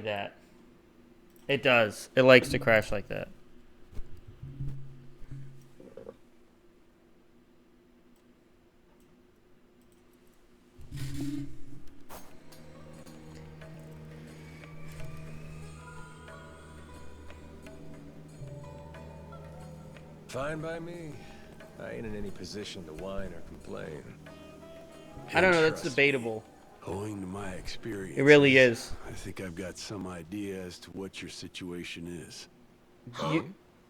that. It does. It likes to crash like that. Fine by me. I ain't in any position to whine or complain. I don't know, And that's trust debatable. me, owing to my experience, It really is. I think I've got some idea as to what your situation is.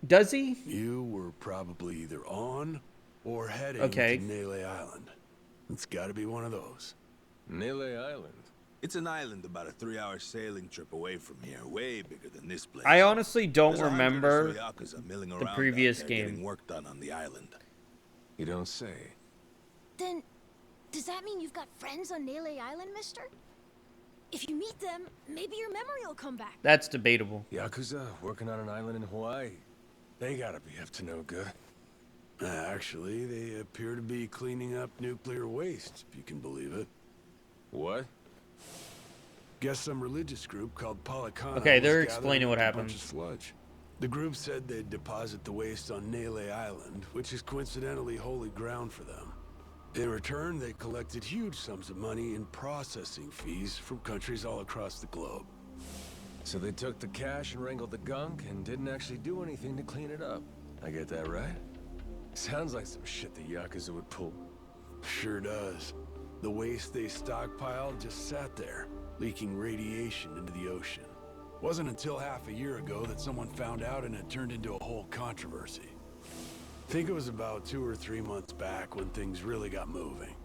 Does he? You were probably either on or heading Okay. to Nele Island. It's got to be one of those. Nele Island. It's an island about a 3-hour sailing trip away from here, way bigger than this place. I honestly don't There's 100 or remember so Yakuza milling the around previous out there game. getting work done on the island. You don't say. Then, does that mean you've got friends on Nele Island, mister? If you meet them, maybe your memory will come back. That's debatable. Yakuza working on an island in Hawaii. They gotta be up to no good. Actually, they appear to be cleaning up nuclear waste, if you can believe it. What? Guess some religious group called Polycana. Okay, they're was explaining gathering what up a happened. bunch of sludge. The group said they'd deposit the waste on Nele Island, which is coincidentally holy ground for them. In return, they collected huge sums of money in processing fees from countries all across the globe. So they took the cash and wrangled the gunk and didn't actually do anything to clean it up. I get that right? Sounds like some shit the Yakuza would pull. Sure does. The waste they stockpiled just sat there, leaking radiation into the ocean. Wasn't until half a year ago that someone found out and it turned into a whole controversy. Think it was about 2 or 3 months back when things really got moving.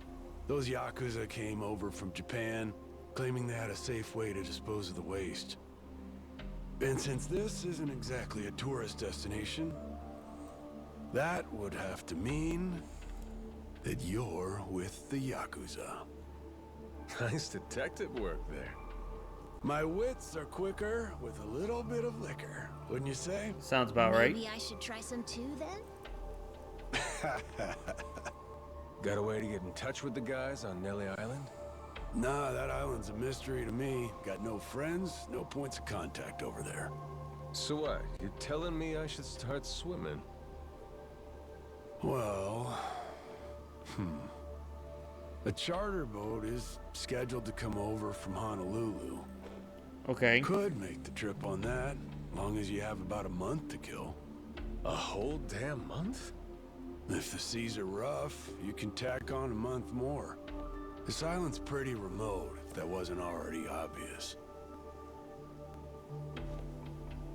Those Yakuza came over from Japan, claiming they had a safe way to dispose of the waste. And since this isn't exactly a tourist destination, that would have to mean that you're with the Yakuza. Nice detective work there. My wits are quicker with a little bit of liquor, wouldn't you say? Sounds about right. Maybe I should try some too, then? Got a way to get in touch with the guys on Nelly Island? Nah, that island's a mystery to me. Got no friends, no points of contact over there. So what? You're telling me I should start swimming? Well, a charter boat is scheduled to come over from Honolulu. Okay. Could make the trip on that, long as you have about a month to kill. A whole damn month? If the seas are rough, you can tack on a month more. This island's pretty remote, if that wasn't already obvious.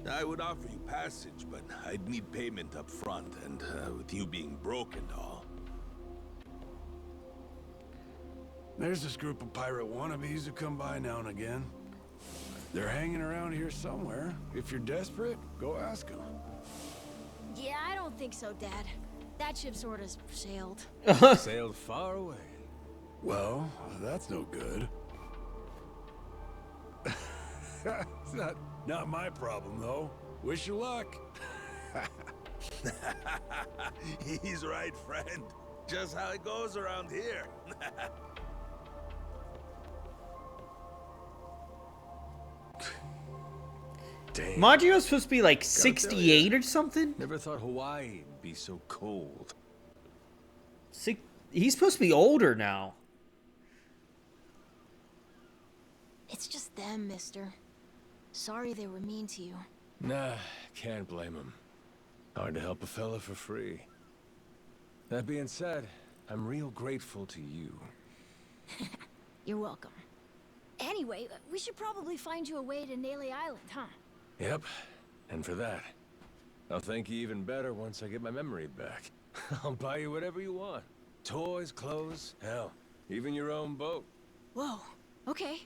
I would offer you passage, but I'd need payment up front, and with you being broke and all. There's this group of pirate wannabes who come by now and again. They're hanging around here somewhere. If you're desperate, go ask them. Yeah, I don't think so, Dad. That ship sort of sailed. Sailed far away. Well, that's no good. It's not my problem, though. Wish you luck. He's right, friend. Just how it goes around here. Damn. Magio's supposed to be like tell 68 or something? Never thought Hawaii would be so cold. He's supposed to be older now. It's just them, mister. Sorry they were mean to you. Nah, can't blame him. Hard to help a fella for free. That being said, I'm real grateful to you. You're welcome. Anyway, we should probably find you a way to Nele Island, huh? Yep, and for that, I'll thank you even better once I get my memory back. I'll buy you whatever you want. Toys, clothes, hell, even your own boat. Whoa, okay.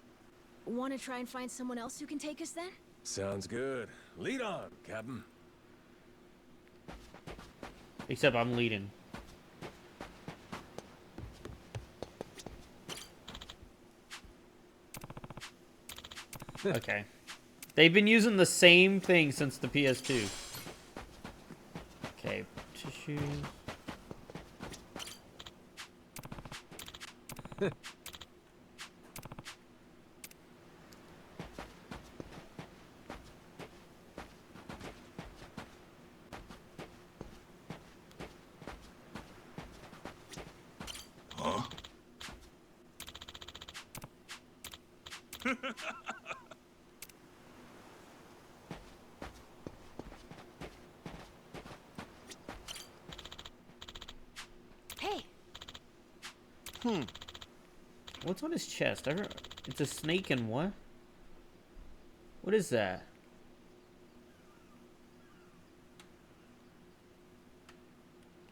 Want to try and find someone else who can take us then? Sounds good. Lead on, Captain. Except I'm leading. Okay. They've been using the same thing since the PS2. Okay, tissues. Hey, What's on his chest? It's a snake and what? What is that?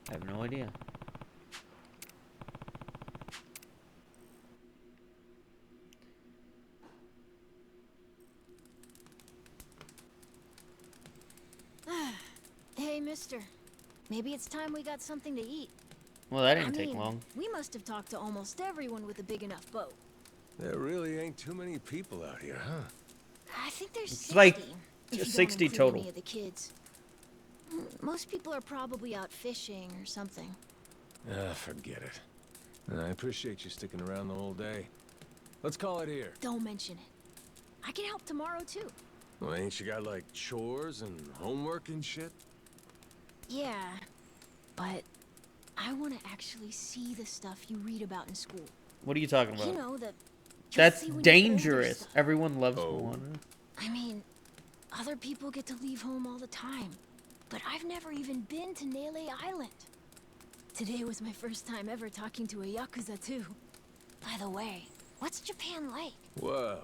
I have no idea. hey, mister. Maybe it's time we got something to eat. Well, that I didn't take mean, long. we must have talked to almost everyone with a big enough boat. There really ain't too many people out here, huh? I think there's It's 60. like if you 60 don't include total. Any of the kids. Most people are probably out fishing or something. Ah, forget it. I appreciate you sticking around the whole day. Let's call it here. Don't mention it. I can help tomorrow too. Well, ain't you got like chores and homework and shit? Yeah, but I want to actually see the stuff you read about in school. What are you talking about? You know, that That's dangerous. Everyone loves Oh. Moana. I mean, other people get to leave home all the time, but I've never even been to Nele Island. Today was my first time ever talking to a Yakuza too. By the way, what's Japan like? Well,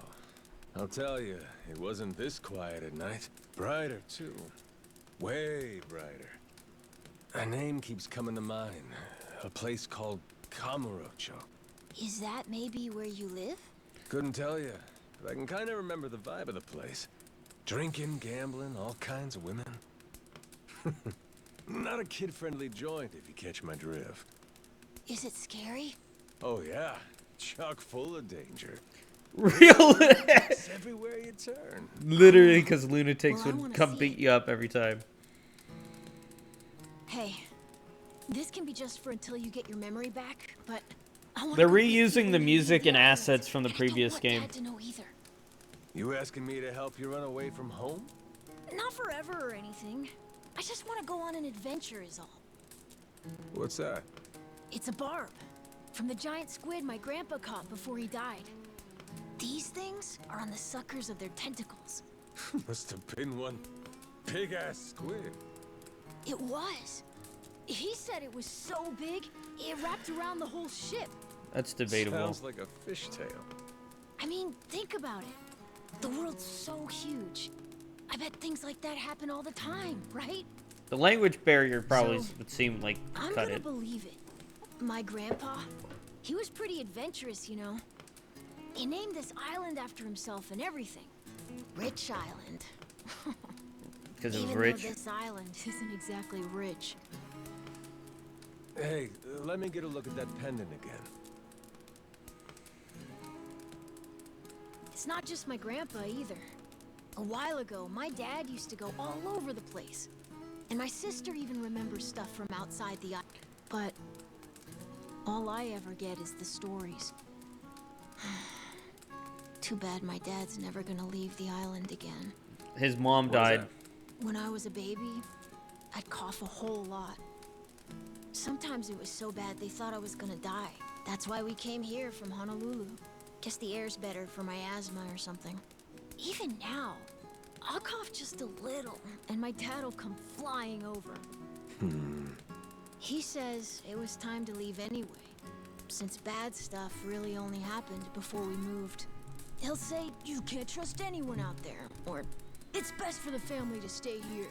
I'll tell you, it wasn't this quiet at night. Brighter, too. Way brighter. A name keeps coming to mind. A place called Kamurocho. Is that maybe where you live? Couldn't tell you, but I can kind of remember the vibe of the place. Drinking, gambling, all kinds of women. Not a kid-friendly joint, if you catch my drift. Is it scary? Oh yeah, chock full of danger. Real? It's everywhere you turn. Literally, because lunatics Well, I would wanna come see beat it. you up every time. Hey, this can be just for until you get your memory back, but I wanna They're go with you reusing when the you leave music and island, assets from the and I don't previous want game. Dad to know either. You asking me to help you run away from home? Not forever or anything. I just want to go on an adventure is all. What's that? It's a barb from the giant squid my grandpa caught before he died. These things are on the suckers of their tentacles. Must have been one big-ass squid. It was. He said it was so big, it wrapped around the whole ship. That's debatable. Sounds like a fishtail. I mean, think about it. The world's so huge. I bet things like that happen all the time, right? The language barrier probably So, would seem like I'm cut gonna it. believe it. My grandpa, he was pretty adventurous, you know. He named this island after himself and everything. Rich Island. Because it was Even rich. though this island isn't exactly rich. Hey, let me get a look at that pendant again. It's not just my grandpa either. A while ago, my dad used to go all over the place. And my sister even remembers stuff from outside the island. But all I ever get is the stories. Too bad my dad's never gonna leave the island again. His mom What was died. that? When I was a baby, I'd cough a whole lot. Sometimes it was so bad they thought I was gonna die. That's why we came here from Honolulu. Guess the air's better for my asthma or something. Even now, I'll cough just a little, and my dad'll come flying over. He says it was time to leave anyway, since bad stuff really only happened before we moved. He'll say, you can't trust anyone out there, or it's best for the family to stay here.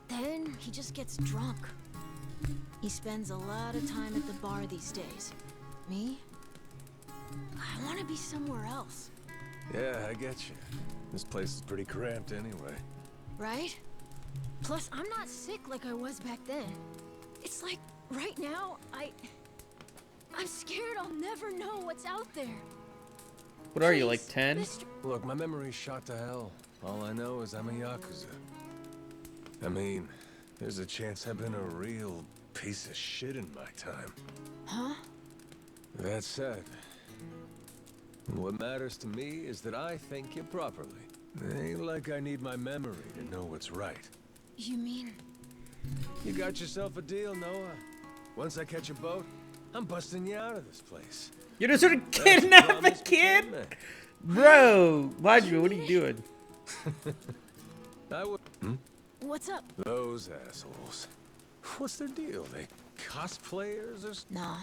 Then he just gets drunk. He spends a lot of time at the bar these days. Me? I want to be somewhere else. Yeah, I get you. This place is pretty cramped anyway. Right? Plus, I'm not sick like I was back then. It's like, right now, I'm scared I'll never know what's out there. What are you, like Please, 10? Mr. Look, my memory's shot to hell. All I know is I'm a Yakuza. I mean, there's a chance I've been a real piece of shit in my time. Huh? That said, what matters to me is that I think you properly. Ain't like I need my memory to know what's right. You mean... You got yourself a deal, Noah. Once I catch a boat, I'm busting you out of this place. You're just gonna That's a kidnap a promise between kid? men. Bro, Madru, what are you doing? I would. What's up? Those assholes. What's their deal? They cosplayers or? Nah,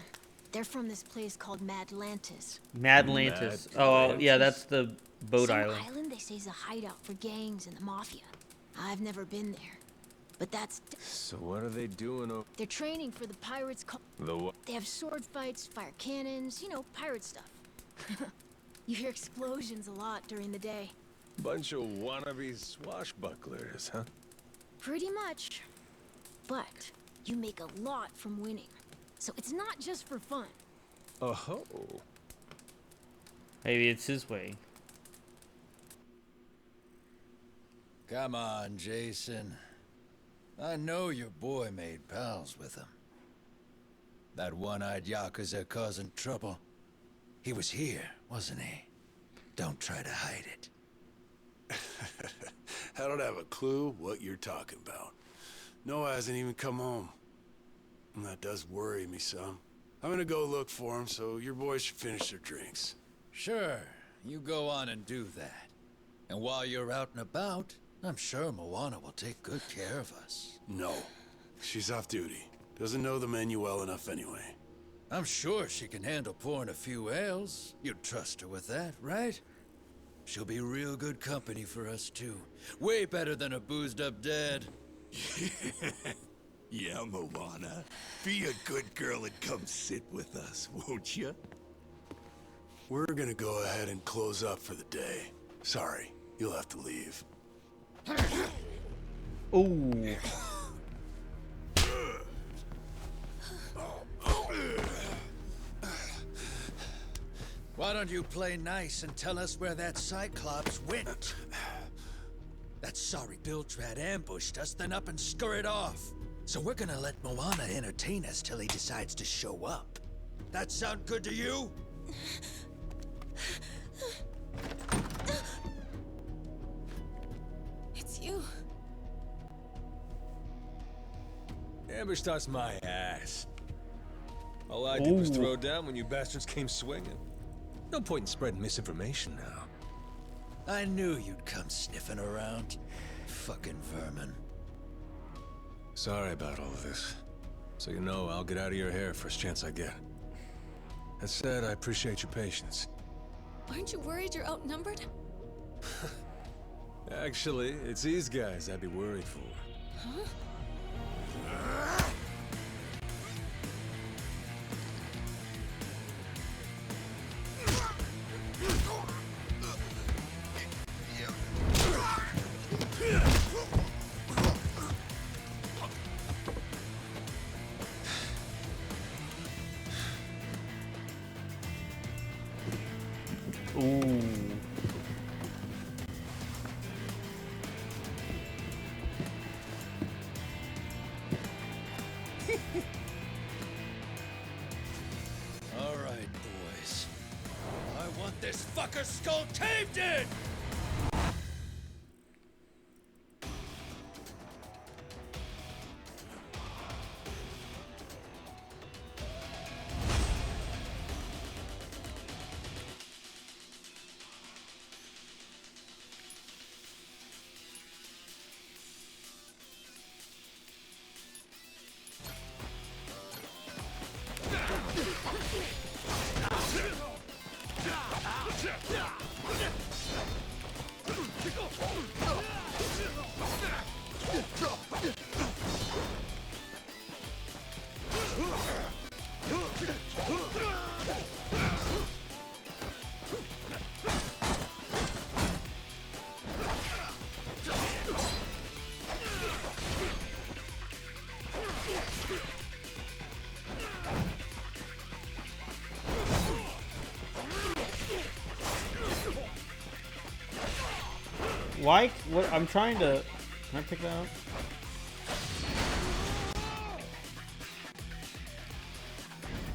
they're from this place called Madlantis. Madlantis. Oh, yeah, that's the boat Some island. they say is a hideout for gangs and the mafia. I've never been there, but that's. So what are they doing? They're training for the pirates. The what? They have sword fights, fire cannons, you know, pirate stuff. You hear explosions a lot during the day. Bunch of wannabe swashbucklers, huh? Pretty much. But you make a lot from winning. So it's not just for fun. Oh. Maybe it's his way. Come on, Jason. I know your boy made pals with him. That one-eyed Yakuza causing trouble. He was here, wasn't he? Don't try to hide it. I don't have a clue what you're talking about. Noah hasn't even come home. And that does worry me some. I'm gonna go look for him, so your boys should finish their drinks. Sure, you go on and do that. And while you're out and about, I'm sure Moana will take good care of us. No. She's off duty. Doesn't know the menu well enough anyway. I'm sure she can handle pouring a few ales. You'd trust her with that, right? She'll be real good company for us, too. Way better than a boozed-up dad. Yeah, Moana. Be a good girl and come sit with us, won't you? We're gonna go ahead and close up for the day. Sorry, you'll have to leave. Ooh. Why don't you play nice and tell us where that Cyclops went? That sorry Biltrad ambushed us, then up and scurried off. So we're gonna let Moana entertain us till he decides to show up. That sound good to you? It's you. Ambushed us my ass. All I did was Ooh. throw down when you bastards came swinging. No point in spreading misinformation now. I knew you'd come sniffing around. Fucking vermin. Sorry about all of this. So you know, I'll get out of your hair first chance I get. That said, I appreciate your patience. Aren't you worried you're outnumbered? Actually, it's these guys I'd be worried for. Huh? Ooh. All right, boys. I want this fucker skull caved in! Why? What? I'm trying to. Can I pick that up?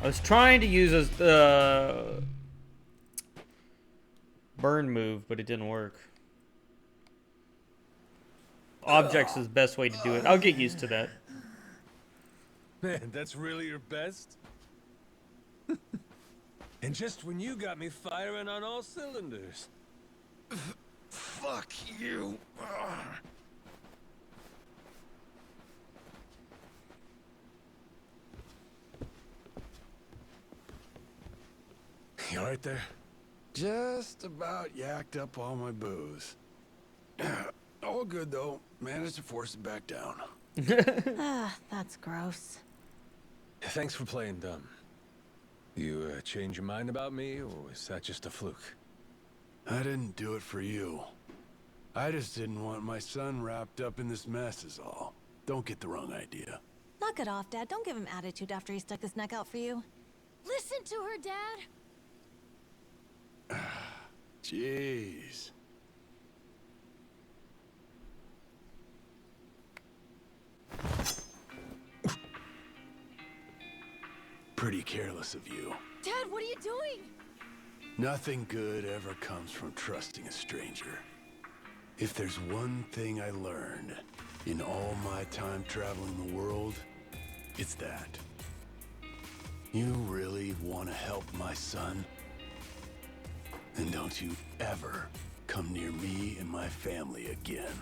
I was trying to use a burn move, but it didn't work. Objects is the best way to do it. I'll get used to that. Man, that's really your best? And just when you got me firing on all cylinders. Fuck you. You alright there? Just about yacked up all my booze. All good, though. Managed to force it back down. That's gross. Thanks for playing dumb. You change your mind about me, or is that just a fluke? I didn't do it for you. I just didn't want my son wrapped up in this mess is all. Don't get the wrong idea. Knock it off, Dad. Don't give him attitude after he stuck his neck out for you. Listen to her, Dad. Jeez. Pretty careless of you. Dad, what are you doing? Nothing good ever comes from trusting a stranger. If there's one thing I learned in all my time traveling the world, it's that. You really want to help my son? Then don't you ever come near me and my family again.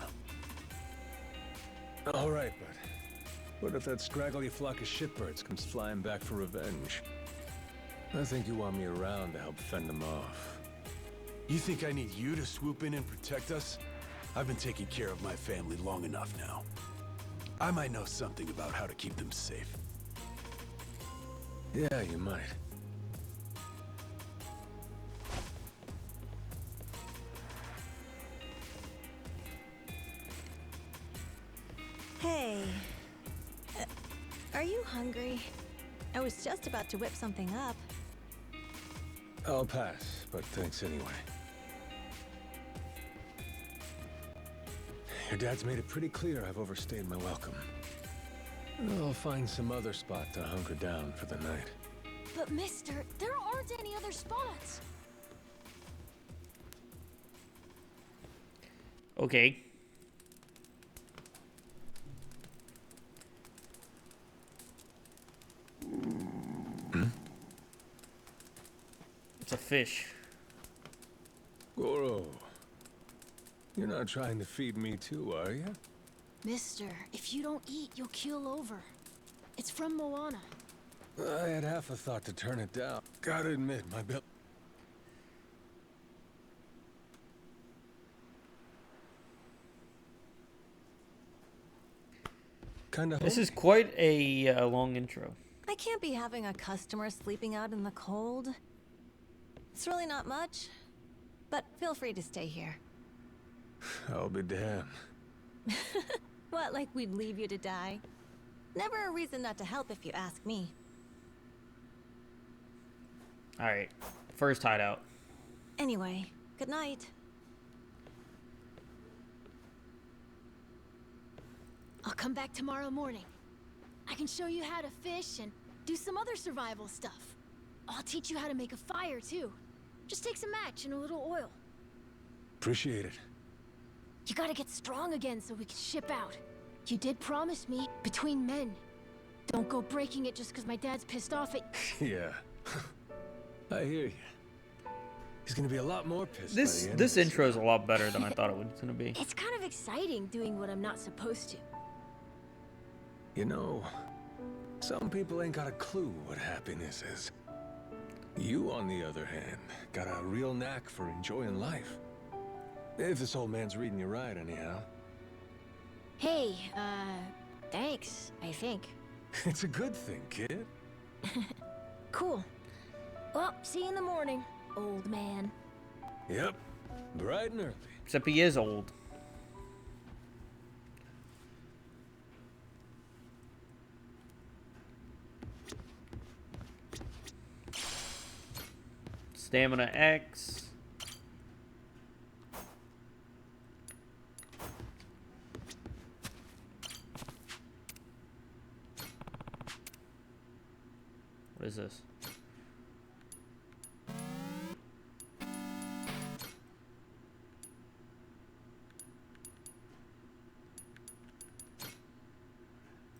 Alright, but what if that scraggly flock of shitbirds comes flying back for revenge? I think you want me around to help fend them off. You think I need you to swoop in and protect us? I've been taking care of my family long enough now. I might know something about how to keep them safe. Yeah, you might. Hey. Are you hungry? I was just about to whip something up. I'll pass, but thanks anyway. Your dad's made it pretty clear I've overstayed my welcome. I'll find some other spot to hunker down for the night. But mister, there aren't any other spots. Okay. It's a fish. Goro, you're not trying to feed me too, are you? Mister, if you don't eat, you'll keel over. It's from Moana. I had half a thought to turn it down. Gotta admit, my bill... Kinda This is quite a long intro. I can't be having a customer sleeping out in the cold. It's really not much, but feel free to stay here. I'll be damned. What, like we'd leave you to die? Never a reason not to help if you ask me. Alright. First hideout. Anyway, good night. I'll come back tomorrow morning. I can show you how to fish and do some other survival stuff. I'll teach you how to make a fire, too. Just takes a match and a little oil. Appreciate it. You gotta get strong again so we can ship out. You did promise me, between men. Don't go breaking it just because my dad's pissed off at... Yeah. I hear you. He's gonna be a lot more pissed This by the end this of this. intro is a lot better than I thought it was gonna be. It's kind of exciting doing what I'm not supposed to. You know, some people ain't got a clue what happiness is. You, on the other hand, got a real knack for enjoying life. If this old man's reading you right, anyhow. Hey, thanks, I think. It's a good thing, kid. Cool. Well, see you in the morning, old man. Yep, bright and early. Except he is old. Stamina X. What is this?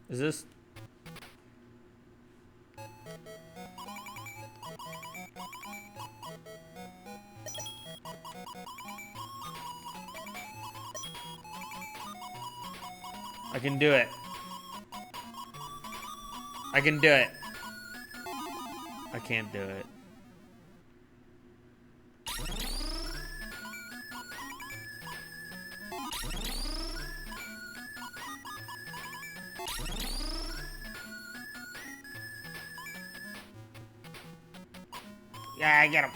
Is this? I can do it. I can do it. I can't do it. Yeah, I get him.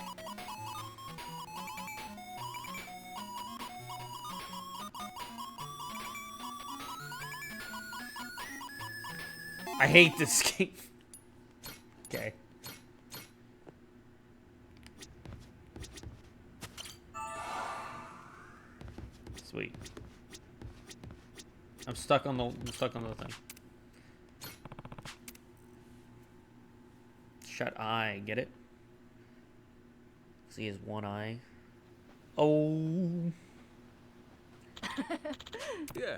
I hate this game. Okay. Sweet. I'm stuck on the thing. Shut eye, get it? See his one eye. Oh. Yeah.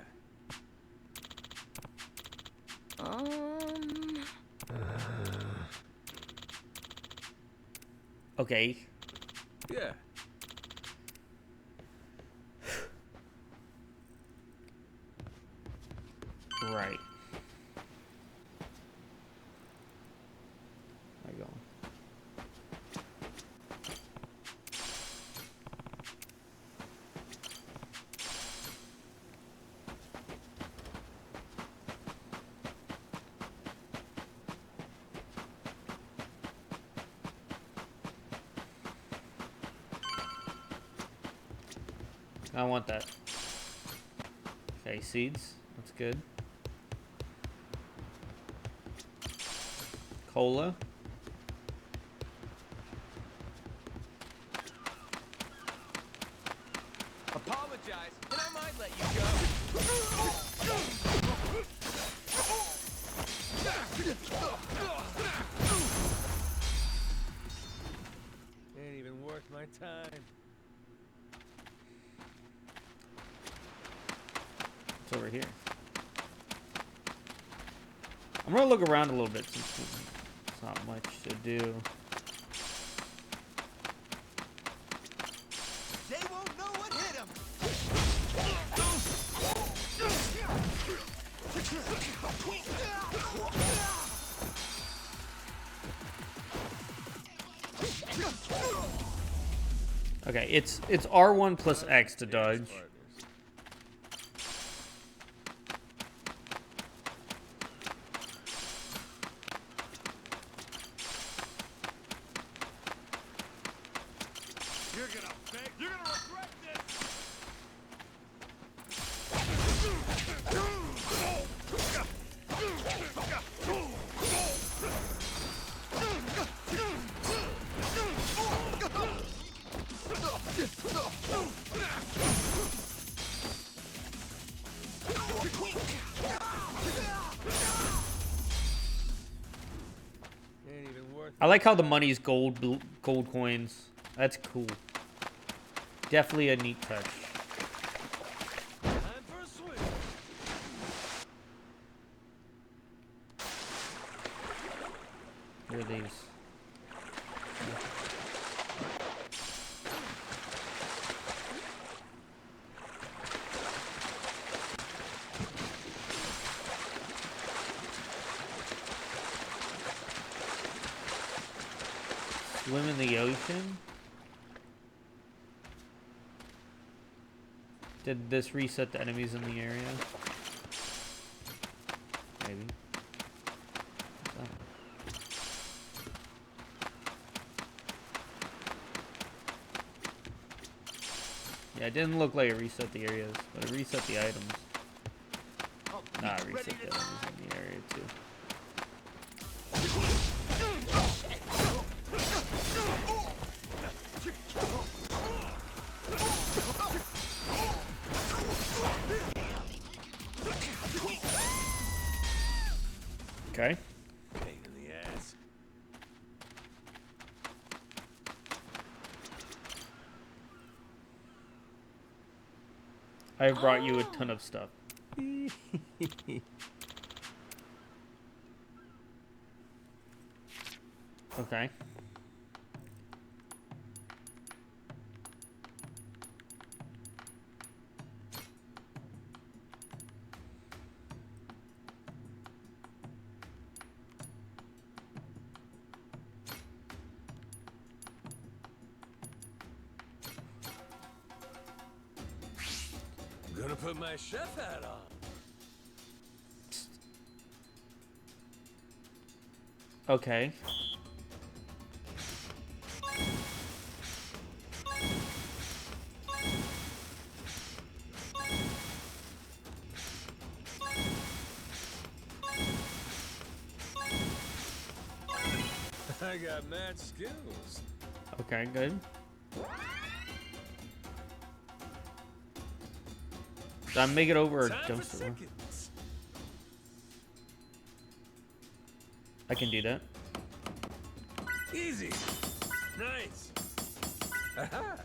Okay. Yeah. Right. There you go. I want that. Okay, seeds. That's good. Cola. Apologize, and I might let you go. Ain't even worth my time. It's over here. I'm gonna look around a little bit since it's not much to do. They won't know what hit them. Okay, it's R1 plus X to dodge. You're gonna regret this! I like how the money's gold coins. That's cool. Definitely a neat touch. What are these? Swim in the ocean? Did this reset the enemies in the area? Maybe. Yeah, it didn't look like it reset the areas, but it reset the items. Nah, it reset the enemies in the area too. Okay. Pain in the ass. I brought you a ton of stuff. Okay. put my chef hat on. Okay. I got mad skills. Okay, good. So I make it over a Time for dumpster. seconds. I can do that. Easy. Nice. Aha.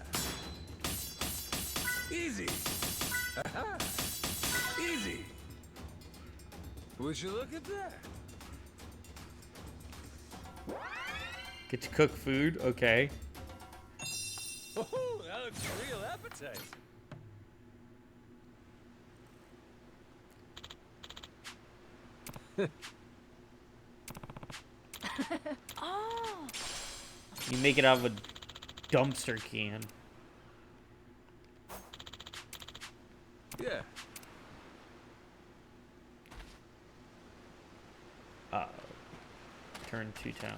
Easy. Aha. Easy. Would you look at that? Get to cook food. Okay. Oh, that looks real appetite. Oh. You make it out of a dumpster can. Yeah. Turn to town.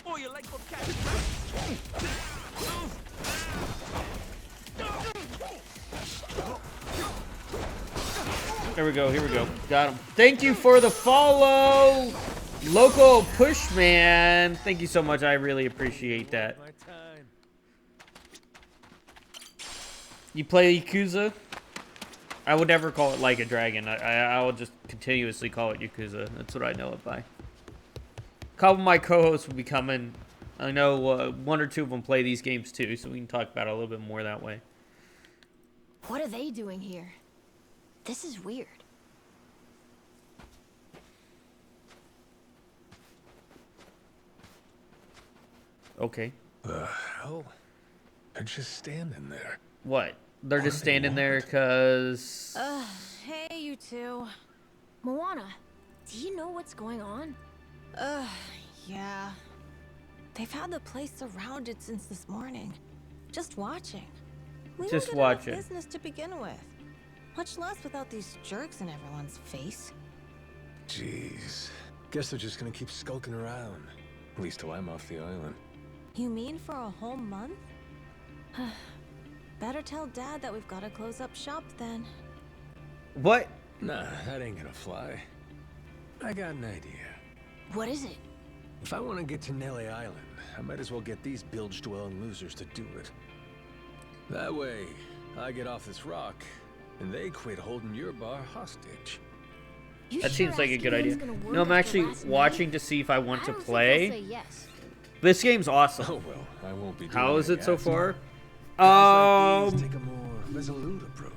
Oh, you like cat? Here we go, here we go. Got him. Thank you for the follow, Local Pushman. Thank you so much. I really appreciate that. My time. You play Yakuza? I would never call it Like a Dragon. I will just continuously call it Yakuza. That's what I know it by. A couple of my co-hosts will be coming. I know one or two of them play these games too, so we can talk about it a little bit more that way. What are they doing here? This is weird. Okay. The hell? They're just standing there. What? They're What just do they standing there want? because... Hey, you two. Moana, do you know what's going on? Yeah. They've had the place surrounded since this morning. Just watching. We Just don't get enough watching. business to begin with. Much less without these jerks in everyone's face. Jeez. Guess they're just gonna keep skulking around. At least till I'm off the island. You mean for a whole month? Better tell Dad that we've got to close up shop then. What? Nah, that ain't gonna fly. I got an idea. What is it? If I want to get to Nelly Island, I might as well get these bilge-dwelling losers to do it. That way, I get off this rock, and they quit holding your bar hostage. You That sure seems like a good idea. Asking Ian's gonna No, I'm work actually after last watching night? to see if I want I to don't think play. they'll say yes. This game's awesome. Oh well, I won't be doing How is any it so asking. far? Guys like these take a more resolute approach.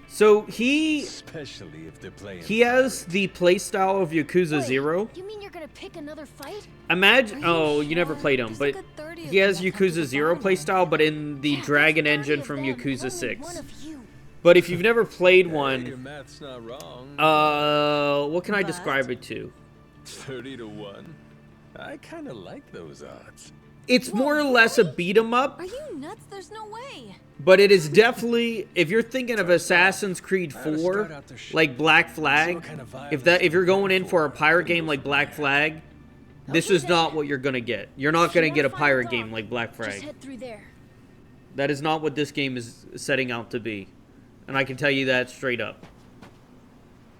So he Especially if they're playing. has the playstyle of Yakuza Wait, 0. You mean you're gonna pick another fight? Imagine, Are you you never sure? played him, There's but a good 30 of he has them that come to Yakuza the 0 bottom line. playstyle, but in the Yeah, Dragon there's 30 engine of from them, and Yakuza only 6. one of you. But if you've never played Hey, your one, math's not wrong. what can I But- describe it to? 30 to 1. I kind of like those odds. It's more or less a beat 'em up, Are you nuts? There's no way. but it is definitely, if you're thinking of Assassin's Creed Gotta 4, start out the shit. like Black See Flag, what kind of vibe if this you're is going in for a for. pirate Then game go like from Black there. Flag, this Okay, is not then. what you're gonna get. You're not If you gonna get a wanna find pirate dog, game like Black Just Flag. head through there. That is not what this game is setting out to be. And I can tell you that straight up.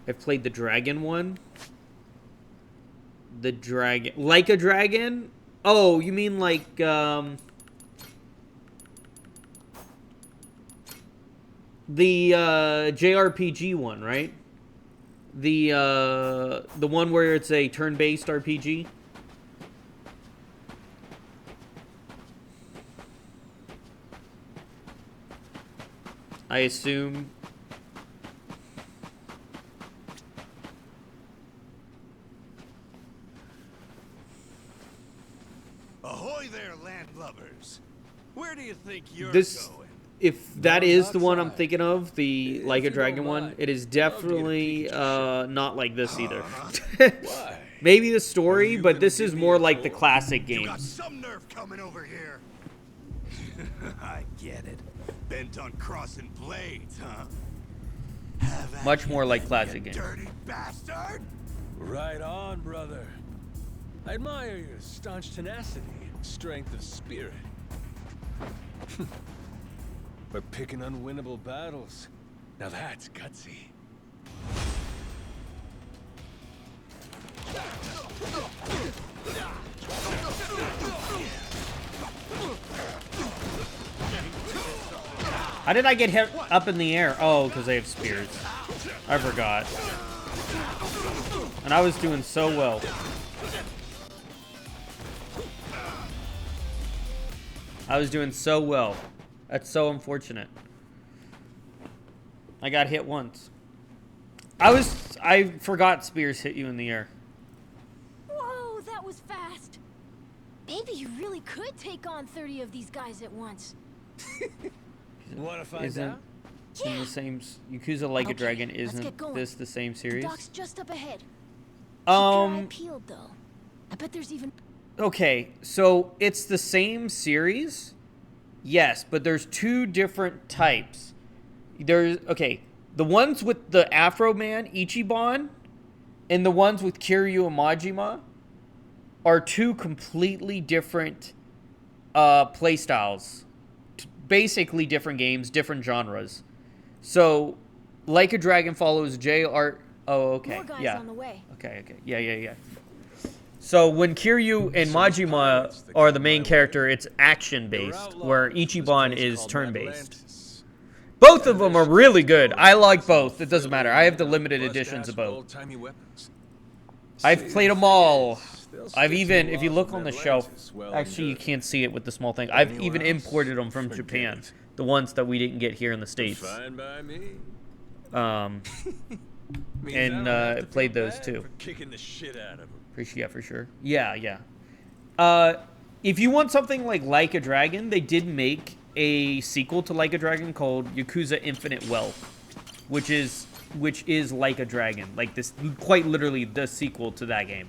I've played the Dragon one. The Dragon... Like a Dragon? Oh, you mean like, the, JRPG one, right? The one where it's a turn-based RPG? I assume. Ahoy there, landlubbers! Where do you think you're This, going? if that Going is the one I'm outside. thinking of, the If Like a you don't Dragon one, mind, it is I'll get a definitely peek at not like this either. Why? Maybe the story, you but gonna this give is me more a like the tour? classic You got games. some nerve coming over here. I get it. Bent on crossing blades, huh? Have at Much me more like then, classic you games. dirty bastard! Right on, brother. I admire your staunch tenacity and strength of spirit. But picking unwinnable battles, now that's gutsy. How did I get hit up in the air? Oh, because they have spears. I forgot. And I was doing so well. I was doing so well. That's so unfortunate. I got hit once. I forgot spears hit you in the air. Whoa, that was fast. Maybe you really could take on 30 of these guys at once. Wanna find Isn't out? in the same Yakuza Like a Okay, Dragon? let's Isn't get going. this the same The series? dock's just up ahead. Keep your eye Um. peeled though. I bet there's even. Okay, so it's the same series, yes, but there's two different types. There's the ones with the Afro Man Ichiban, and the ones with Kiryu and Majima are two completely different playstyles. Basically different games, different genres. So, Like a Dragon follows JR. Oh, okay. More guys Yeah. on the way. Okay. Yeah. So when Kiryu and Majima are the main character, it's action-based, where Ichiban is turn-based. Both of them are really good. I like both. It doesn't matter. I have the limited editions of both. I've played them all. I've even, if you look on the shelf, actually you can't see it with the small thing. I've even imported them from Japan, the ones that we didn't get here in the States. Fine by me. And played those too. Kicking the shit out of him. Yeah, for sure. Yeah. If you want something like a Dragon, they did make a sequel to Like a Dragon called Yakuza Infinite Wealth, which is Like a Dragon, like this, quite literally the sequel to that game.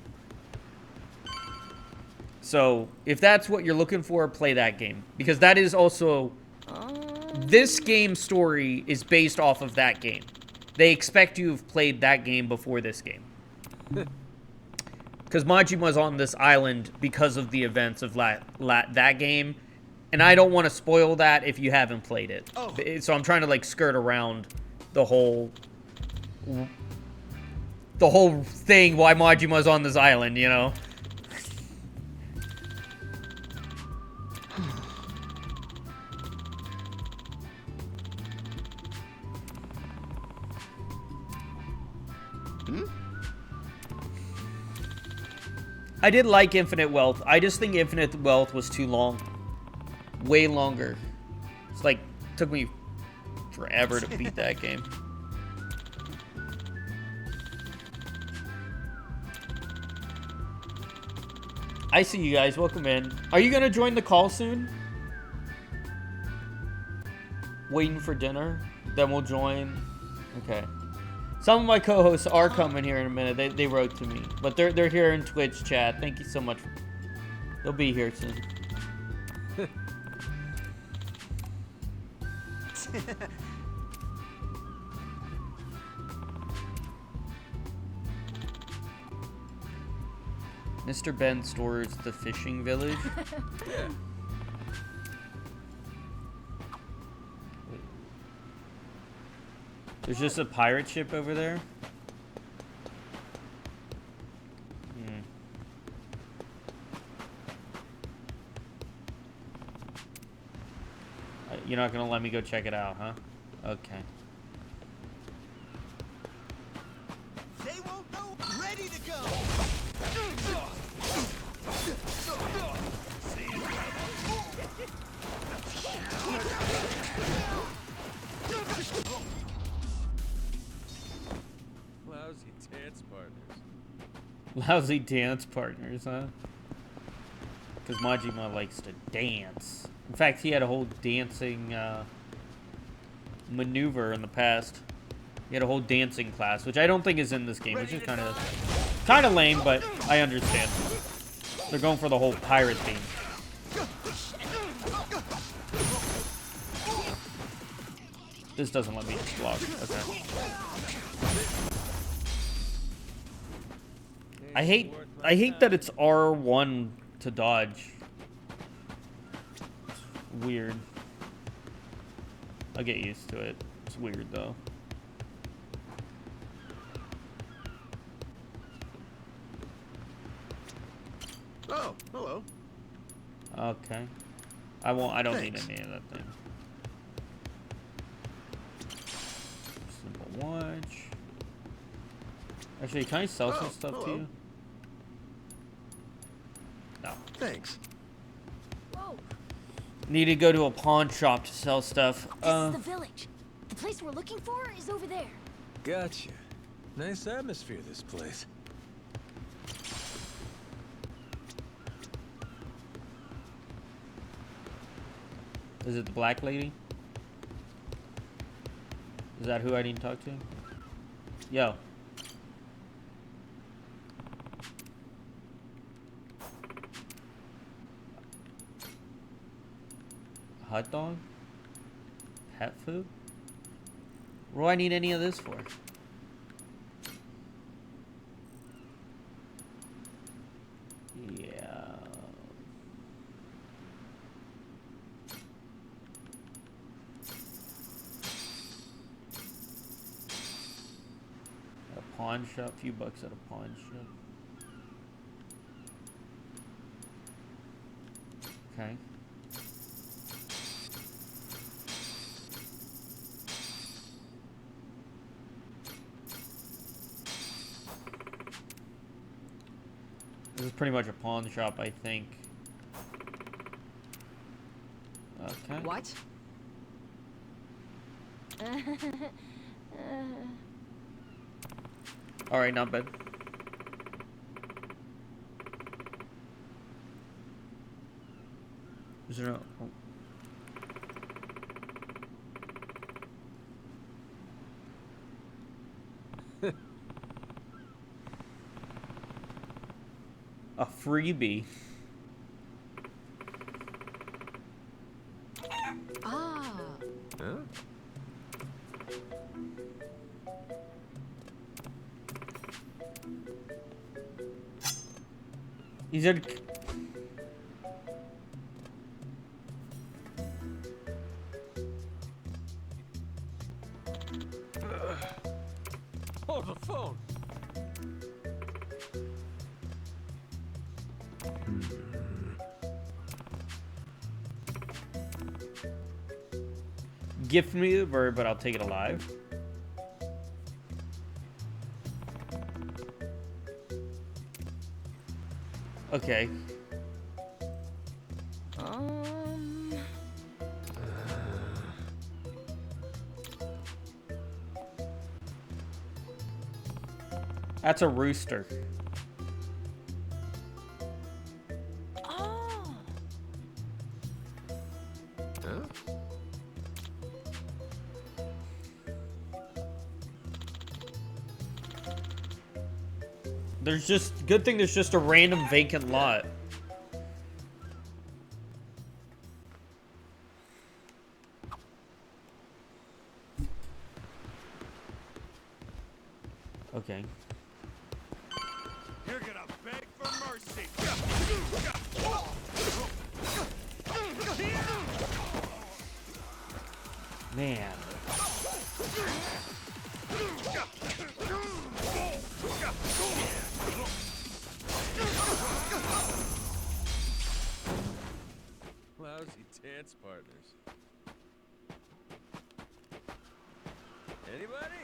So if that's what you're looking for, play that game, because that is also this game's story is based off of that game. They expect you to have played that game before this game. Because Majima's on this island because of the events of that game. And I don't want to spoil that if you haven't played it. Oh. So I'm trying to, like, skirt around the whole thing why Majima's on this island, you know? I did like Infinite Wealth. I just think Infinite Wealth was too long. Way longer. It's like, took me forever to beat that game. I see you guys. Welcome in. Are you going to join the call soon? Waiting for dinner? Then we'll join. Okay. Some of my co-hosts are coming here in a minute. They wrote to me. But they're here in Twitch chat. Thank you so much. They'll be here soon. Mr. Ben stores the fishing village. Yeah. There's just a pirate ship over there. You're not gonna let me go check it out, huh? Okay. They won't know. Ready to go. Lousy dance partners. Lousy dance partners, huh? Because Majima likes to dance. In fact, he had a whole dancing maneuver in the past. He had a whole dancing class, which I don't think is in this game, which is kind of lame, but I understand. They're going for the whole pirate theme. This doesn't let me block. Okay. I hate that it's R1 to dodge. It's weird. I'll get used to it. It's weird though. Oh, hello. Okay. I don't Thanks. need any of that thing. Simple watch. Actually, can I sell some stuff to hello. you? No. Thanks. Whoa, Need to go to a pawn shop to sell stuff. this is the village. The place we're looking for is over there. Gotcha. Nice atmosphere, this place. Is it the black lady? Is that who I need to talk to? Yo. Hot dog? Pet food? What do I need any of this for? Yeah. A pawn shop, few bucks at a pawn shop. Okay. This is pretty much a pawn shop, I think. Okay. What? Alright, not bad. Is there no... Oh. A freebie. Ah. Huh? Is it... Oh, the phone. Gift me the bird, but I'll take it alive. Okay. That's a rooster. Oh, Huh? There's just... Good thing there's just a random vacant lot. Okay. You're gonna beg for mercy. Man. Lousy dance partners. Anybody?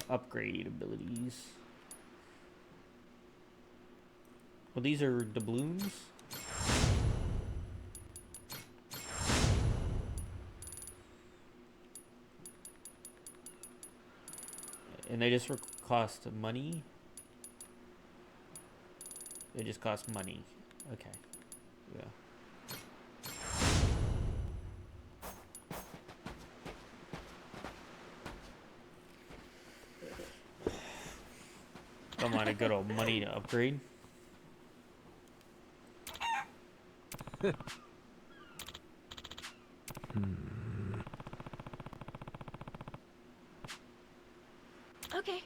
Upgrade abilities. Well, these are doubloons. And they just cost money. They just cost money. Okay. Yeah. Don't mind a good old money to upgrade. Okay.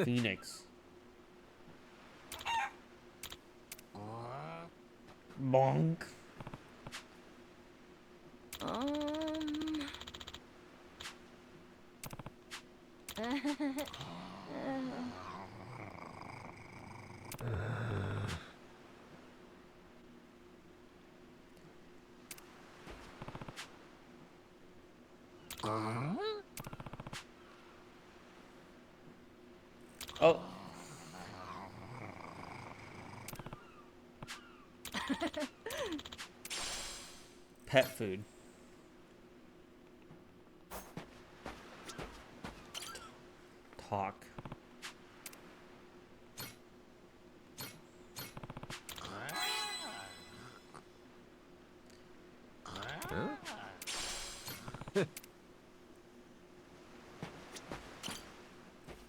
Phoenix. Bonk. Oh. Pet food. Talk.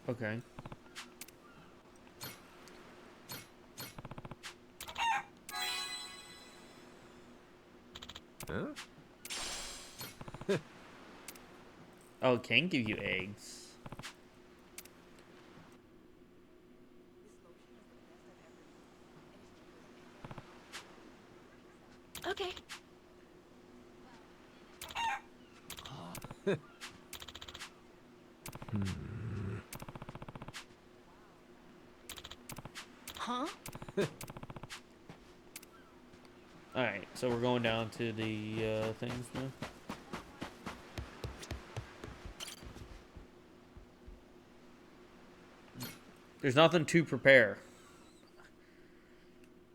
Okay. Oh, it can give you eggs. Okay. Huh? Alright, so we're going down to the things now. There's nothing to prepare.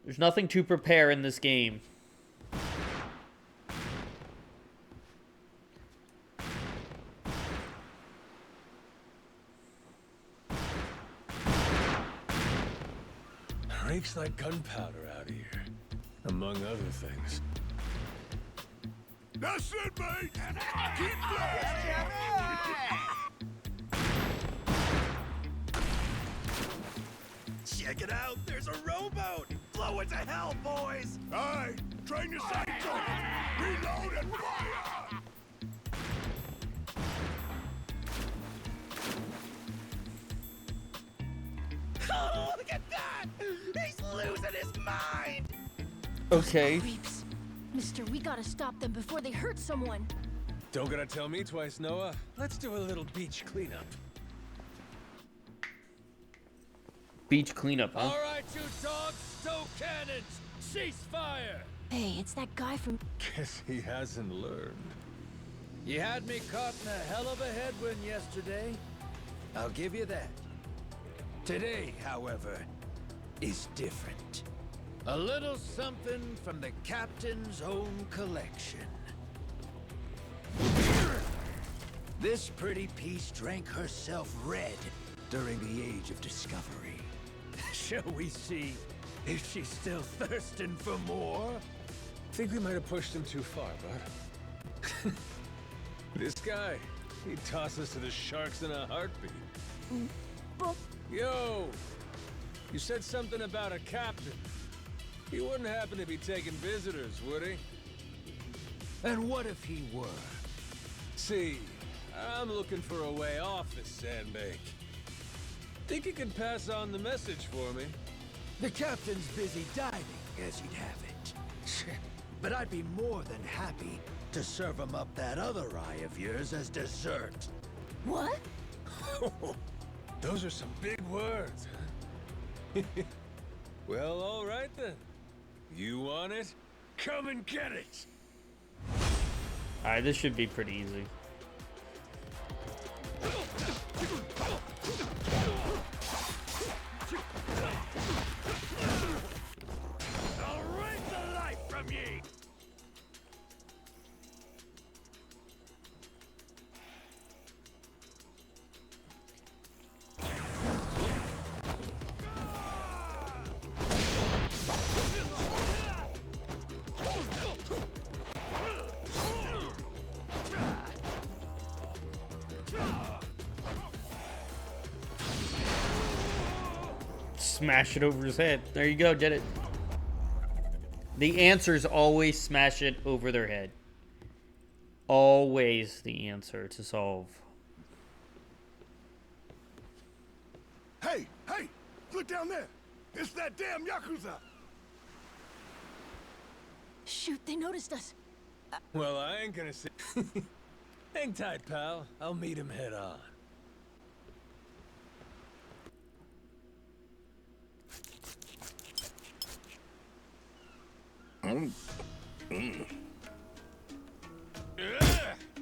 There's nothing to prepare in this game. Reeks like gunpowder out here, among other things. That's it, mate! Keep blasting! Check it out, there's a rowboat! Blow it to hell, boys! Aye, train your sights on it! Reload and fire! Oh, look at that! He's losing his mind! Okay. Creeps. Mister, we gotta stop them before they hurt someone. Don't gotta tell me twice, Noah. Let's do a little beach cleanup. Beach cleanup, huh? All right, you dogs, stow cannons! Cease fire! Hey, it's that guy from... Guess he hasn't learned. You had me caught in a hell of a headwind yesterday. I'll give you that. Today, however, is different. A little something from the captain's own collection. This pretty piece drank herself red during the Age of Discovery. Shall we see if she's still thirsting for more? Think we might have pushed him too far, bud. This guy, he'd toss us to the sharks in a heartbeat. Yo! You said something about a captain. He wouldn't happen to be taking visitors, would he? And what if he were? See, I'm looking for a way off this sandbank. Think you can pass on the message for me? The captain's busy diving, as you'd have it. But I'd be more than happy to serve him up that other eye of yours as dessert. What? Those are some big words, huh? Well, all right then. You want it? Come and get it! Alright, this should be pretty easy. I'll raise the life from ye! Smash it over his head. There you go, did it. The answer is always smash it over their head. Always the answer to solve. Hey, hey! Look down there! It's that damn Yakuza! Shoot, they noticed us. Well, I ain't gonna say. Hang tight, pal. I'll meet him head on.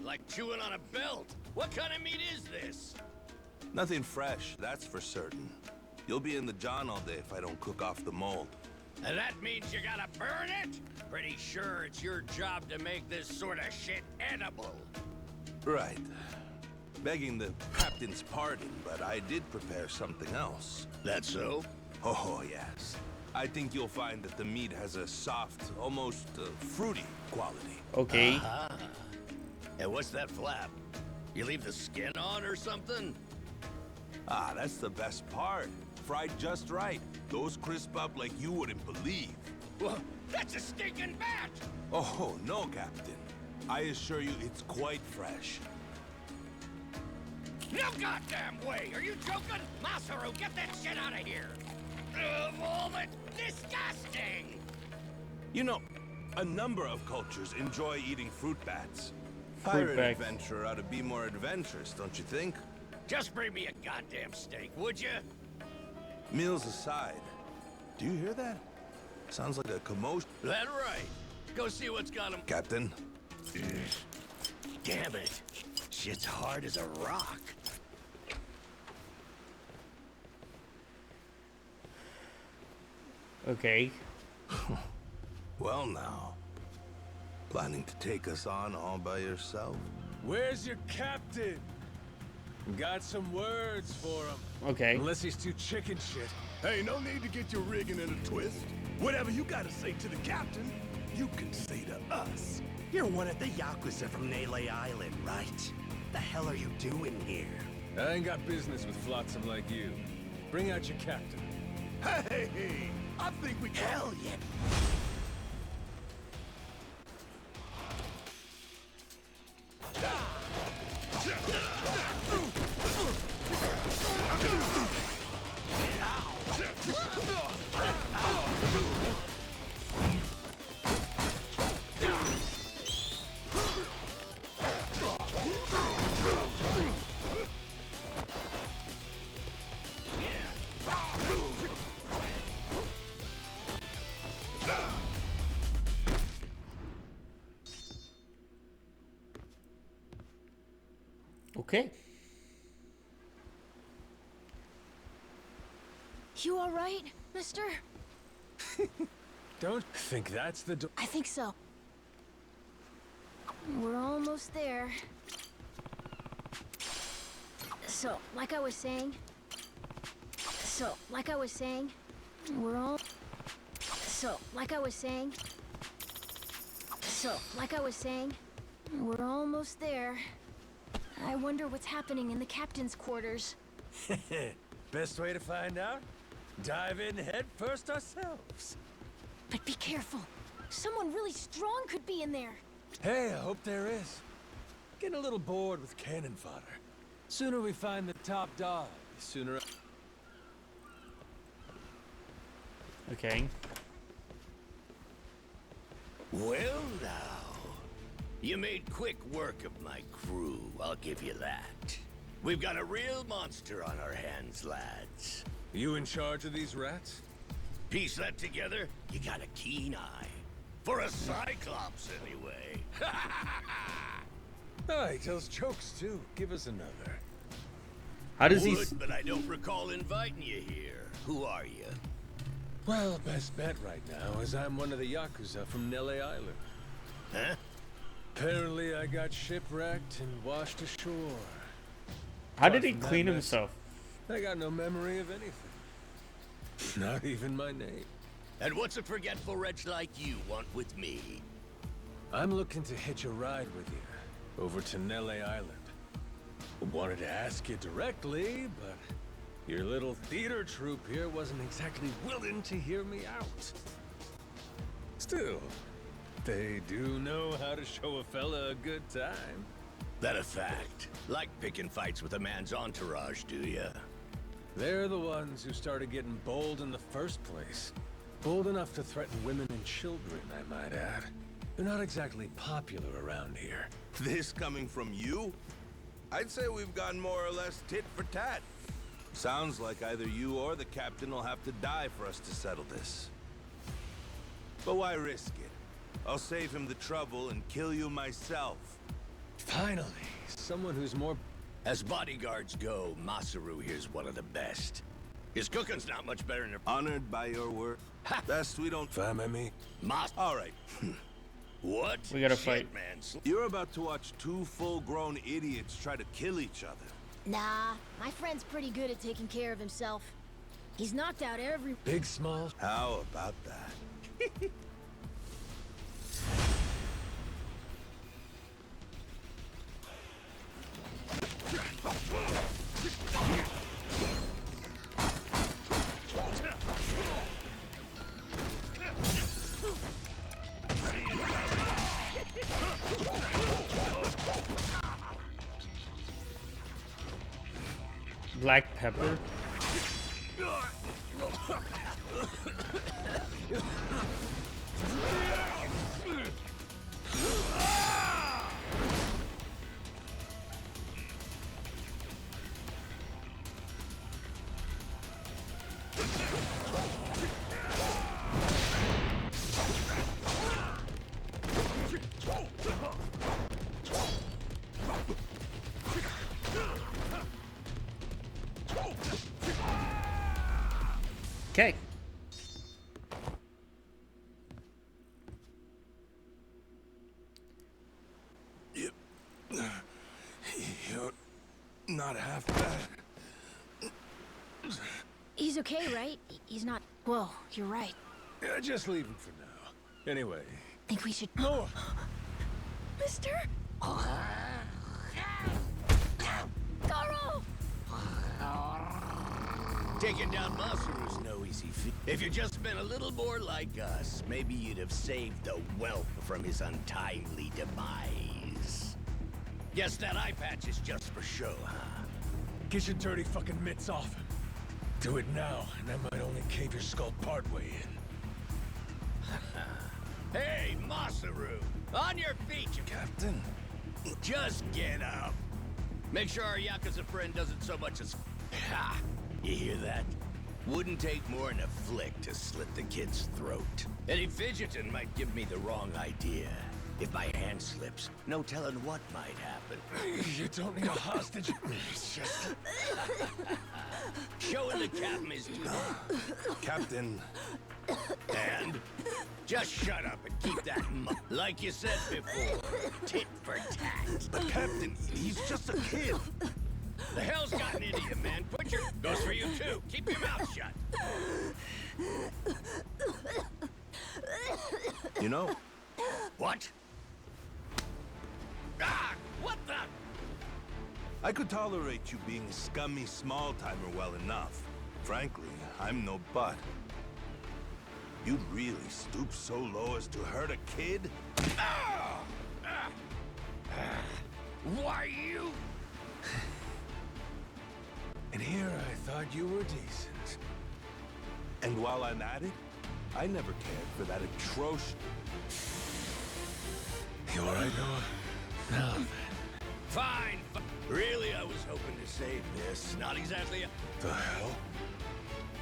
Like chewing on a belt. What kind of meat is this? Nothing fresh, that's for certain. You'll be in the John all day if I don't cook off the mold. And that means you gotta burn it? Pretty sure it's your job to make this sort of shit edible. Right. Begging the captain's pardon, but I did prepare something else. That so? Oh, yes. I think you'll find that the meat has a soft, almost fruity quality. Okay. And what's that flap? You leave the skin on or something? Ah, that's the best part. Fried just right. Those crisp up like you wouldn't believe. Well, that's a stinking bat! Oh, no, Captain. I assure you it's quite fresh. No goddamn way! Are you joking? Masaru, get that shit out of here! Oh, that's disgusting! You know, a number of cultures enjoy eating fruit bats. Fruit Pirate bats. adventurer ought to be more adventurous, don't you think? Just bring me a goddamn steak, would you? Meals aside, do you hear that? Sounds like a commotion. That right. Go see what's got him. Captain? Damn it. Shit's hard as a rock. Okay. Well now. Planning to take us on all by yourself? Where's your captain? Got some words for him. Okay. Unless he's too chicken shit. Hey, no need to get your rigging in a twist. Whatever you gotta say to the captain, you can say to us. You're one of the Yakuza from Nele Island, right? The hell are you doing here? I ain't got business with flotsam like you. Bring out your captain. Hey, I think we can. Hell yeah. Okay. You all right, mister? Don't think that's the door. I think so. We're almost there. So, like I was saying... we're all... we're almost there. I wonder what's happening in the captain's quarters. Best way to find out? Dive in head first ourselves. But be careful. Someone really strong could be in there. Hey, I hope there is. Getting a little bored with cannon fodder. Sooner we find the top dog, the sooner... Okay. Well now, you made quick work of my crew, I'll give you that. We've got a real monster on our hands, lads. You in charge of these rats? Piece that together, you got a keen eye. For a Cyclops, anyway. Oh, he tells jokes too. Give us another. How does he... Would, but I don't recall inviting you here. Who are you? Well, best bet right now is I'm one of the Yakuza from Nele Island. Huh? Apparently I got shipwrecked and washed ashore. How did he Apart from clean that mess, himself? I got no memory of anything. Not even my name. And what's a forgetful wretch like you want with me? I'm looking to hitch a ride with you over to Nele Island. Wanted to ask you directly, but your little theater troupe here wasn't exactly willing to hear me out. Still, they do know how to show a fella a good time. That a fact? Like picking fights with a man's entourage, do ya? They're the ones who started getting bold in the first place. Bold enough to threaten women and children, I might add. They're not exactly popular around here. This coming from you? I'd say we've gone more or less tit for tat. Sounds like either you or the captain will have to die for us to settle this. But why risk it? I'll save him the trouble and kill you myself. Finally, someone who's more... As bodyguards go, Masaru here's one of the best. His cooking's not much better than... Honored by your word. Best we don't... Fam at me? All right. What? We gotta Shit, fight. man. You're about to watch two full-grown idiots try to kill each other. Nah, my friend's pretty good at taking care of himself. He's knocked out every... Big, small? How about that? Black pepper. Okay. You're not half bad. He's okay, right? He's not... Whoa, you're right. Yeah, just leave him for now. Anyway. Think we should... No! Mister? Carl! Taking down Masaru's no easy feat. If you'd just been a little more like us, maybe you'd have saved the whelp from his untimely demise. Guess that eye patch is just for show, huh? Get your dirty fucking mitts off him. Do it now, and I might only cave your skull partway in. Hey, Masaru! On your feet, you Captain? just get up. Make sure our Yakuza friend doesn't so much as... Ha! You hear that? Wouldn't take more than a flick to slit the kid's throat. Any fidgeting might give me the wrong idea. If my hand slips, no telling what might happen. You don't need a hostage. It's just... Showing the captain is too... Captain. And? Just shut up and keep that like you said before, tit for tat. But Captain, he's just a kid. The hell's gotten into you, man? Put your... Goes for you, too. Keep your mouth shut. You know, What? Ah! What the... I could tolerate you being a scummy small-timer well enough. Frankly, I'm no butt. You'd really stoop so low as to hurt a kid? Why you... And here I thought you were decent. And while I'm at it, I never cared for that atrocious... You all right, Noah? Now then. Fine. Really, I was hoping to save this. Not exactly a... The hell?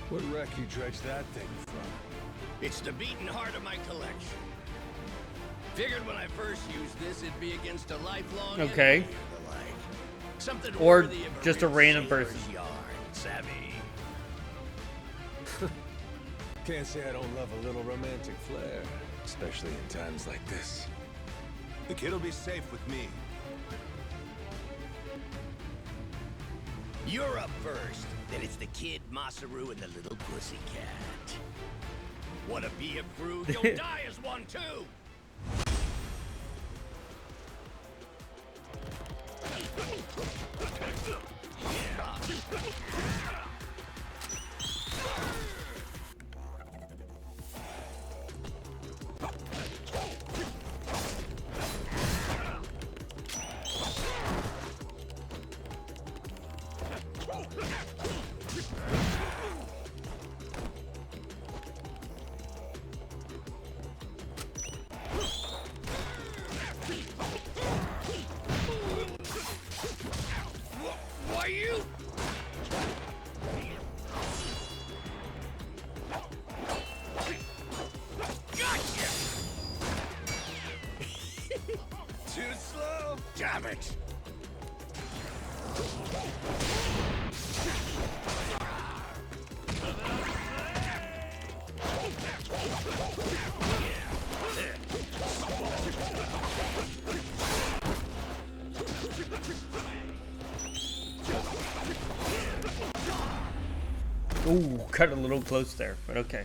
What wreck you dredged that thing from? It's the beating heart of my collection. Figured when I first used this, it'd be against a lifelong Okay. enemy or the like. Something Or worthy of just a real random sailor's person. Yarn, savvy. Can't say I don't love a little romantic flair, especially in times like this. The kid'll be safe with me. You're up first. Then it's the kid, Masaru, and the little pussycat. Wanna be a crew? You'll die as one, too! Are you? Gotcha! Too slow. Damn it! Ooh, cut a little close there, but okay.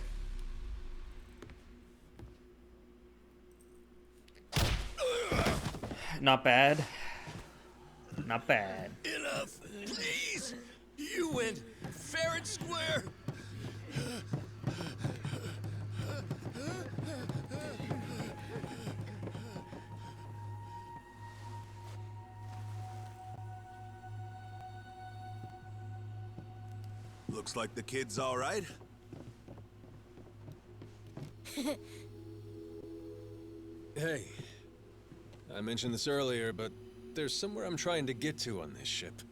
Not bad. Not bad. Enough, please! You went fair and square! Looks like the kid's all right. Hey, I mentioned this earlier, but there's somewhere I'm trying to get to on this ship.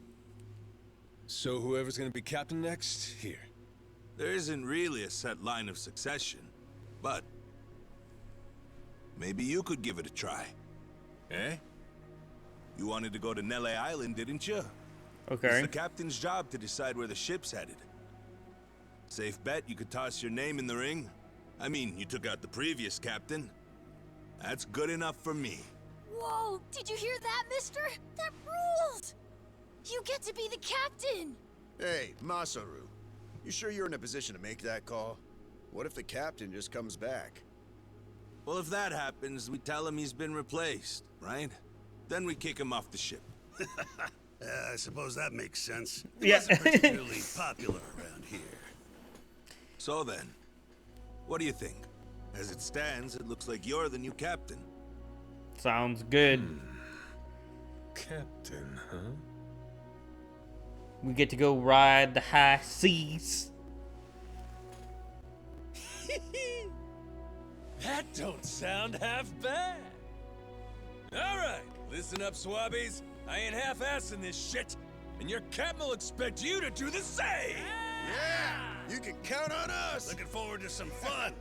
So whoever's gonna be captain next, here. There isn't really a set line of succession, but maybe you could give it a try. Eh? You wanted to go to Nele Island, didn't you? Okay. It's the captain's job to decide where the ship's headed. Safe bet you could toss your name in the ring. I mean, you took out the previous captain. That's good enough for me. Whoa, did you hear that, mister? That rules! You get to be the captain! Hey, Masaru. You sure you're in a position to make that call? What if the captain just comes back? Well, if that happens, we tell him he's been replaced, right? Then we kick him off the ship. I suppose that makes sense. Yeah. Wasn't particularly popular around here. So then, what do you think? As it stands, it looks like you're the new captain. Sounds good. Captain, huh? We get to go ride the high seas. That don't sound half bad. All right, listen up, swabbies. I ain't half-assing this shit, and your captain will expect you to do the same. Yeah, you can count on us. Looking forward to some fun.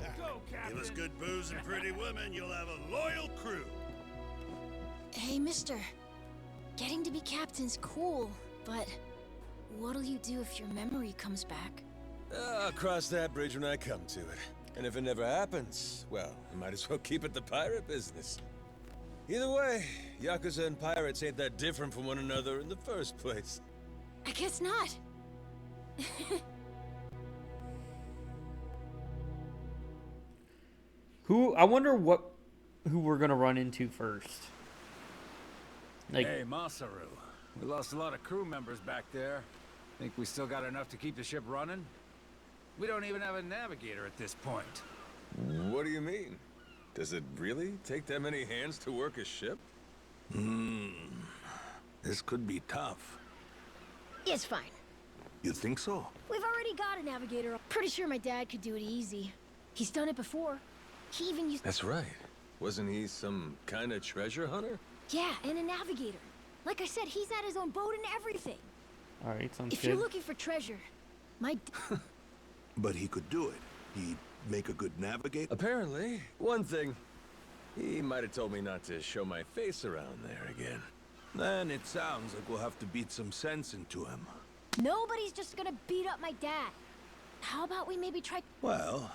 Give us good booze and pretty women, you'll have a loyal crew. Hey, mister. Getting to be captain's cool, but what'll you do if your memory comes back? I'll cross that bridge when I come to it. And if it never happens, well, I might as well keep it the pirate business. Either way, Yakuza and pirates ain't that different from one another in the first place. I guess not. I wonder who we're gonna run into first. Like, Hey, Masaru. We lost a lot of crew members back there. Think we still got enough to keep the ship running? We don't even have a navigator at this point. What do you mean? Does it really take that many hands to work a ship? This could be tough. It's fine. You think so? We've already got a navigator. I'm pretty sure my dad could do it easy. He's done it before. He even used... That's right. Wasn't he some kind of treasure hunter? Yeah, and a navigator. Like I said, he's had his own boat and everything. all right, sounds If good. you're looking for treasure, my... But he could do it. He'd make a good navigator. Apparently. One thing. He might have told me not to show my face around there again. Then it sounds like we'll have to beat some sense into him. Nobody's just gonna beat up my dad. How about we maybe try... Well,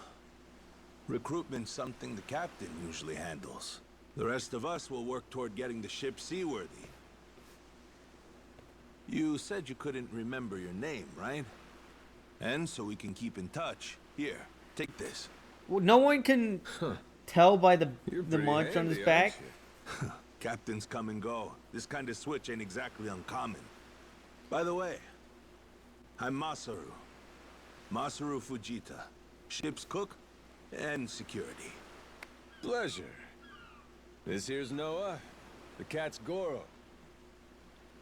recruitment's something the captain usually handles. The rest of us will work toward getting the ship seaworthy. You said you couldn't remember your name, right? And so we can keep in touch. Here, take this. Well, no one can tell by the pretty marks on his handy, back. aren't you? Captains come and go. This kind of switch ain't exactly uncommon. By the way, I'm Masaru. Masaru Fujita. Ship's cook and security. Pleasure. This here's Noah. The cat's Goro.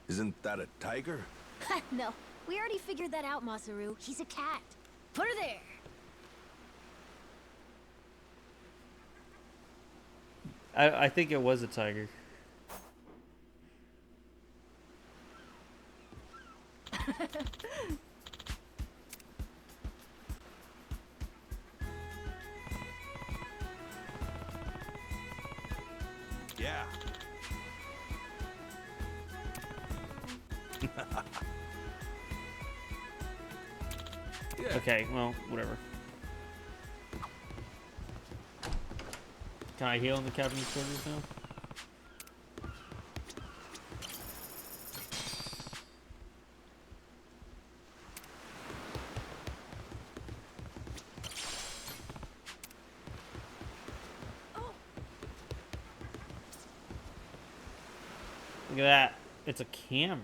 Isn't that a tiger? No, we already figured that out, Masaru. He's a cat. Put her there. I think it was a tiger. Yeah. Yeah. Okay, well, whatever. Can I heal in the captain's quarters now? Look at that. It's a camera.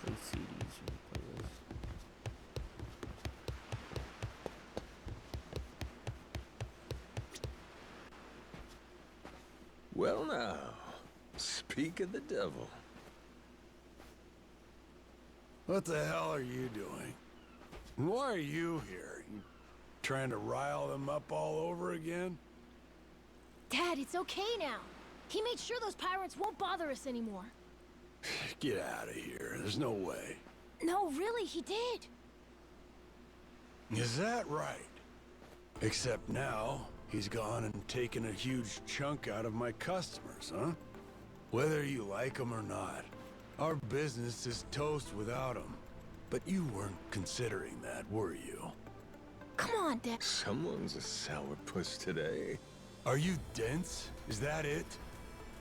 Play CDs from the playlist. Well now, speak of the devil. What the hell are you doing? Why are you here? You trying to rile them up all over again? Dad, it's okay now. He made sure those pirates won't bother us anymore. Get out of here. There's no way. No, really, he did. Is that right? Except now, he's gone and taken a huge chunk out of my customers, huh? Whether you like them or not, our business is toast without him. But you weren't considering that, were you? Come on, Dad. Someone's a sourpuss today. Are you dense? Is that it?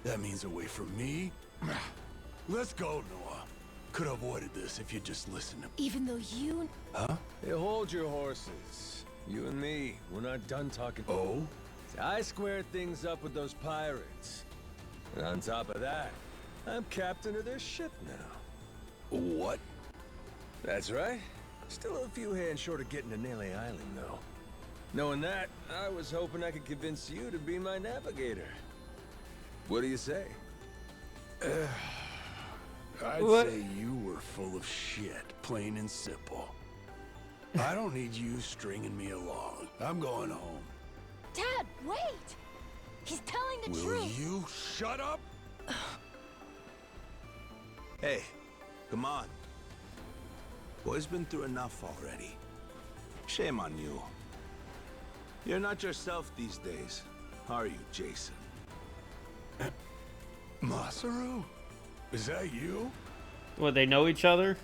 That means away from me? Let's go, Noah. Could have avoided this if you'd just listened to me. Even though you... Huh? Hey, hold your horses. You and me, we're not done talking. Oh? See, I squared things up with those pirates. And on top of that, I'm captain of their ship now. What? That's right. Still a few hands short of getting to Nele Island, though. Knowing that, I was hoping I could convince you to be my navigator. What do you say? I'd say you were full of shit, plain and simple. I don't need you stringing me along. I'm going home. Dad, wait! He's telling the Will truth. you shut up? Hey, come on. Boy's been through enough already. Shame on you. You're not yourself these days, are you, Jason? Masaru? Is that you? What, they know each other?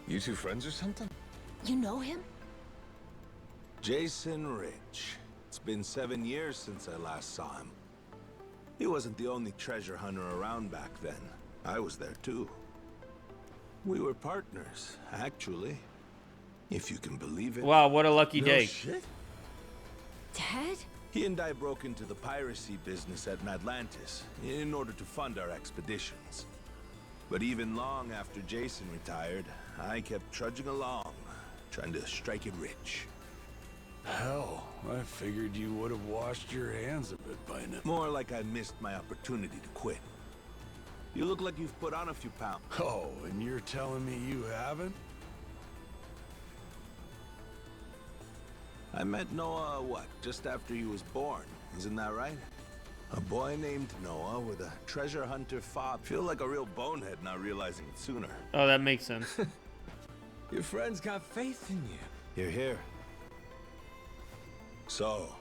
You two friends or something? You know him? Jason Rich. It's been 7 years since I last saw him. He wasn't the only treasure hunter around back then. I was there too. We were partners, actually. If you can believe it. Wow, what a lucky No day. shit. Dad? He and I broke into the piracy business at Atlantis in order to fund our expeditions. But even long after Jason retired, I kept trudging along, trying to strike it rich. Hell, I figured you would have washed your hands of it by now. More like I missed my opportunity to quit. You look like you've put on a few pounds. Oh, and you're telling me you haven't? I met Noah, what, just after he was born, isn't that right? A boy named Noah with a treasure hunter fob. Feel like a real bonehead not realizing it sooner. Oh, that makes sense. Your friends got faith in you. You're here. So,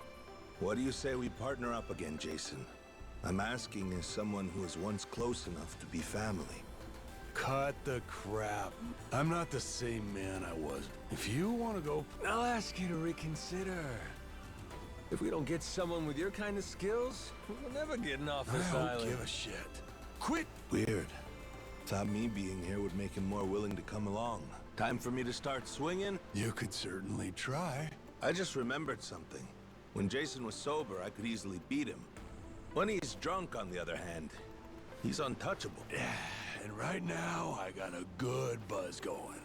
what do you say we partner up again, Jason? I'm asking as someone who was once close enough to be family. Cut the crap. I'm not the same man I was. If you want to go... I'll ask you to reconsider. If we don't get someone with your kind of skills, we'll never get off this I island. don't give a shit. Quit! Weird. Thought me being here would make him more willing to come along. Time for me to start swinging? You could certainly try. I just remembered something. When Jason was sober, I could easily beat him. When he's drunk, on the other hand, he's untouchable. And right now, I got a good buzz going.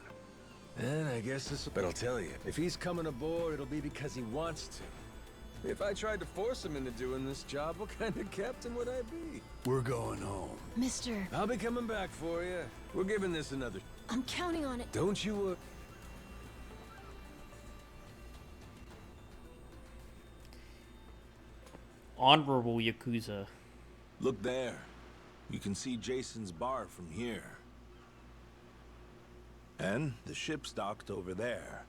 And I guess this... But I'll tell you, if he's coming aboard, it'll be because he wants to. If I tried to force him into doing this job, what kind of captain would I be? We're going home. Mister, I'll be coming back for you. We're giving this another... I'm counting on it. Don't you, Honorable Yakuza. Look there. You can see Jason's bar from here. And the ship's docked over there.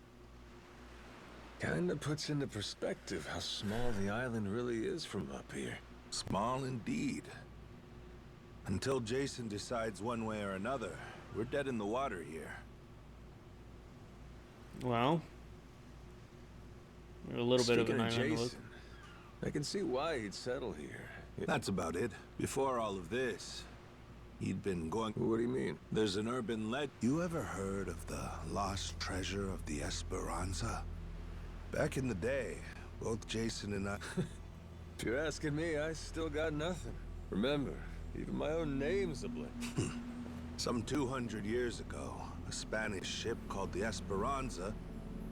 Kinda puts into perspective how small the island really is from up here. Small indeed. Until Jason decides one way or another, we're dead in the water here. Well, we're a little bit of an Speaking island look. Jason, I can see why he'd settle here. That's about it. Before all of this, he'd been going... What do you mean? There's an urban legend. You ever heard of the lost treasure of the Esperanza? Back in the day, both Jason and I... If you're asking me, I still got nothing. Remember, even my own name's a blink. Some 200 years ago, a Spanish ship called the Esperanza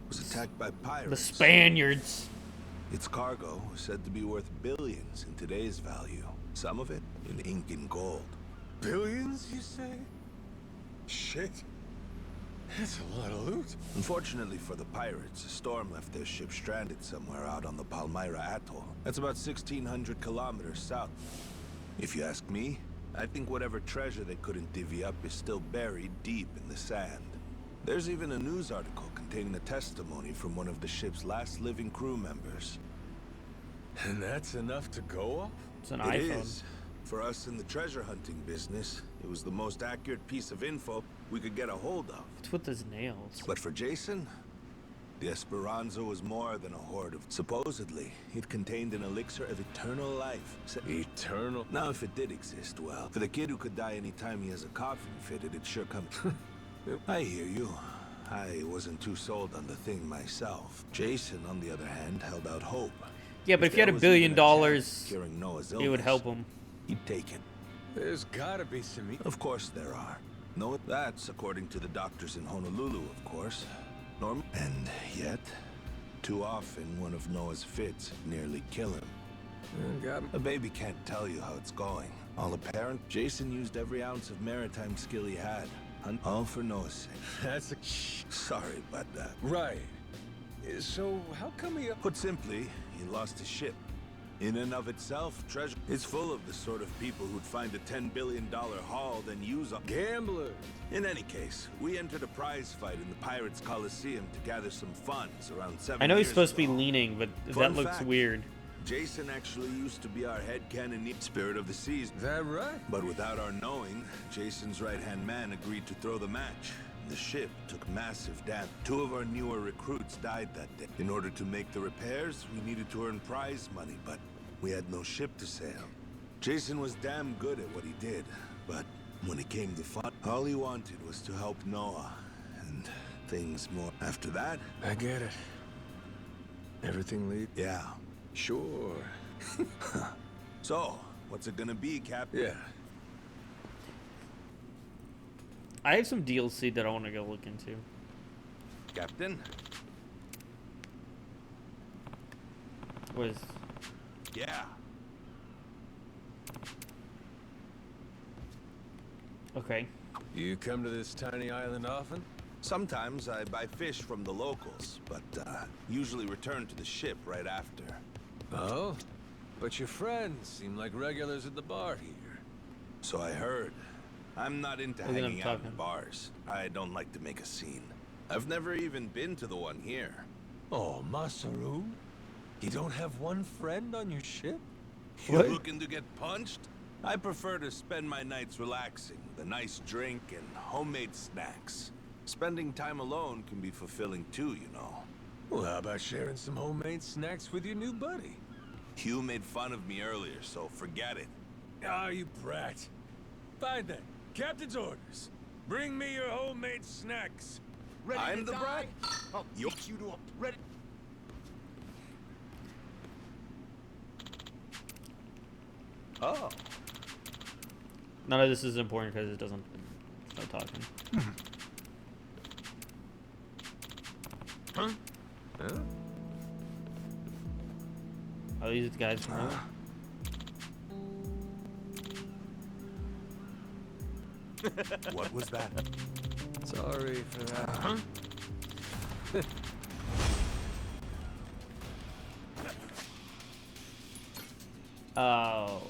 was attacked by pirates. The Spaniards. Its cargo was said to be worth billions in today's value. Some of it in ink and gold. Billions, you say? Shit. That's a lot of loot. Unfortunately for the pirates, a storm left their ship stranded somewhere out on the Palmyra Atoll. That's about 1,600 kilometers south. If you ask me, I think whatever treasure they couldn't divvy up is still buried deep in the sand. There's even a news article containing a testimony from one of the ship's last living crew members. And that's enough to go off? It's an It iPhone. is. For us in the treasure hunting business, it was the most accurate piece of info we could get a hold of. What's with his nails? But for Jason, the Esperanza was more than a hoard of... Supposedly, it contained an elixir of eternal life. Eternal? Now, if it did exist, well, for the kid who could die anytime he has a coffin fitted, it sure comes... I hear you. I wasn't too sold on the thing myself. Jason, on the other hand, held out hope. Yeah, but if you had $1 billion, it would help him. He'd take it. There's gotta be some... Of course there are. No, that's according to the doctors in Honolulu, of course. And yet, too often one of Noah's fits nearly kill him. A baby can't tell you how it's going. All apparent, Jason used every ounce of maritime skill he had. All for Noah's sake. That's a... Sorry, but Right. So, how come he... Put simply, he lost his ship. In and of itself, treasure is full of the sort of people who'd find a $10 billion haul, then use a gambler. In any case, we entered a prize fight in the Pirates Coliseum to gather some funds around 7 I know he's years supposed ago. to be leaning, but Fun that looks fact, weird. Jason actually used to be our head cannoneer, spirit of the seas. Is that right? But without our knowing, Jason's right-hand man agreed to throw the match. The ship took massive damage. 2 of our newer recruits died that day. In order to make the repairs, we needed to earn prize money, but we had no ship to sail. Jason was damn good at what he did, but when it came to fun, all he wanted was to help Noah, and things more. After that... I get it. Everything leads... Yeah. Sure. So, what's it gonna be, Captain? Yeah. I have some DLC that I want to go look into. Captain? Was Yeah. okay. You come to this tiny island often? Sometimes I buy fish from the locals, but usually return to the ship right after. Oh? But your friends seem like regulars at the bar here. So I heard. I'm not into Look at him hanging out in talking. bars. I don't like to make a scene. I've never even been to the one here. Oh, Masaru? You don't have one friend on your ship? You What? looking to get punched? I prefer to spend my nights relaxing with a nice drink and homemade snacks. Spending time alone can be fulfilling too, you know. Well, how about sharing some homemade snacks with your new buddy? You made fun of me earlier, so forget it. Ah, you brat. Fine then. Captain's orders. Bring me your homemade snacks. Ready I'm to the die? brat? I'll beat you to a... Ready... Oh. None of this is important because it doesn't start talking. Huh? Huh? Are these the guys from Noah? What was that? Sorry for that. Huh? Oh.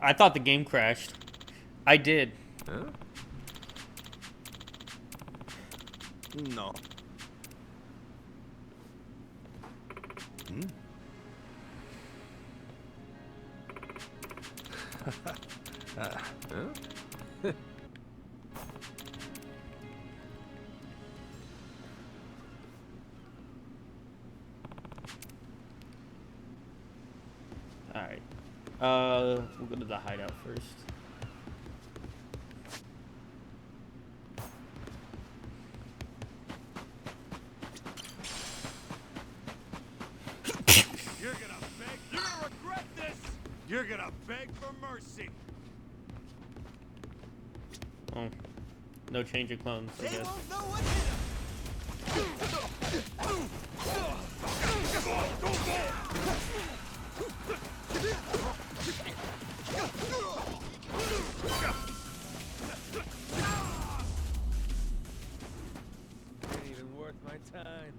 I thought the game crashed. I did. Huh? No. Hmm? Huh? Alright. We'll go to the hideout first. You're gonna beg. You're gonna regret this. You're gonna beg for mercy. Oh. No change of clones, I guess. won't know what hit 'em. Ain't even worth my time.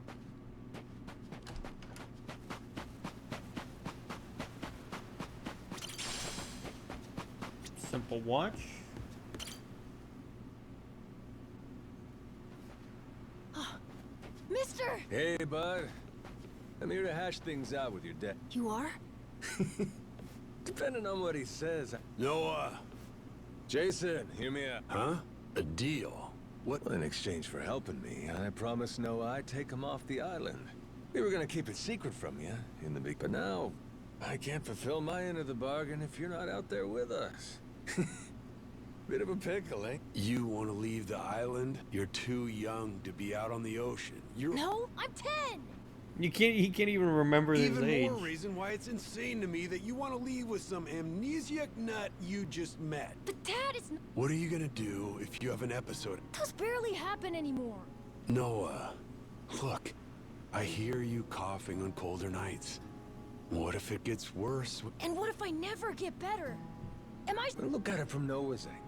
Simple watch. Mister! Hey, bud. I'm here to hash things out with your dad. You are? Depending on what he says. Noah. Jason, hear me out. Huh? A deal? What? Well, in exchange for helping me, I promised Noah I'd take him off the island. We were gonna keep it secret from you in the beginning, but now I can't fulfill my end of the bargain if you're not out there with us. Bit of a pickle, eh? You want to leave the island? You're too young to be out on the ocean. You're No, I'm 10! You can't. He can't even remember his even age. more reason why it's insane to me that you want to leave with some amnesiac nut you just met. But Dad is... What are you gonna do if you have an episode? Those barely happen anymore. Noah, look, I hear you coughing on colder nights. What if it gets worse? And what if I never get better? Am I... Well, look at it from Noah's angle.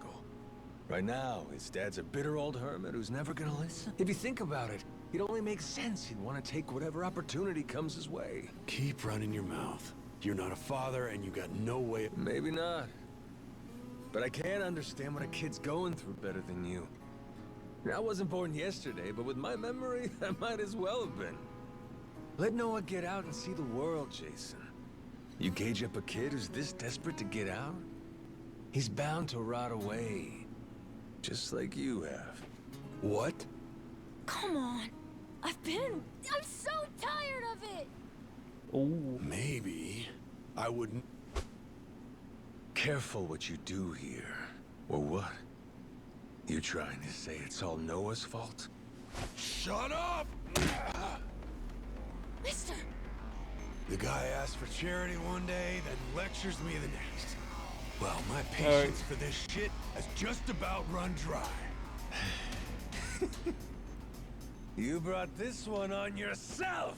Right now, his dad's a bitter old hermit who's never gonna listen. If you think about it, it only makes sense he'd want to take whatever opportunity comes his way. Keep running your mouth. You're not a father and you got no way... Maybe not. But I can't understand what a kid's going through better than you. I wasn't born yesterday, but with my memory, I might as well have been. Let Noah get out and see the world, Jason. You cage up a kid who's this desperate to get out? He's bound to rot away. Just like you have. What? Come on. I'm so tired of it! Oh. Maybe. I wouldn't... Careful what you do here. Or what? You trying to say it's all Noah's fault? Shut up! Mister! The guy asked for charity one day, then lectures me the next. Well, my patience for this shit has just about run dry. You brought this one on yourself!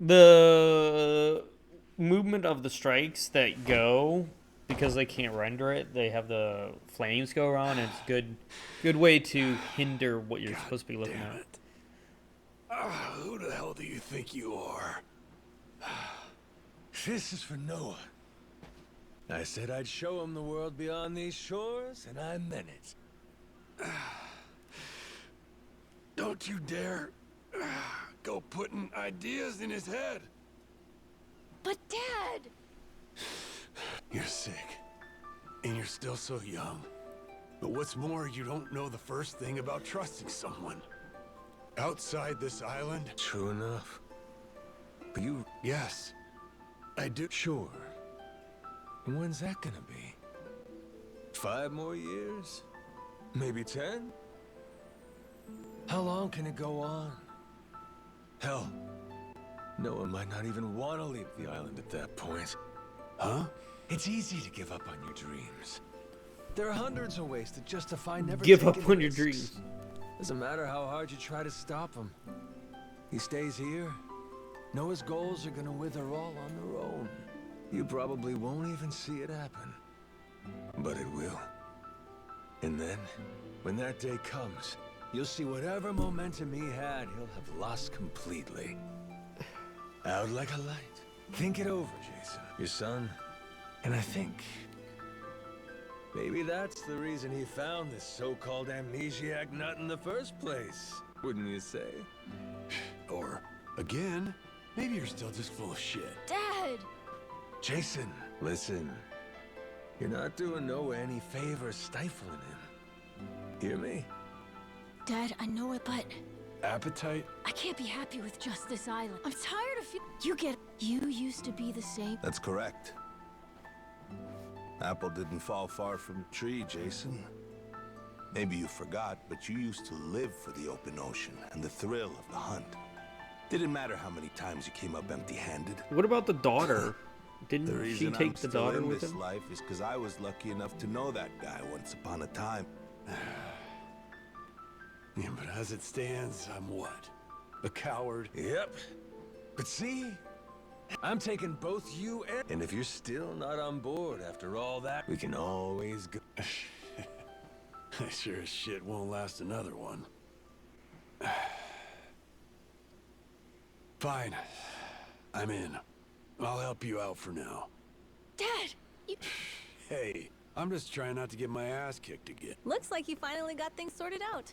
The movement of the strikes that go because they can't render it, they have the flames go around, and it's good way to hinder what you're supposed to be looking at. Who the hell do you think you are? This is for Noah. I said I'd show him the world beyond these shores, and I meant it. Don't you dare go putting ideas in his head. But Dad! You're sick, and you're still so young. But what's more, you don't know the first thing about trusting someone. Outside this island... True enough. But you... Yes, I do. Sure. And when's that gonna be? 5 more years? Maybe 10? How long can it go on? Hell, Noah might not even want to leave the island at that point. Huh? It's easy to give up on your dreams. There are hundreds of ways to justify never Give taking up on your risks. dreams. Doesn't matter how hard you try to stop him. He stays here. Noah's goals are gonna wither all on their own. You probably won't even see it happen. But it will. And then, when that day comes, you'll see whatever momentum he had, he'll have lost completely. Out like a light. Think it over, Jason. Your son. And I think... maybe that's the reason he found this so-called amnesiac nut in the first place. Wouldn't you say? Or, again, maybe you're still just full of shit. Dad! Jason, listen. You're not doing Noah any favors stifling him. Hear me? Dad, I know it, but Appetite? I can't be happy with just this island. I'm tired of you get... You used to be the same. That's correct. Apple didn't fall far from the tree, Jason. Maybe you forgot, but you used to live for the open ocean and the thrill of the hunt. Didn't matter how many times you came up empty-handed. What about the daughter? The Didn't she reason take I'm the still daughter in with this him? life is because I was lucky enough to know that guy once upon a time. Yeah, but as it stands, I'm what? A coward? Yep. But see? I'm taking both you and if you're still not on board after all that, we can always go. I sure as shit won't last another one. Fine. I'm in. I'll help you out for now. Dad! You... Hey, I'm just trying not to get my ass kicked again. Looks like you finally got things sorted out.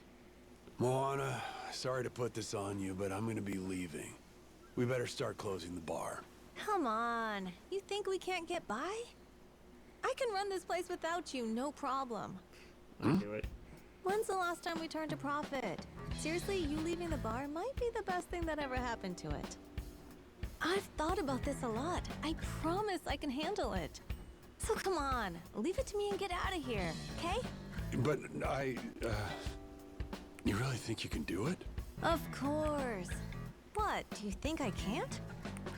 Moana, sorry to put this on you, but I'm gonna be leaving. We better start closing the bar. Come on. You think we can't get by? I can run this place without you, no problem. I do it. When's the last time we turned a profit? Seriously, you leaving the bar might be the best thing that ever happened to it. I've thought about this a lot. I promise I can handle it. So come on, leave it to me and get out of here, okay? But you really think you can do it? Of course. What, do you think I can't?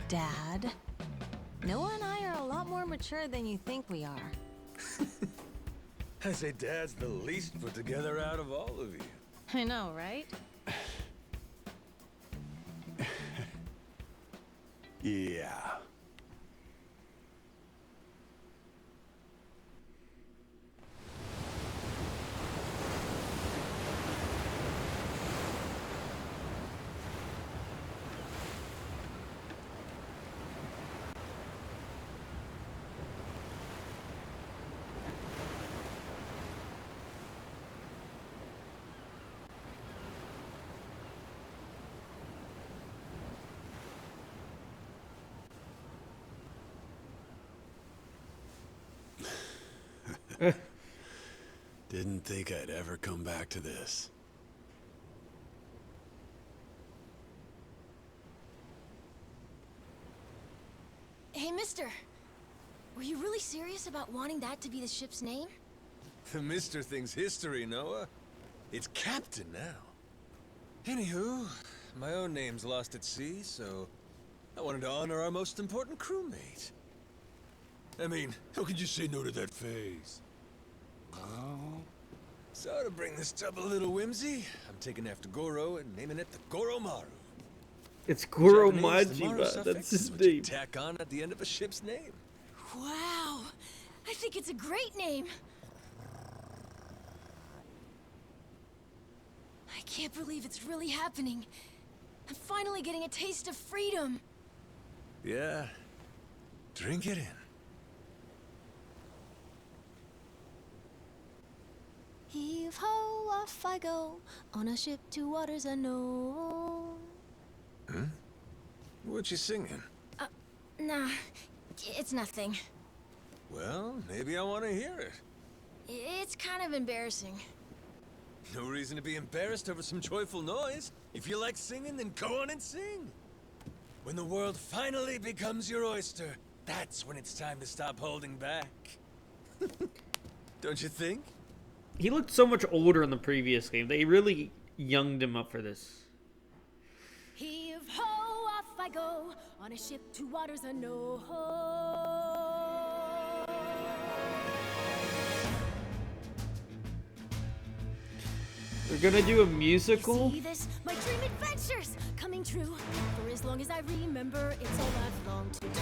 Dad, Noah and I are a lot more mature than you think we are. I say Dad's the least put together out of all of you. I know, right? Yeah. Didn't think I'd ever come back to this. Hey, mister. Were you really serious about wanting that to be the ship's name? The Mr. thing's history, Noah. It's Captain now. Anywho, my own name's lost at sea, so I wanted to honor our most important crewmate. I mean, how could you say no to that phase? Oh. So to bring this tub a little whimsy, I'm taking after Goro and naming it the Goromaru. It's Goro Japanese, the Maru Majima. suffix That's is his what you name. tack on at the end of a ship's name. Wow. I think it's a great name. I can't believe it's really happening. I'm finally getting a taste of freedom. Yeah. Drink it in. Heave ho, off I go, on a ship to waters unknown. Huh? What you singing? Nah, it's nothing. Well, maybe I want to hear it. It's kind of embarrassing. No reason to be embarrassed over some joyful noise. If you like singing, then go on and sing. When the world finally becomes your oyster, that's when it's time to stop holding back. Don't you think? He looked so much older in the previous game. They really younged him up for this. Heave ho, off I go, on a ship to waters unknown. They're gonna do a musical? See this? My dream adventures coming true. For as long as I remember, it's all I've longed to do.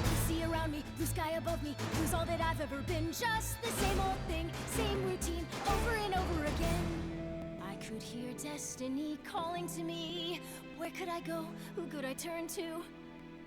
The sea around me, blue sky above me, who's all that I've ever been. Just the same old thing, same routine, over and over again. I could hear destiny calling to me. Where could I go? Who could I turn to?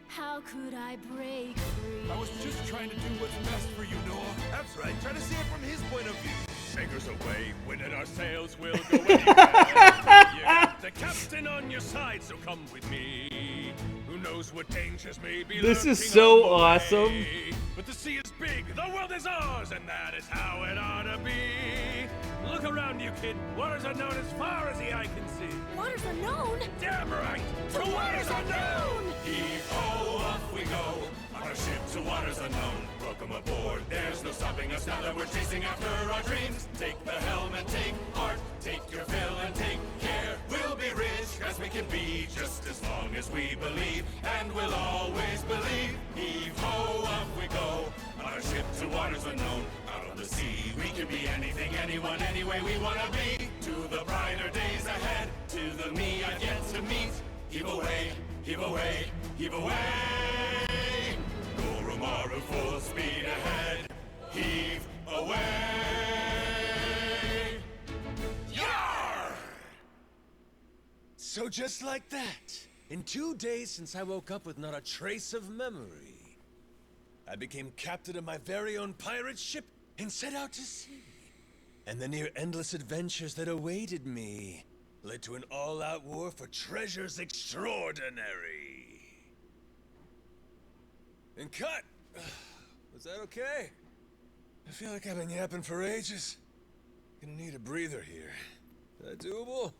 How could I break free? I was just trying to do what's best for you, Noah. That's right, try to see it from his point of view. Anchors away, winding our sails, we'll go anywhere. You got the captain on your side, so come with me. Who knows what dangers may be This is lurking so on the awesome. way. But the sea is big, the world is ours, and that is how it ought to be. Look around you, kid. Waters unknown as far as the eye can see. Waters unknown? Damn right! To waters unknown! Heave-ho, off we go, on our ship to waters unknown. Welcome aboard, there's no stopping us now that we're chasing after our dreams. Take the helm and take heart, take your fill and take care. We'll be rich as we can be, just as long as we believe, and we'll always believe. Heave-ho, off we go, on our ship to waters unknown. Out on the sea, we can be anything, anyone, any way we wanna be. To the brighter days ahead, to the me I've yet to meet. Heave away, heave away, heave away. Goromaru full speed ahead. Heave away. Yar! So just like that, in 2 days since I woke up with not a trace of memory, I became captain of my very own pirate ship and set out to sea. And the near endless adventures that awaited me led to an all-out war for treasures extraordinary. And cut! Was that okay? I feel like I've been yapping for ages. Gonna need a breather here. Is that doable?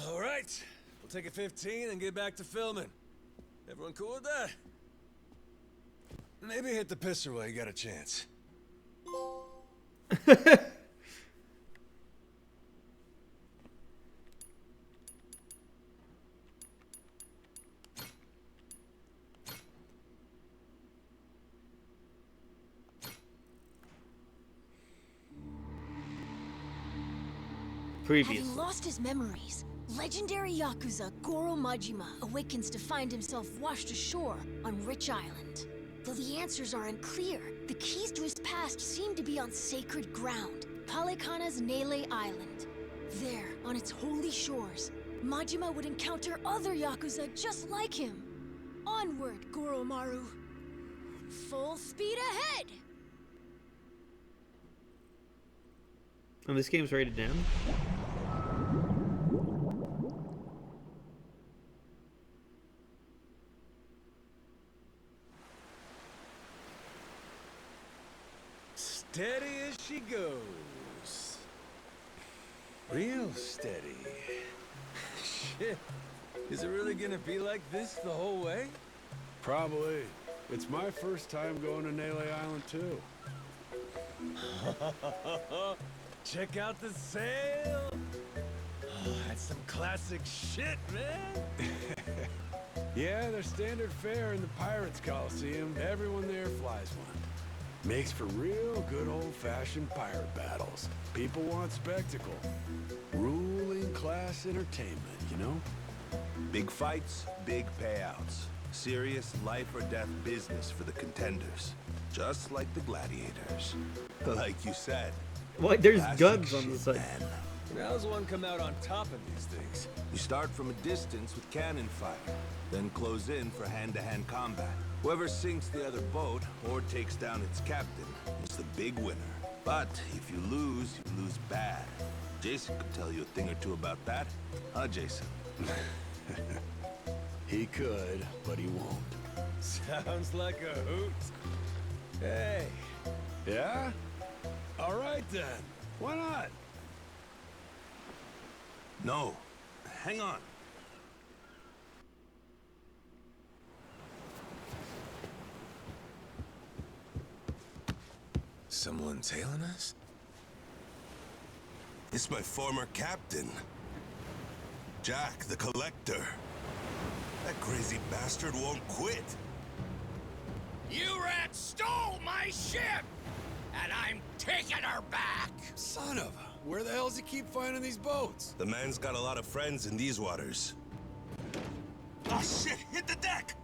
All right, we'll take a 15 and get back to filming. Everyone cool with that? Maybe hit the pisser while you got a chance. Previously. Having lost his memories, legendary Yakuza Goro Majima awakens to find himself washed ashore on Rich Island. Though the answers are unclear, the keys to his past seem to be on sacred ground, Palekana's Nele Island. There, on its holy shores, Majima would encounter other Yakuza just like him. Onward, Goromaru. Full speed ahead! And this game's rated down. Steady as she goes. Real steady. Shit. Is it really gonna be like this the whole way? Probably. It's my first time going to Nele Island, too. Check out the sail. Oh, that's some classic shit, man. Yeah, they're standard fare in the Pirates Coliseum. Everyone there flies one. Makes for real good old-fashioned pirate battles. People want spectacle. Ruling class entertainment, you know? Big fights, big payouts. Serious life or death business for the contenders. Just like the gladiators. Like you said. What? There's classic guns on the shit, side. man. How's one come out on top of these things? You start from a distance with cannon fire, then close in for hand-to-hand combat. Whoever sinks the other boat or takes down its captain is the big winner. But if you lose bad. Jason could tell you a thing or two about that. Huh, Jason? He could, but he won't. Sounds like a hoot. Hey. Yeah? All right then. Why not? No. Hang on. Someone tailing us? It's my former captain. Jack, the Collector. That crazy bastard won't quit. You rats stole my ship! And I'm taking her back! Son of a... Where the hell does he keep finding these boats? The man's got a lot of friends in these waters. Oh shit, hit the deck!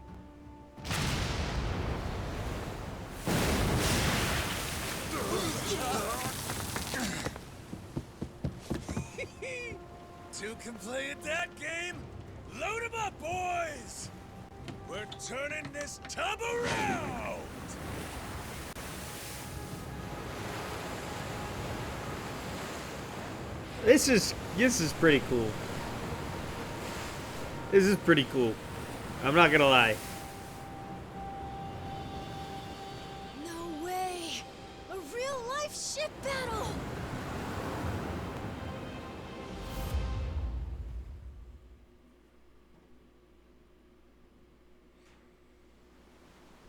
Two can play at that game? Load 'em up, boys! We're turning this tub around! This is pretty cool. This is pretty cool. I'm not gonna lie. No way! A real-life ship battle!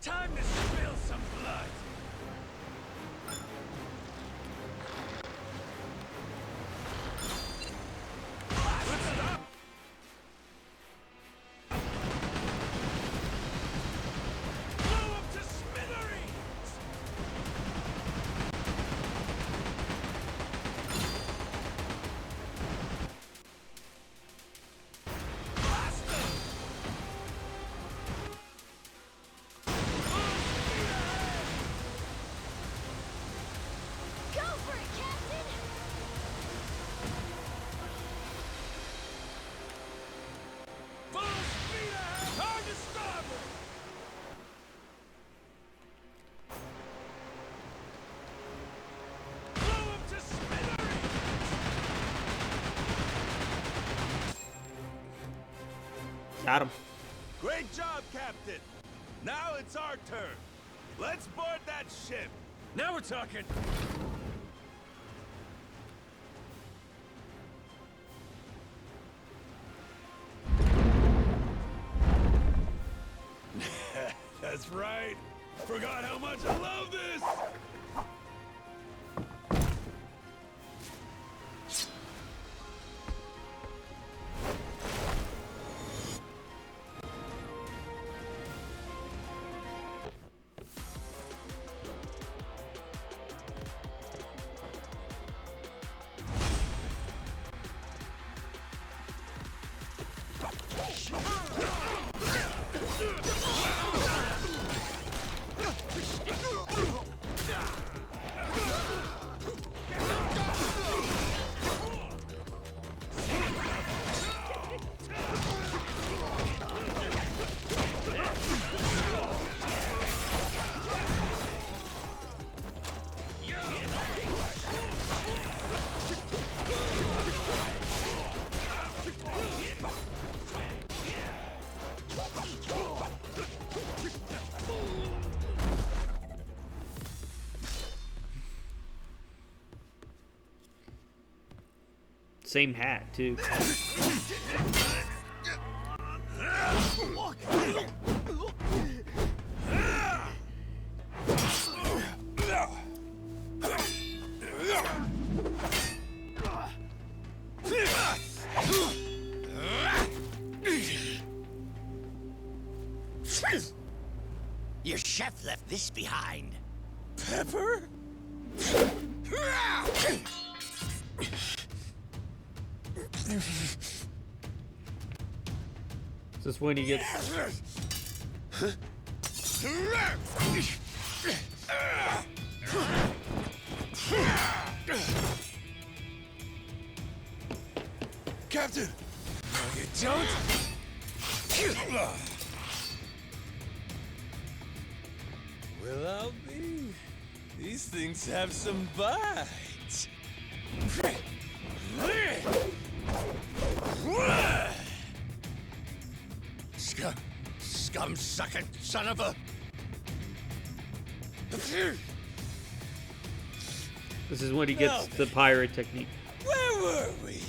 Time to spill some blood! Go for it, Captain! Full speed ahead! Hard to starboard! Blow 'em to smithereens! Got him. Great job, Captain! Now it's our turn. Let's board that ship. Now we're talking! That's right. Forgot how much I love this. Same hat, too. Your chef left this behind. Pepper? Is this when he gets... Captain! No, you don't! Well, I'll be. These things have some bite. Scum-sucking son of a... This is when he gets the pirate technique. Where were we?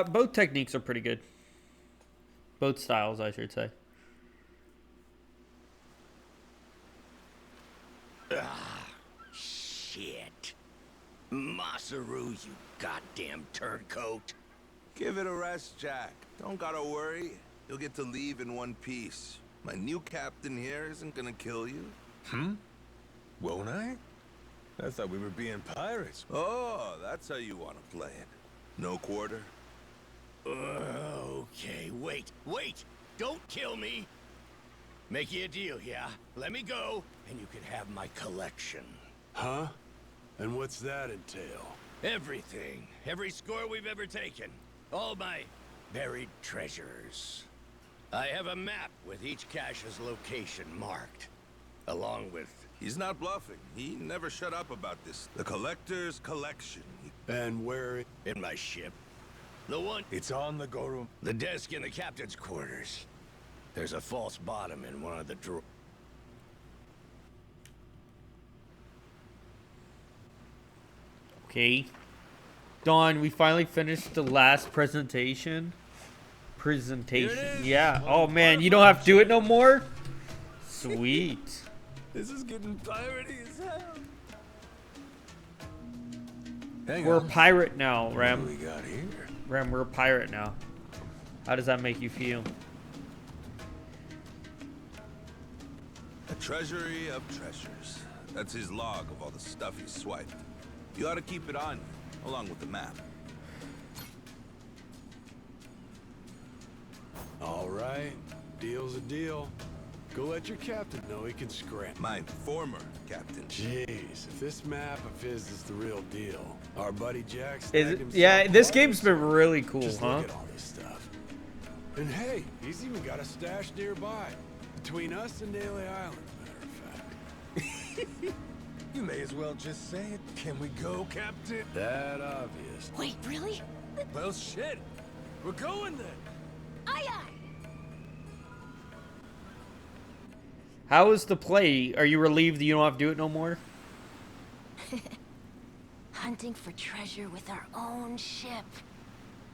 Both techniques are pretty good. Both styles, I should say. Shit. Masaru, you goddamn turncoat. Give it a rest, Jack. Don't gotta worry. You'll get to leave in one piece. My new captain here isn't gonna kill you. Won't I? I thought we were being pirates. Oh, that's how you want to play it. No quarter? Okay, wait. Don't kill me. Make you a deal, yeah? Let me go, and you can have my collection. Huh? And what's that entail? Everything. Every score we've ever taken. All my buried treasures. I have a map with each cache's location marked, along with... He's not bluffing. He never shut up about this. The collector's collection. And where? In my ship. The one... It's on the go room. The desk in the captain's quarters. There's a false bottom in one of the drawers. Okay. Dawn, we finally finished the last presentation. Yeah. Oh man, you don't have to do it no more? Sweet. This is getting piratey as hell. Hang We're a on. pirate now, Rem. What do we got here? Rem, we're a pirate now. How does that make you feel? A treasury of treasures. That's his log of all the stuff he swiped. You ought to keep it on you, along with the map. All right. Deal's a deal. Go let your captain know he can scram. My former captain. Jeez, if this map of his is the real deal, our buddy Jack snagged Is it, himself yeah, this one. game's been really cool, Just huh? look at all this stuff. And hey, he's even got a stash nearby. Between us and Daly Island, matter of fact. You may as well just say it. Can we go, Captain? That obvious. Wait, really? Well, shit. We're going then. Aye, aye. How is the play? Are you relieved that you don't have to do it no more? Hunting for treasure with our own ship.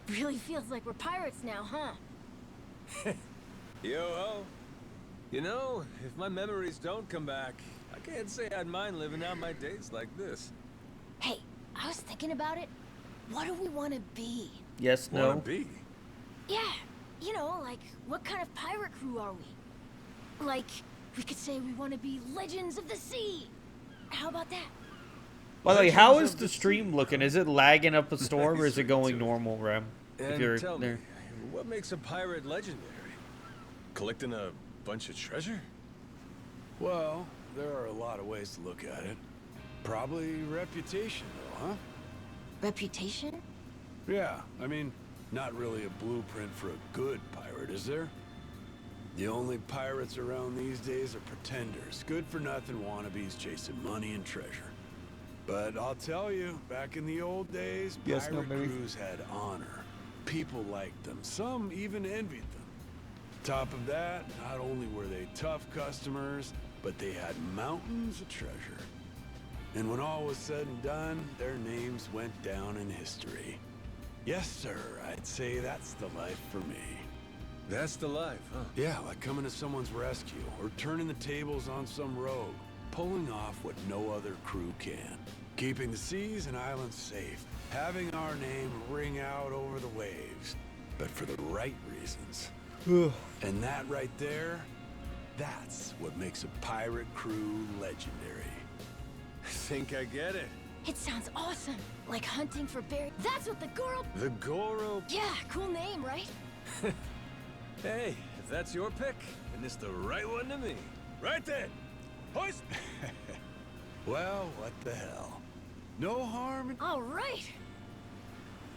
Really feels like we're pirates now, huh? Yo-ho. You know, if my memories don't come back, I can't say I'd mind living out my days like this. Hey, I was thinking about it. What do we want to be? Yes, no. Wanna be? Yeah, you know, like, what kind of pirate crew are we? Like, we could say we want to be legends of the sea. How about that? By the way, how is the stream looking? Is it lagging up a storm or is it going normal, Rem? If And you're tell there. me, what makes a pirate legendary? Collecting a bunch of treasure? Well, there are a lot of ways to look at it. Probably reputation, though, huh? Reputation? Yeah, I mean, not really a blueprint for a good pirate, is there? The only pirates around these days are pretenders, good-for-nothing wannabes chasing money and treasure. But I'll tell you, back in the old days, pirate crews had honor. People liked them. Some even envied them. Top of that, not only were they tough customers, but they had mountains of treasure. And when all was said and done, their names went down in history. Yes, sir, I'd say that's the life for me. That's the life, huh? Yeah, like coming to someone's rescue, or turning the tables on some rogue, pulling off what no other crew can. Keeping the seas and islands safe, having our name ring out over the waves, but for the right reasons. And that right there, that's what makes a pirate crew legendary. I think I get it. It sounds awesome. Like hunting for berries. That's what the Goro... The Goro? Yeah, cool name, right? Hey, if that's your pick, then it's the right one to me. Right then! Hoist! Well, what the hell? No harm in... All right.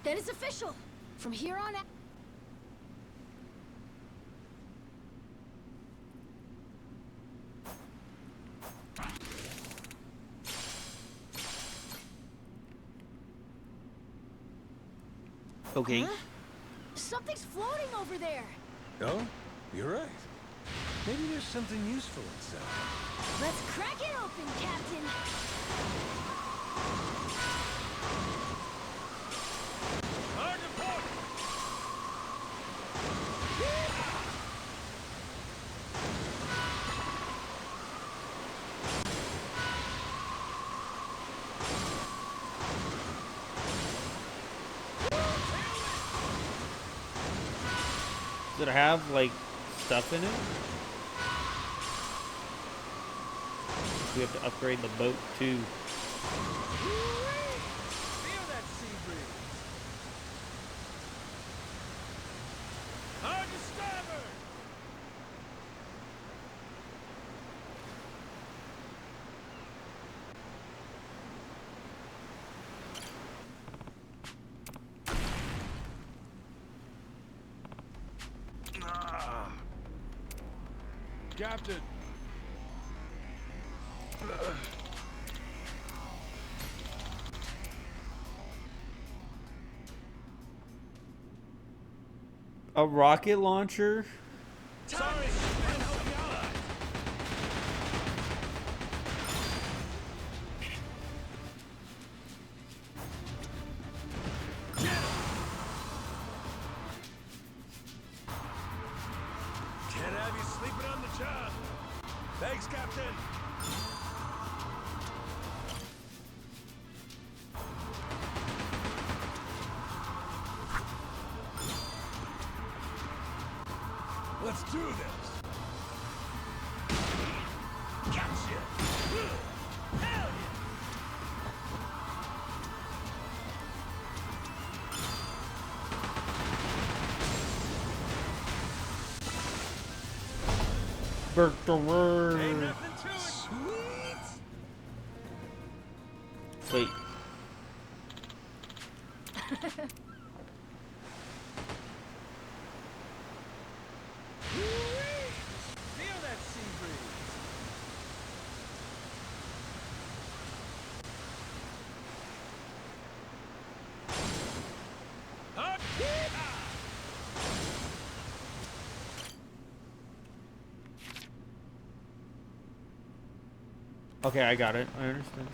Then it's official. From here on out... Okay. Huh? Something's floating over there. Oh, you're right. Maybe there's something useful inside. Let's crack it open, Captain. Hard to port! Does it have, like, stuff in it? We have to upgrade the boat, too. Feel that sea breeze! Hard to starboard! Captain! A rocket launcher? Sorry! Can't have you sleeping on the job. Thanks, Captain. Let's do this. Gotcha. Hell yeah. Ain't nothing to it. Sweet. Wait. Feel that sea breeze. Up. Okay, I got it. I understand.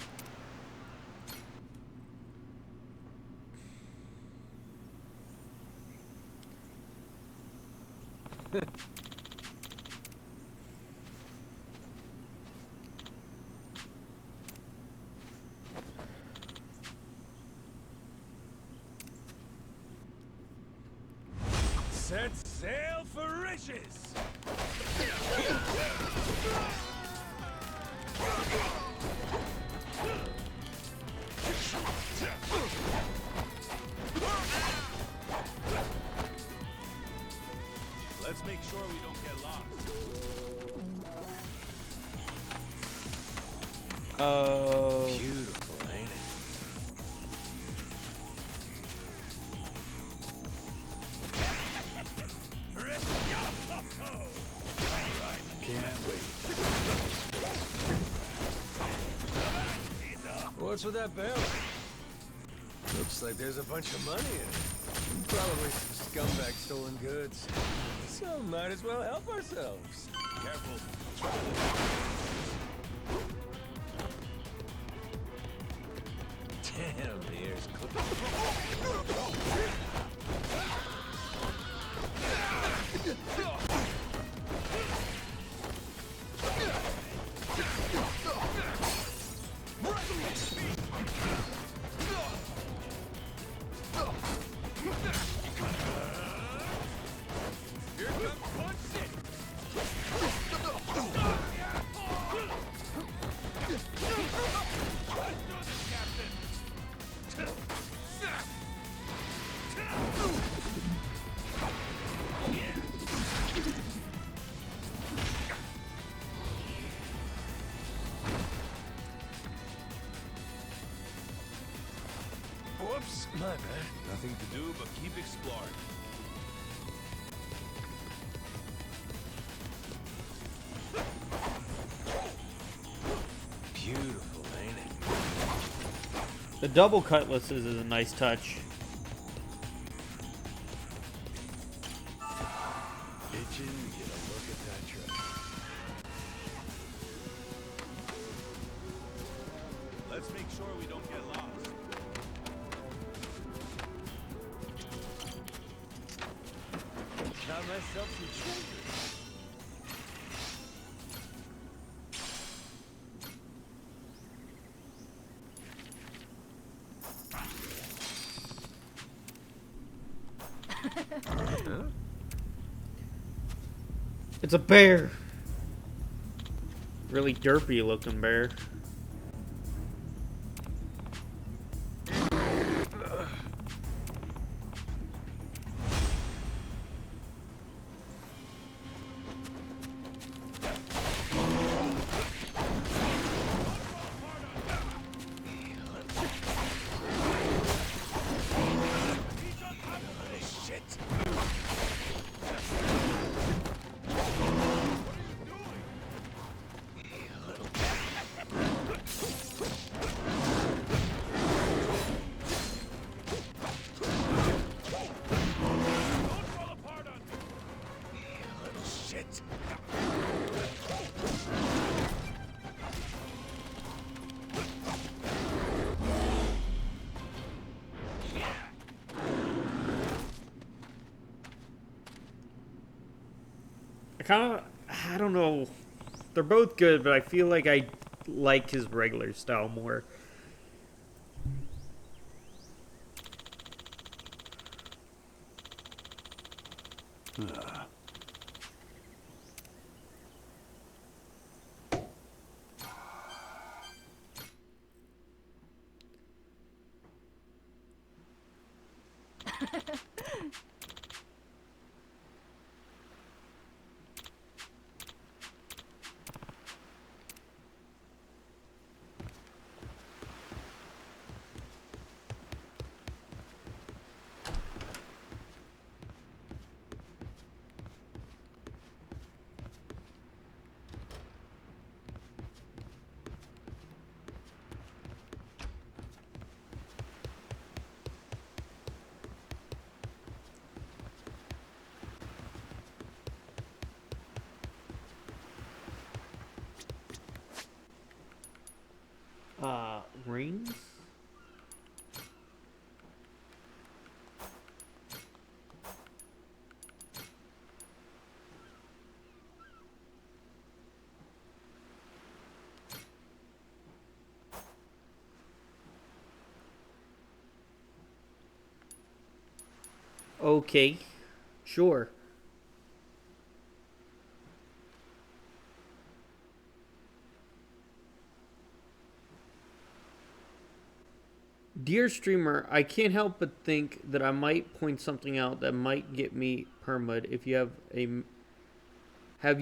Set sail for riches. Let's make sure we don't get lost. Oh. Beautiful, ain't it? Can't wait. What's with that barrel? Looks like there's a bunch of money in it. Probably some scumbag stolen goods. So might as well help ourselves. Careful. Damn, the air's clear. Whoops, my bad. Nothing to do but keep exploring. Beautiful, ain't it? The double cutlasses is a nice touch. Itching to get a look at that treasure. Let's make sure we don't get lost. Got myself some treasure. It's a bear. Really derpy looking bear. I don't know. They're both good, but I feel like I like his regular style more. Rings? Okay, sure. Dear streamer, I can't help but think that I might point something out that might get me permud if you have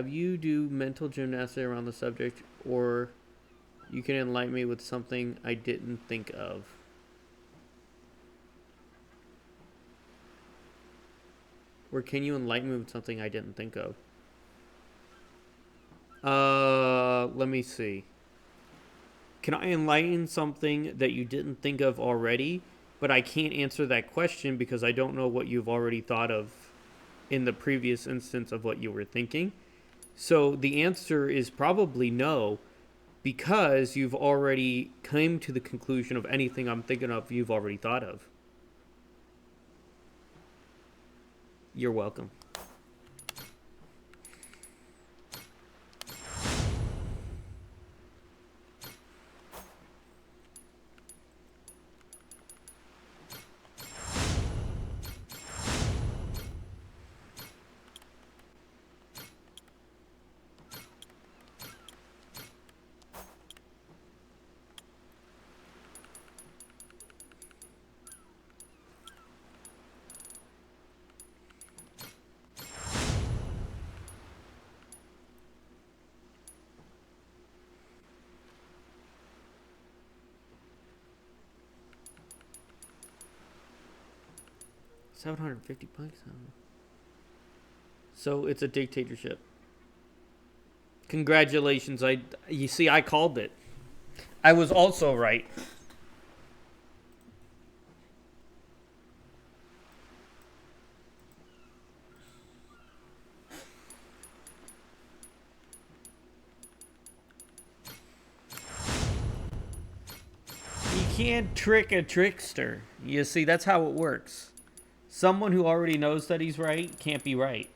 you do mental gymnastics around the subject, or You can enlighten me with something I didn't think of. Or can you enlighten me with something I didn't think of? Let me see. Can I enlighten something that you didn't think of already? But I can't answer that question because I don't know what you've already thought of in the previous instance of what you were thinking. So the answer is probably no, because you've already come to the conclusion of anything I'm thinking of you've already thought of. You're welcome. $750. So it's a dictatorship. Congratulations. You see, I called it. I was also right. You can't trick a trickster. You see, that's how it works. Someone who already knows that he's right can't be right.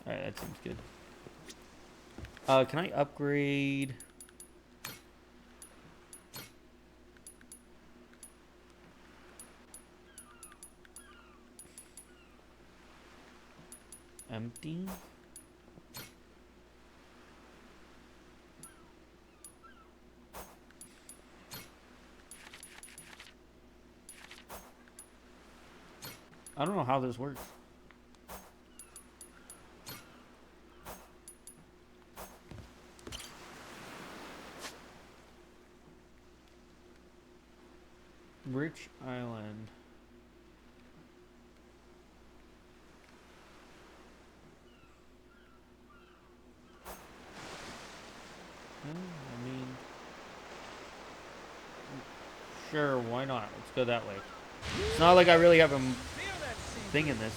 Alright, that seems good. Can I upgrade? Empty? I don't know how this works. Rich Island. I mean, sure, why not? Let's go that way. It's not like I really have a thing in this.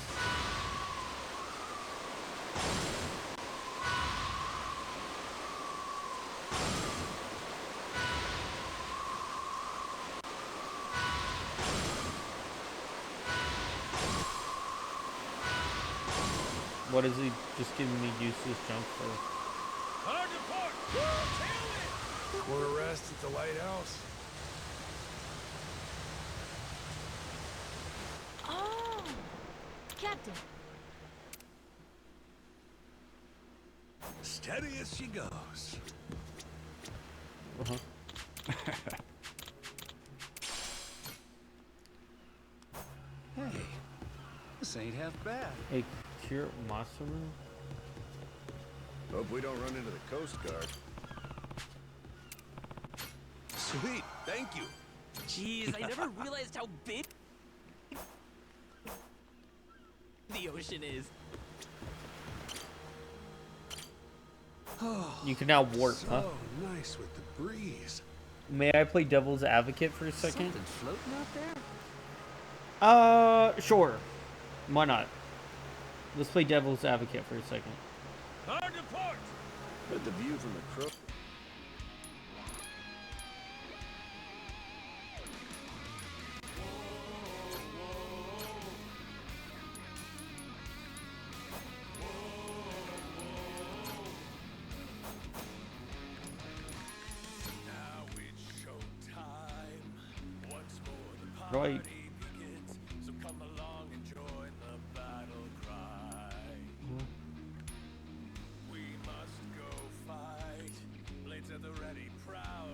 What is he just giving me useless junk for? Quarter rest at the lighthouse. Oh, Captain. Steady as she goes. Hey, this ain't half bad. A cure Masaru? Hope we don't run into the Coast Guard. Sweet, thank you. Jeez, I never realized how big the ocean is. You can now warp, huh? So nice with the breeze. May I play devil's advocate for a second? Something floating out there? Sure. Why not? Let's play devil's advocate for a second. Hard to port! But the view from the crook. Right. So come along and join the battle cry. We must go fight. Blades at the ready, proud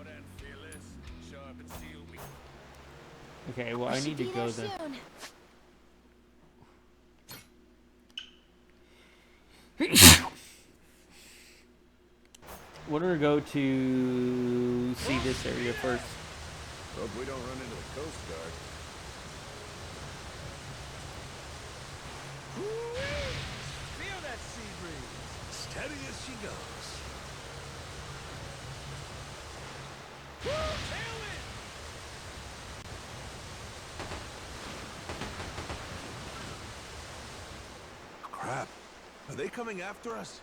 Okay, well, I need to go then. We're gonna go to see this area first. Hope we don't run into the Coast Guard. Feel that sea breeze. Steady as she goes. Tailwind! Crap. Are they coming after us?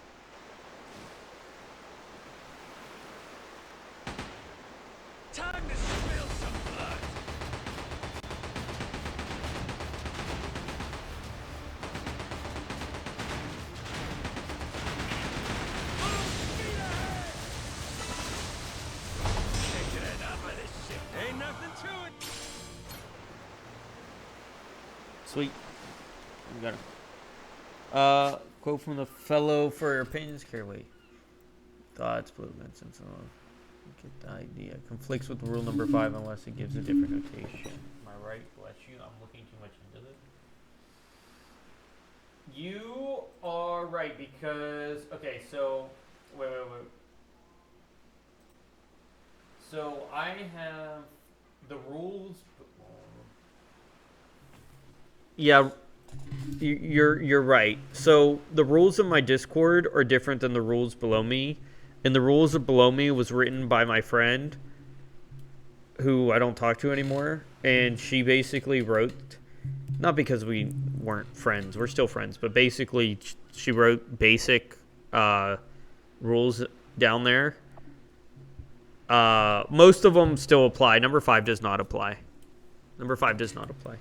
Time to spill some blood. Taking enough of this shit. Ain't nothing to it. Sweet. We got it. Quote from the fellow for your opinions carefully. Thoughts, blue Vincent. So get the idea. Conflicts with rule number 5 unless it gives a different notation. Am I right? Bless you. I'm looking too much into this. You are right because okay, so wait. So I have the rules. Yeah, you're right. So the rules in my Discord are different than the rules below me, and the rules below me was written by my friend, who I don't talk to anymore, and she basically wrote, not because we weren't friends, we're still friends, but basically she wrote basic rules down there. Most of them still apply. Number 5 does not apply. Number 5 does not apply.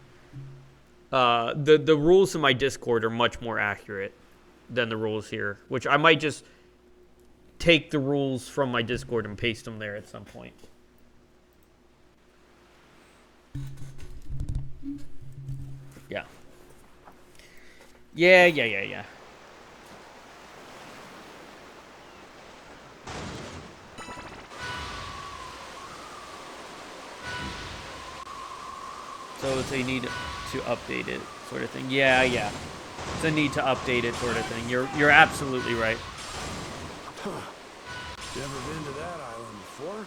The rules in my Discord are much more accurate than the rules here, which I might just take the rules from my Discord and paste them there at some point. Yeah. Yeah. So it's a need to update it sort of thing. Yeah. It's a need to update it sort of thing. You're absolutely right. Huh. You ever been to that island before?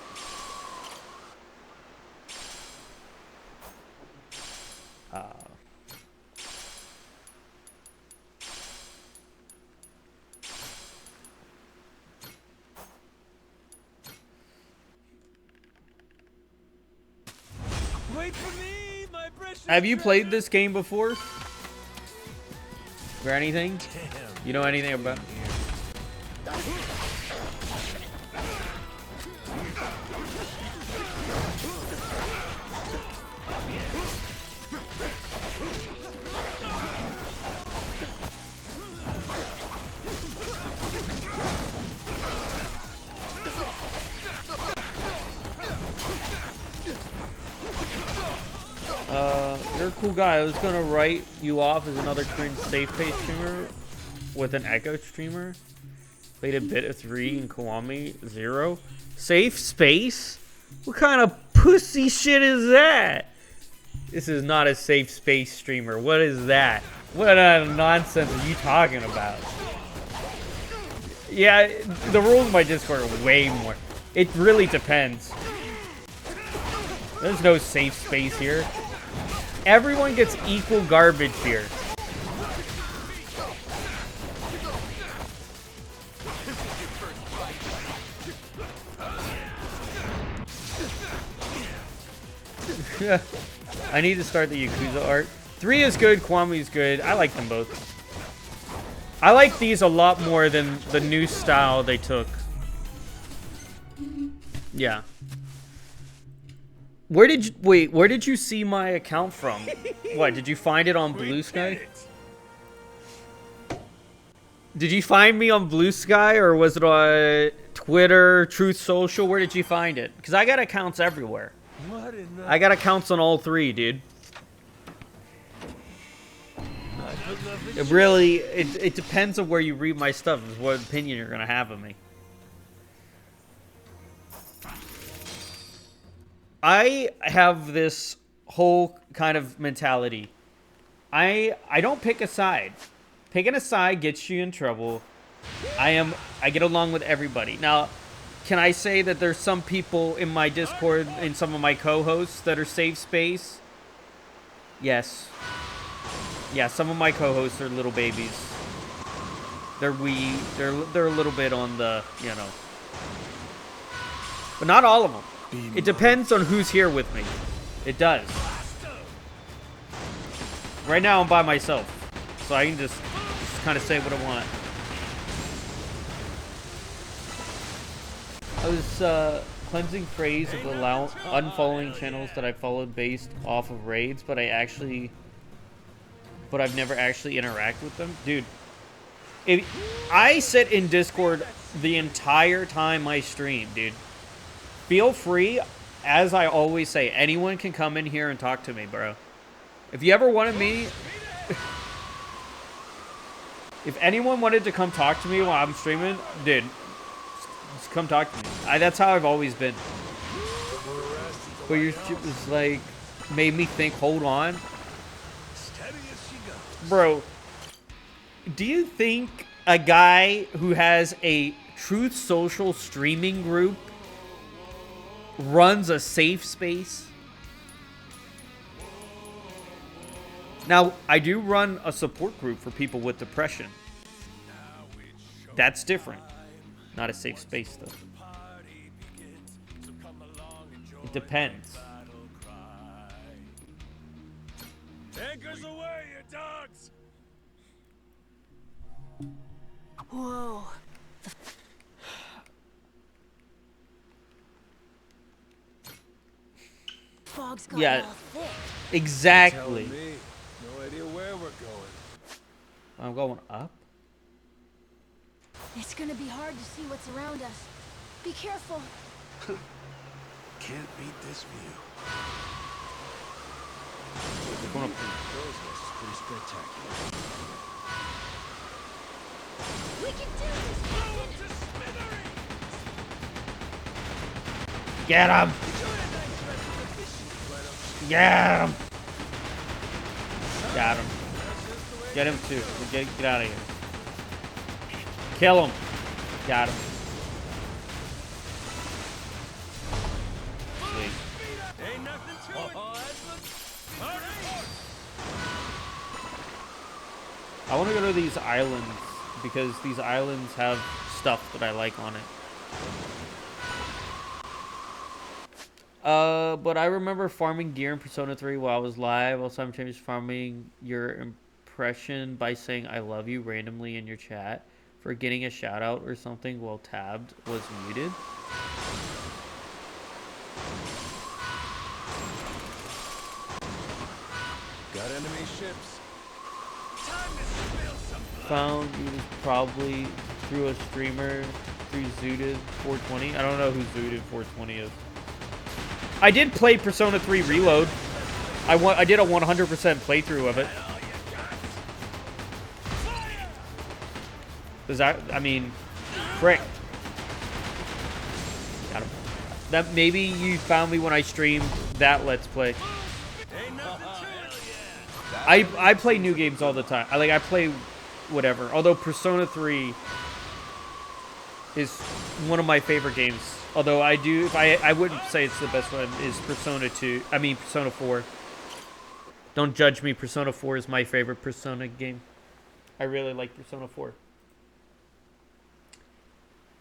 Wait for me, my precious. Have you played this game before? Or anything? You know anything about it? You're a cool guy. I was gonna write you off as another cringe safe pace streamer with an echo streamer. Played a bit of 3 and Kiwami 0. Safe space? What kind of pussy shit is that? This is not a safe space streamer. What is that? What nonsense are you talking about? Yeah, the rules of my Discord are way more. It really depends. There's no safe space here. Everyone gets equal garbage here. I need to start the Yakuza art. 3 is good, Kwame is good. I like them both. I like these a lot more than the new style they took. Yeah. Where did you see my account from? What, did you find it on Blue Sky? Did you find me on Blue Sky, or was it on Twitter, Truth Social? Where did you find it? Because I got accounts everywhere. I got accounts on all 3, dude. It really, it depends on where you read my stuff, is what opinion you're going to have of me. I have this whole kind of mentality. I don't pick a side. Picking a side gets you in trouble. I get along with everybody. Now, can I say that there's some people in my Discord and some of my co-hosts that are safe space? Yes. Yeah, some of my co-hosts are little babies. They're wee. They're a little bit on the, you know. But not all of them. It depends on who's here with me. It does. Right now I'm by myself, so I can just kind of say what I want. I was cleansing phrase of unfollowing channels that I followed based off of raids, but I've never actually interacted with them. Dude, if I sit in Discord the entire time I stream, dude. Feel free, as I always say, anyone can come in here and talk to me, bro. If you ever wanted me, if anyone wanted to come talk to me while I'm streaming, dude, just come talk to me. That's how I've always been. But your shit was like, made me think, hold on. Bro, do you think a guy who has a Truth Social streaming group runs a safe space? Now, I do run a support group for people with depression. That's different. Not a safe space, though. It depends. Anchors away, you dogs! Whoa. Fog's got Yeah, all thick. exactly. No idea where we're going. I'm going up. It's gonna be hard to see what's around us. Be careful. Can't beat this view. Going up. Pretty spectacular. We can do this. Get him! Get him! Got him. Get him too. Get out of here. Kill him. Got him. Sweet. Ain't nothing to it. I want to go to these islands because these islands have stuff that I like on it. But I remember farming gear in Persona 3 while I was live, while sometimes farming your impression by saying I love you randomly in your chat for getting a shout out or something while tabbed was muted. Got enemy ships. Found you was probably through a streamer through Zooted 420. I don't know who Zooted 420 is. I did play Persona 3 Reload. I did a 100% playthrough of it. Does that, I mean, frick. Got him. That maybe you found me when I streamed that Let's Play. I play new games all the time. I play whatever. Although Persona 3 is one of my favorite games. Although I do, I wouldn't say it's the best one, is Persona 2. I mean, Persona 4. Don't judge me. Persona 4 is my favorite Persona game. I really like Persona 4.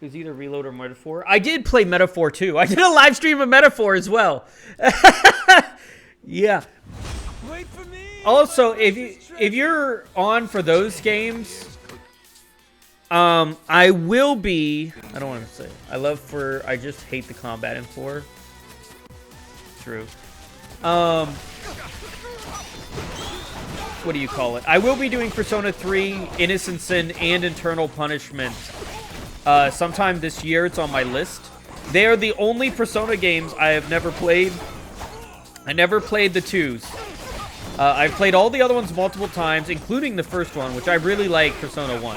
It was either Reload or Metaphor. I did play Metaphor too. I did a live stream of Metaphor as well. Yeah. Wait for me. Also, if you're on for those games, I will be. I don't want to say. I just hate the combat in 4. True. What do you call it? I will be doing Persona 3, Innocent Sin, and Eternal Punishment. Sometime this year. It's on my list. They are the only Persona games I have never played. I never played the 2s. I've played all the other ones multiple times, including the first one, which I really like, Persona 1.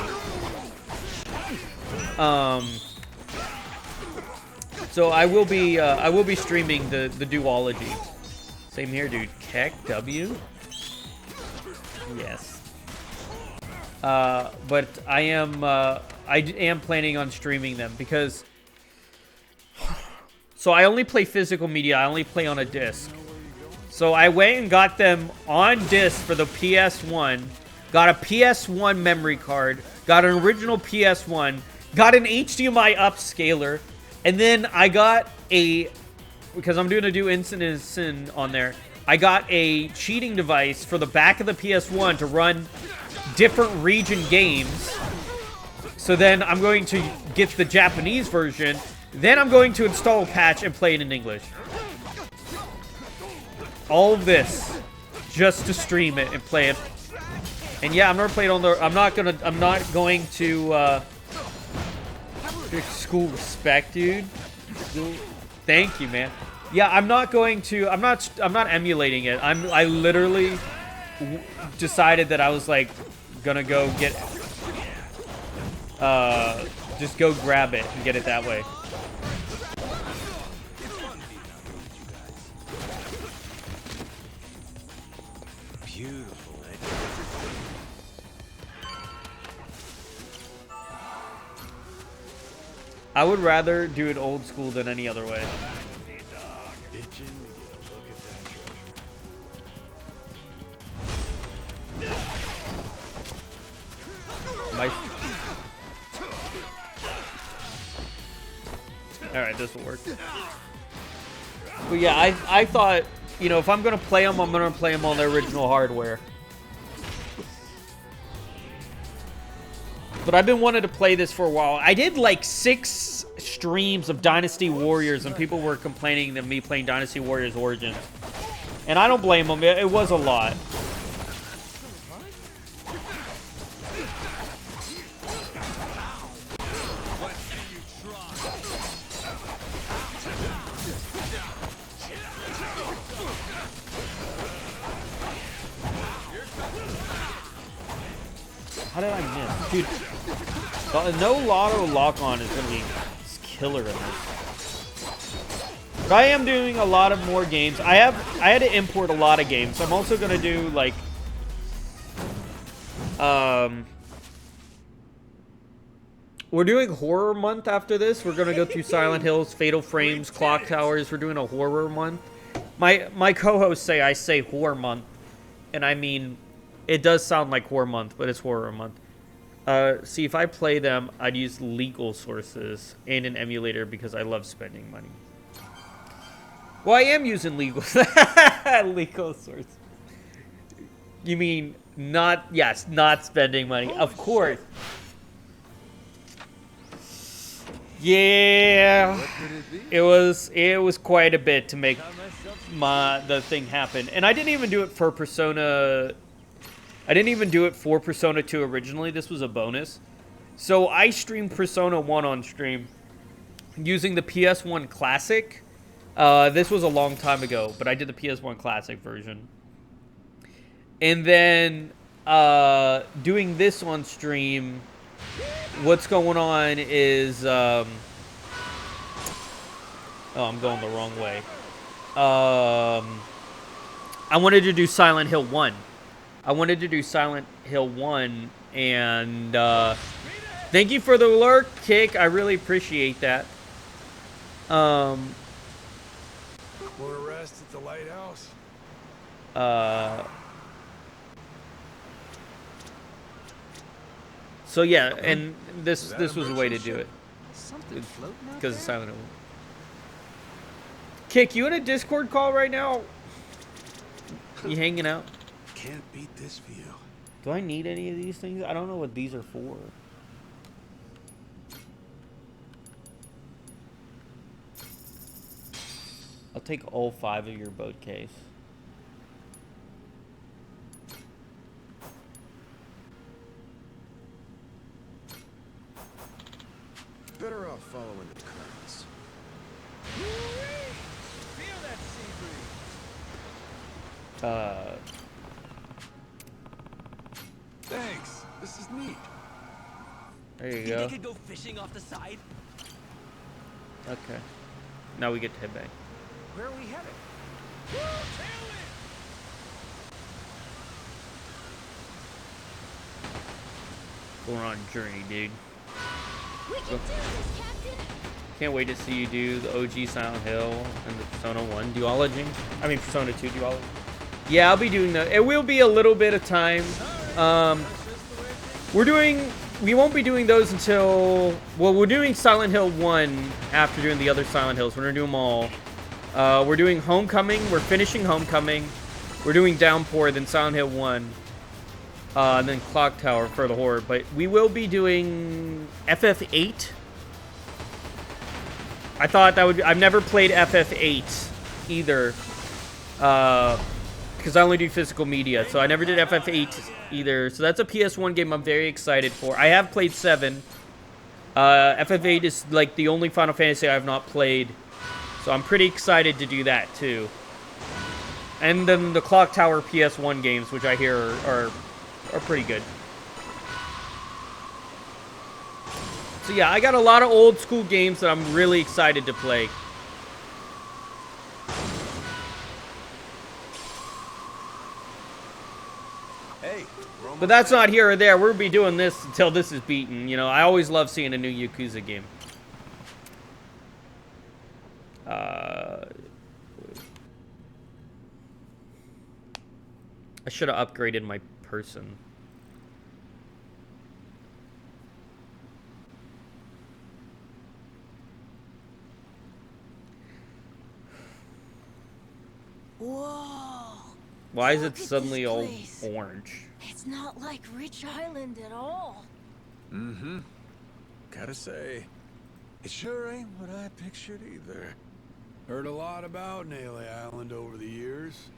So I will be streaming the duology. Same here, dude. Keck W? Yes. But I am planning on streaming them because... So I only play physical media. I only play on a disc. So I went and got them on disc for the PS1. Got a PS1 memory card. Got an original PS1. Got an HDMI upscaler. And then I got a... Because I'm doing a do instant on there. I got a cheating device for the back of the PS1 to run different region games. So then I'm going to get the Japanese version. Then I'm going to install a patch and play it in English. All of this just to stream it and play it. And yeah, I'm not playing on the... I'm not going to school respect, dude. Thank you, man. Yeah, I'm not going to... I'm not emulating it. I literally decided that I was like gonna go get... just go grab it and get it that way. Beautiful. I would rather do it old school than any other way. Alright, this will work. But yeah, I thought, you know, if I'm going to play them, I'm going to play them on the original hardware. But I've been wanting to play this for a while. I did like 6 streams of Dynasty Warriors, and people were complaining that me playing Dynasty Warriors Origins. And I don't blame them. It was a lot. How did I miss? Dude, no lotto lock-on is going to be killer in this. But I am doing a lot of more games. I had to import a lot of games. I'm also going to do, like... We're doing Horror Month after this. We're going to go through Silent Hills, Fatal Frames, Clock Towers. We're doing a Horror Month. My co-hosts say I say Horror Month. And I mean... It does sound like Horror Month, but it's Horror Month. See, if I play them, I'd use legal sources and an emulator because I love spending money. Well, I am using legal legal sources. You mean not? Yes, not spending money. Of course. Yeah, it was quite a bit to make the thing happen, and I didn't even do it for Persona. I didn't even do it for Persona 2 originally. This was a bonus. So I streamed Persona 1 on stream using the PS1 Classic. This was a long time ago, but I did the PS1 Classic version. And then doing this on stream, what's going on is... oh, I'm going the wrong way. I wanted to do Silent Hill 1. I wanted to do Silent Hill 1, and thank you for the alert, Kick. I really appreciate that. Want to rest at the lighthouse? So yeah, and this was a way to do it. Because of Silent Hill. Kick, you in a Discord call right now? You hanging out? Can't beat this view. Do I need any of these things? I don't know what these are for. I'll take all 5 of your boat case. Better off following the currents. Feel that sea breeze. Thanks. This is neat. There you Think go. they could go fishing off the side? Okay. Now we get to head back. Where are we headed? Going on a journey, dude. We can do this, Captain. Can't wait to see you do the OG Silent Hill and the Persona 1 duology. I mean, Persona 2 duology. Yeah, I'll be doing that. It will be a little bit of time. We won't be doing those until, well, we're doing Silent Hill 1 after doing the other Silent Hills. We're gonna do them all. We're doing Homecoming. We're finishing Homecoming. We're doing Downpour, then Silent Hill 1. And then Clock Tower for the horror. But we will be doing FF8. I thought that would be, I've never played FF8 either. Because I only do physical media. So I never did FF8 either. So that's a PS1 game I'm very excited for. I have played 7. FF8 is like the only Final Fantasy I have not played. So I'm pretty excited to do that too. And then the Clock Tower PS1 games, which I hear are pretty good. So yeah, I got a lot of old school games that I'm really excited to play. Hey, but that's not here or there. We'll be doing this until this is beaten. You know, I always love seeing a new Yakuza game. I should have upgraded my person. Whoa. Why is it Look at suddenly this all place. orange? It's not like Rich Island at all. Mm-hmm. Gotta say, it sure ain't what I pictured either. Heard a lot about Naylor Island over the years.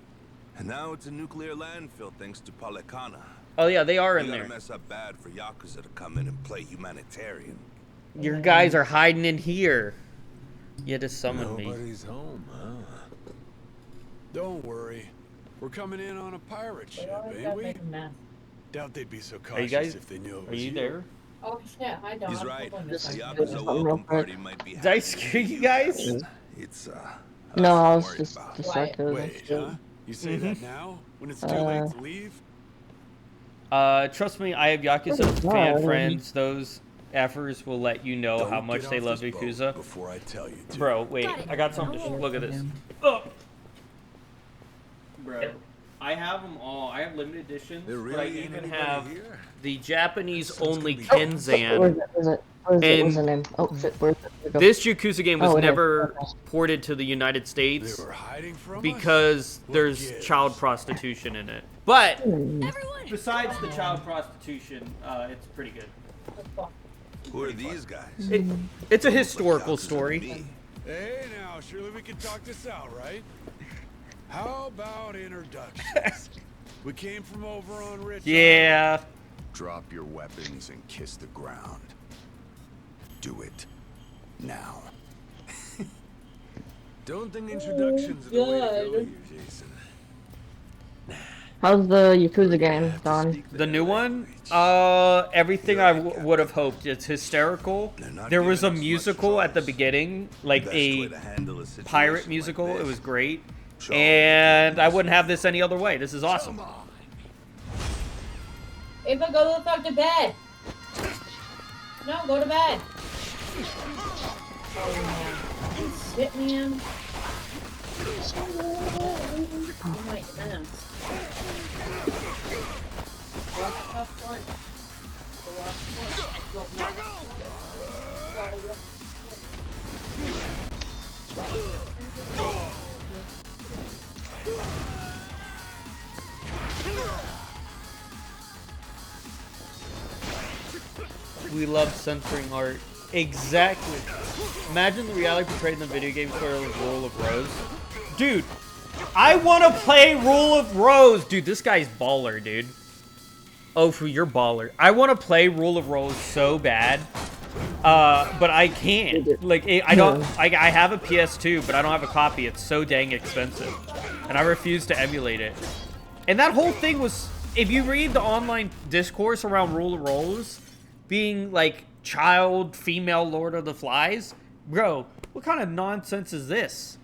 And now it's a nuclear landfill thanks to Policana. Oh yeah, they are in You there. gotta mess up bad for Yakuza to come in and play humanitarian. Your guys are hiding in here. You had to summon me. Nobody's home, huh? Don't worry. We're coming in on a pirate ship, ain't we? Doubt they'd be so Are you cautious guys? if they knew it Are was you there? Oh shit, I don't. He's right. A This is Yakuza welcome party might be Did I scare you guys? It's No, I was worried just about. distracted. Wait, huh? You say that now? When it's too late to leave? Trust me, I have Yakuza fan friends. Those effers will let you know how much they love Yakuza. Before I tell you to. Bro, wait, I got something to look at this. Oh. Bro, I have them all. I have limited editions, There but I really ain't even anybody have here? the Japanese only Where's Kenzan. it? Where's the name? Oh shit, where's it? This Yakuza game was Oh, it is. never Okay. ported to the United States They were hiding from us? because What there's gives? child prostitution in it. But Everyone, besides the child prostitution, it's pretty good. Who are these guys? It's a historical story. Me. Hey now, surely we can talk this out, right? How about introductions? We came from over on Rich Yeah. Drop your weapons and kiss the ground. Do it. Now. Don't think introductions are the way to go God. here, Jason. How's the Yakuza game, Don? The new one, everything I would have hoped. It's hysterical. There was a musical at the beginning, like a pirate musical. It was great. And I wouldn't have this any other way. This is awesome. Ava, go the fuck to bed. No, go to bed. Oh man. Shit, man. Oh my goodness. What's tough one? We love censoring art. Exactly. Imagine the reality portrayed in the video game for Rule of Rose. Dude, I want to play Rule of Rose. Dude, this guy's baller, dude. Oh, for your baller. I want to play Rule of Rose so bad. But I can't. Like, I don't. I have a PS2, but I don't have a copy. It's so dang expensive, and I refuse to emulate it. And that whole thing was, if you read the online discourse around Rule of Rose being like child, female Lord of the Flies, bro, what kind of nonsense is this?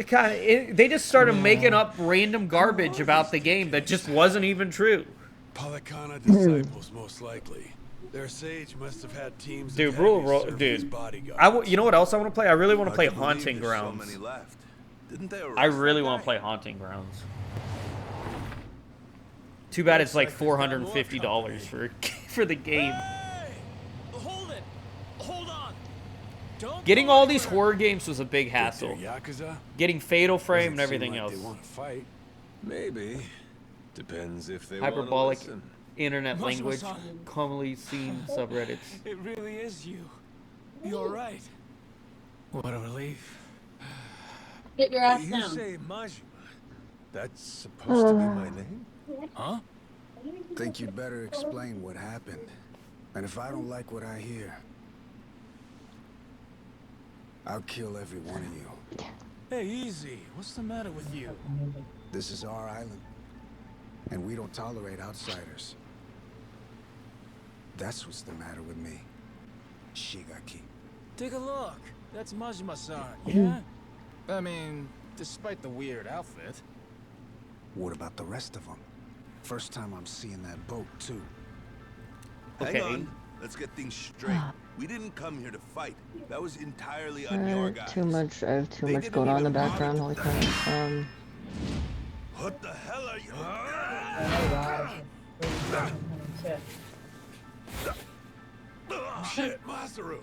They just started making up random garbage about the game that just wasn't even true. Palakana disciples, most likely. Their sage must have had teams Dude, of heavies serve as dude. bodyguards. You know what else I want to play? I really want to play Hard to believe Haunting there's Grounds. So many left. Didn't they I arrest really that want to guy? play Haunting Grounds. Too bad it's like $450 for the game. Hold it! Hold on! Don't Getting all these horror games was a big hassle. Yakuza? Getting Fatal Frame and Doesn't everything seem like else. They want to fight. Maybe. Depends if they Hyperbolic want to listen. internet language, commonly seen subreddits. It really is you. You're right. What a relief. Get your ass You down. say Majima. That's supposed to be my name? Huh? Think you'd better explain what happened. And if I don't like what I hear, I'll kill every one of you. Hey, easy. What's the matter with you? This is our island, and we don't tolerate outsiders. That's what's the matter with me, Shigaki. Take a look. That's Majima-san, yeah? I mean, despite the weird outfit. What about the rest of them? First time I'm seeing that boat, too. Hang on. Let's get things straight. We didn't come here to fight. That was entirely on your guys. Too much. I have too much going on in the background. Holy crap. What the hell are you? Shit, Masaru.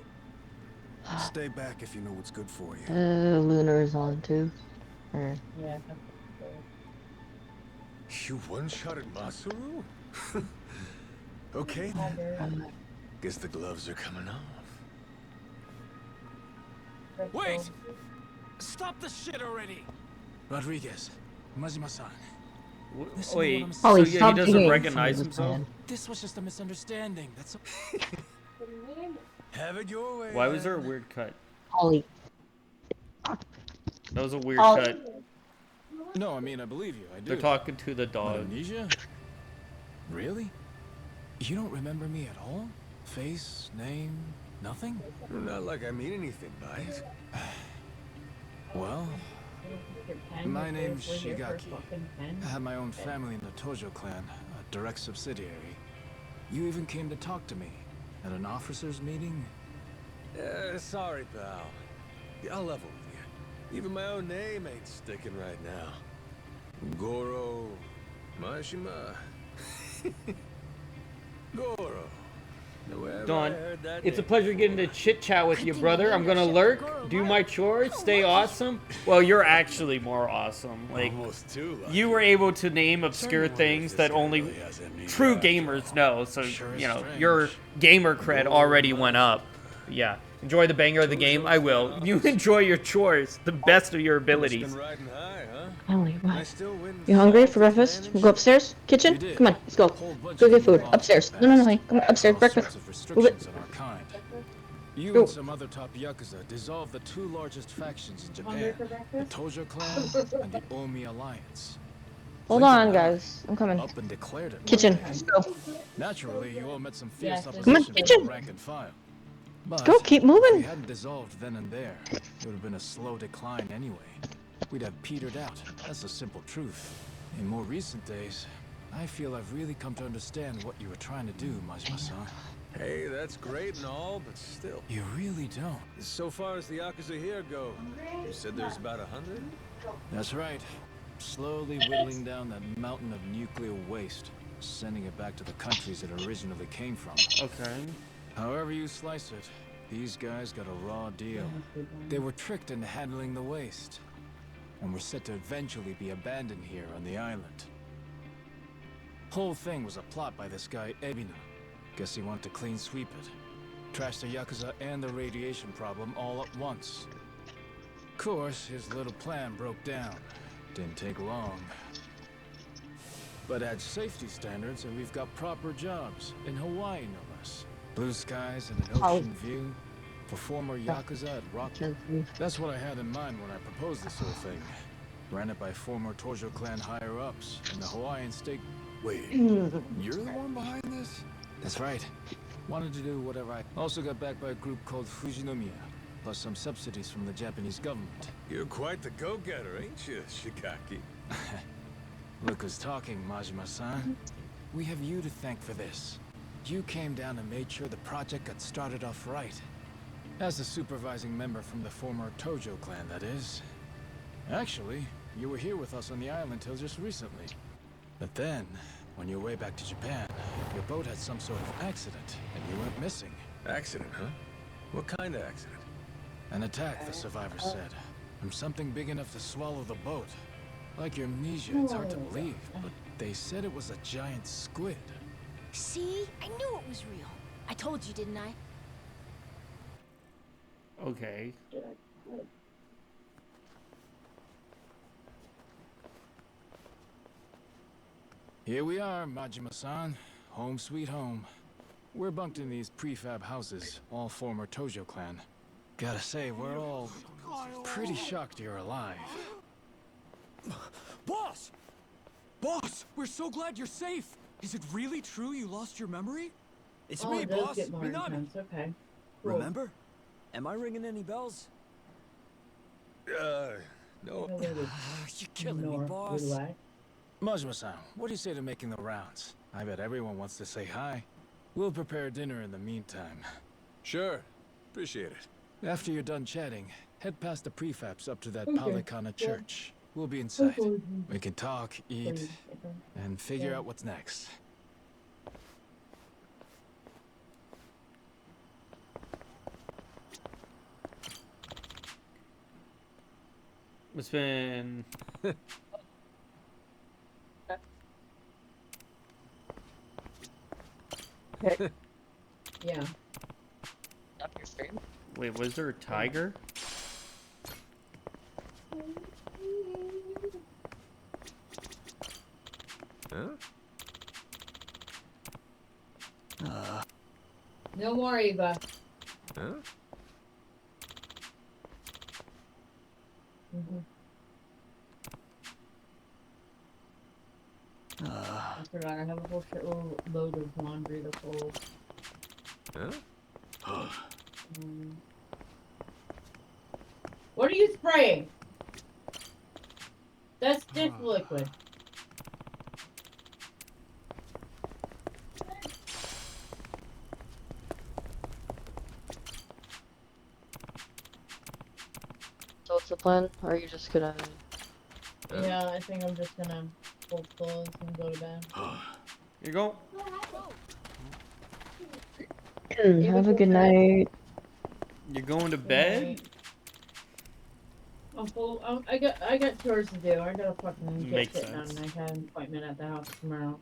Stay back if you know what's good for you. Lunar is on too. Yeah. You one-shotted Masaru? Okay then. Guess the gloves are coming off. Wait! Stop the shit already! Rodriguez, Majima-san. Wait, Oh, so he he stopped doesn't singing. recognize Sorry, himself? This was just a misunderstanding. That's Have it your way. Why was there a weird cut? Holly. That was a weird Oh. cut. No, I mean, I believe you. I do. They're talking to the dog. Amnesia? Really? You don't remember me at all? Face, name, nothing? Not like I mean anything by it. Well, my name's Shigaki. I have my own family in the Tojo clan, a direct subsidiary. You even came to talk to me at an officers' meeting? Sorry, pal. I'll level with you. Even my own name ain't sticking right now. Goro Majima. Goro. Dawn, it's a pleasure getting to chit chat with you, brother. I'm gonna lurk, do my chores, stay awesome. Well, you're actually more awesome. Like, Almost too lucky. you were able to name obscure things that only true gamers know. So, you know, your gamer cred already went up. Yeah. Enjoy the banger of the game. I will. You enjoy your chores, the best of your abilities. Riding high, huh? Holy what? You hungry for breakfast? We'll go upstairs? Kitchen? Come on, let's go. Go get food. Upstairs. No, honey. Come on, upstairs. Breakfast. Move it. You and some other top Yakuza dissolved the two largest factions in Japan, the Tojo clan and the Omi Alliance. Hold on, guys. I'm coming. Up and declared it. Kitchen. Let's go. Naturally, you all met some fierce Come on, opposition from kitchen. the rank and file. Let's go. Keep moving. If we hadn't dissolved then and there, it would have been a slow decline anyway. We'd have petered out. That's the simple truth. In more recent days, I feel I've really come to understand what you were trying to do, Majima-san. Hey, that's great and all, but still. You really don't. So far as the Yakuza here go, you said there's about 100? That's right. Slowly whittling down that mountain of nuclear waste, sending it back to the countries it originally came from. Okay. However you slice it, these guys got a raw deal. They were tricked into handling the waste, and were set to eventually be abandoned here on the island. Whole thing was a plot by this guy, Ebina. Guess he wanted to clean sweep it. Trash the Yakuza and the radiation problem all at once. Of course, his little plan broke down. Didn't take long. But add safety standards and we've got proper jobs, in Hawaii no less. Blue skies and an ocean view. For former Yakuza at Rockland. That's what I had in mind when I proposed this whole thing. Ran it by former Tojo clan higher-ups in the Hawaiian state. Wait, you're the one behind this? That's right. Wanted to do whatever I... Also got backed by a group called Fujinomiya. plus some subsidies from the Japanese government. You're quite the go-getter, ain't you, Shigaki? Look who's talking, Majima-san. We have you to thank for this. You came down and made sure the project got started off right. As a supervising member from the former Tojo clan, that is. Actually, you were here with us on the island till just recently. But then, on your way back to Japan, your boat had some sort of accident, and you went missing. Accident, huh? What kind of accident? An attack, the survivors said. From something big enough to swallow the boat. Like your amnesia, it's hard to believe, but they said it was a giant squid. See? I knew it was real. I told you, didn't I? Okay. Here we are, Majima-san. Home sweet home. We're bunked in these prefab houses, all former Tojo clan. Gotta say, we're all pretty shocked you're alive. Boss! Boss! We're so glad you're safe! Is it really true you lost your memory? It's me, it does boss. Get more Minami. intense. Okay. Cool. Remember? Am I ringing any bells? No. You're killing me, boss. Majima-san, what do you say to making the rounds? I bet everyone wants to say hi. We'll prepare dinner in the meantime. Sure. Appreciate it. After you're done chatting, head past the prefabs up to that Palikana church. We'll be inside. We can talk, eat, and figure out what's next. It's been... Yeah. Wait, was there a tiger? Huh? No more, Eva. Huh? I forgot, I have a whole load of laundry to fold. Huh? What are you spraying? That's dish liquid. So what's the plan? Or are you just gonna... Yeah, I think I'm just gonna fold clothes and go to bed. You go. Have a good night. You're going to bed? I'm full. I got chores to do. I gotta fucking get Makes shit done. sense. I have an appointment at the house tomorrow.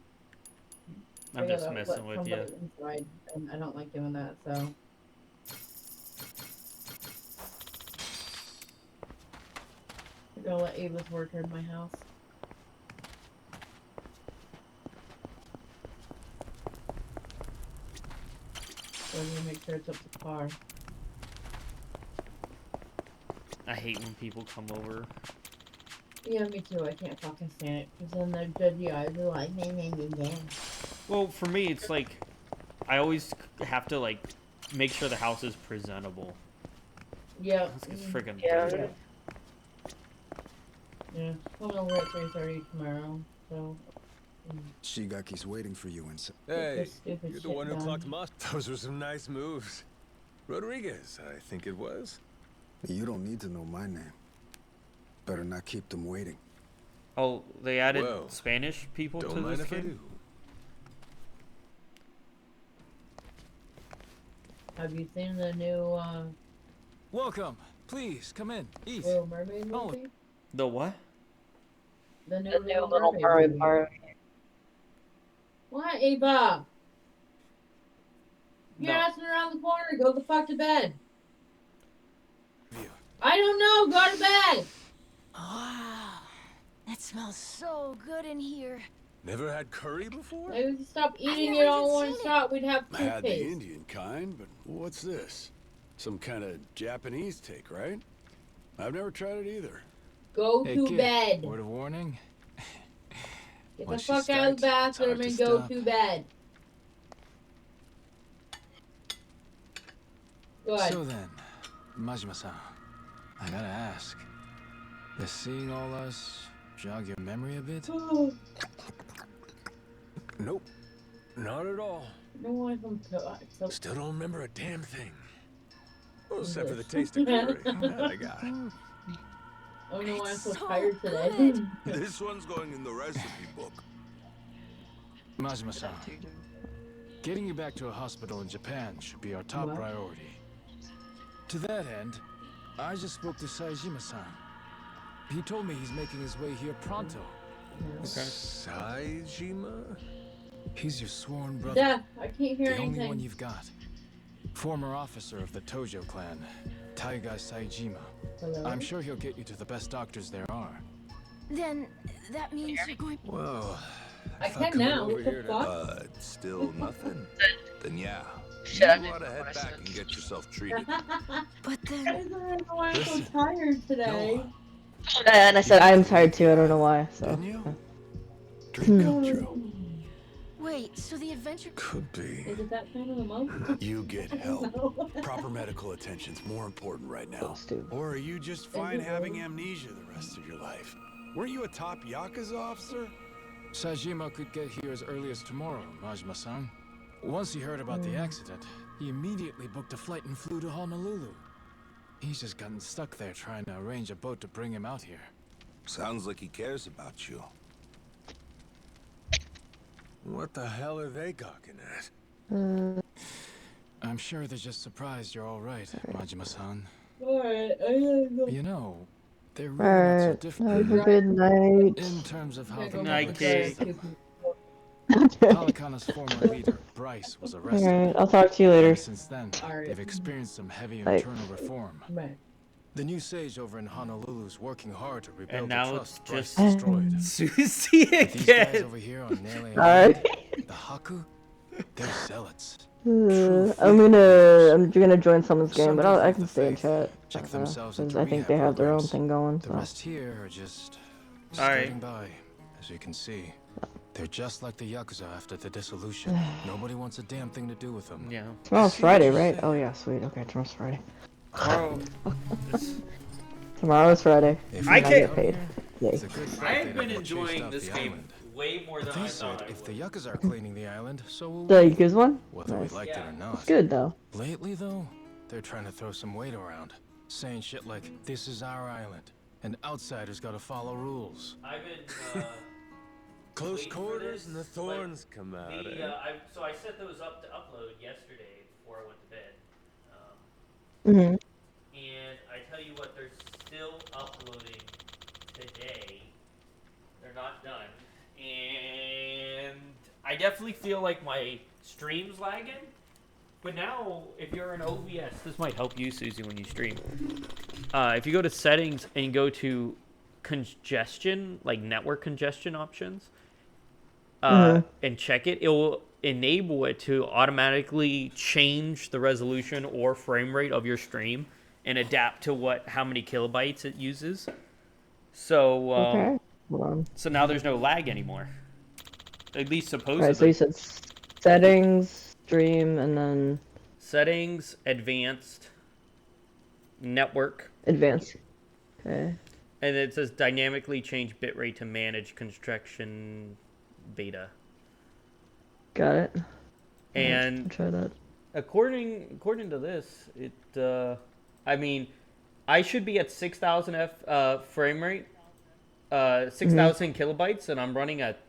I'm I just gotta messing let with you. somebody inside, and I don't like doing that, so. I'm gonna let Ava's worker in my house. So I'm gonna make sure it's up to par. I hate when people come over. Yeah, me too. I can't fucking stand it. Because then their judgy eyes are like, nah, nah, nah, nah. Well, for me, it's like, I always have to, like, make sure the house is presentable. Yeah. It's friggin' Yeah. Yeah. Coming over at 3:30 tomorrow, so. Shigaki's waiting for you inside. Hey, Stupid you're the shit one who done. clocked Moss. Those were some nice moves. Rodriguez, I think it was. You don't need to know my name. Better not keep them waiting. Oh, they added Well, Spanish people to don't mind this if I game? do. Have you seen the new, Welcome. Please, come in. Eat. Little Mermaid movie? The what? The new, Little Mermaid movie. What, Ava? You're No. asking around the corner. Go the fuck to bed. I don't know. Go to bed. Wow. That smells so good in here. Never had curry before? Maybe if you stop eating never it all in even one seen it. shot, we'd have I had the toothpaste. Indian kind, but what's this? Some kind of Japanese take, right? I've never tried it either. Go Hey, to kid, bed. word of warning. Get the Once fuck you out of the start, it's hard bathroom to and go stop. to bed. Good. So then, Majima-san, I gotta ask. Does seeing all us jog your memory a bit? Nope. Not at all. No one from Still don't remember a damn thing. Well, except for the taste of curry. That I got. Oh no, I'm so so tired today. good. This one's going in the recipe book. Majima-san, getting you back to a hospital in Japan should be our top What? priority. To that end, I just spoke to Saejima-san. He told me he's making his way here pronto. Saejima? He's your sworn brother. Yeah, I can't hear the only anything. one you've got. Former officer of the Tojo clan, Taiga Saejima. Hello? I'm sure he'll get you to the best doctors there are. Then that means you're going. Well, I if can come now. over What the here to- fuck? Still nothing? Then yeah. Shut You up. ought to head back and get yourself treated. But I then. don't know why I'm so Listen. tired today. And I said I'm tired too. I don't know why. So. Didn't you? Dream come true. Wait, so the adventure. Could be. Is it that time of the month? You get help. Proper medical attention's more important right now. Or are you just fine having amnesia the rest of your life? Weren't you a top Yakuza officer? Saejima could get here as early as tomorrow, Majima-san. Once he heard about the accident, he immediately booked a flight and flew to Honolulu. He's just gotten stuck there trying to arrange a boat to bring him out here. Sounds like he cares about you. What the hell are they gawking at? I'm sure they're just surprised you're all right, Majima-san. Alright, I gotta go. You know, they're really not so Alright. different Have a good night. in terms of how I the gotta Night, public Kate. sees them. Okay. Kalikana's former leader, Bryce, was arrested. Alright. I'll talk to you later. Ever since then, Alright. they've experienced some heavy Bye. internal reform. Right. The new sage over in Honolulu's working hard to rebuild And now the it's trust Bryce just destroyed. Susie But these guys again. over here on Nele Alright. Island, the Haku, they're zealots. I'm gonna join someone's game, but I can stay in chat. Check themselves 'Cause into I think they rehab have their own programs. thing going. The So. rest here are just Alright. skating by, as you can see. They're just like the Yakuza after the dissolution. Nobody wants a damn thing to do with them. Yeah. Tomorrow's Friday, right? Oh yeah, sweet. Okay, tomorrow's Friday. Tomorrow. Tomorrow's Friday. If I and can't- get paid. Yay. It's a good fact I they have been never chased enjoying out this the game island. way more But than they I said thought I if the would. Yakuza are cleaning the island, so will The we. Yakuza one? Whether Nice. we liked it or not. It's good though. Lately, though, they're trying to throw some weight around, saying shit like, "This is our island, and outsiders gotta follow rules." I've been Close waiting for quarters this, and the thorns come out, eh? so I set those up to upload yesterday before I went to bed. Mhm. And I tell you what, they're still uploading today. They're not done. And I definitely feel like my stream's lagging. But now, if you're in OBS, this might help you, Susie, when you stream. If you go to settings and go to congestion, like network congestion options, and check it, it will enable it to automatically change the resolution or frame rate of your stream and adapt to how many kilobytes it uses. So, Okay. Hold on. so now there's no lag anymore. At least supposedly. Alright, so you said settings, stream, and then Settings, advanced, network, advanced. Okay. and it says dynamically change bitrate to manage construction beta. Got it. And I'll try that. according to this, I mean, I should be at 6,000 frame rate, 6,000 kilobytes, and I'm running at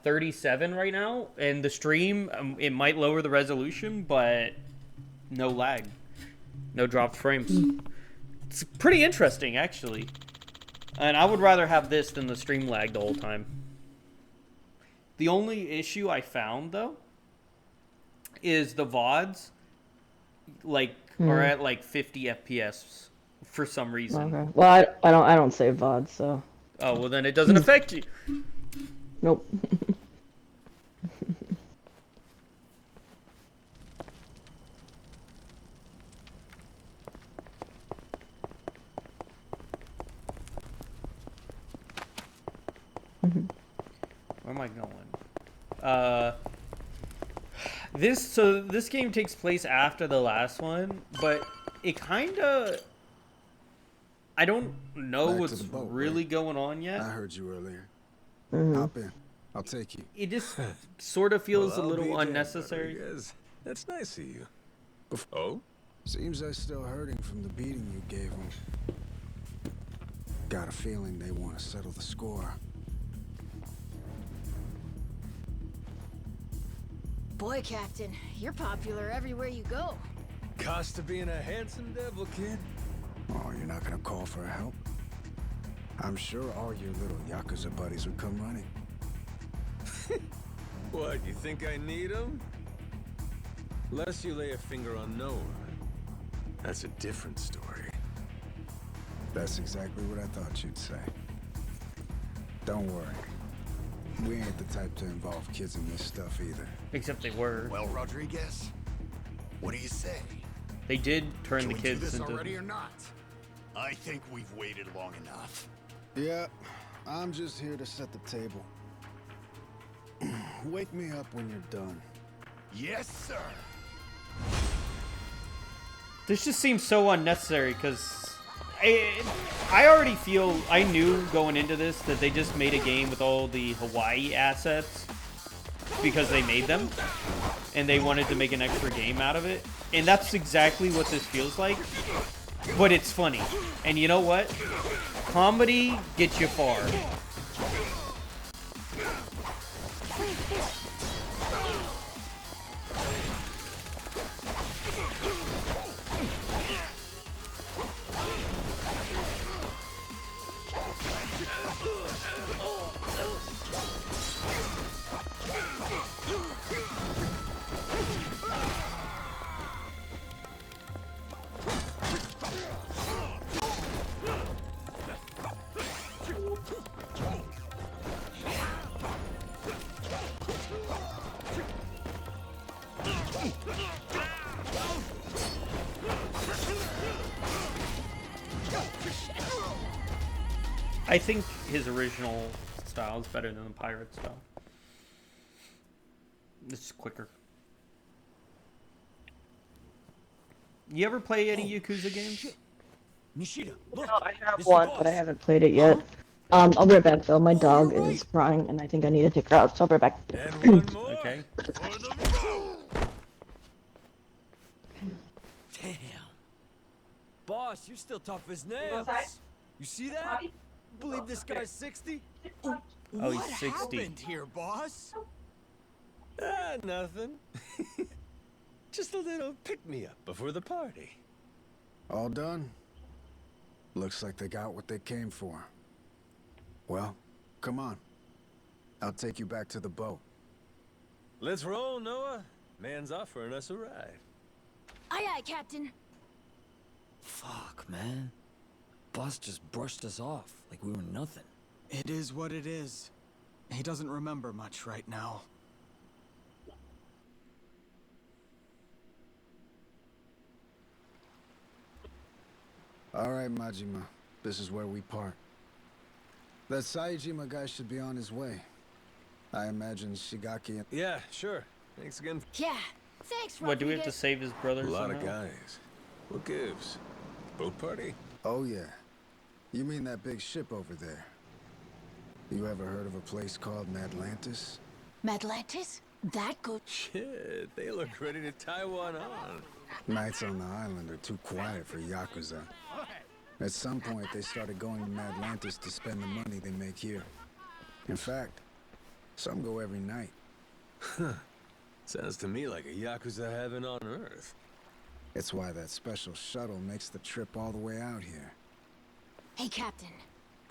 37 right now. And the stream, it might lower the resolution, but no lag, no dropped frames. It's pretty interesting, actually. And I would rather have this than the stream lag the whole time. The only issue I found, though, is the VODs, like, are at like 50 FPS for some reason. Okay. Well, I don't save VOD, so. Oh, well then it doesn't affect you. Nope. Where am I going? This game takes place after the last one, but it kind of... I don't know Back to what's the boat, really right? going on yet. I heard you earlier. Mhm. Hop in. I'll take you. It just sort of feels Well, a I'll little be damned, unnecessary. Rodriguez. That's nice of you. Oh? Seems they're still hurting from the beating you gave them. Got a feeling they want to settle the score. Boy, Captain, you're popular everywhere you go. Cost of being a handsome devil, kid. Oh, you're not gonna call for help? I'm sure all your little Yakuza buddies would come running. What, you think I need them? Lest you lay a finger on Noah. That's a different story. That's exactly what I thought you'd say. Don't worry. We ain't the type to involve kids in this stuff either. Except they were. Well, Rodriguez, what do you say? They did turn Should the we kids do this into... already or not? I think we've waited long enough. Yeah, I'm just here to set the table. Wake me up when you're done. Yes, sir. This just seems so unnecessary because I already feel, I knew going into this that they just made a game with all the Hawaii assets because they made them and they wanted to make an extra game out of it. And that's exactly what this feels like, but it's funny. And you know what? Comedy gets you far. I think his original style is better than the pirate style. This is quicker. You ever play any Yakuza games? Nishida, look, No, I have one, but I haven't played it yet. I'll be right back though. My dog is crying, and I think I need to take her out, so I'll be right back. Okay. Damn. Boss, you're still tough as nails. You see that? Believe this guy's 60? Oh, he's What 60. happened here, boss? Nothing. Just a little pick-me-up before the party. All done? Looks like they got what they came for. Well, come on. I'll take you back to the boat. Let's roll, Noah. Man's offering us a ride. Aye, aye, Captain. Fuck, man. Boss just brushed us off like we were nothing. It is what it is. He doesn't remember much right now. All right, Majima. This is where we part. That Saejima guy should be on his way. I imagine Shigaki and... Yeah, sure. Thanks again. Yeah, thanks, Rodriguez. What, do we have to save his brother A lot of somehow? guys. What gives? Boat party? Oh, yeah. You mean that big ship over there? You ever heard of a place called Madlantis? Madlantis? That good? Shit, they look ready to tie one on. Nights on the island are too quiet for Yakuza. At some point, they started going to Madlantis to spend the money they make here. In fact, some go every night. Huh. Sounds to me like a Yakuza heaven on Earth. It's why that special shuttle makes the trip all the way out here. Hey, Captain.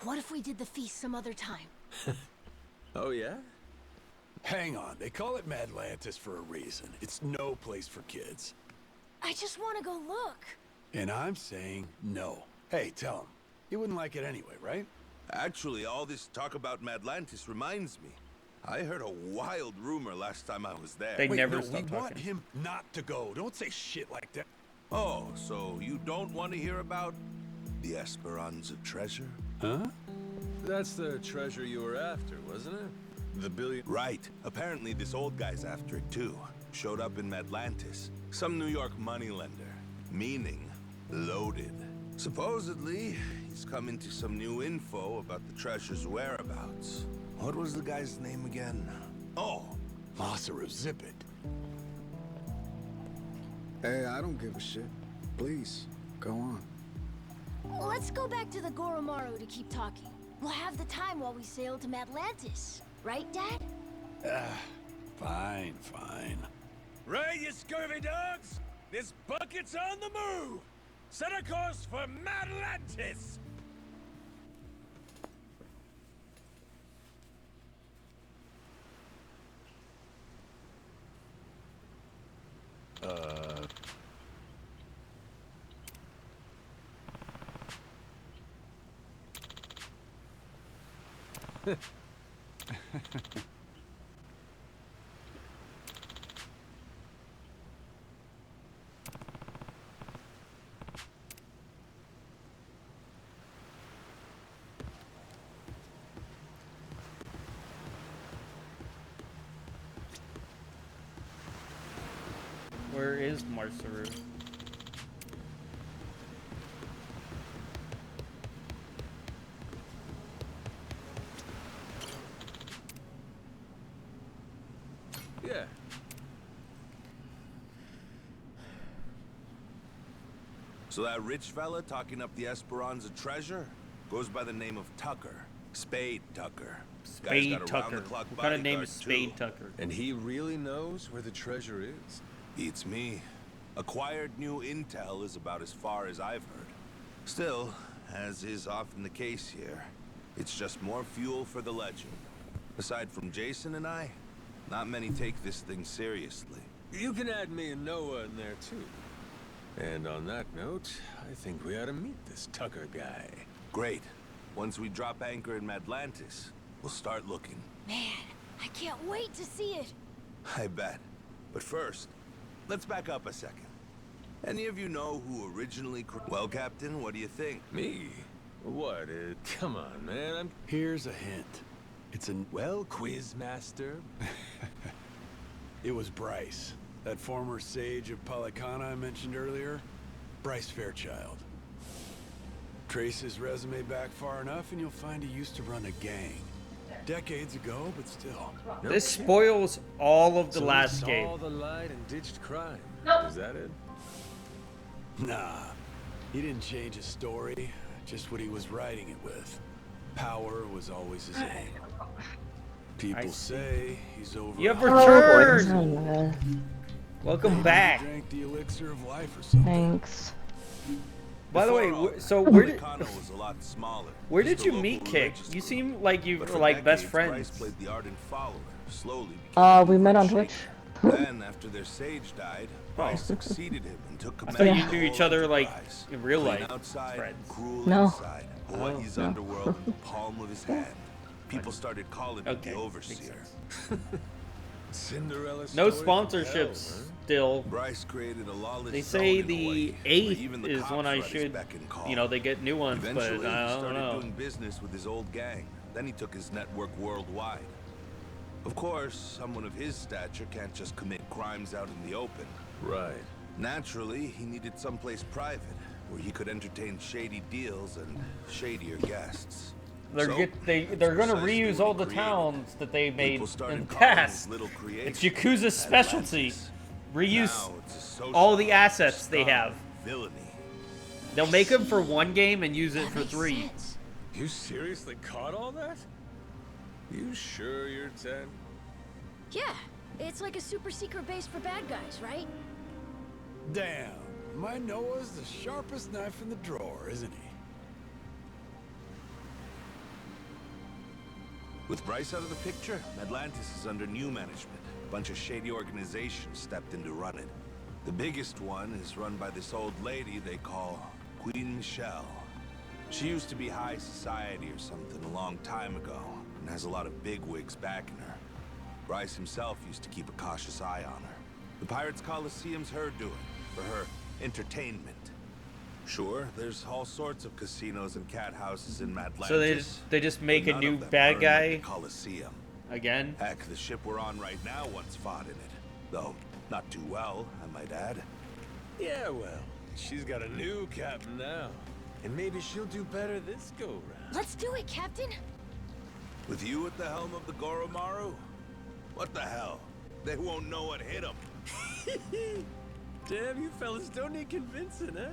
What if we did the feast some other time? Oh, yeah? Hang on, they call it Madlantis for a reason. It's no place for kids. I just want to go look. And I'm saying no. Hey, tell him. You wouldn't like it anyway, right? Actually, all this talk about Madlantis reminds me. I heard a wild rumor last time I was there. They Wait, never no, stop we talking. want him not to go. Don't say shit like that. Oh, so you don't want to hear about the Esperanza treasure? Huh? That's the treasure you were after, wasn't it? The billion... Right. Apparently this old guy's after it too. Showed up in Madlantis. Some New York moneylender. Meaning, Loaded. Supposedly, he's come into some new info about the treasure's whereabouts. What was the guy's name again? Oh, Masaru, zip it. Hey, I don't give a shit. Please, go on. Let's go back to the Goromaru to keep talking. We'll have the time while we sail to Atlantis. Right, Dad? Fine, fine. Right, you scurvy dogs! This bucket's on the move! Set a course for Atlantis! Where is Masaru? Yeah. So that rich fella talking up the Esperanza treasure goes by the name of Tucker. Spade Tucker. Guy's Spade got Tucker. around-the-clock What kind of name bodyguard, is Spade too. Tucker? And he really knows where the treasure is? Beats me. Acquired new intel is about as far as I've heard. Still, as is often the case here, it's just more fuel for the legend. Aside from Jason and I, not many take this thing seriously. You can add me and Noah in there too. And on that note, I think we ought to meet this Tucker guy. Great. Once we drop anchor in Atlantis, we'll start looking. Man, I can't wait to see it. I bet. But first, let's back up a second. Any of you know who originally... Well, Captain, what do you think? Me? What? Come on, man. Here's a hint. It's a... Well, Quizmaster. It was Bryce. That former sage of Palicana I mentioned earlier. Bryce Fairchild. Trace his resume back far enough and you'll find he used to run a gang. Decades ago, but still. This spoils all of the last game. All the light and ditched crime. Nope. Is that it? Nah. He didn't change his story, just what he was writing it with. Power was always his aim. People say he's over. You have Oh, returned! Welcome back. Drank the elixir of life or something. Thanks. By the way, so where did you meet Kick? You seem like you were like best friends. We met on Twitch. Then, after their sage died, Bryce succeeded him and took I command. thought you knew each other like in real life. Outside, Friends. cruel No. inside. Hawaii's no. underworld in the palm of his hand. People started calling him the Overseer. Cinderella No stories of sponsorships hell, huh? still. Bryce created a lawless They zone say in the Hawaii, where 8th even the is cops when I were at his should, beck and call. you know, they get new ones, Eventually, but he I don't started know. doing business with his old gang. Then he took his network worldwide. Of course, someone of his stature can't just commit crimes out in the open. Right. Naturally, he needed someplace private, where he could entertain shady deals and shadier guests. They're So, they're gonna precisely reuse what all he the created. towns that they made People started in the calling his past. little creation It's Yakuza's specialty. Atlantis. Reuse Now it's a social all the assets they scum have. Villainy. They'll make them for one game and use it for 3. You seriously caught all that? You sure you're 10? Yeah, it's like a super secret base for bad guys, right? Damn. My Noah's the sharpest knife in the drawer, isn't he? With Bryce out of the picture, Atlantis is under new management. A bunch of shady organizations stepped in to run it. The biggest one is run by this old lady they call Queen Michelle. She used to be high society or something a long time ago, and has a lot of bigwigs backing her. Bryce himself used to keep a cautious eye on her. The Pirates Coliseum's her doing, for her entertainment. Sure, there's all sorts of casinos and cat houses in Atlantis. So they just make but a none new of them bad burn guy like the Coliseum. again. Heck, the ship we're on right now once fought in it. Though, not too well, I might add. Yeah, well, She's got a new captain now. And maybe she'll do better this go-round. Let's do it, Captain. With you at the helm of the Goromaru? What the hell? They won't know what hit them. Damn, you fellas don't need convincing, huh?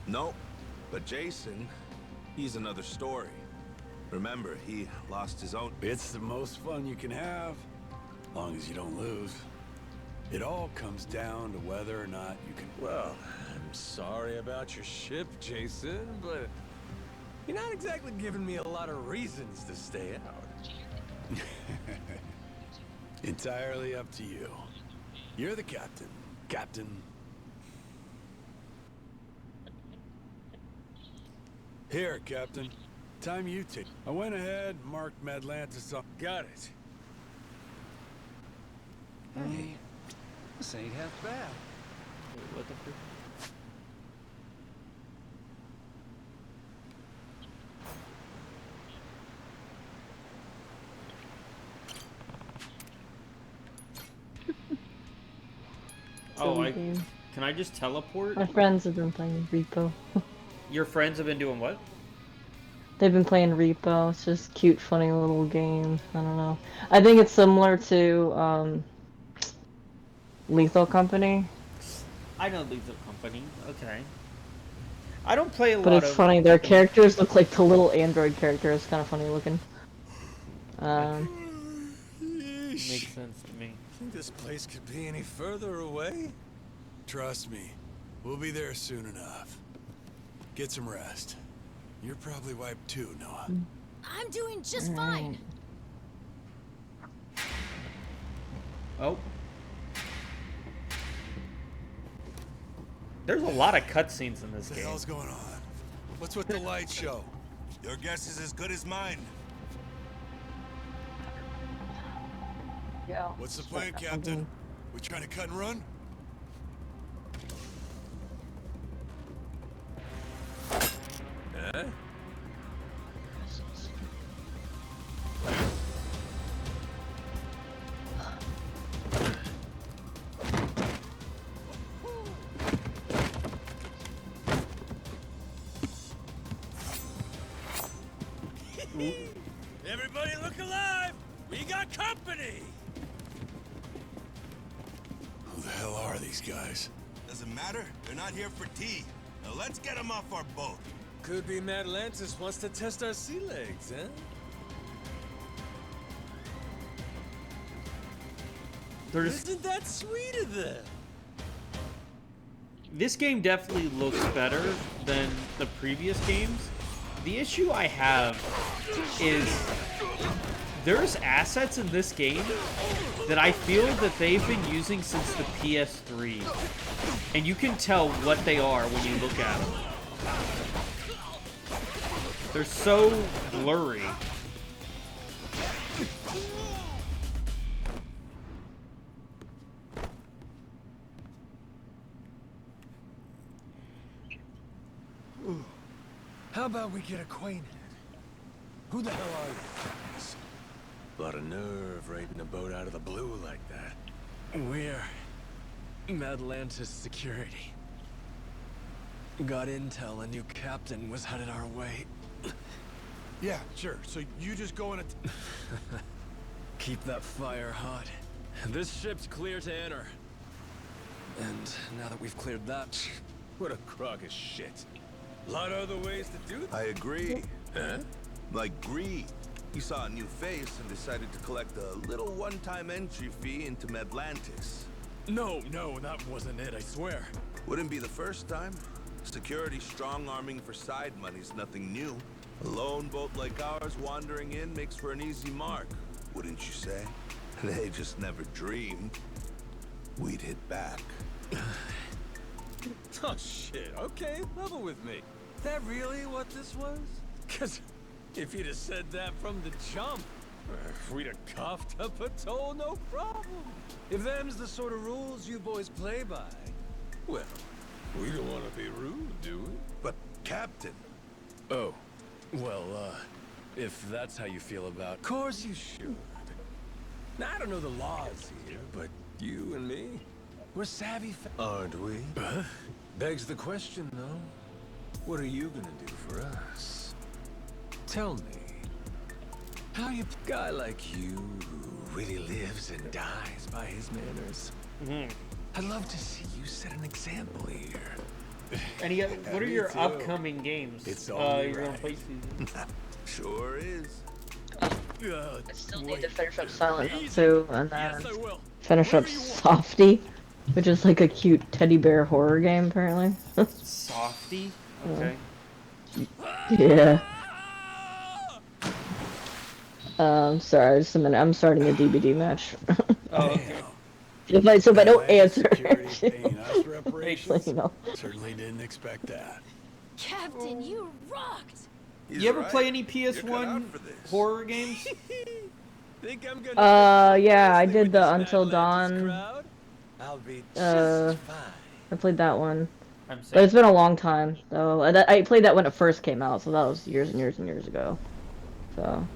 Nope. But Jason, he's another story. Remember, he lost his own... It's the most fun you can have, as long as you don't lose. It all comes down to whether or not you can... Well, I'm sorry about your ship, Jason, but you're not exactly giving me a lot of reasons to stay out. Entirely up to you. You're the captain, Captain. Here, Captain. Time you take. I went ahead, marked Madlantis up. Got it. Hey, this ain't half bad. Wait, what the frick? Oh, can I just teleport? My friends have been playing Repo. Your friends have been doing what? They've been playing Repo. It's just cute, funny little game. I don't know. I think it's similar to Lethal Company. I know Lethal Company. Okay. I don't play a lot of... But it's funny. Their characters look like the little android characters. Kind of funny looking. Makes sense to me. Think this place could be any further away? Trust me, we'll be there soon enough. Get some rest. You're probably wiped too, Noah. I'm doing just fine. Oh. There's a lot of cutscenes in this What the game. hell's going on? What's with the light show? Your guess is as good as mine. Yeah. What's the plan, Captain? We trying to cut and run? Huh? Everybody look alive! We got company! Who the hell are these guys? Doesn't matter. They're not here for tea. Now let's get them off our boat. Could be Madlantis wants to test our sea legs, huh? Isn't that sweet of them? This game definitely looks better than the previous games. The issue I have is there's assets in this game that I feel that they've been using since the PS3. And you can tell what they are when you look at them. They're so blurry. How about we get acquainted? Who the hell are you? A lot of nerve raiding a boat out of the blue like that. We're Madlantis Security. Got intel a new captain was headed our way. Yeah, sure. So you just go in and... Keep that fire hot. This ship's clear to enter. And now that we've cleared that... What a crock of shit. A lot of other ways to do this. I agree. Huh? Like greed. He saw a new face and decided to collect a little one-time entry fee into Madlantis. No, that wasn't it, I swear. Wouldn't be the first time. Security strong-arming for side money's nothing new. A lone boat like ours wandering in makes for an easy mark, wouldn't you say? They just never dreamed we'd hit back. Oh shit, okay, level with me. That really what this was? Cause if you'd have said that from the jump, we'd have coughed up a toll, no problem. If them's the sort of rules you boys play by, well, we don't want to be rude, do we? But, Captain... Oh, well, if that's how you feel about... Of course you should. Now, I don't know the laws here, but you and me, we're savvy Aren't we? Begs the question, though. What are you gonna do for us? Tell me. How you guy like you who really lives and dies by his manners? I'd love to see you set an example here. Any what are Me your too. upcoming games? It's only You're gonna right. play season. Sure is. I still need to finish up Silent Hill 2 and then finish up Softy, which is like a cute teddy bear horror game apparently. Softy? Okay. Yeah. Sorry, just a minute. I'm starting a DBD match. Oh, okay. So if I don't answer, Paying us reparations? you know. Certainly didn't expect that. Captain, you rocked! You ever play any PS1 horror games? Think I'm gonna Yeah, I did the Until Dawn. I'll be I played that one. I'm But it's been a long time, though. I played that when it first came out, so that was years and years and years ago. So.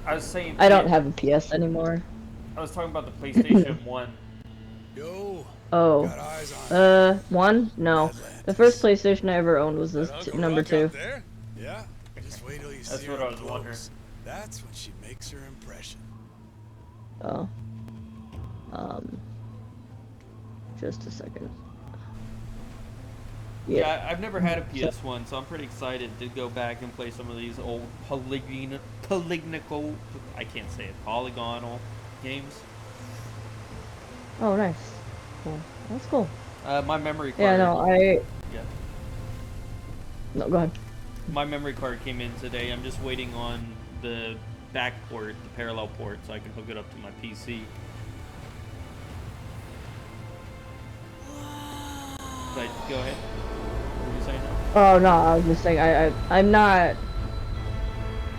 I was saying. I don't have a PS anymore. I was talking about the PlayStation 1. Oh. One? No. The first PlayStation I ever owned was this number 2. Yeah? Just wait till you That's see what her I was up wondering. close. That's when she makes her impression. Oh. Just a second. Yeah, I've never had a PS1, so I'm pretty excited to go back and play some of these old polygonal, I can't say it, polygonal games. Oh, nice. Cool. That's cool. My memory card. Yeah, no, Yeah. No, go ahead. My memory card came in today. I'm just waiting on the back port, the parallel port, so I can hook it up to my PC. But go ahead. What were you saying now? Oh, no, I was just saying, I'm not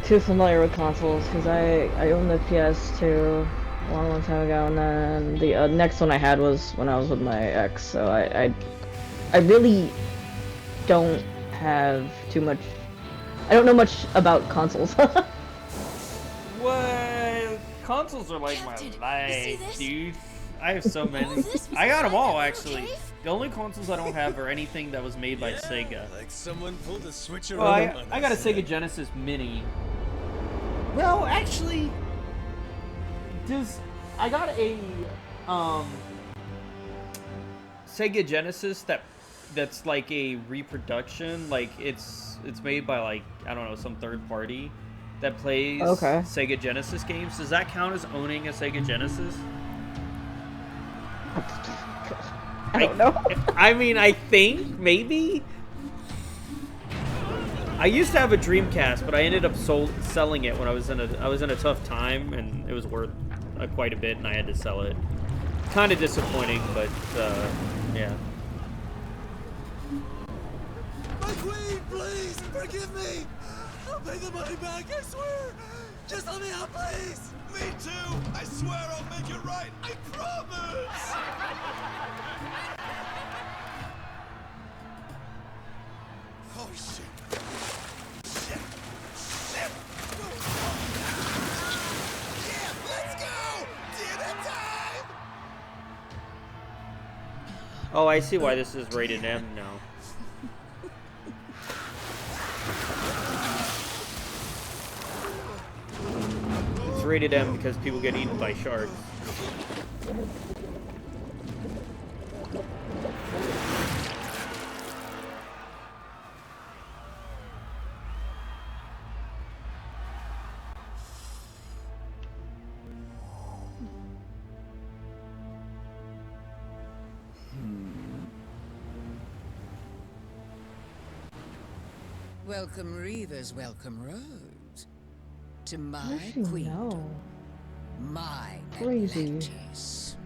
too familiar with consoles, because I owned the PS2 a long time ago, and then the next one I had was when I was with my ex, so I really don't have too much, I don't know much about consoles. What? Consoles are like my life, dude. I have so many. I got them all, actually. The only consoles I don't have are anything that was made by Sega. Like someone pulled a switch Well, I got a Sega Genesis Mini. Well, actually, I got a Sega Genesis that's like a reproduction. Like it's made by like, I don't know, some third party that plays Sega Genesis games. Does that count as owning a Sega Genesis? I don't know. I mean, I think maybe. I used to have a Dreamcast, but I ended up selling it when I was in a tough time, and it was worth quite a bit, and I had to sell it. Kind of disappointing, but yeah. My queen, please forgive me. I'll pay the money back. I swear. Just let me out, please. Me too. I swear I'll make it right. I promise. Oh shit. Shit. Shit. Yeah, let's go. Dinner time. Oh, I see why this is rated M now. It's rated M because people get eaten by sharks. Welcome Reavers, welcome Rose. To my She queen. know? My Crazy. Atlantis.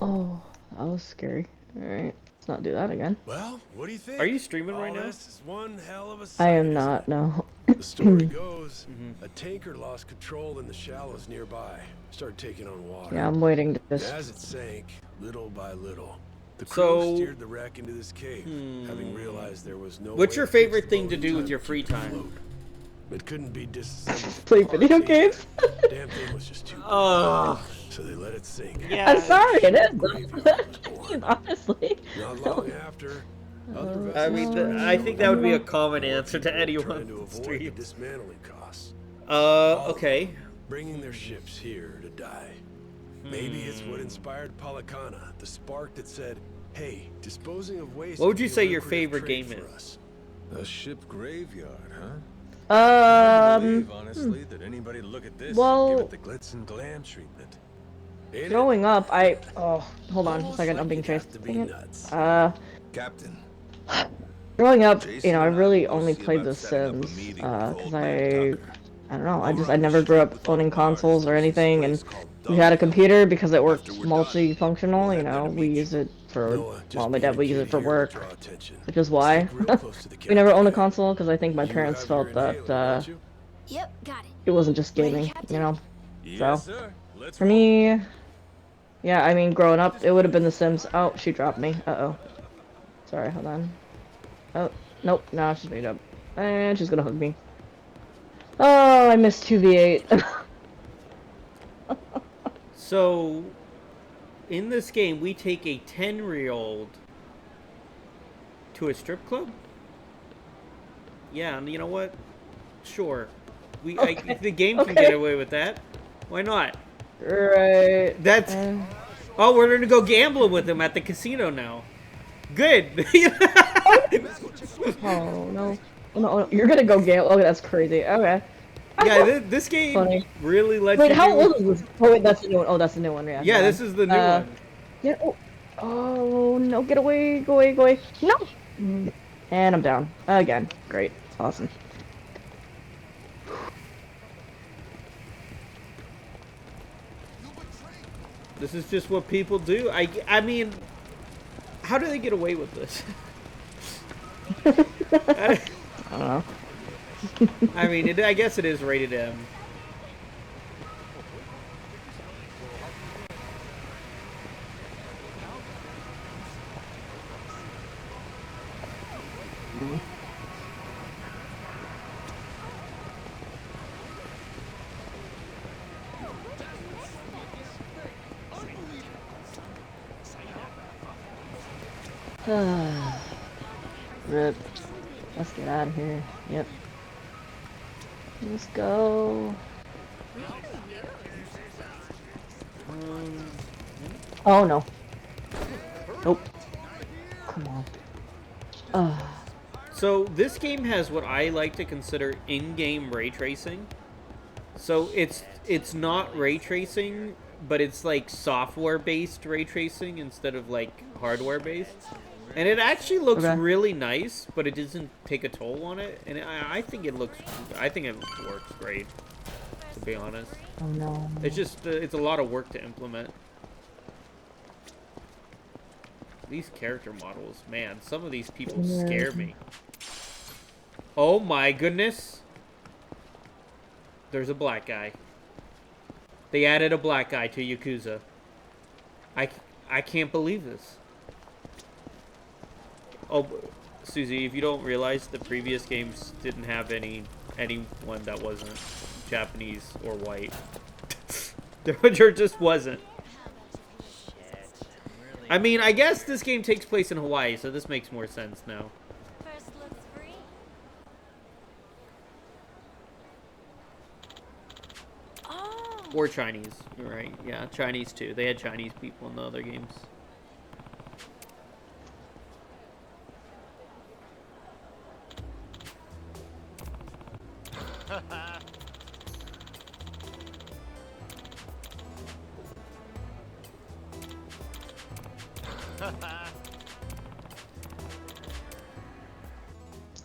Oh, that was scary. Alright, let's not do that again. Well, what do you think? Are you streaming right now? This is one hell of a I sight, am isn't not, it? no. The story goes, a tanker lost control in the shallows nearby. Started taking on water. Yeah, I'm waiting to And just... as it sank, little by little, the crew steered the wreck into this cave, having realized there was no What's way your to fix favorite the thing boat to in do with time your to free keep it time? afloat. It couldn't be disassembled. Play video games? Damn thing was just too Oh. big, so they let it sink. Yeah. I'm sorry, it is. Honestly. Not long after, other I vessels mean, started I think that would be a showing up. common answer to Trying anyone. to avoid the dismantling costs. Okay. Bringing their ships here to die. Maybe it's what inspired Palakana, the spark that said, "Hey, disposing of waste." What would you could be say a your lucrative favorite trade game for is? us." A ship graveyard, huh? I believe, honestly, that anybody to look at this well, and give it the glitz and glam treatment. Growing up, hold on a second, I'm being chased. Dang it. Captain. Growing up, you know, I really only played The Sims, because I don't know, I never grew up owning consoles or anything, and we had a computer because it worked multifunctional, you know, we use it for, well, my dad would use it for work, which is why we never owned a console, because I think my parents felt that, Yep, got it. it wasn't just gaming, you know, Yes, so, sir. Let's for me, yeah, I mean, growing up, it would have been The Sims. Oh, she dropped me, uh-oh. Sorry, hold on. Oh, nope, no, she's made up. And she's gonna hug me. Oh, I missed 2v8. So, in this game, we take a 10-year-old to a strip club? Yeah, and you know what? Sure. The game can get away with that. Why not? Right. That's... Oh, we're gonna go gambling with him at the casino now. Good. Oh, no. Oh, no, you're gonna go gamble. Oh, that's crazy. Okay. Yeah, this game really lets you Wait, how old is this? Oh, wait, that's the new one. Oh, that's the new one, yeah. Yeah, this is the new one. Yeah, oh, no, get away, go away, go away. No! And I'm down. Again. Great. Awesome. This is just what people do. I mean, how do they get away with this? I don't know. I mean, I guess it is rated M. Rip. Let's get out of here. Yep. Let's go. Oh no. Nope. Come on. So this game has what I like to consider in-game ray tracing. So it's not ray tracing, but it's like software-based ray tracing instead of like hardware-based. And it actually looks really nice, but it doesn't take a toll on it. And I think it works great, to be honest. Oh no. It's just, it's a lot of work to implement. These character models, man, some of these people scare me. Oh my goodness. There's a black guy. They added a black guy to Yakuza. I can't believe this. Oh, Susie, if you don't realize, the previous games didn't have anyone that wasn't Japanese or white. There just wasn't. I mean, I guess this game takes place in Hawaii, so this makes more sense now. Or Chinese, right? Yeah, Chinese too. They had Chinese people in the other games.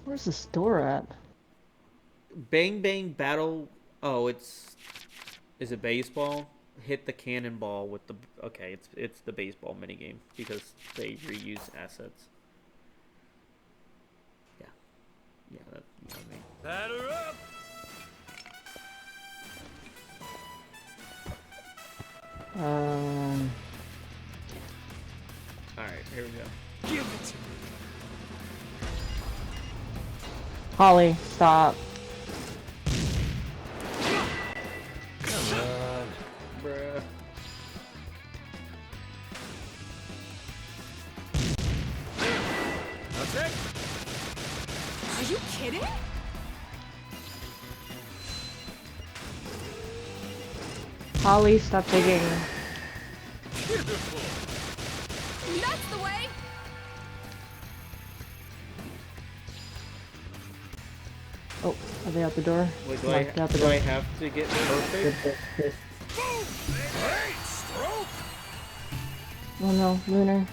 Where's the store at? Bang Bang Battle. Oh, is it baseball? Hit the cannonball with the. Okay, it's the baseball minigame because they reuse assets. Yeah, that. You know what I mean. Batter up! All right, here we go. Give it to me. Holly, stop. sick? Are you kidding? Holly, stop digging. Beautiful. That's the way. Oh, are they out the door? Wait, Come on, get out the do door. I have to get perfect? Good. Hey, stroke. Oh no, Lunar.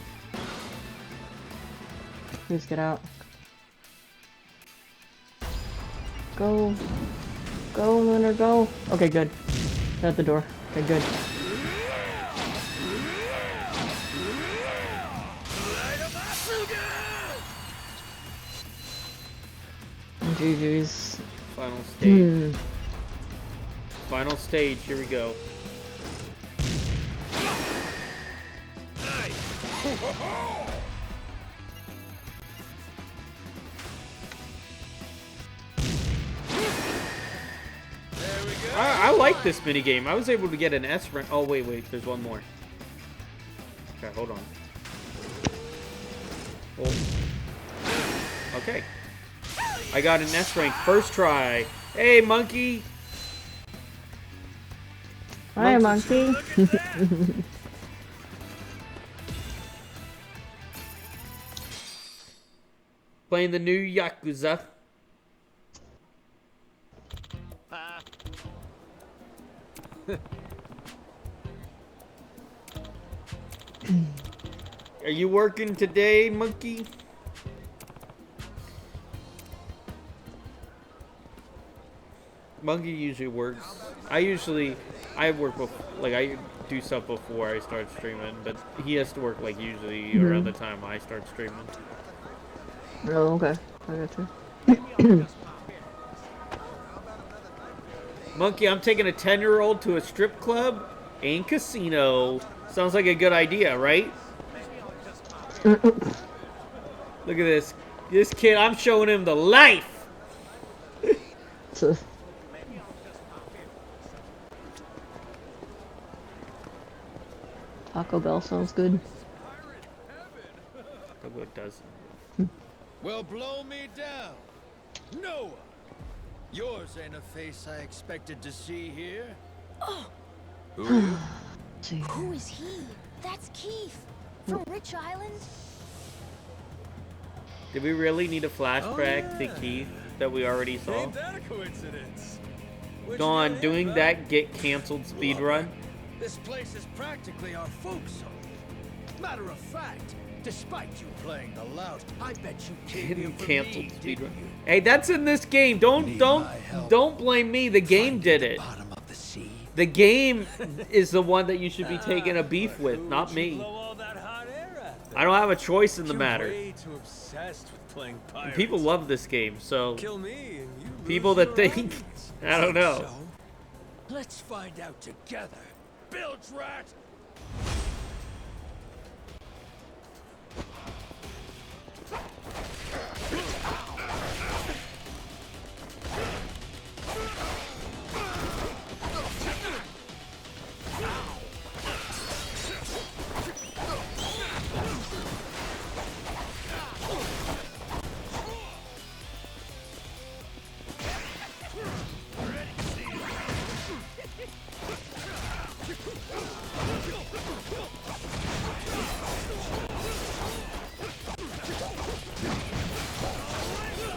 Please get out. Go. Go, Lunar, go. Okay, good. Get out the door. Okay, good. GG's. Final stage. Final stage, here we go. I like this minigame. I was able to get an S rank. Oh, wait, there's one more. Okay, hold on. Oh. Okay. I got an S rank first try. Hey, monkey! Hi, monkey. Playing the new Yakuza. Are you working today, monkey? Monkey usually works. I work before, like I do stuff before I start streaming, but he has to work like usually around the time I start streaming. Oh, okay. I got you. Monkey, I'm taking a 10-year-old to a strip club and casino. Sounds like a good idea, right? Look at this. This kid, I'm showing him the life. Taco Bell sounds good. Taco does. Well, blow me down. Noah! Yours ain't a face I expected to see here. Oh, Who are you? who is he? That's Keith from Rich Island. Did we really need a flashback to Keith that we already saw? Ain't that a coincidence? Dawn, doing that get canceled speedrun? This place is practically our folks' home. Matter of fact, despite you playing the loud, I bet you came here for Canceled me, speedrun. didn't you? Hey, that's in this game. Don't blame me. The game did it. The game is the one that you should be taking a beef with, not me. I don't have a choice in the matter. Way too obsessed with playing pirates. People love this game, so Kill me and you people lose that your think arguments. I don't know. So, let's find out together. Bilge rat!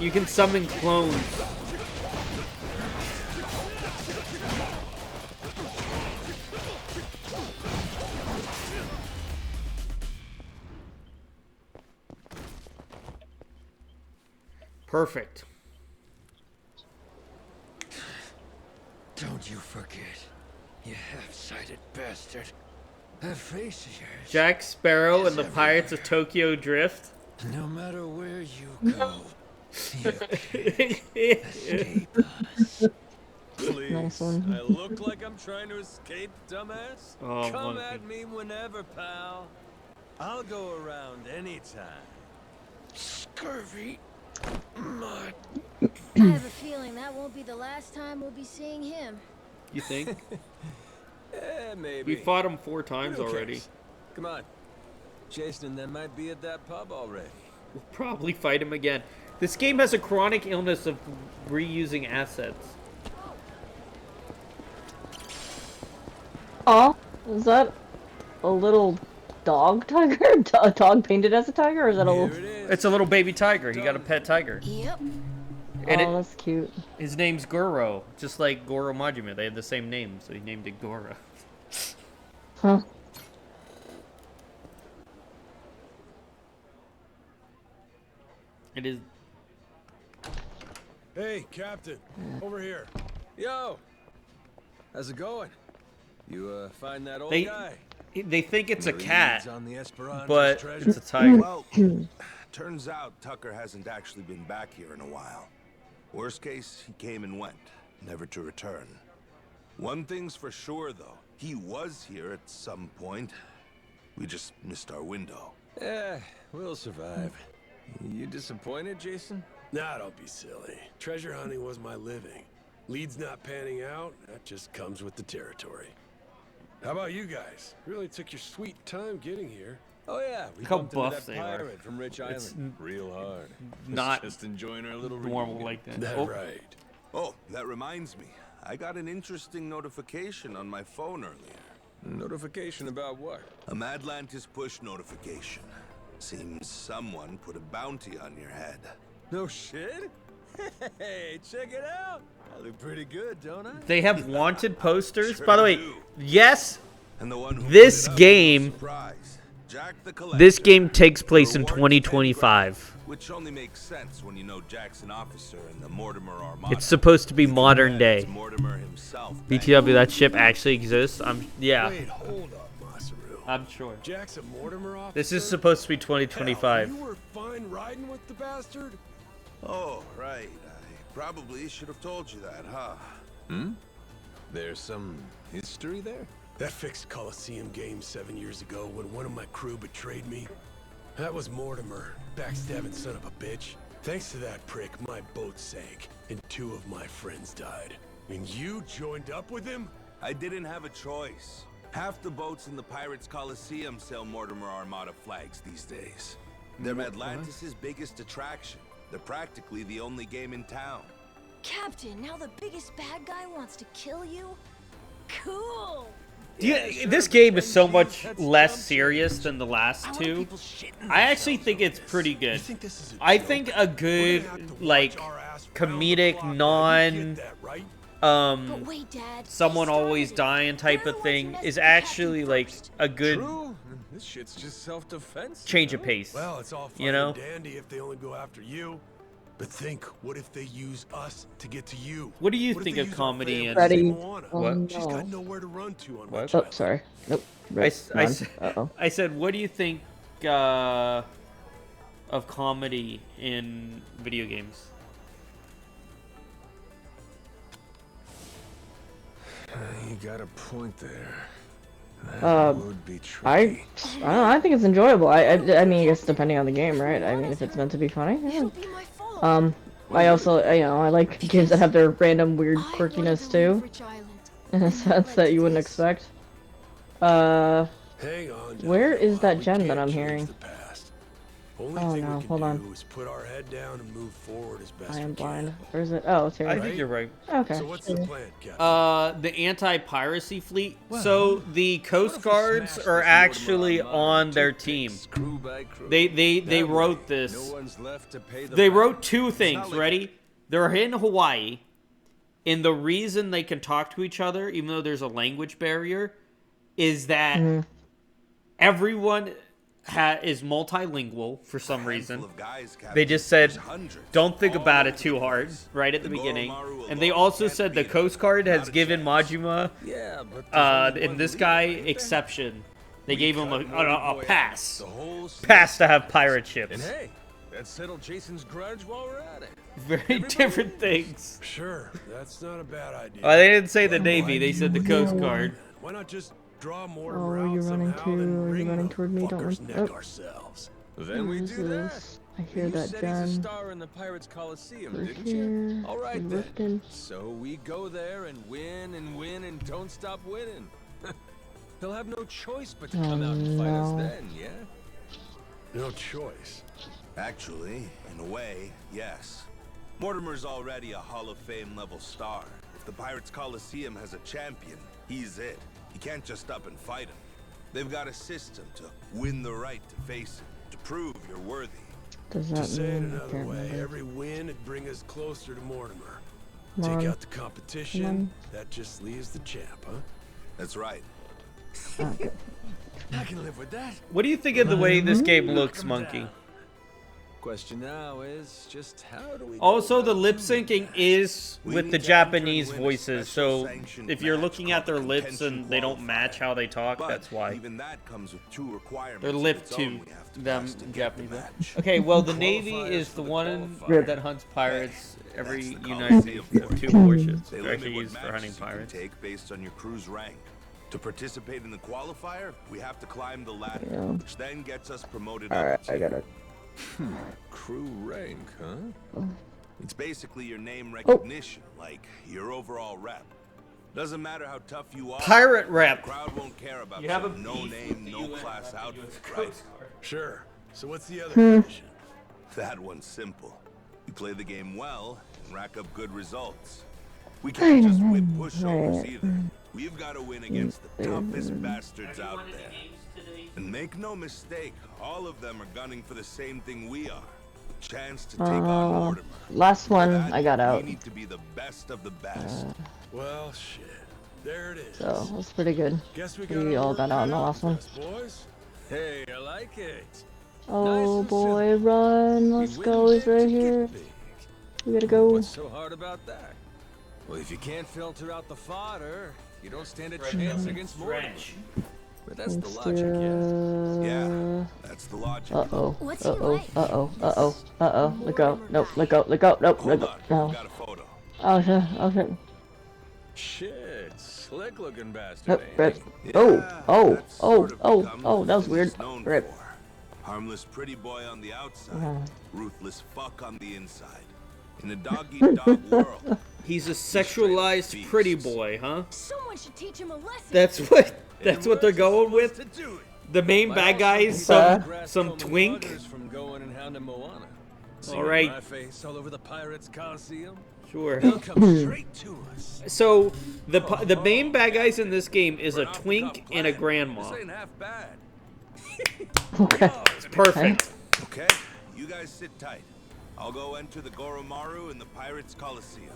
You can summon clones. Perfect. Don't you forget, you half-sighted bastard. That face of yours. Jack Sparrow and the Pirates of Tokyo Drift. No matter where you go, you can't escape us. Please. Nice one. I look like I'm trying to escape, dumbass? Oh, Come monkey. at me whenever, pal. I'll go around anytime. Scurvy. Mud. I have a feeling that won't be the last time we'll be seeing him. You think? Maybe. We fought him 4 times Who already. cares? Come on. Jason and them might be at that pub already. We'll probably fight him again. This game has a chronic illness of reusing assets. Oh, is that a little dog tiger? A dog painted as a tiger, or is that a little... It's a little baby tiger. He got a pet tiger. Yep. And that's cute. His name's Goro, just like Goro Majima. They had the same name, so he named it Goro. Huh. It is. Hey, Captain, over here. Yo, how's it going? You find that old They guy? they think it's a cat, on the Esperanza's but treasure? it's a tiger. Well, turns out Tucker hasn't actually been back here in a while. Worst case, he came and went, never to return. One thing's for sure, though. He was here at some point. We just missed our window. Yeah, we'll survive. You disappointed, Jason? Nah, don't be silly. Treasure hunting was my living. Leads not panning out, that just comes with the territory. How about you guys? Really took your sweet time getting here. Oh yeah, we Look how bumped into buff that they are. pirate from Rich It's Island. Real hard. Not just enjoying our little normal reunion. like that. That Oh, right. Oh, that reminds me. I got an interesting notification on my phone earlier. Notification about what? A Madlantis push notification. Seems someone put a bounty on your head. No shit? Hey, check it out. I look pretty good, don't I? They have wanted posters. Sure By the way, do. yes, And the one who this put it up game, was a surprise. Jack the Collector. this game takes place in Reward 2025. Which only makes sense when you know Jack's an officer in the Mortimer Armada. It's supposed to be modern day. It's Mortimer himself. BTW, that ship actually exists. Yeah, Wait, hold up, Masaru. I'm sure. Jack's a Mortimer officer? This is supposed to be Hell, 2025. you were fine riding with the bastard? Oh, right. I probably should have told you that, huh? Hmm? There's some history there? That fixed Coliseum game 7 years ago when one of my crew betrayed me. That was Mortimer, backstabbing son of a bitch. Thanks to that prick, my boat sank, and 2 of my friends died. And you joined up with him? I didn't have a choice. Half the boats in the Pirates Coliseum sail Mortimer Armada flags these days. They're Atlantis' biggest attraction. They're practically the only game in town. Captain, now the biggest bad guy wants to kill you? Cool! This game is so much less serious than the last two. I actually think it's pretty good. I think a good, like, comedic, But wait, Dad. someone always dying type of thing is actually, like, a good True. This shit's just self-defense. change of pace. Well, it's all fine You know? and dandy if they only go after you. But think, what if they use us to get to you? What do you What if think they of use our comedy family and... to save Freddy. Moana? What? She's got nowhere to run to on What? Oh, sorry. Nope. I said, what do you think of comedy in video games? You got a point there. That would be I tricky. don't know. I think it's enjoyable. I mean, I guess depending on the game, right? I mean, if it's meant to be funny. Yeah. I also, I like games that have their random weird quirkiness too, in a sense that you wouldn't expect. Hang on, Where is that gem that I'm hearing? Only Oh thing no, we can hold do on. is put our head down and move forward as best I am we can. blind. Where is it? Oh, it's here. I think you're right. Okay. So what's the plan, Captain? The anti-piracy fleet. So the Coast Guards are actually on their team. Crew by crew. They wrote this. No one's left to pay the They back. wrote two things. Ready? They're in Hawaii, and the reason they can talk to each other, even though there's a language barrier, is that everyone is multilingual for some reason. They just said, don't think about it too hard right at the beginning. And they also said the Coast Guard has given Majima and this guy exception. They gave him a pass. Pass to have pirate ships. And hey, that settled Jason's grudge while we're at it. Very different things. Sure, that's not a bad idea. They didn't say the Navy, they said the Coast Guard. Why not just draw more Oh, out you're running somehow, too. then You're wring running the toward me. Don't fucker's run. neck Oh. ourselves. Then we What is do that. this? I hear You that said he's a gem. star in the Pirates Coliseum, We're didn't here. you? All right We're then. lifting. So we go there and win and don't stop winning. He'll have no choice but to come out and fight us no. then, yeah? No choice. Actually, in a way, yes. Mortimer's already a Hall of Fame level star. If the Pirates Coliseum has a champion, he's it. You can't just up and fight him. They've got a system to win the right to face him, to prove you're worthy. Does To that say it mean another way, every win would bring us closer to Mortimer. Come on. Take out the competition, that just leaves the champ, huh? That's right. Okay. I can live with that. What do you think of the way this game looks, Monkey? Question now is just how do we Also, the lip syncing is with the Japanese voices, so if you're looking at their lips and they don't match how they talk, that's why. Even that comes with 2 requirements. They're lip to them in Japanese. Okay, well, the Navy is the one that hunts pirates. Every United States have 2 warships. They They're actually limit used what for hunting matches you can pirates. take based on your crew's rank. To participate in the qualifier, we have to climb the ladder, Yeah. which then gets us promoted Alright, up. I got it. Crew rank, huh? It's basically your name Oh. recognition, like your overall rep. Doesn't matter how tough you are. Pirate rep. The crowd won't care about You have some a no-name, no-class outfit, right? Sure. So what's the other Hmm. condition? That one's simple. You play the game well and rack up good results. We can't just whip pushovers either. We've got to win against the toughest bastards out there. And make no mistake, all of them are gunning for the same thing we are. Chance to take on Mortimer. Last one For that, I got out. We need to be the best of the best. Well, shit. There it is. So that's pretty good. Guess We all got out in the last one. boys. Hey, I like it. Oh boy, run! Let's go! He's right here. We gotta go. What's so hard about that? Well, if you can't filter out the fodder, you don't stand a chance against Mortimer. But that's the logic, yeah. Yeah, that's the logic. Uh-oh. What's he Uh-oh. like? Uh-oh. Uh-oh. Uh-oh. Let go. Nope. Let go. Let go. Nope. Let go. No. Got a photo. Oh shit. Oh shit. Shit, slick looking bastard. Nope. ain't Rip. he? Oh. Oh. That's Oh. sort of Oh. become Oh. what That was he's weird. known Rip. for. Harmless pretty boy on the outside, ruthless fuck on the inside. In a dog-eat-dog world. He's a sexualized pretty boy, huh? Someone should teach him a lesson. That's what they're going with. The main bad guy is some twink. From going and hounding Moana. All right. My face all over the Pirates Coliseum. Sure. They'll come straight to us. So the main bad guys in this game is a twink and a grandma. This ain't half bad. Okay. It's perfect. Okay, you guys sit tight. I'll go enter the Goromaru in the Pirates Coliseum.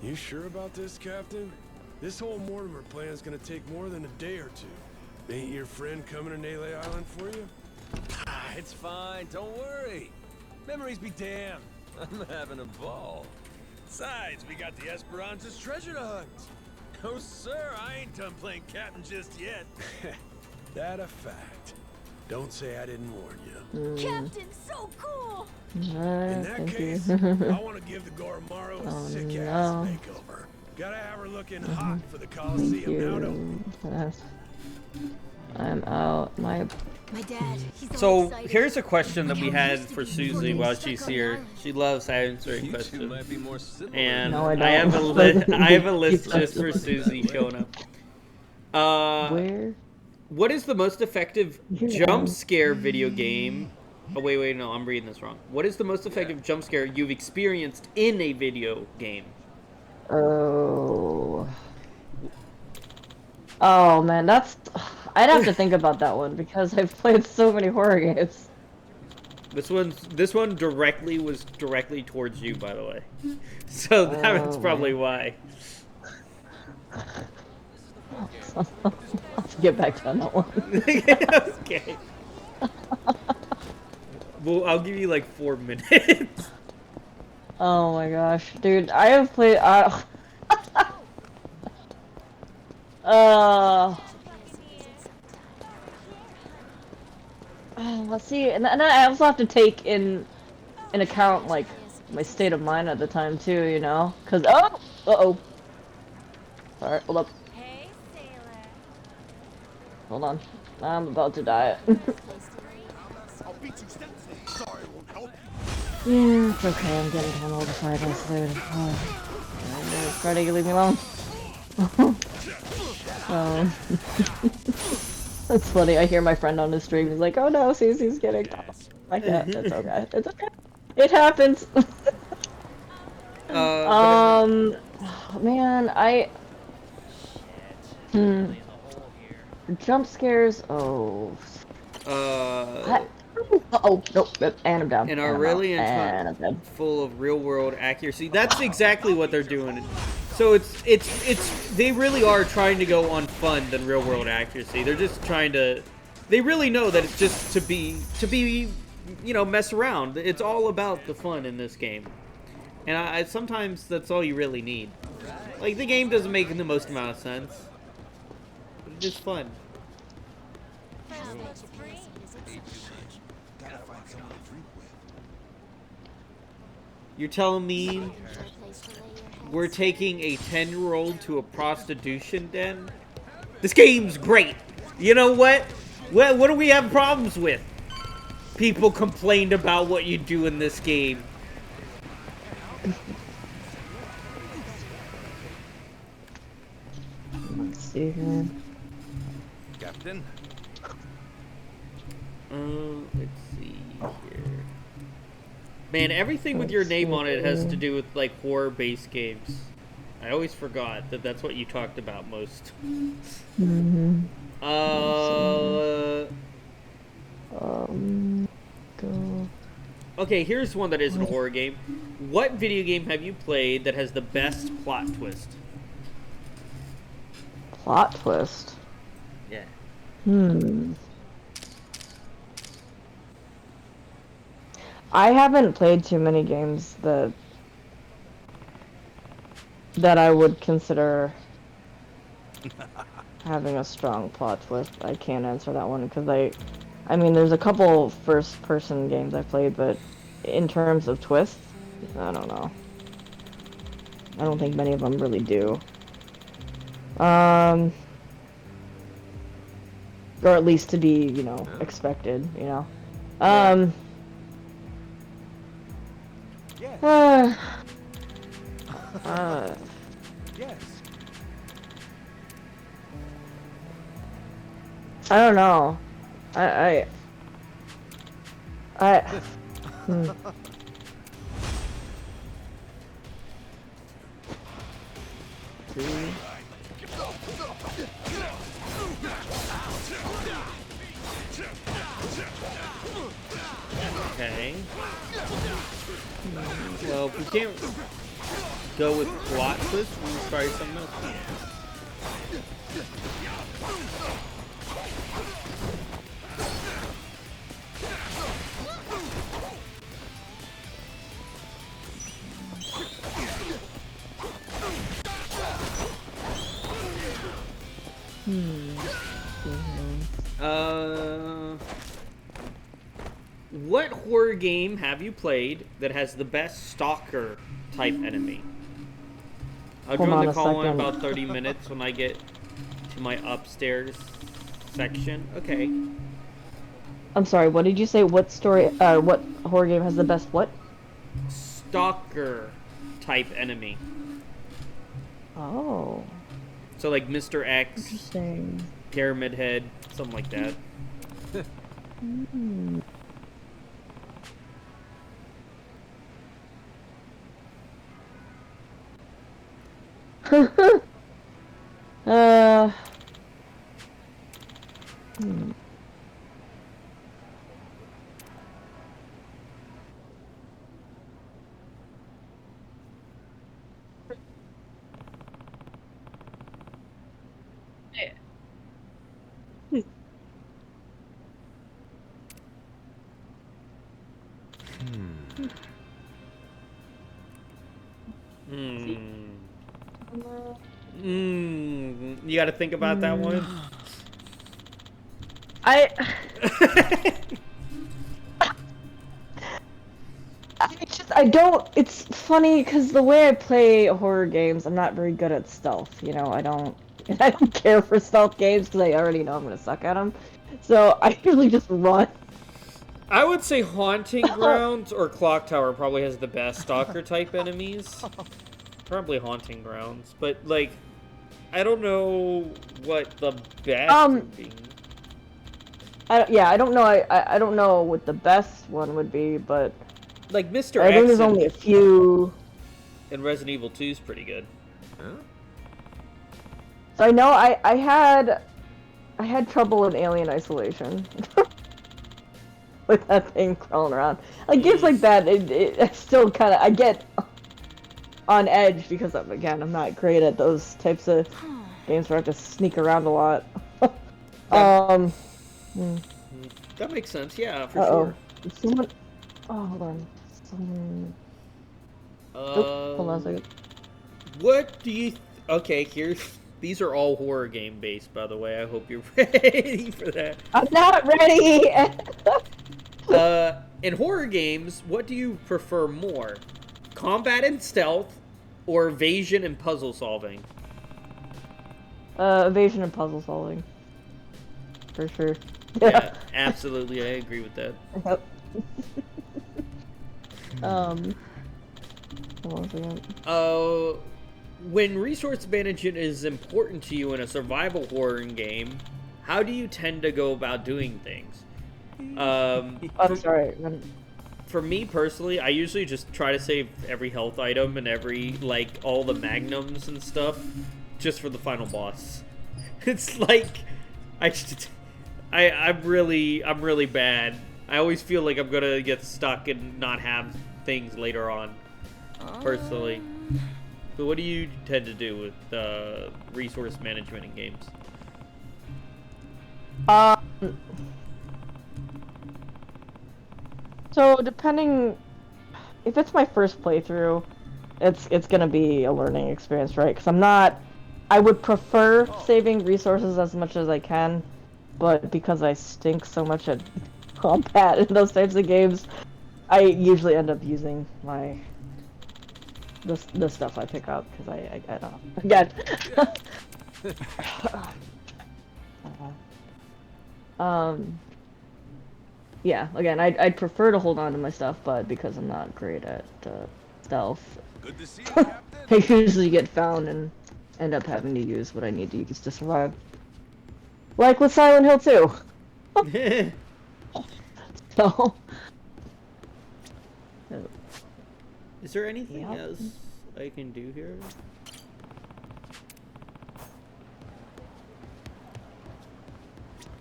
You sure about this, Captain? This whole Mortimer plan's gonna take more than a day or 2. Ain't your friend coming to Naylor Island for you? It's fine, don't worry. Memories be damned. I'm having a ball. Besides, we got the Esperanza's treasure to hunt. No, sir, I ain't done playing captain just yet. That a fact. Don't say I didn't warn you. Captain, so cool. In that Thank case, you. I want to give the Goromaru a Oh, sick-ass no. makeover. Gotta have her looking hot for the Coliseum now, don't Yes. I'm out. My dad, he's So here's a question that we had for Susie while she's here. She loves answering questions, and No, I I have a don't. I have a list just for Susie showing up. Where? What is the most effective jump scare video game? Oh wait, no, I'm reading this wrong. What is the most effective jump scare you've experienced in a video game? Oh. Oh man, that's. I'd have to think about that one because I've played so many horror games. This one was directly towards you, by the way. So that's probably why. I'll have to get back to that one. Okay. Well, I'll give you like 4 minutes. Oh my gosh, dude, I have played. Let's see, and then I also have to take in account like my state of mind at the time too, you know, cause oh. Sorry, hold up. Hey, sailor. Hold on, I'm about to die. Yeah, it's okay. I'm getting handled before I get sleep. Freddy, leave me alone. That's funny. I hear my friend on the stream. He's like, "Oh no, Susie's getting." like that. It's okay. It's okay. It happens. Man, jump scares. Oh. Oh nope. And I'm down. And And are I'm really out. And I'm dead. full of real world accuracy. That's exactly what they're doing. So it's they really are trying to go on fun than real world accuracy. They're just trying to. They really know that it's just to be you know, mess around. It's all about the fun in this game. And I sometimes that's all you really need. Like, the game doesn't make the most amount of sense, but it is fun. You're telling me we're taking a 10-year-old to a prostitution den? This game's great. You know what? What do we have problems with? People complained about what you do in this game. Let's see here. Captain? Let's see here. Man, everything with your name on it has to do with, like, horror-based games. I always forgot that that's what you talked about most. Go. Okay, here's one that isn't a horror game. What video game have you played that has the best plot twist? Plot twist. Yeah. I haven't played too many games that I would consider having a strong plot twist. I can't answer that one because I mean, there's a couple first-person games I played, but in terms of twists, I don't know. I don't think many of them really do. Or at least to be, you know, expected, you know. Yes. I don't know. Okay. Well, if we can't go with plot twist, we'll try something else. What horror game have you played that has the best stalker type enemy? I'll join the call in about 30 minutes when I get to my upstairs section. Okay. I'm sorry, what did you say? What what horror game has the best what? Stalker type enemy. Oh. So like Mr. X, Interesting. Pyramid Head, something like that. You gotta think about that one. I don't. It's funny because the way I play horror games, I'm not very good at stealth. You know, I don't care for stealth games because I already know I'm gonna suck at them. So I usually just run. I would say Haunting Grounds or Clock Tower probably has the best stalker type enemies. Probably Haunting Grounds, but like, I don't know what the best would be. Yeah, I don't know. I don't know what the best one would be, but like Mr. I think X there's and, only a few. and Resident Evil 2 is pretty good. Huh? So I know I had trouble in Alien Isolation with that thing crawling around. Like games like that, I still kind of I get on edge because I'm not great at those types of games where I have to sneak around a lot. That makes sense, yeah, for sure. Someone... Oh, hold on. Hold on a second. What do you... Okay, here's... These are all horror game based, by the way. I hope you're ready for that. I'm not ready! In horror games, what do you prefer more? Combat and stealth, or evasion and puzzle solving? Evasion and puzzle solving. For sure. Yeah, absolutely. I agree with that. Yep. Hold on a second. When resource management is important to you in a survival horror game, how do you tend to go about doing things? I'm sorry. For me personally, I usually just try to save every health item and all the magnums and stuff just for the final boss. It's like, I'm really bad. I always feel like I'm gonna get stuck and not have things later on, personally. So what do you tend to do with resource management in games? So depending, if it's my first playthrough, it's gonna be a learning experience, right? Because I would prefer saving resources as much as I can, but because I stink so much at combat in those types of games, I usually end up using the stuff I pick up because I don't know. Again. Yeah, again, I'd prefer to hold on to my stuff, but because I'm not great at stealth, Good to see you, Captain. I usually get found and end up having to use what I need to use to survive. Like with Silent Hill 2. So. Is there anything else I can do here?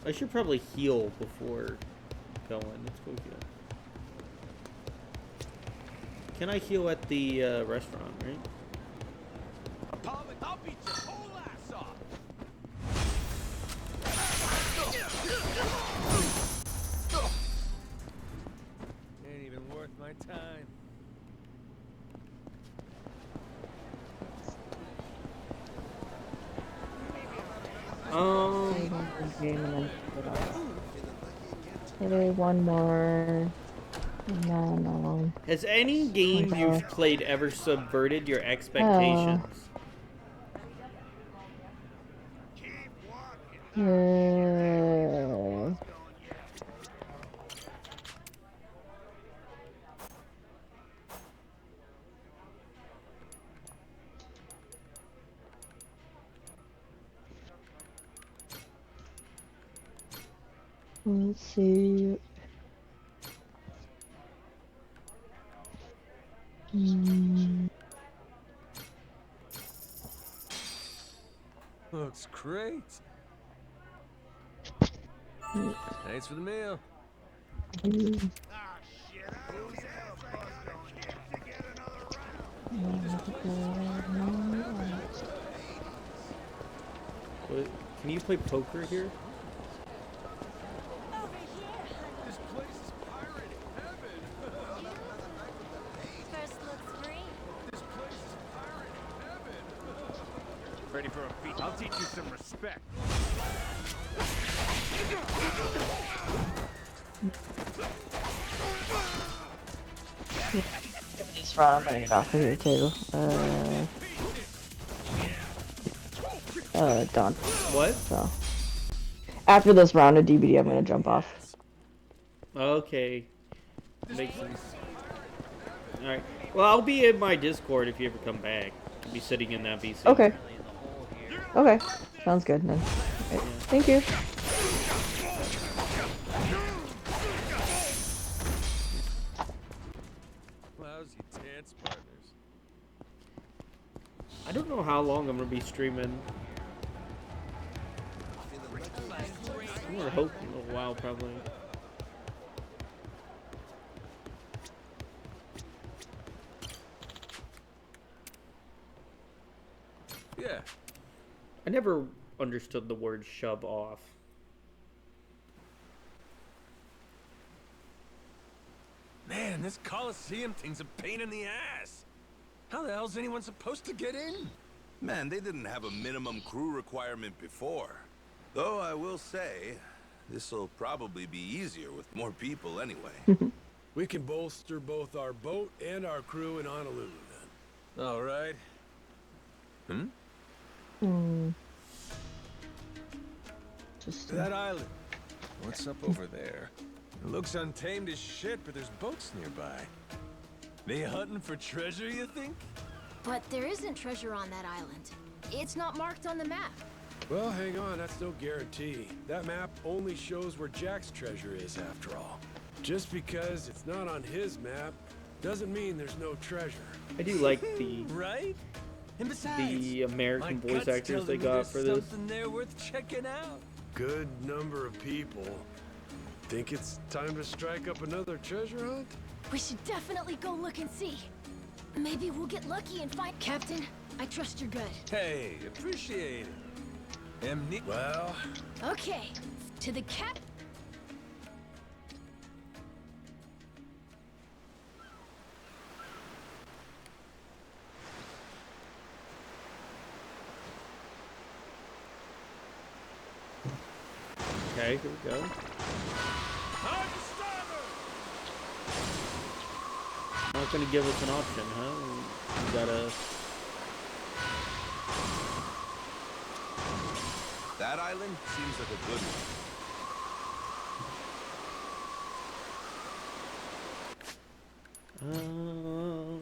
I should probably heal before going. Let's go heal. Can I heal at the restaurant, right? I'll beat your whole ass off. Ain't even worth my time. Maybe one more. No. Has any game you've played ever subverted your expectations? Let's see. Looks great. Thanks for the meal. What? Can you play poker here? This place is pirate heaven. First looks free. This place is pirate heaven. Ready for a feat? I'll teach you some respect. This round, I'm gonna get off of here too. Done. What? So, after this round of DBD, I'm gonna jump off. Okay. Makes sense. Alright. Well, I'll be in my Discord if you ever come back. I'll be sitting in that VC. Okay. Okay. Sounds good then. Okay. Thank you. lousy dance partners. I don't know how long I'm gonna be streaming. I'm gonna hope a little while, probably. Yeah. I never understood the word shove off. Man, this Coliseum thing's a pain in the ass. How the hell's anyone supposed to get in? Man, they didn't have a minimum crew requirement before. Though I will say, this'll probably be easier with more people anyway. We can bolster both our boat and our crew in Honolulu then. All right. Just that island. What's up over there? It looks untamed as shit, but there's boats nearby. They hunting for treasure, you think? But there isn't treasure on that island. It's not marked on the map. Well, hang on, that's no guarantee. That map only shows where Jack's treasure is, after all. Just because it's not on his map doesn't mean there's no treasure. I do like the right? And besides, the American my voice guts actors tell they me got there's for this. something there worth checking out. Good number of people. Think it's time to strike up another treasure hunt? We should definitely go look and see. Maybe we'll get lucky and find... Captain, I trust your gut. Hey, appreciate it. Well... Okay, to the cap... Okay, here we go. Not gonna give us an option, huh? We gotta... That island seems like a good one.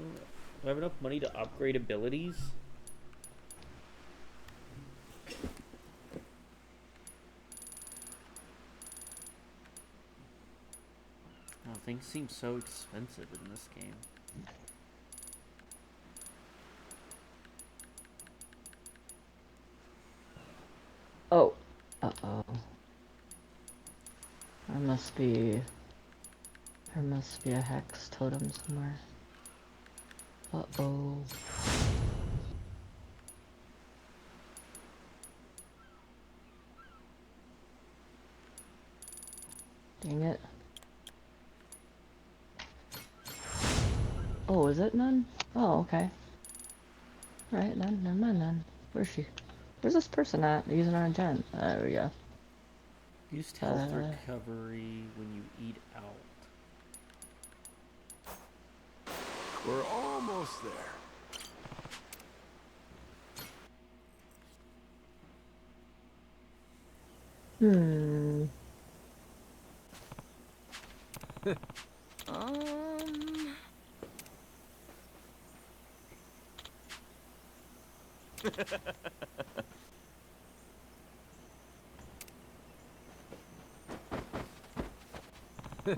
Do I have enough money to upgrade abilities? Oh, things seem so expensive in this game. Oh. Uh-oh. There must be a hex totem somewhere. Uh-oh. Dang it. Oh, is it none? Oh, okay. Alright then, never mind then. Where's she? Where's this person at? Using our gen. There we go. Use health recovery when you eat out. We're almost there.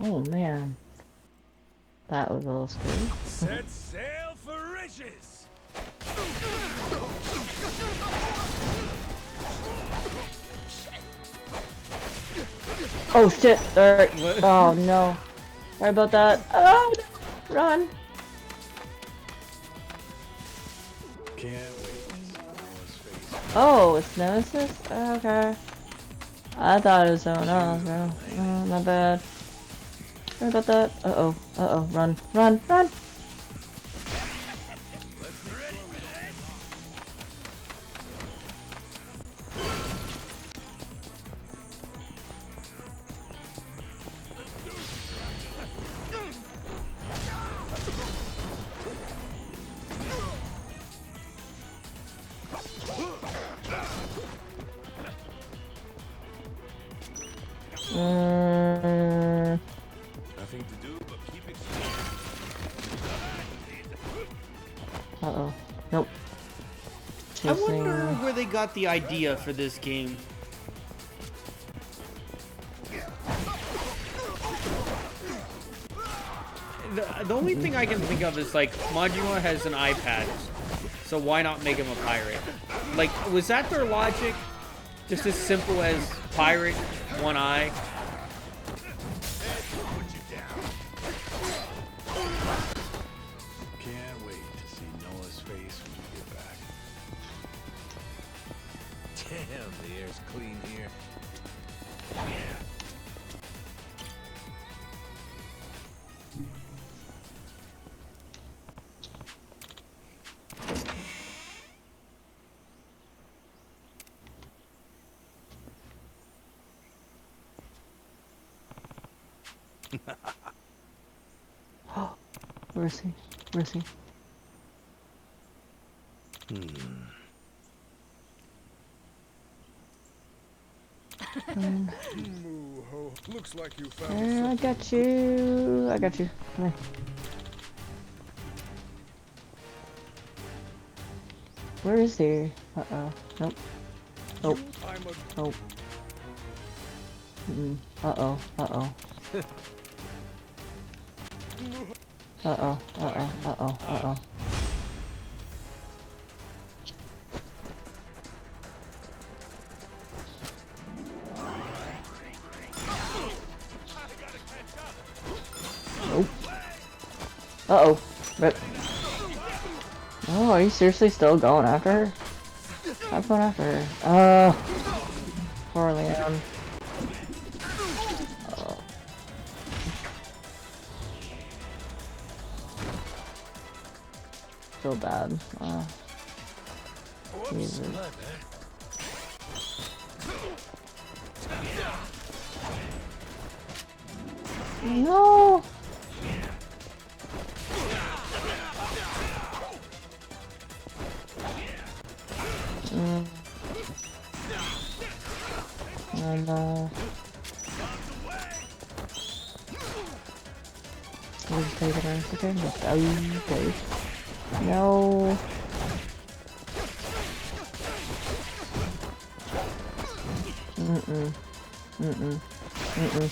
Oh man. That was a little scary. Set sail for riches! Oh shit! Oh no. Sorry about that. Oh no. Run! Can't wait. Oh, it's Nemesis? Okay. I thought it was someone else, bro. Oh, my bad. Sorry about that. Uh-oh. Uh-oh. Run. Run. Run! Nothing to do but keep it. Uh-oh. Nope. I wonder where they got the idea for this game. The only thing I can think of is like Majima has an iPad, so why not make him a pirate? Like, was that their logic? Just as simple as pirate, one eye. Can't wait to see Noah's face when you get back. Damn, the air's clean here. Where is he? Where is he? Looks like you I got you. I got you. Come here. Where is he? Uh-oh. Nope. Nope. Nope. Uh-oh. Uh-oh. Uh-oh. Uh-oh. Uh-oh. Uh-oh. Nope. Uh-oh. Rip. Oh, are you seriously still going after her? Stop going after her. Poor Leon. Oh. So bad. Jesus. No! And we'll just take it out. Okay, okay. No.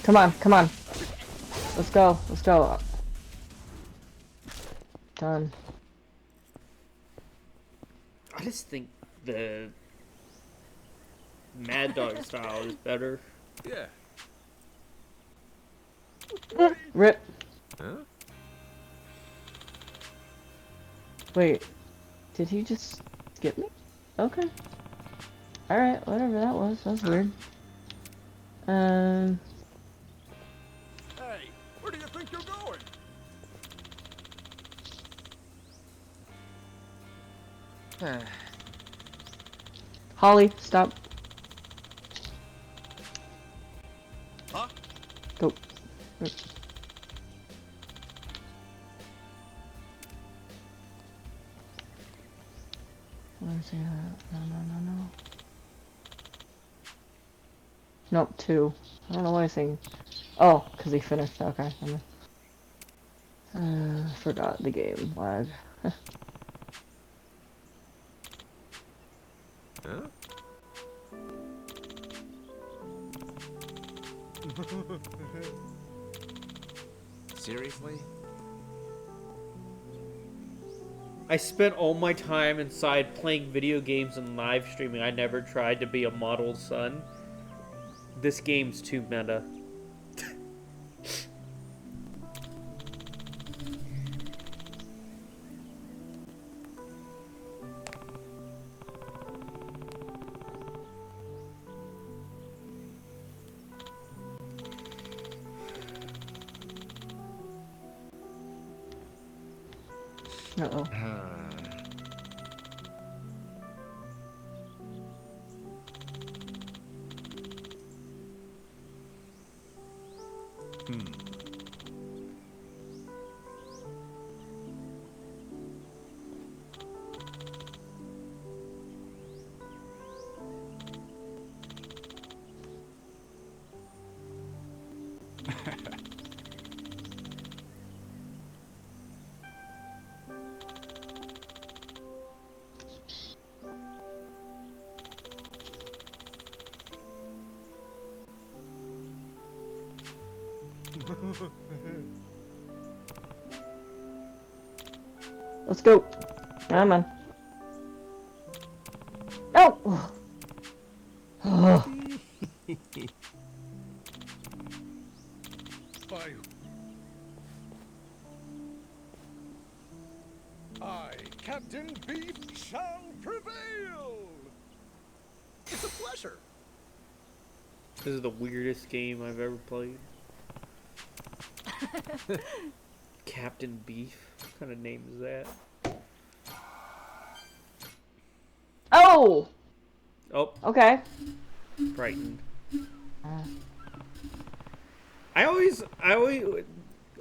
Come on, come on. Let's go, let's go. Done. I just think the Mad Dog style is better. Yeah. Rip. Huh? Wait, did he just skip me? Okay. Alright, whatever that was. That was weird. Hey, where do you think you're going? Holly, stop. Huh? Go. Where's he at? No. Nope, 2. I don't know what I think. Oh, because he finished. Okay. Forgot the game lag. Huh? Seriously? I spent all my time inside playing video games and live streaming. I never tried to be a model son. This game's too meta. Uh-oh. Let's go. Come on. Oh! I, Captain Beef, shall prevail! It's a pleasure. This is the weirdest game I've ever played. Captain Beef? What kind of name is that? Oh! Oh. Okay. Frightened. I always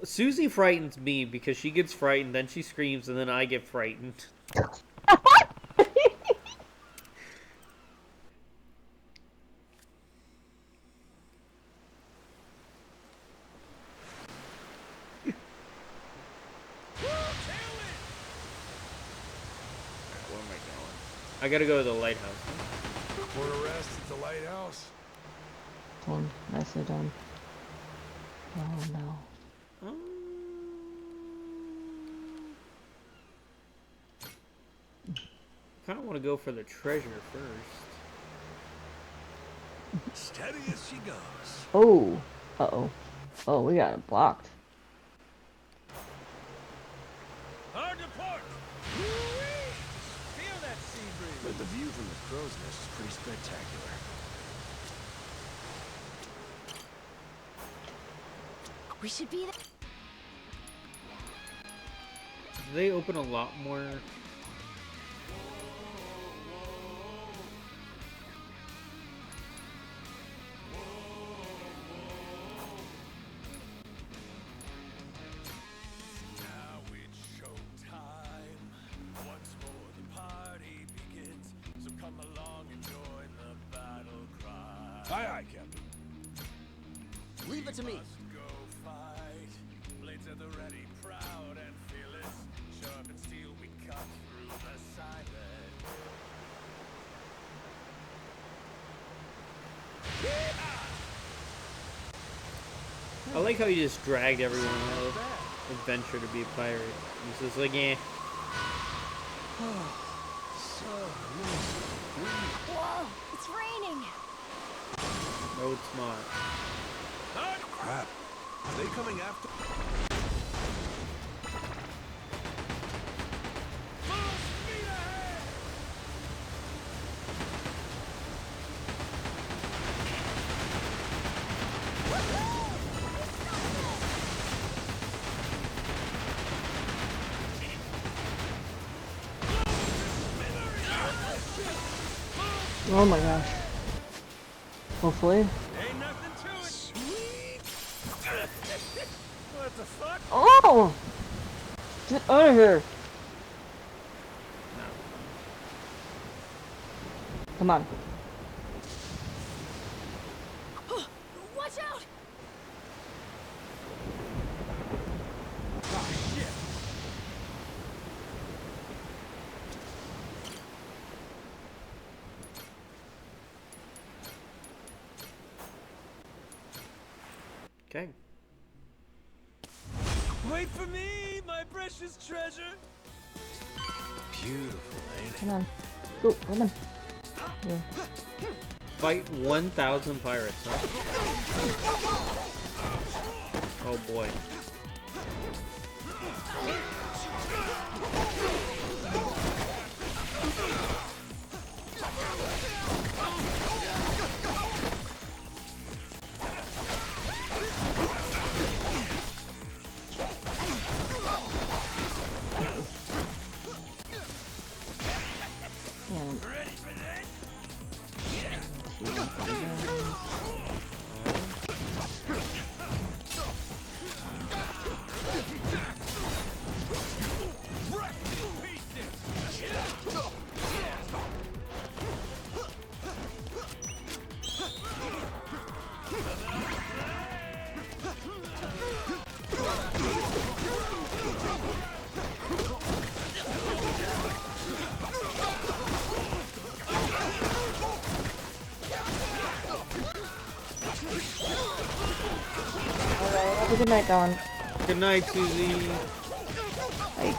Susie frightens me because she gets frightened, then she screams, and then I get frightened. I gotta go to the lighthouse. Port arrest at the lighthouse. Done. Nicely done. Oh no. Kind of want to go for the treasure first. Steady as she goes. Oh. Uh-oh. Oh, we got it blocked. Hard to port! Feel that sea breeze! But the view from the crow's nest is pretty spectacular. We should be there. Do they open a lot more? Aye, aye, Captain. Leave it to me. Blades at the ready, proud and fearless. Sharp and steel, we cut through the silence. I like how you just dragged everyone out of adventure to be a pirate. He's just like, eh. Whoa, it's raining. No, it's not. Crap. Are they coming after? Oh my gosh. Hopefully. Ain't nothing to it. What the fuck? Oh! Get out of here. Come on. Watch out! Okay. Wait for me, my precious treasure. Beautiful, ain't it? Come on. Go, come on. Yeah. Fight 1,000 pirates, huh? Oh boy. Have a good night, Dawn. Good night, Susie. Bye.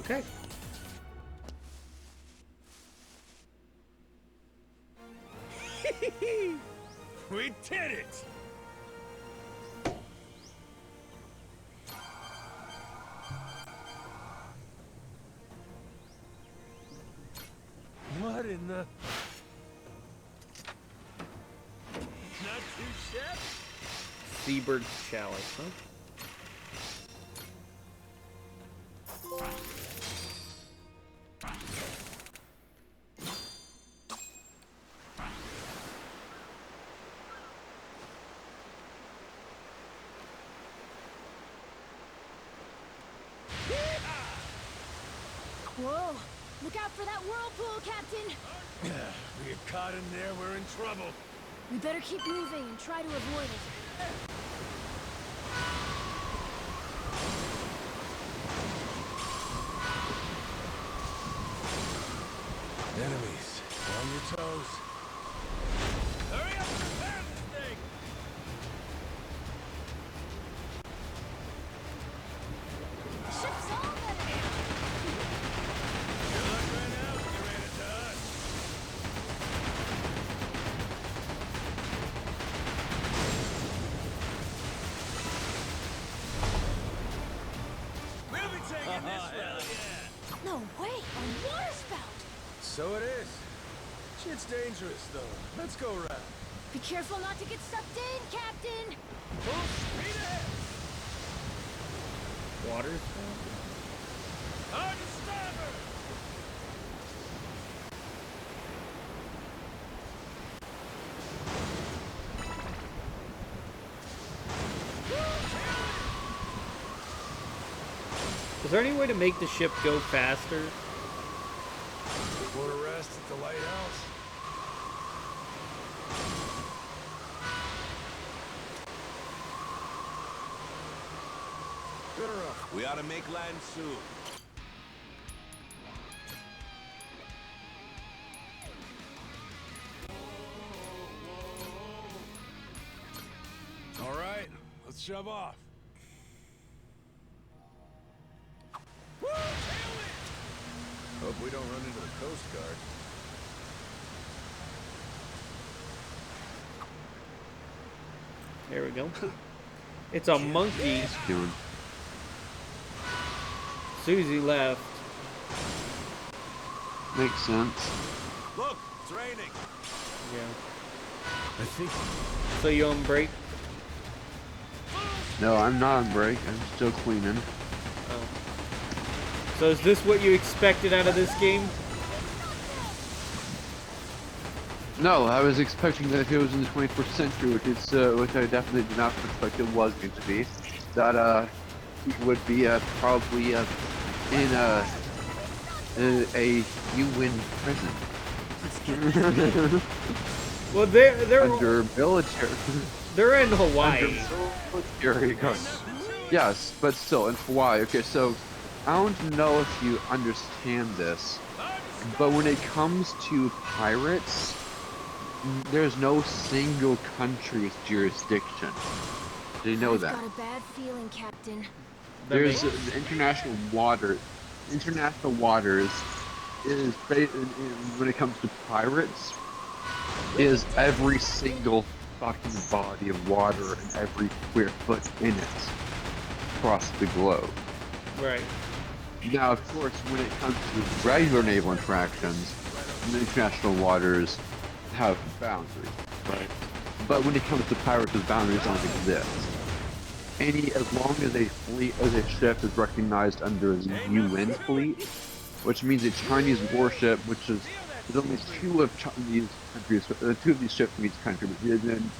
Okay. We did it! What in the... Not too shabby? Seabird chalice, huh? Whoa! Look out for that whirlpool, Captain! We get caught in there, we're in trouble. We better keep moving and try to avoid it. Enemies, on your toes. Hurry up and repair this thing! Ship's all better! Good luck right now when you ran into us. We'll be taking this route. No way! A water spout! So it is. Shit's dangerous, though. Let's go around. Be careful not to get sucked in, Captain! Full speed ahead! Water? Hard to starboard! Is there any way to make the ship go faster? Want to rest at the lighthouse? Good enough. We ought to make land soon. All right, let's shove off. Woo! Tailwind! Hope we don't run into the Coast Guard. There we go. It's a monkey. Doing. Susie left. Makes sense. Look, it's raining. Yeah. I think. So you on break? No, I'm not on break. I'm still cleaning. Oh. So is this what you expected out of this game? No, I was expecting that if it was in the 21st century, which I definitely did not expect it was going to be, that it would be probably in a UN prison. Well, they're under military. They're in Hawaii. Under military guard. Yes, but still in Hawaii. Okay, so I don't know if you understand this, but when it comes to pirates, there's no single country's jurisdiction. Do you know that? I've got a bad feeling, Captain. There's international water. International waters is when it comes to pirates is every single fucking body of water and every square foot in it across the globe. Right. Now, of course, when it comes to regular naval interactions, the international waters have boundaries, right? But when it comes to pirates, those boundaries don't exist. As long as a ship is recognized under the UN fleet, which means a Chinese warship, which is there's only two of these countries, two of these ships from each country. But then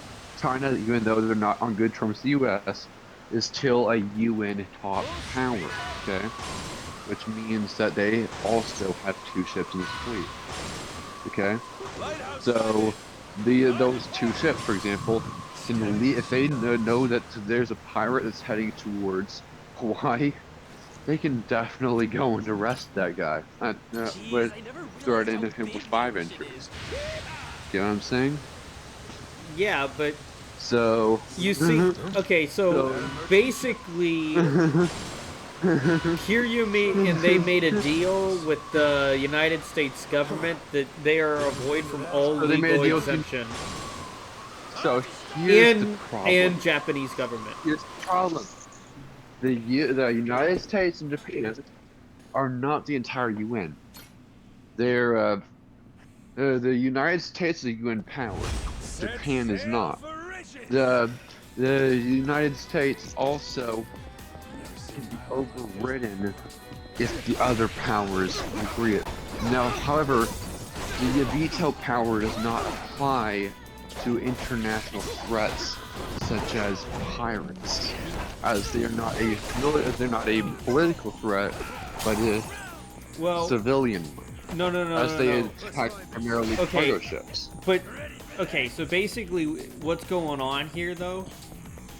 China, even though they're not on good terms with the U.S., is still a UN top power. Okay, which means that they also have two ships in this fleet. Okay, so those two ships, for example, if they know that there's a pirate that's heading towards Hawaii, they can definitely go and arrest that guy. With starting him with 5 inches. You know what I'm saying? Yeah, but so you see, okay, so basically, Kiryu and they made a deal with the United States government that they are avoid from all So they made a legal deal with exemption. So here's the problem. And Japanese government. Here's the problem. The United States and Japan are not the entire UN. They're the United States is a UN power. Japan is not. The United States also can be overridden if the other powers agree it. Now, however, the veto power does not apply to international threats such as pirates, as they're not a political threat, but a civilian one. No. As they attack primarily cargo ships. But okay, so basically, what's going on here though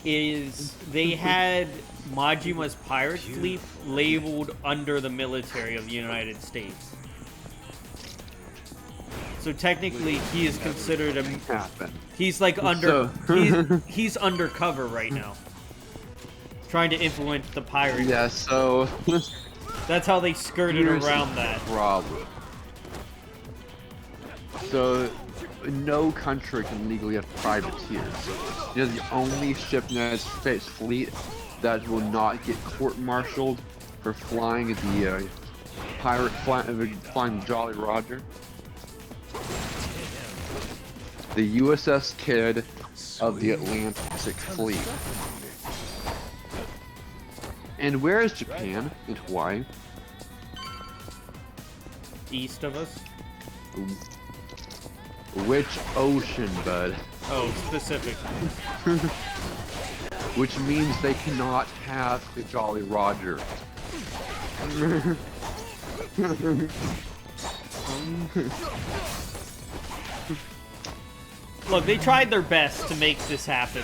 is they had Majima's pirate fleet labeled under the military of the United States. So technically, he is considered a. He's like he's undercover right now, trying to influence the pirates. Yeah, so that's how they skirted around that problem. So no country can legally have privateers. You're the only ship in the United States fleet that will not get court-martialed for flying the flying Jolly Roger. The USS Kidd of the Atlantic Fleet. And where is Japan? In Hawaii. East of us. Which ocean, bud? Oh, specific. Which means they cannot have the Jolly Roger. Look, they tried their best to make this happen,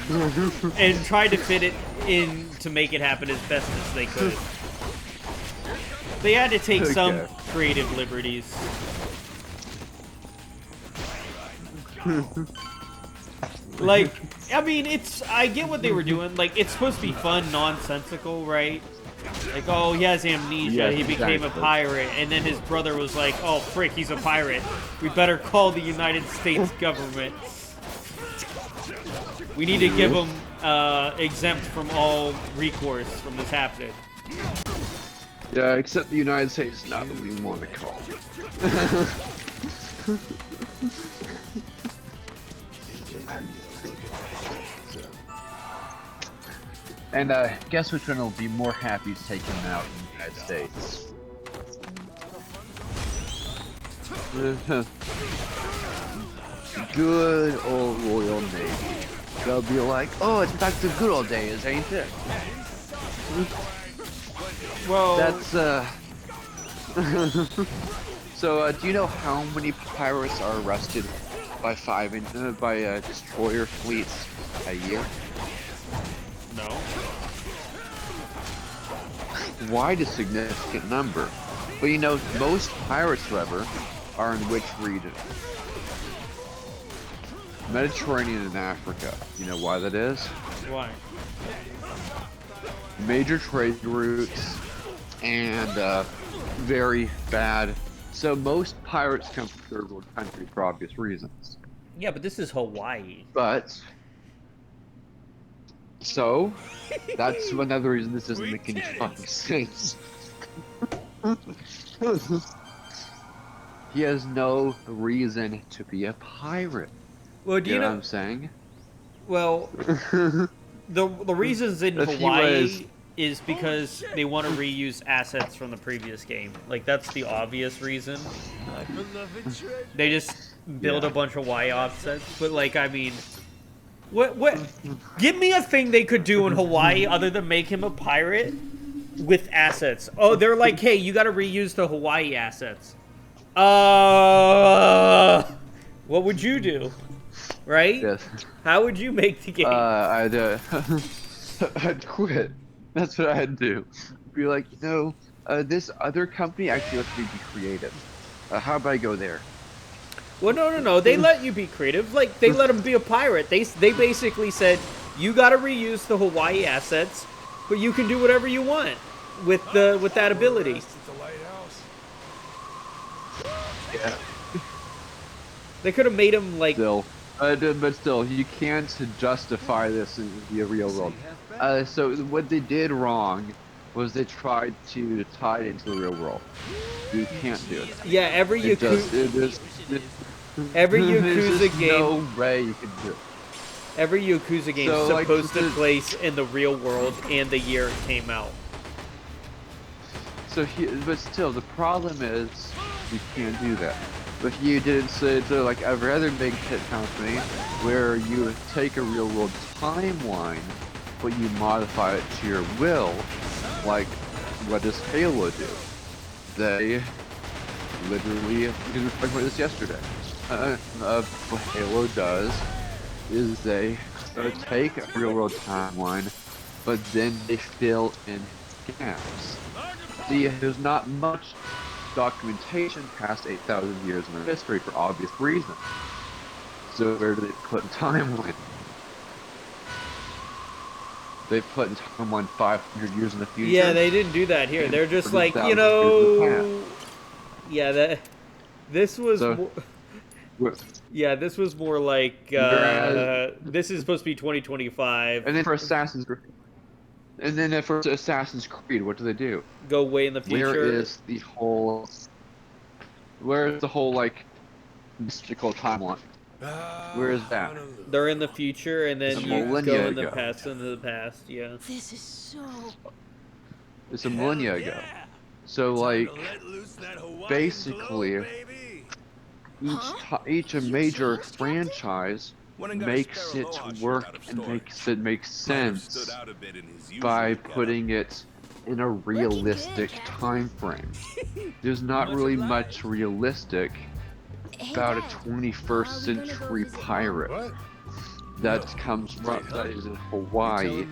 and tried to fit it in to make it happen as best as they could. They had to take some creative liberties. Like, I mean, I get what they were doing. Like, it's supposed to be fun, nonsensical, right? Like, oh, he has amnesia, yes, he became a pirate, and then his brother was like, oh, frick, he's a pirate. We better call the United States government. We need to give him exempt from all recourse from this happening. Yeah, except the United States, not that we want to call. And guess which one will be more happy to take him out in the United States? Good old Royal Navy. They'll be like, oh, it's back to good old days, ain't it? Well, that's So, do you know how many pirates are arrested by destroyer fleets a year? No. Quite a significant number. But you know, most pirates, however, are in which region? Mediterranean and Africa. You know why that is? Why? Major trade routes and very bad. So most pirates come from third world countries for obvious reasons. Yeah, but this is Hawaii. But so that's another reason this doesn't make any fucking sense. He has no reason to be a pirate. Well, do you know what I'm saying? Well, the reasons in Hawaii is because they want to reuse assets from the previous game. Like, that's the obvious reason. They just build a bunch of Y offsets. But, like, I mean, what? Give me a thing they could do in Hawaii other than make him a pirate with assets. Oh, they're like, hey, you got to reuse the Hawaii assets. What would you do? Right? Yes. How would you make the game? I'd quit. That's what I'd do. Be like, you know, this other company actually lets me be creative. How about I go there? Well, no. They let you be creative. Like, they let him be a pirate. They basically said, you got to reuse the Hawaii assets, but you can do whatever you want. with that ability. At the lighthouse. Yeah. They could have made him like. Still, but still, you can't justify this in the real world. So what they did wrong was they tried to tie it into the real world. You can't do it. Yeah, every Yakuza game. No way you can do it. Every Yakuza game is So, like, supposed to place in the real world and the year it came out. So, but still, the problem is you can't do that. But you did it to like every other big hit company, where you take a real world timeline, but you modify it to your will. Like, what does Halo do? They literally, we were talking about this yesterday. What Halo does is they take a real world timeline, but then they fill in gaps. See, there's not much documentation past 8,000 years in their history for obvious reasons. So where do they put timeline? They put in timeline 500 years in the future. Yeah, they didn't do that here. They're just like, you know, yeah, this was. So, yeah, this was more like this is supposed to be 2025. And then for Assassin's Creed. And then for Assassin's Creed, what do they do? Go way in the future. Where is the whole like mystical timeline? Where is that? They're in the future, and then you go in the past into the past. Yeah. This is so. It's a millennia ago. So like, basically, each major franchise makes it work and makes it make sense by putting it in a realistic time frame. There's not really much realistic about a 21st century pirate that comes from that is in Hawaii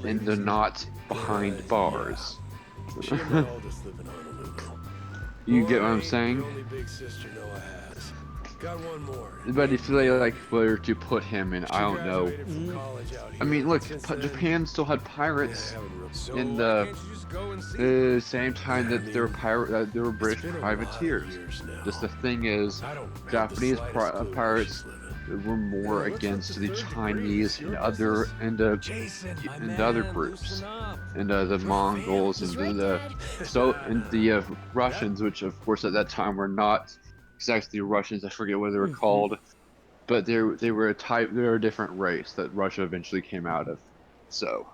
and they're not behind bars. You get what I'm saying? Got one more. But if they like were to put him in, I don't know. I mean, look, Japan still had pirates in the same time that there were British privateers. Just the thing is, Japanese pirates were more against the Chinese and other groups, and the Mongols and the Russians, which of course at that time were not exactly Russians. I forget what they were called, but they were a different race that Russia eventually came out of. So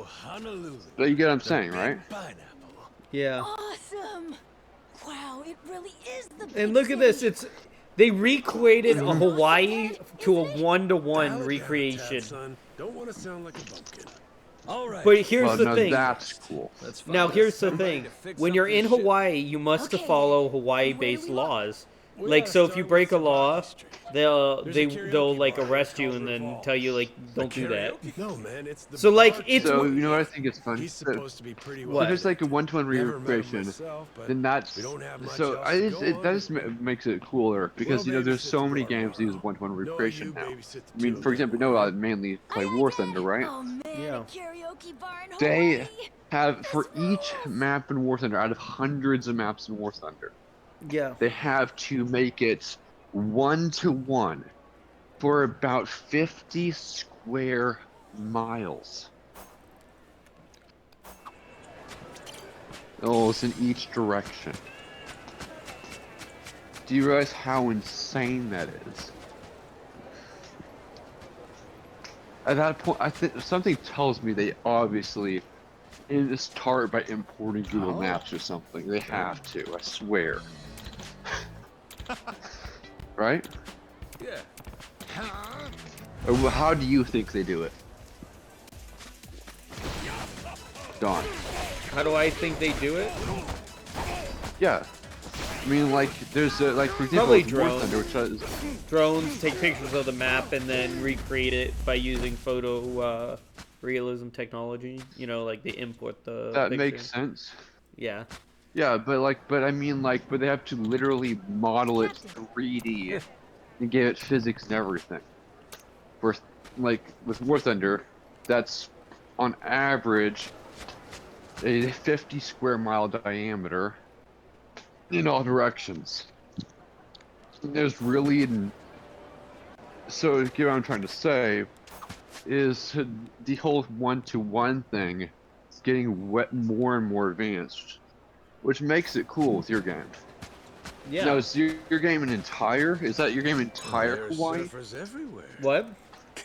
Honolulu. But you get what I'm saying, right? Yeah. Awesome! Wow, it really is the big And look at this. They recreated a Hawaii to a 1-to-1 recreation. Don't want to sound like a bumpkin. But here's the thing. That's cool. Now here's the thing. When you're in Hawaii, you must follow Hawaii-based laws. Like, so if you break a law, they'll like arrest you and then tell you like don't do that. No, man, it's the So like it's. So you know what I think is fun? He's supposed to be pretty If there's like a 1-to-1 recreation, then that's so that just makes it cooler because you know there's so many games that use 1-to-1 recreation now. I mean, for example, you know I mainly play War Thunder, right? Yeah. They have for each map in War Thunder, out of hundreds of maps in War Thunder, yeah, they have to make it 1-to-1 for about 50 square miles. Oh, it's in each direction. Do you realize how insane that is? At that point, I think something tells me they obviously start by importing Google Maps or something. They have to, I swear. Right? Yeah. Or how do you think they do it? Don. How do I think they do it? Yeah. I mean, like, there's, like, for example, Probably War Thunder, drones. Drones take pictures of the map and then recreate it by using photo realism technology. You know, like they import the that picture. makes sense. Yeah. Yeah, but I mean, like, but they have to literally model it 3D and give it physics and everything. For, like, with War Thunder, that's on average a 50 square mile diameter in all directions. There's really, so what I'm trying to say is the whole one-to-one thing is getting more and more advanced, which makes it cool with your game. Yeah. Now, is your game an entire? Is that your game entire There's Hawaii? surfers everywhere. What?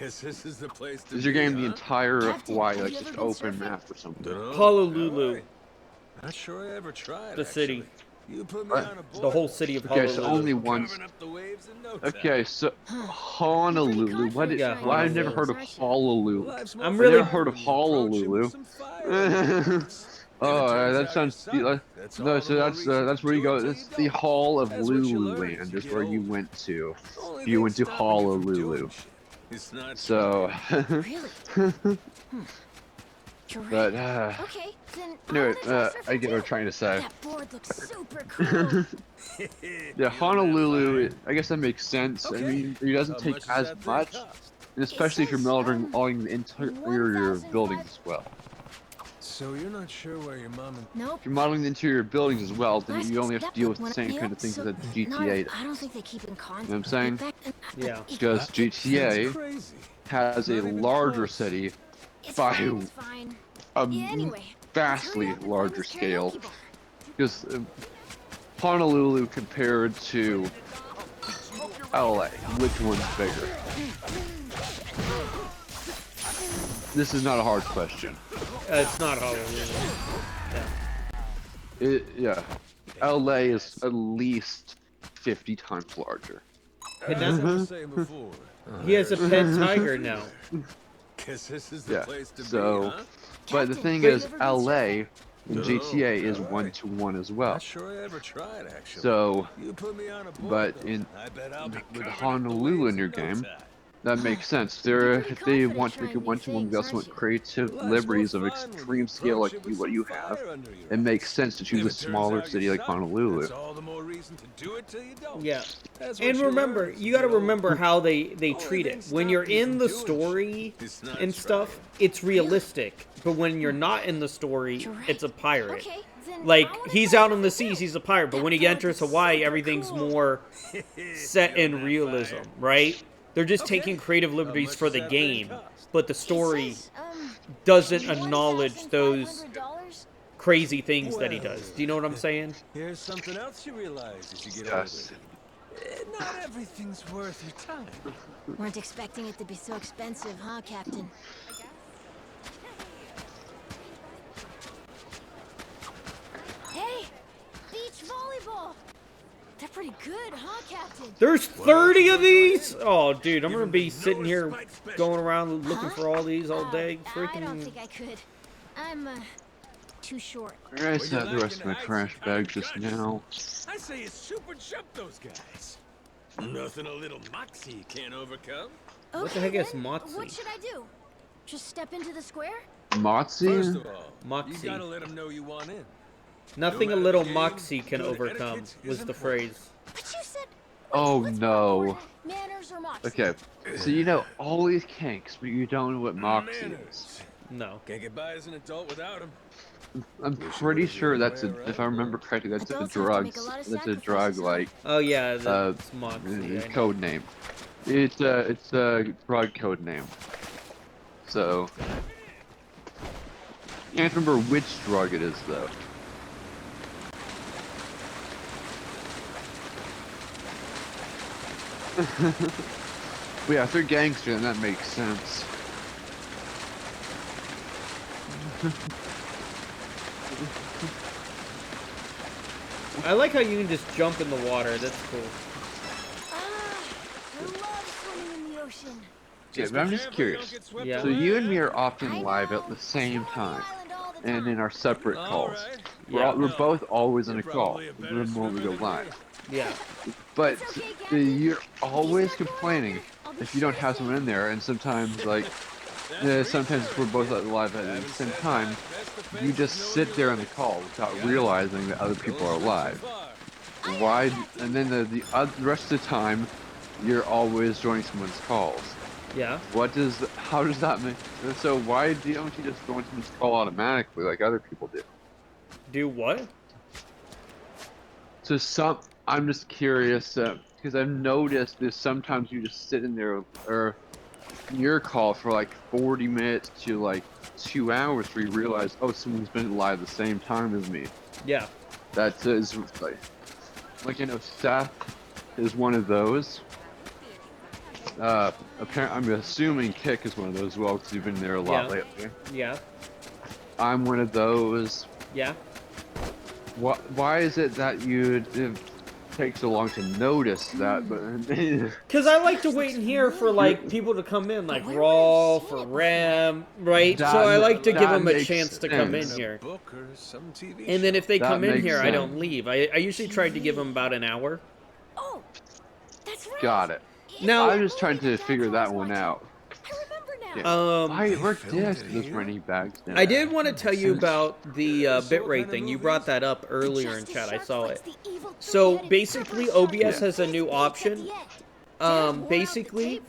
Guess this is the place to Is your be, game the huh? entire Captain, Hawaii, have like you just ever been open surfing? map or something? Dunno. Honolulu. Alright. Not sure I ever tried. The city. actually. You put me What? on a board. The whole city of Okay, so Honolulu. only one. Carving up the waves in no Okay, time. so Honolulu. What? Yeah, Why I've never heard of Honolulu. Life's more I'm I've really- never heard of fun when you approach it with Honolulu. some fire. Oh, turns that out sounds. you suck, that's all No, the so more that's reason that's to where you do go. it till It's you the don't. Hall of That's what you Lulu learn as Land you is get where you older. went to. Only You thing went to stopping you from Honolulu. doing shit is not So. Really? You're right. But Okay, then anyway, I wanna try I surfing get what I'm too. trying to say. That board looks super cool. Yeah, Honolulu. I guess that makes sense. I Okay. mean, it doesn't How take much does as that thing much, cost? and especially if you're says, modeling all the interior of buildings as well. So you're not sure where your mom and Nope. If you're modeling the interior buildings as well, then Last you only have to step deal with when the same I- kind of things so that GTA not- does. I don't think they keep in contact. You know what I'm saying? In fact, Yeah. Because GTA crazy. has a Not even larger close. city it's by fine, it's fine. a Yeah, anyway, vastly hurry up and larger find this scale. karaoke bar. Because Honolulu compared to LA, which one's bigger? This is not a hard question. It's not Honolulu. Yeah. LA is at least 50 times larger. Hey, As that's- I was saying before, He has a pet tiger now. Guess this is the Yeah. place to So, be, huh? but the thing is, LA in GTA is 1-to-1 as well. Not sure I ever tried, actually. So, You put me on a board, but though. in I bet I'll be with carving up the Honolulu waves in your no game, time. that makes sense. If they want to make it 1-to-1, they also want creative liberties of extreme scale like what you have. It makes sense to choose a smaller city like Honolulu. That's all the more reason to do it till you don't. Yeah. That's what And you remember, learn as you got to get older. remember how they treat it. When you're in the story and stuff, it's realistic. But when you're not in the story, it's a pirate. Okay, then Like, I wanna he's try out on the surfing seas, too. he's a pirate. But when he That board enters looks Hawaii, super everything's cool. more set in realism, right? They're just taking creative liberties much for does the that thing game. cost? But the story doesn't acknowledge those $1,500? crazy things that he does. Do you know what I'm saying? Here's something else you realize as you get Yes. older. Not everything's worth your time. Weren't expecting it to be so expensive, huh, Captain? Hey, beach volleyball. They're pretty good, huh, Captain? There's 30 of these? Oh, dude, I'm gonna be sitting here going around looking for all these all day. I don't Freaking. think I could. I'm too short. I guys have the rest of my trash bag just now. I say you super jump those guys. Nothing a little moxie can't overcome. What the heck is Motzi? What should I do? Just step into the square? Moxie? First of all, Moxie. you gotta let them know you want in. Nothing a matter little the game, moxie can good overcome etiquette was is the important. phrase. But you said Oh no. manners or moxie? Okay, so you know all these kinks, but you don't know what Moxie is. No. Can't get by as an adult without them. I'm pretty sure that's a, if I remember correctly, that's a drugs, that's a drug like, Oh yeah, that's Moxie. I know. code name. It's a drug code name. So, can't remember which drug it is though. But yeah, if they're gangster, then that makes sense. I like how you can just jump in the water. That's cool. I love swimming in the ocean. Yeah, but I'm just curious. Yeah. So you and me are often live at the same time, and in our separate calls. We're both always in a call the moment we go live. Yeah. But you're always complaining if you don't have someone in there, and sometimes like, sometimes we're both live at the same time. You just sit there in the call without realizing that other people are live. Why? And then the rest of the time, you're always joining someone's calls. Yeah. How does that make? So why don't you just go into install automatically like other people do? Do what? So I'm just curious because I've noticed that sometimes you just sit in there or in your call for like 40 minutes to like 2 hours where you realize, oh, someone's been live the same time as me. Yeah. That is like you know, Seth is one of those. Apparently, I'm assuming Kick is one of those as well because you've been there a lot lately. Yeah. I'm one of those. Yeah. Why is it that it takes so long to notice that? But because I like to wait in here for like people to come in, like Raw for Ram, right? So I like to give them a chance to come in here. And then if they come in here, I don't leave. I usually try to give them about an hour. Oh, that's right. Got it. Now I'm just trying to figure that one out. Where did I see those running bags now? I did want to tell you about the bitrate thing. You brought that up earlier in chat. I saw it. So basically, OBS has a new option. Basically,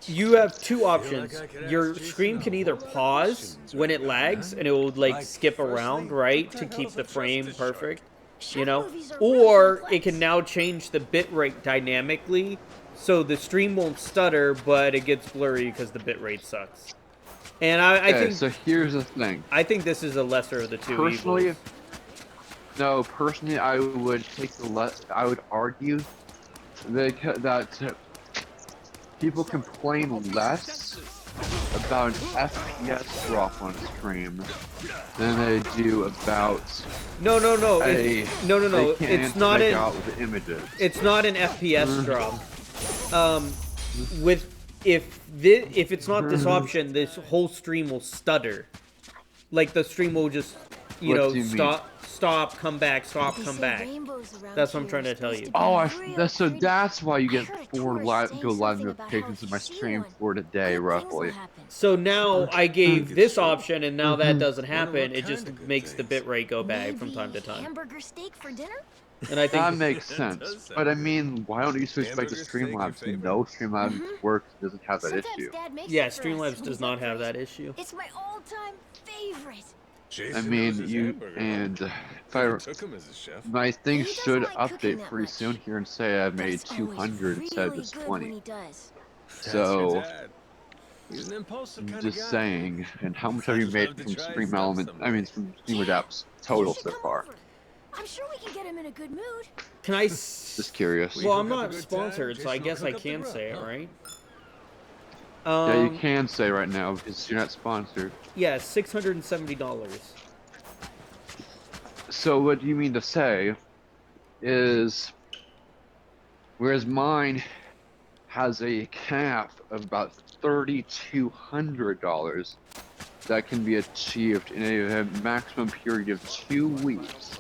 you have two options. Your stream can either pause when it lags and it will like skip around, right, to keep the frame perfect, you know, or it can now change the bitrate dynamically. So the stream won't stutter, but it gets blurry because the bitrate sucks. And I think. So here's the thing. I think this is a lesser of the two personally, evils. No, personally, I would take I would argue that people complain less about an FPS drop on stream than they do about. No. It's not an. With images. It's not an FPS drop. If it's not this option, this whole stream will stutter. Like the stream will just, stop, come back, stop, come back. That's what I'm trying to tell you. Oh, that's why you get 4 live notifications in my stream for today, roughly. So now I gave this option, and now that doesn't happen. It just makes the bitrate go back from time to time. Hamburger steak for dinner? And I think that makes sense. But I mean, why don't you switch back to Streamlabs? You know Streamlabs works, doesn't have that issue. Yeah, Streamlabs does not have that issue. It's my all-time favorite. I mean, my thing should update pretty soon here and say I made 200 instead of just 20. So, I'm just saying. And how much have you made from Stream Element? I mean, from Stream Adapts total so far? I'm sure we can get him in a good mood. Can I? Just curious. Well, I'm not sponsored, so I guess I can say it, right? Yeah, you can say right now because you're not sponsored. Yeah, $670. So what you mean to say is, whereas mine has a cap of about $3,200 that can be achieved in a maximum period of 2 weeks.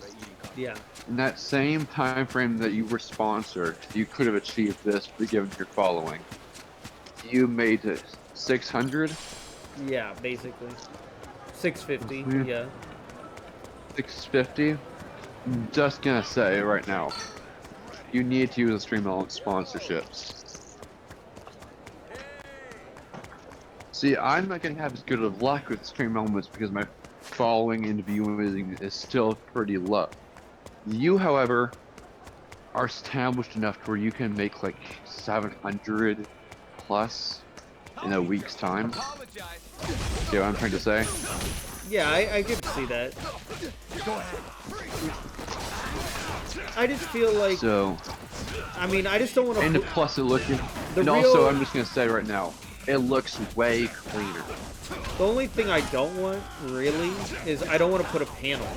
Yeah. In that same time frame that you were sponsored, you could have achieved this given your following. You made it 600? Yeah, basically. 650, yeah. 650? I'm just gonna say right now, you need to use a Stream Element sponsorships. See, I'm not gonna have as good of luck with Stream Elements because my following and viewing is still pretty low. You, however, are established enough where you can make like 700 plus in a week's time. See what I'm trying to say? Yeah, I could see that. I just feel like. So. I mean, I just don't want to. And plus, it looks. And also, I'm just gonna say right now, it looks way cleaner. The only thing I don't want, really, is I don't want to put a panel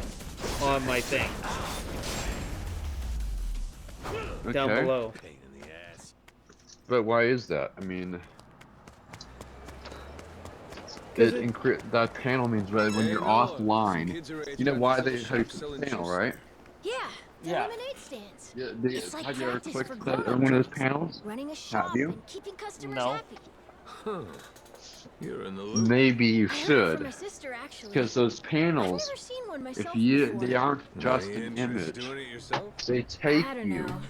on my thing. Okay. Down below. But why is that? I mean, that panel means that when you're offline, you know why they have the panel, right? Yeah, the lemonade stands. Yeah, It's like have you ever practice clicked for one of growing those up, panels? running a shop Have you? and keeping customers No. happy. Huh. You're in the loop. Maybe you I heard it should, from my sister, actually. because those panels, I've never seen one myself if you, before. they aren't just an Interested image. in doing it yourself? They take I don't you know.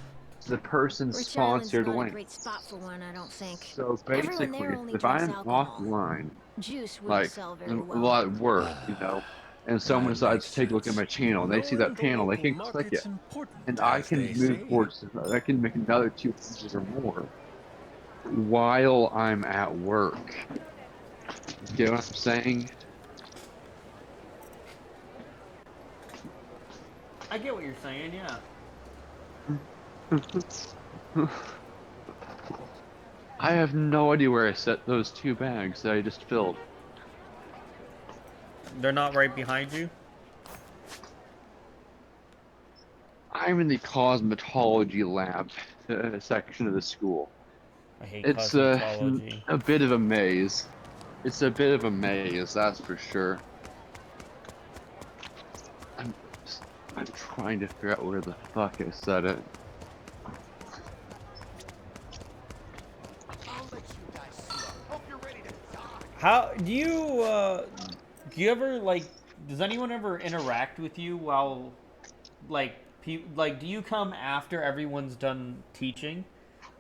the person's Rich Island's sponsored not a link. great spot for one, I don't think. So Everyone basically, there only if drinks I'm alcohol. offline, Juice wouldn't like sell a very well. lot at work, you know, and someone decides to take a look at my channel, and they see that panel, they can click it, and I can move towards, I can make another 2 inches or more while I'm at work. You know what I'm saying? I get what you're saying, yeah. I have no idea where I set those 2 bags that I just filled. They're not right behind you? I'm in the cosmetology lab section of the school. I hate It's cosmetology. a bit of a maze. It's a bit of a maze, that's for sure. I'm trying to figure out where the fuck I set it. How do you ever like? Does anyone ever interact with you while, like, do you come after everyone's done teaching,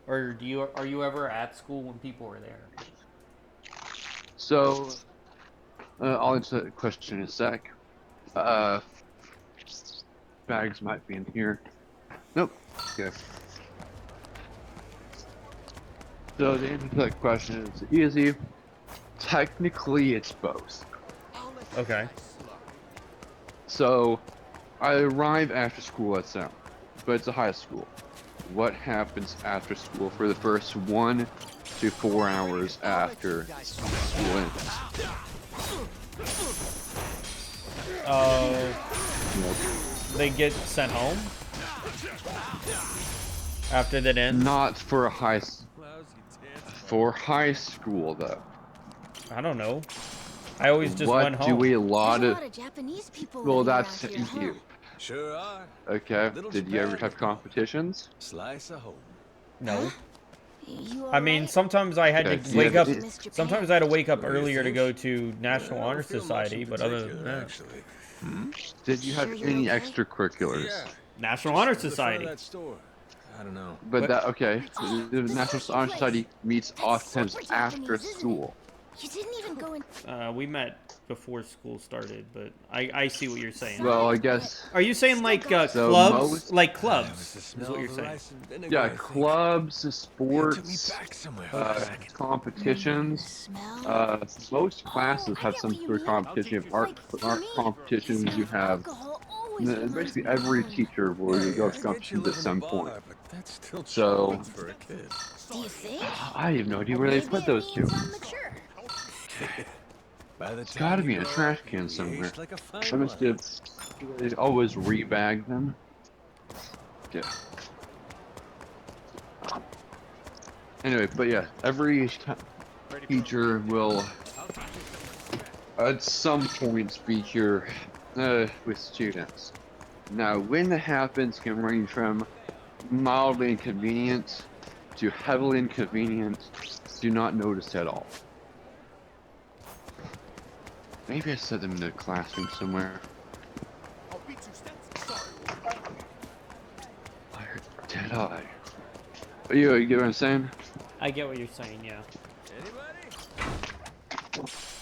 or are you ever at school when people are there? So, I'll answer that question in a sec. Bags might be in here. Nope. Okay. So the answer to that question is easy. Technically, it's both. Okay. So, I arrive after school at 7, but it's a high school. What happens after school for the first 1 to 4 hours after school ends? They get sent home after that ends? Not for a for high school though. I don't know. I always just what went home. do we a lot There's of? a lot of Japanese people Well, living that's around here, you. Sure are. Okay. Little Did you ever Japan. have competitions? Slice of home. No. You I mean, sometimes I had Okay, to wake yeah, up. it- Sometimes I had to wake up What do you earlier to think? go to National I don't Honor feel much Society, in but other than particular, that, actually. Did you have any extracurriculars? Yeah. National Just Honor the front of Society. that store. I don't know. But What? that okay. The National Honor Society meets oftentimes super after Japanese, isn't it? school. You didn't even go in. We met before school started, but I see what you're saying. Well, I guess. Are you saying like So clubs? most- Like clubs is what you're saying. Yeah, clubs, sports, back somewhere. competitions. Most classes have some sort of competition. You have art competitions. You have basically every teacher will go to competitions at some point. So Do you think? I have no idea where they put those two. I'm mature. By the It's gotta be in a trash can somewhere. I must have. They always rebag them. Yeah. Anyway, but yeah, every teacher will at some point feature with students. Now, when that happens can range from mildly inconvenient to heavily inconvenient. Do not notice at all. Maybe I set them in a classroom somewhere. Where did I? You get what I'm saying? I get what you're saying, yeah.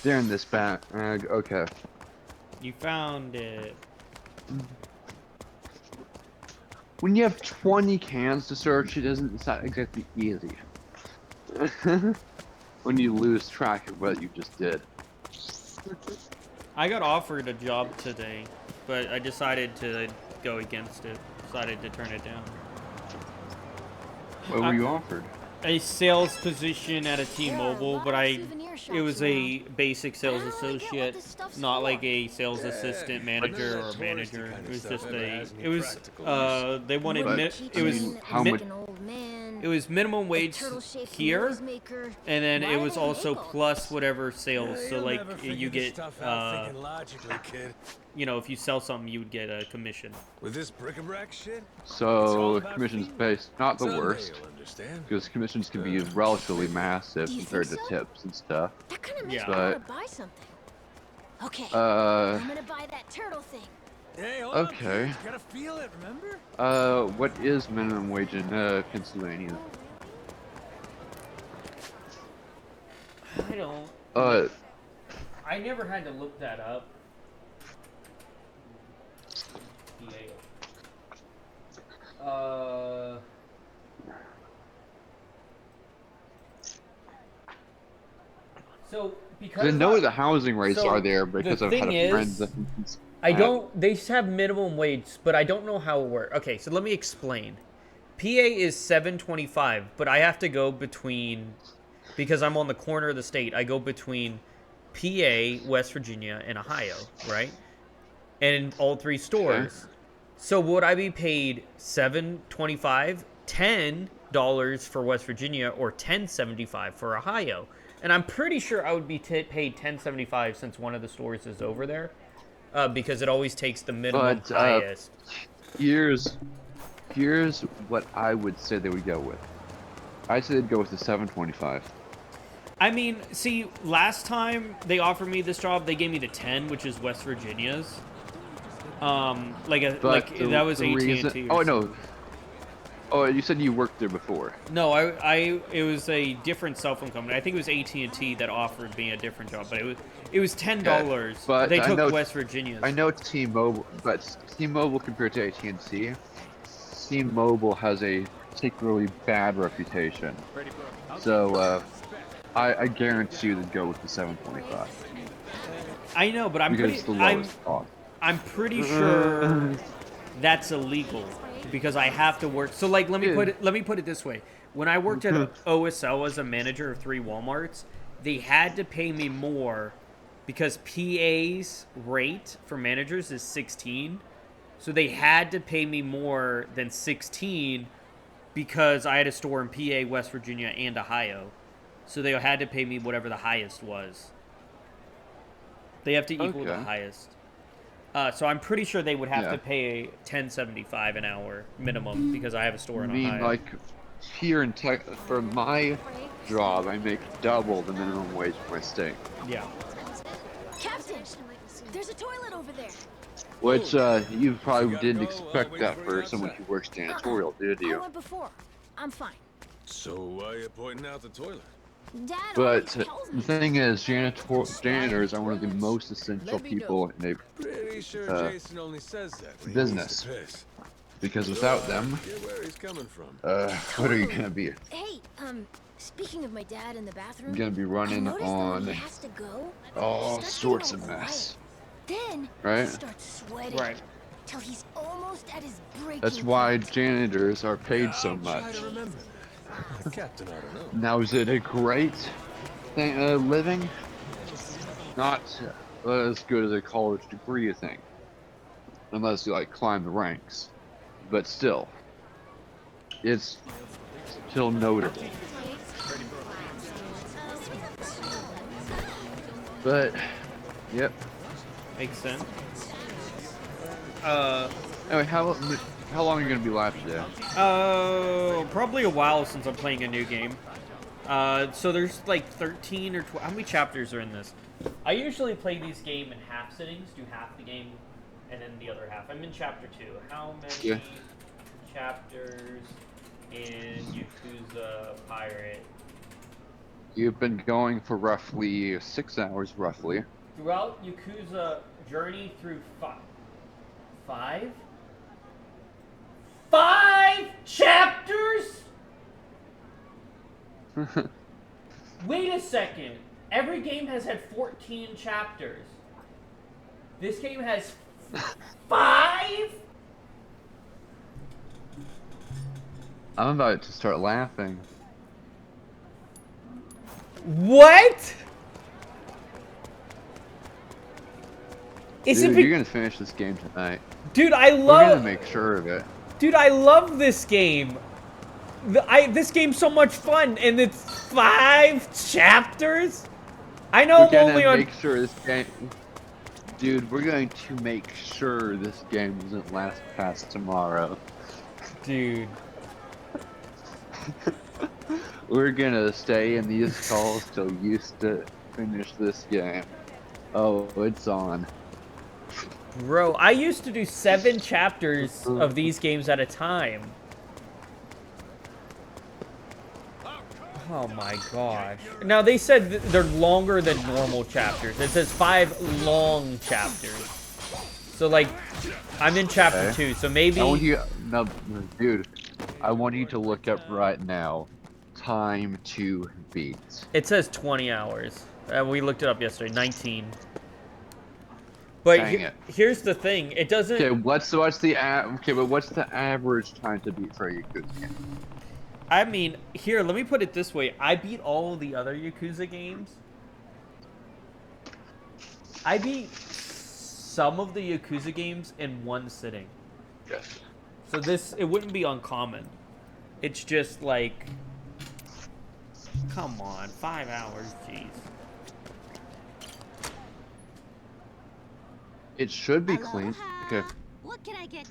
They're in this bag. Okay. You found it. When you have 20 cans to search, it's not exactly easy. When you lose track of what you just did. I got offered a job today, but I decided to go against it. Decided to turn it down. What were you offered? A sales position at a T-Mobile, but it was a basic sales associate, not like a sales assistant manager or manager. It was just they wanted it was minimum wage here, and then it was also plus whatever sales. So like you get you know, if you sell something, you would get a commission. With this bric-a-brac shit? So commissions based, not the worst, because commissions can be relatively massive compared to tips and stuff. That kind of makes me But want to buy something. Okay. Uh, I'm gonna buy that turtle thing. Hey, hold Okay. on, kids. Gotta feel it, remember? What is minimum wage in Pennsylvania? I don't. I never had to look that up. So because I know the housing rates are there because I've had a friend that. I don't. They have minimum wage, but I don't know how it works. Okay, so let me explain. PA is $7.25, but I have to go between, because I'm on the corner of the state. I go between PA, West Virginia, and Ohio, right? And in all three stores. Okay. So would I be paid $7.25, $10 for West Virginia, or $10.75 for Ohio? And I'm pretty sure I would be paid $10.75 since one of the stores is over there, because it always takes the minimum highest. Here's what I would say they would go with. I'd say they'd go with the $7.25. I mean, see, last time they offered me this job, they gave me the 10, which is West Virginia's. That was AT&T. Oh no. Oh, you said you worked there before. No, it was a different cell phone company. I think it was AT&T that offered me a different job, but it was $10. Yeah, but they took West Virginia's. I know T-Mobile, but T-Mobile compared to AT&T, T-Mobile has a particularly bad reputation. So I guarantee you they'd go with the $7.25. I know, but I'm pretty sure that's illegal. Because I have to work. So like, let me put it this way. When I worked at OSL as a manager of 3 Walmarts, they had to pay me more because PA's rate for managers is 16. So they had to pay me more than 16 because I had a store in PA, West Virginia, and Ohio. So they had to pay me whatever the highest was. They have to equal the highest. So I'm pretty sure they would have to pay $10.75 an hour minimum because I have a store in Ohio. I mean, like, here in for my job, I make double the minimum wage for my state. Yeah. Captain, there's a toilet over there. Which you probably didn't expect that for someone who works janitorial, did you? I went before. I'm fine. So why are you pointing out the toilet? Dad but the thing is, janitors are one of the most essential people in Pretty sure Jason only says that business. Because without them, where he's coming from. what are you gonna be? Hey, speaking of my dad in the bathroom, you're gonna be running on all sorts of mess. Then right? he starts sweating. Right. Till he's almost at his breaking That's why janitors are paid so much. Captain, I don't know. Now, is it a great thing, living? Not as good as a college degree thing, unless you like climb the ranks. But still, it's still notable. But, yep. Makes sense. Anyway, how long are you gonna be live today? Probably a while since I'm playing a new game. So there's like 13 or 12. How many chapters are in this? I usually play these games in half sittings, do half the game, and then the other half. I'm in chapter 2. How many chapters in Yakuza Pirate? You've been going for roughly 6 hours, roughly. Throughout Yakuza Journey through 5 chapters? Wait a second. Every game has had 14 chapters. This game has 5? I'm about to start laughing. What? Dude, you're gonna finish this game tonight. Dude, I love... We're gonna make sure of it. Dude, I love this game. This game's so much fun, and it's 5 chapters? I know I'm only on... make sure this game... Dude, we're going to make sure this game doesn't last past tomorrow. Dude. We're gonna stay in these calls till you finish this game. Oh, it's on. Bro, I used to do 7 chapters of these games at a time. Oh my gosh. Now, they said they're longer than normal chapters. It says 5 long chapters. So, like, I'm in chapter 2, so maybe... I want you... No, dude. I want you to look up right now. Time to beat. It says 20 hours. We looked it up yesterday. 19. But here's the thing. It doesn't... Okay, what's the but what's the average time to beat for a Yakuza game? I mean, here, let me put it this way. I beat all of the other Yakuza games. I beat some of the Yakuza games in one sitting. Yes. So it wouldn't be uncommon. It's just like... Come on, 5 hours, jeez. It should be clean. Okay. What can I get?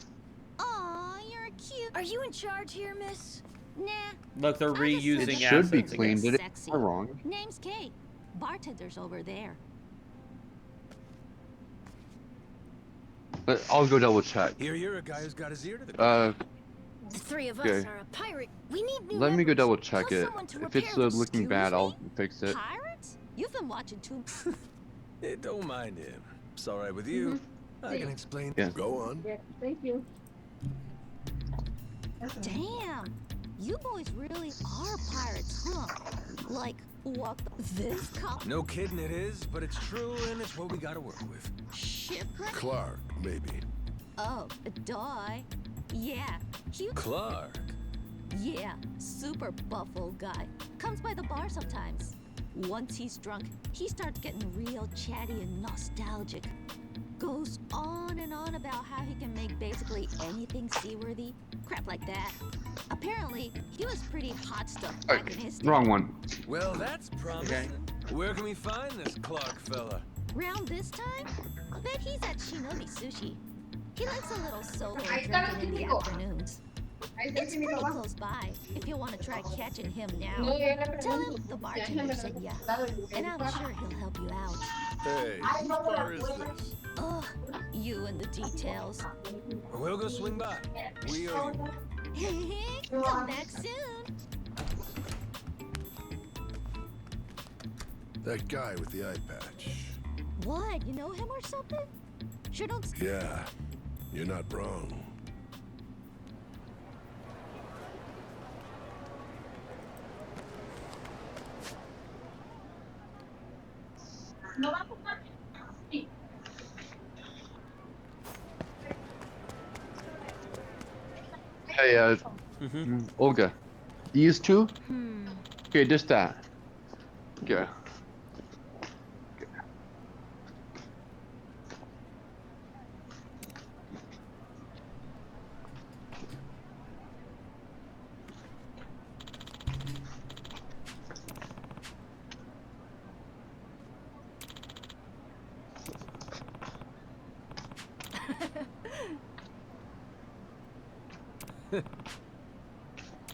Aw, you're cute. Are you in charge here, miss? Nah. Look, they're reusing It should be assets clean. again. Did it? Am I wrong? Name's Kate. Bartender's over there. But I'll go double check. You're a guy who's got his ear to the The 3 of us Okay. are a pirate. We need new Let me go members. double check Tell it. someone to If it's repair the- looking bad, I'll fix it. Pirates? You've been watching too. Hey, don't mind him. It's all right with you. I can explain. Yeah. Go on. Yeah, thank you. Damn. You boys really are pirates, huh? Like, what this cop? No kidding it is, but it's true and it's what we gotta work with. Shipwreck? Clark, maybe. Oh, Doy. Yeah, cute. Clark. Yeah, super buff old guy. Comes by the bar sometimes. Once he's drunk, he starts getting real chatty and nostalgic. Goes on and on about how he can make basically anything seaworthy. Crap like that. Apparently, he was pretty hot stuff back in his day. Wrong one. Well, that's promising. Where can we find this Clark fella? Round this time, bet he's at Shinobi Sushi. He likes a little solo drinking in the afternoons. It's pretty close by, if you want to try catching him now. Tell him the bartender said yeah, and I'm sure he'll help you out. Hey, whose bar is this? Ugh, you and the details. We'll go swing by. We owe you. Come back soon. That guy with the eye patch. What, you know him or something? Sure don't... Yeah, you're not wrong. Hey, Olga. These two? Hmm. Okay, just that. Okay.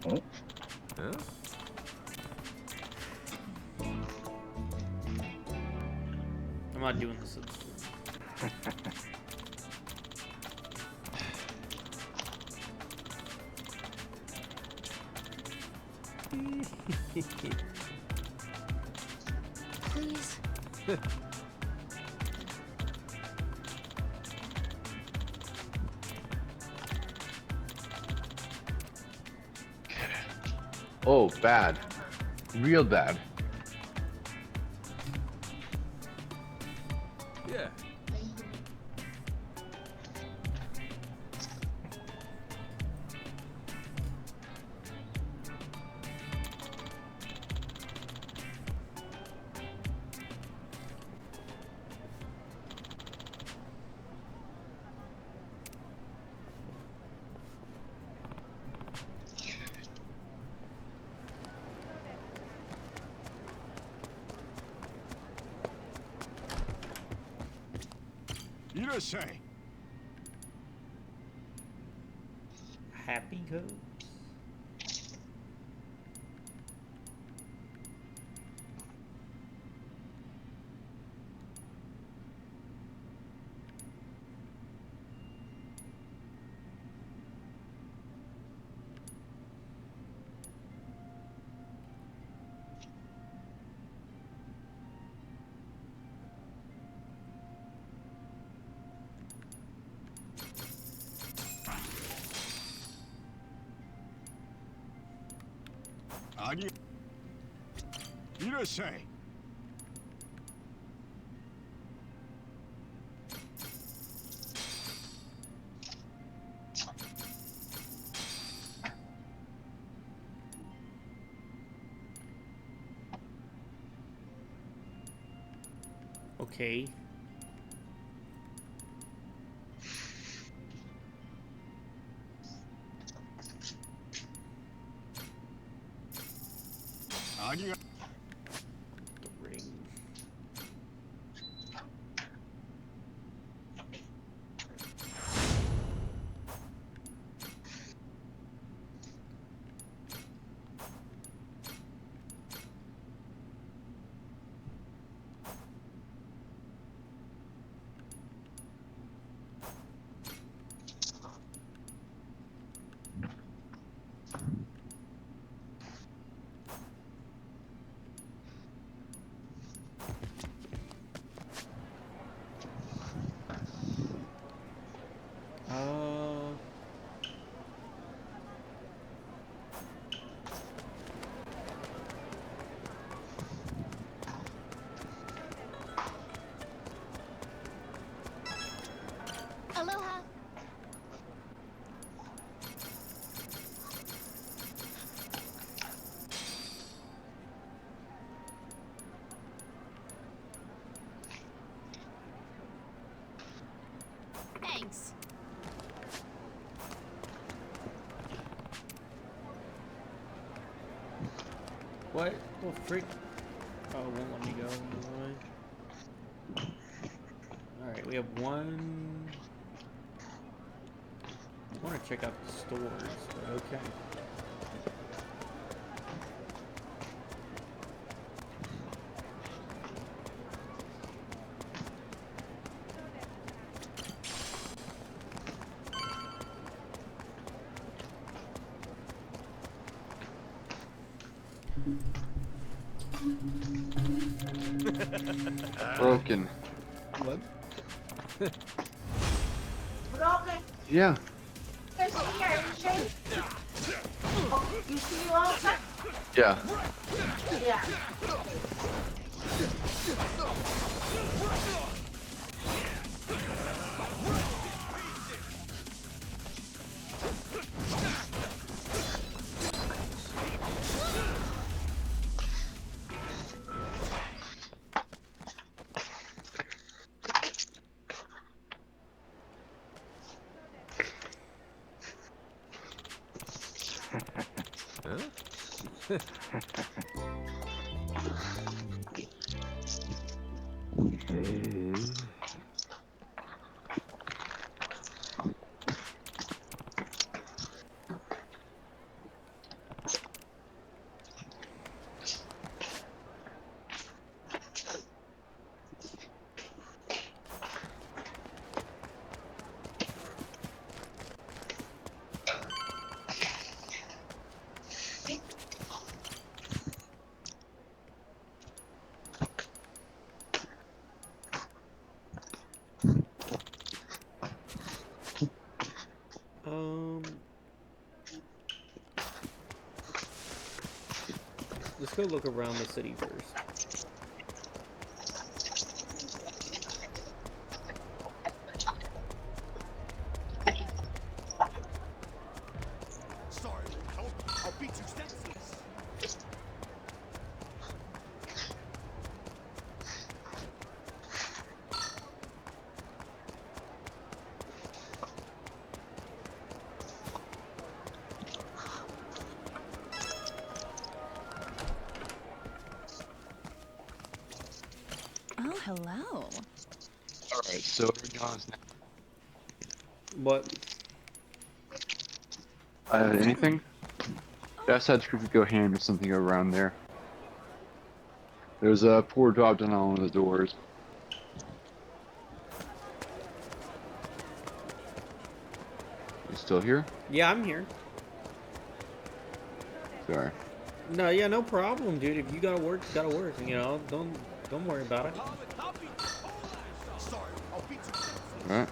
Huh? I'm not doing this. Please. Oh, bad. Real bad. Yeah. You just say. Happy go. Okay. The ring. Aloha. Thanks. What? Oh, freak. Oh, it won't let me go. Alright, we have one. I want to check out the stores, but okay. Broken. What? Broken. Yeah. There's here. Oh, you see all that? Yeah. Yeah. Let's go look around the city first. Sorry, I'll beat you senseless. Oh, hello. Alright, so John's now. What? Anything? That's had to go hand or something around there. There's a poor drop down on one of the doors. You still here? Yeah, I'm here. Sorry. No, yeah, no problem, dude. If you gotta work, you gotta work. You know, don't worry about it. Alright.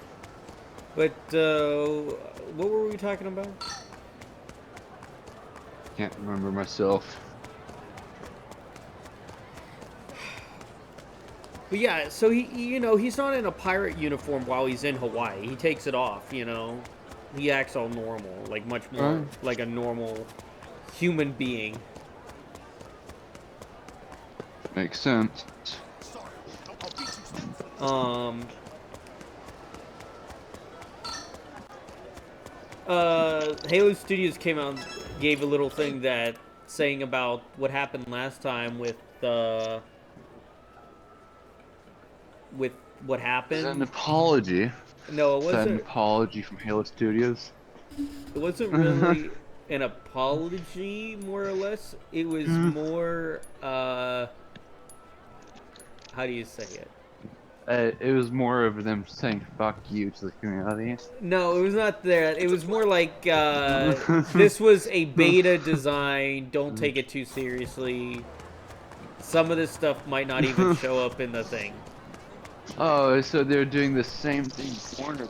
But what were we talking about? Can't remember myself. But yeah, so he's not in a pirate uniform while he's in Hawaii. He takes it off, He acts all normal, like much more like a normal human being. Makes sense. Halo Studios came out and gave a little thing that saying about what happened last time with what happened. It's an apology. No, it wasn't. An apology from Halo Studios. It wasn't really an apology, more or less. It was more, how do you say it? It was more of them saying "fuck you" to the community. No, it was not that. It was more like this was a beta design. Don't take it too seriously. Some of this stuff might not even show up in the thing. Oh, so they're doing the same thing Warner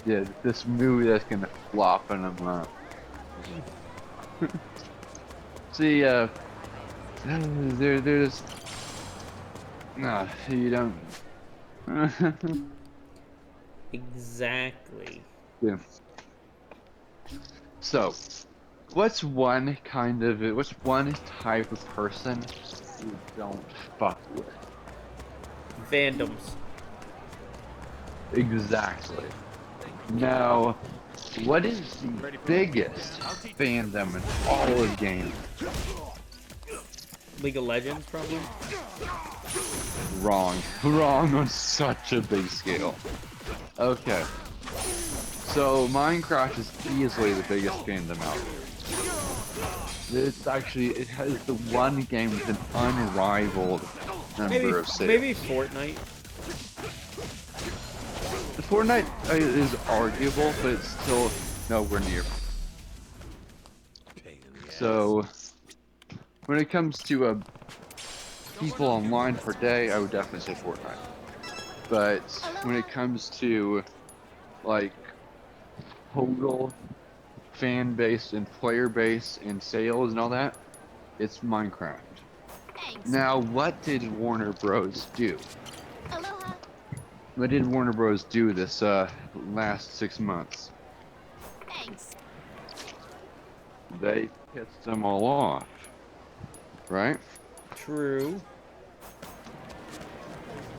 did. This movie that's gonna flop, and I'm see, there's no, you don't. Exactly. Yeah. So, what's one type of person you don't fuck with? Fandoms. Exactly. Now, what is the biggest fandom in all of games? League of Legends, probably? Wrong. Wrong on such a big scale. Okay. So, Minecraft is easily the biggest fandom out there. It has the one game with an unrivaled number of sales. Maybe Fortnite. Fortnite is arguable, but it's still nowhere near. So, when it comes to people online per day, I would definitely say Fortnite. But when it comes to like total fan base and player base and sales and all that, it's Minecraft. Thanks. Now, what did Warner Bros. Do? Aloha. What did Warner Bros. Do this last 6 months? Thanks. They pissed them all off, right? True.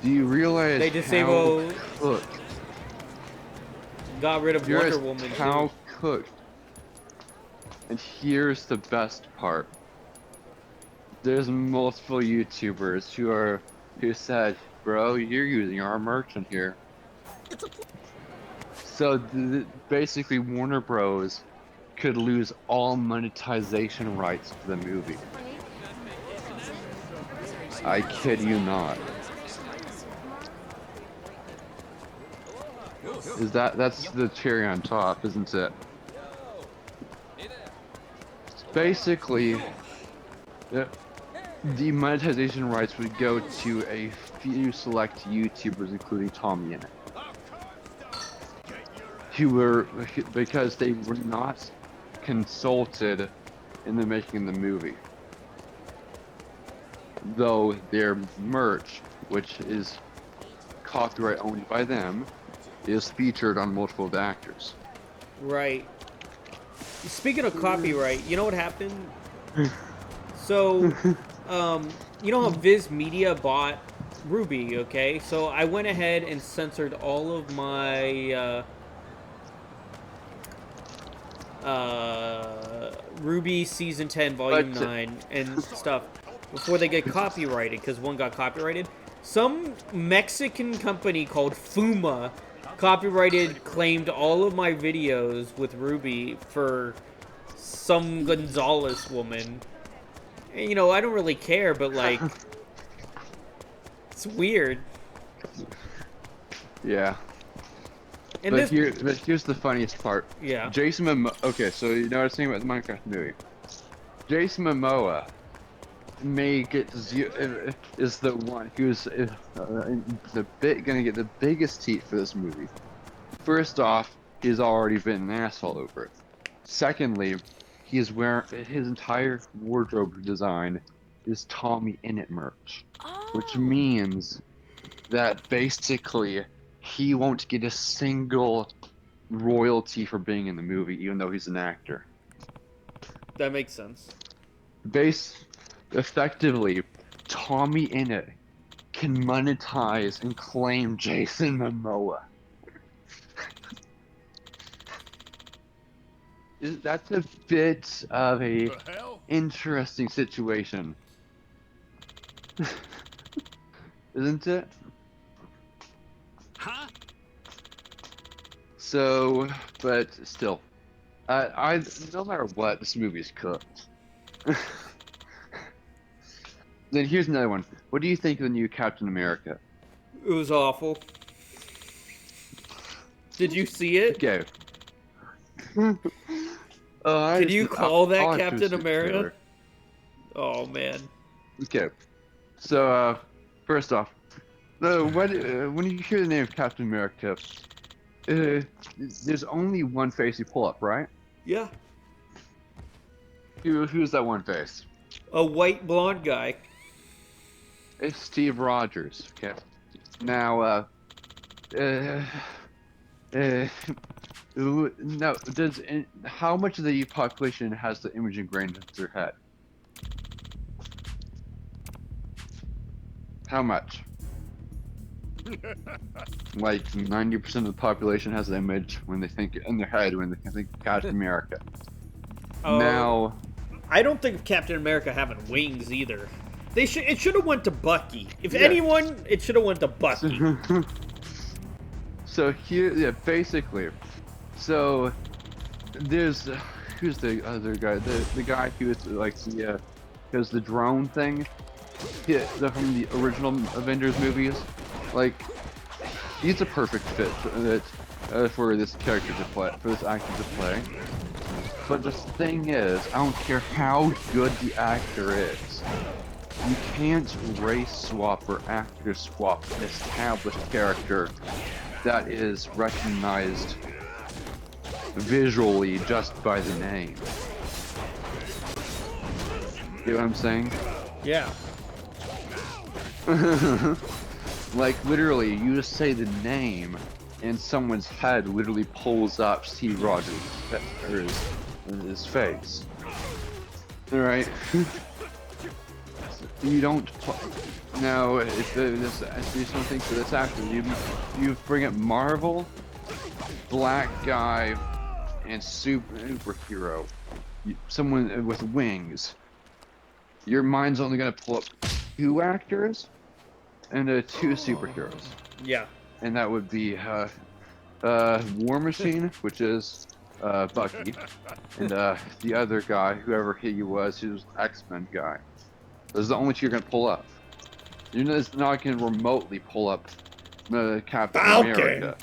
Do you realize they disabled, how cooked? Got rid of Wonder Woman. How cooked? And here's the best part. There's multiple YouTubers who said, "Bro, you're using our merchant here." So basically, Warner Bros. Could lose all monetization rights to the movie. I kid you not. That's the cherry on top, isn't it? Basically, the monetization rights would go to a few select YouTubers, including Tommy in it, because they were not consulted in the making of the movie. Though their merch, which is copyright owned by them, is featured on multiple of the actors. Right. Speaking of copyright, you know what happened? So, you know how Viz Media bought Ruby, okay? So I went ahead and censored all of my Ruby Season 10 Volume 9 and stuff before they get copyrighted, because one got copyrighted. Some Mexican company called Fuma claimed all of my videos with Ruby for some Gonzalez woman. And, you know, I don't really care, but like, it's weird. Yeah. And but here's the funniest part. Yeah. Jason Momoa. Okay, so you know what I was saying about the Minecraft movie. Jason Momoa is the one who's gonna get the biggest heat for this movie. First off, he's already been an asshole over it. Secondly, he's wearing his entire wardrobe design is Tommy Innit merch, which means that basically he won't get a single royalty for being in the movie, even though he's an actor. That makes sense. Effectively, Tommy Innit can monetize and claim Jason Momoa. That's a bit of a interesting situation. Isn't it? Huh? So, but still, I no matter what, this movie is cooked. Then here's another one. What do you think of the new Captain America? It was awful. Did you see it? Okay. Did you call that I'll Captain America? trailer. Oh man. Okay. So, first off, when you hear the name of Captain America, there's only one face you pull up, right? Yeah. Who's that one face? A white blonde guy. It's Steve Rogers. Okay. Now, no, how much of the population has the image ingrained into their head? How much? Like 90% of the population has the image when they think in their head when they think of Captain America. Now, I don't think of Captain America having wings either. It should have went to Bucky. If Yeah. anyone, it should have went to Bucky. so here, yeah, basically, so there's who's the other guy? The guy who was like the does the drone thing. Yeah, from the original Avengers movies. Like, he's a perfect fit for this character to play, for this actor to play. But the thing is, I don't care how good the actor is, you can't race swap or actor swap an established character that is recognized visually just by the name. You know what I'm saying? Yeah. Like, literally, you just say the name, and someone's head literally pulls up Steve Rogers' his face. Alright? You don't... Now, if you don't think for this actor, you bring up Marvel, black guy, and superhero. Someone with wings. Your mind's only gonna pull up 2 actors and 2 superheroes. Yeah. And that would be War Machine, which is Bucky, and the other guy, whoever he was, he was X-Men guy. Those are the only 2 you're gonna pull up. You're just not gonna remotely pull up Captain America.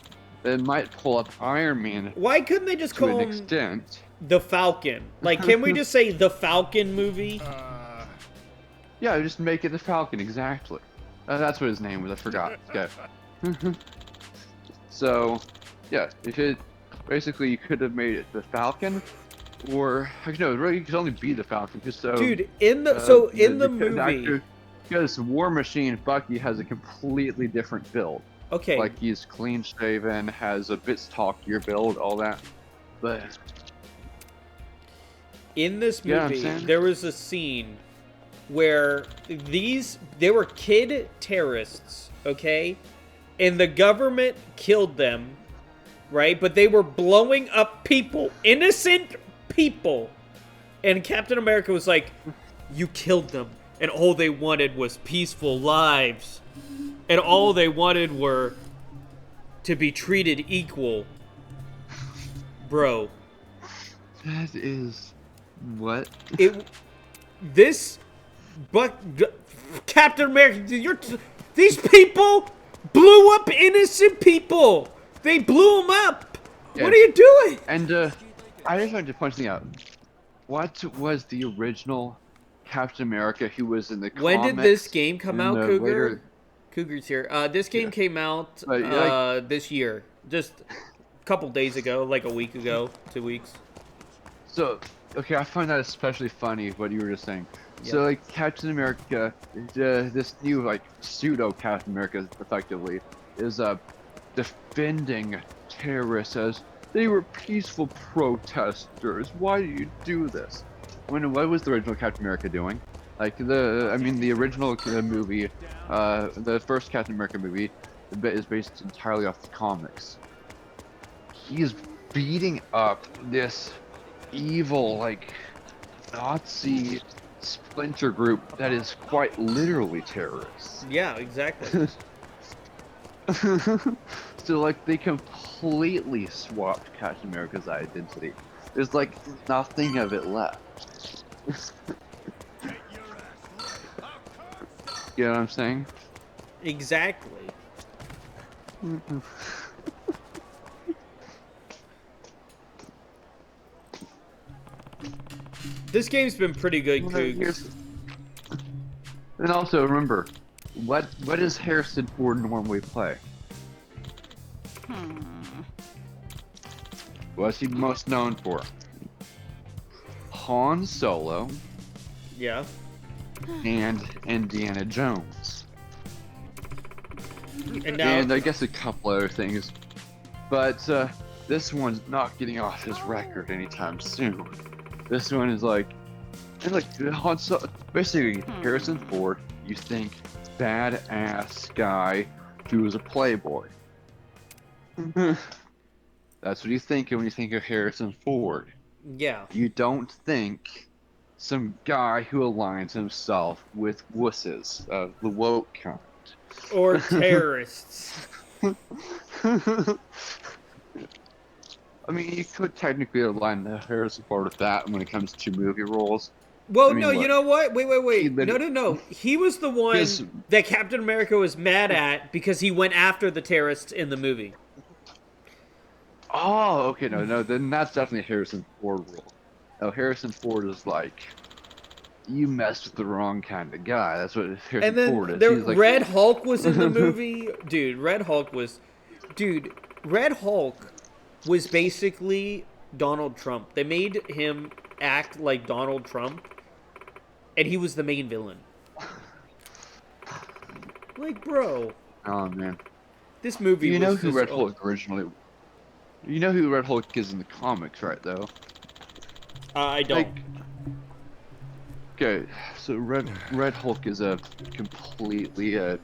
It might pull up Iron Man. Why couldn't they just call an him extent. the Falcon? Like, can we just say the Falcon movie? Yeah, just make it the Falcon, exactly. That's what his name was, I forgot. Okay. So, yeah, if it... Basically, you could have made it the Falcon, or... No, really, it could only be the Falcon, just so... Dude, in the movie... Actor, because War Machine, Bucky has a completely different build. Okay. Like, he's clean-shaven, has a bit stockier build, all that. But... In this movie, there was a scene where they were kid terrorists, okay? And the government killed them, right? But they were blowing up people, innocent people. And Captain America was like, you killed them. And all they wanted was peaceful lives. And all they wanted were to be treated equal. Bro. That is... What? Captain America, these people blew up innocent people. They blew them up. Yeah. What are you doing? And I just wanted to point something out. What was the original Captain America who was in the comics? When did this game come out, Cougar? Later... Cougar's here. This game came out this year. Just a couple days ago, like a week ago, 2 weeks. So, okay, I find that especially funny, what you were just saying. So like Captain America, this new like pseudo Captain America, effectively, is defending terrorists as they were peaceful protesters. Why do you do this? When what was the original Captain America doing? Like the original movie, the first Captain America movie, is based entirely off the comics. He is beating up this evil like Nazi splinter group that is quite literally terrorists. Yeah, exactly. So like they completely swapped Captain America's identity. There's like nothing of it left. You know what I'm saying? Exactly. This game's been pretty good, Cougs. And also remember, what does Harrison Ford normally play? What's he most known for? Han Solo. Yeah. And Indiana Jones. And I guess a couple other things. But this one's not getting off his record anytime soon. This one is like Han Solo, basically Harrison Ford, you think badass guy who was a playboy. That's what you think when you think of Harrison Ford. Yeah. You don't think some guy who aligns himself with wusses of the woke kind. Or terrorists. I mean, you could technically align the Harrison Ford with that when it comes to movie roles. Well, I mean, no, look, you know what? Wait. No. He was the one that Captain America was mad at because he went after the terrorists in the movie. Oh, okay, no, then that's definitely a Harrison Ford rule. No, Harrison Ford is like, you messed with the wrong kind of guy. That's what Harrison Ford is. He's like, Red Hulk was in the movie. Red Hulk was basically Donald Trump. They made him act like Donald Trump, and he was the main villain. Like, bro. Oh, man. This movie you know was who just, Red Hulk originally... You know who Red Hulk is in the comics, right, though? I don't. Okay, so Red Hulk is a completely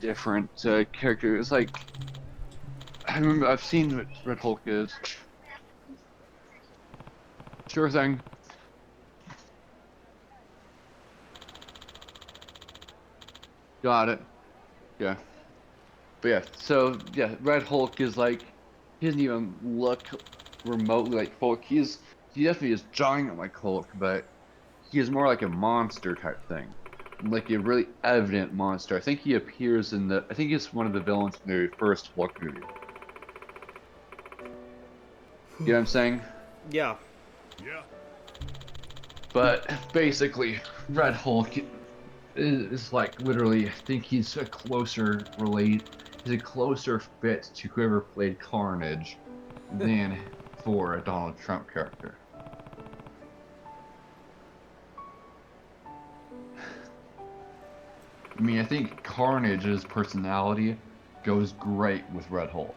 different character. It's like... I remember I've seen what Red Hulk is. Sure thing. Got it. Yeah. But yeah, so yeah, Red Hulk is like, he doesn't even look remotely like Hulk. He definitely is giant like Hulk, but he is more like a monster type thing. Like a really evident monster. I think he appears in I think he's one of the villains in the first Hulk movie. You know what I'm saying? Yeah. Yeah. But basically, Red Hulk is like literally, I think he's a closer fit to whoever played Carnage than for a Donald Trump character. I mean, I think Carnage's personality goes great with Red Hulk.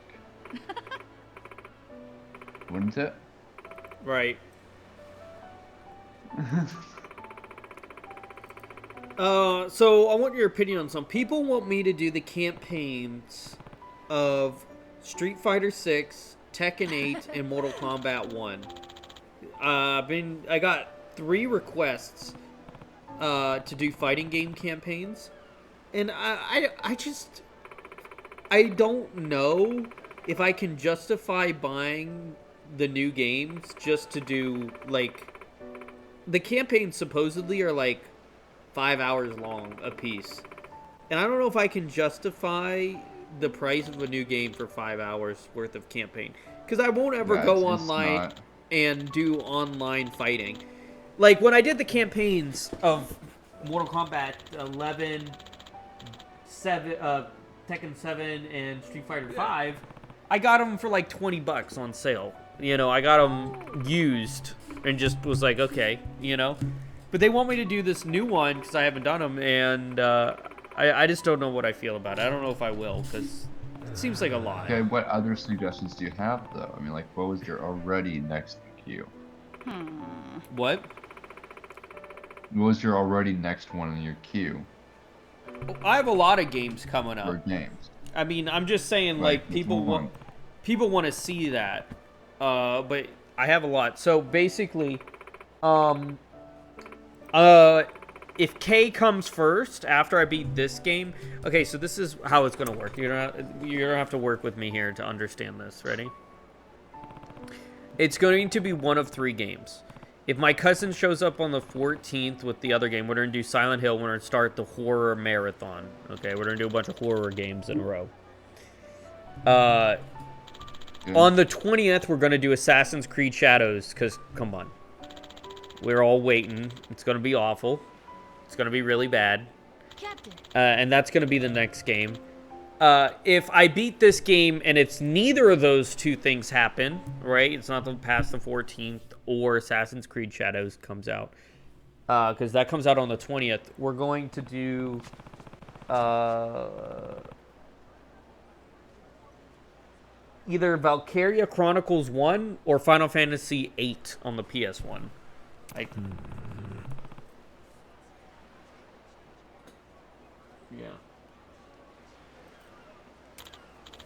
Wouldn't it? Right. So I want your opinion on some. People want me to do the campaigns of Street Fighter 6, Tekken 8, and Mortal Kombat 1. I got 3 requests to do fighting game campaigns, and I don't know if I can justify buying the new games just to do, like, the campaigns supposedly are like 5 hours long a piece, and I don't know if I can justify the price of a new game for 5 hours worth of campaign, because I won't ever go online and do online fighting. Like when I did the campaigns of Mortal Kombat 11, 7, Tekken 7, and Street Fighter 5, I got them for like $20 on sale. You know, I got them used and just was like, okay, you know. But they want me to do this new one because I haven't done them, and I just don't know what I feel about it. I don't know if I will, because it seems like a lot. Okay, what other suggestions do you have, though? I mean, like, what was your already next queue? What? What was your already next one in your queue? I have a lot of games coming up. For games. I mean, I'm just saying, like, people want to see that. But I have a lot. So basically, if K comes first after I beat this game, okay, so this is how it's gonna work. You're gonna have to work with me here to understand this. Ready? It's going to be one of 3 games. If my cousin shows up on the 14th with the other game, we're gonna do Silent Hill. We're gonna start the horror marathon. Okay, we're gonna do a bunch of horror games in a row. On the 20th, we're gonna do Assassin's Creed Shadows, because come on, we're all waiting. It's gonna be awful. It's gonna be really bad. And that's gonna be the next game. If I beat this game and it's neither of those 2 things happen, right? It's not past the 14th or Assassin's Creed Shadows comes out, because that comes out on the 20th. We're going to do either Valkyria Chronicles 1 or Final Fantasy 8 on the PS1. Yeah.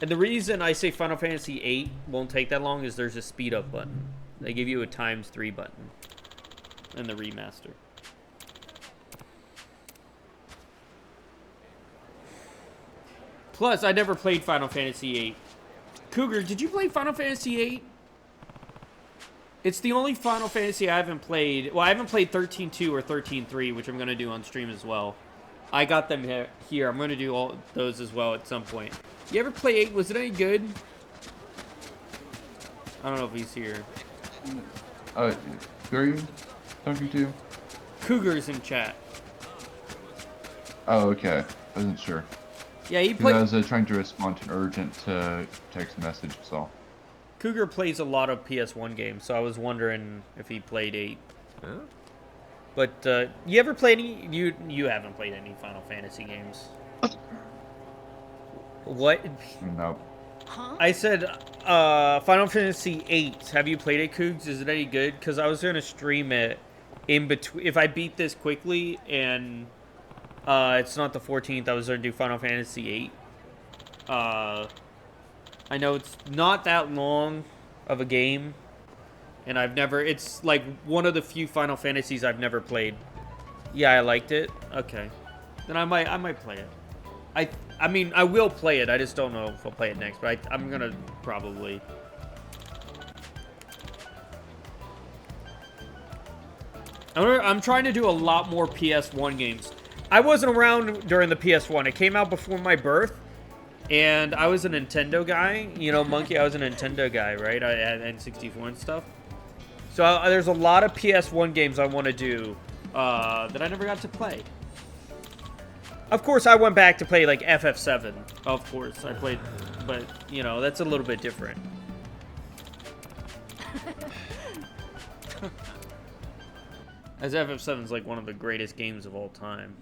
And the reason I say Final Fantasy 8 won't take that long is there's a speed up button. They give you a ×3 button in the remaster. Plus, I never played Final Fantasy 8. Cougar, did you play Final Fantasy 8? It's the only Final Fantasy I haven't played. Well, I haven't played 13.2 or 13.3, which I'm going to do on stream as well. I got them here. I'm going to do all those as well at some point. You ever play 8? Was it any good? I don't know if he's here. Who are you talking to? Cougar's in chat. Oh, okay. I wasn't sure. Yeah, he played. I was trying to respond to an urgent text message, so. Cougar plays a lot of PS1 games, so I was wondering if he played 8. Huh? But you ever played any? You haven't played any Final Fantasy games. What? No. Huh? I said Final Fantasy 8. Have you played it, Cougs? Is it any good? Because I was gonna stream it in between. If I beat this quickly and it's not the 14th, I was gonna do Final Fantasy 8. I know it's not that long of a game, and it's like one of the few Final Fantasies I've never played. Yeah, I liked it. Okay, then I might play it. I mean, I will play it. I just don't know if I'll play it next, but I'm gonna probably. I'm trying to do a lot more PS1 games. I wasn't around during the PS1. It came out before my birth. And I was a Nintendo guy, you know, Monkey. I was a Nintendo guy, right? I had N64 and stuff. So there's a lot of PS1 games I want to do that I never got to play. Of course, I went back to play like FF7. Of course, I played, but you know, that's a little bit different. As FF7 is like one of the greatest games of all time.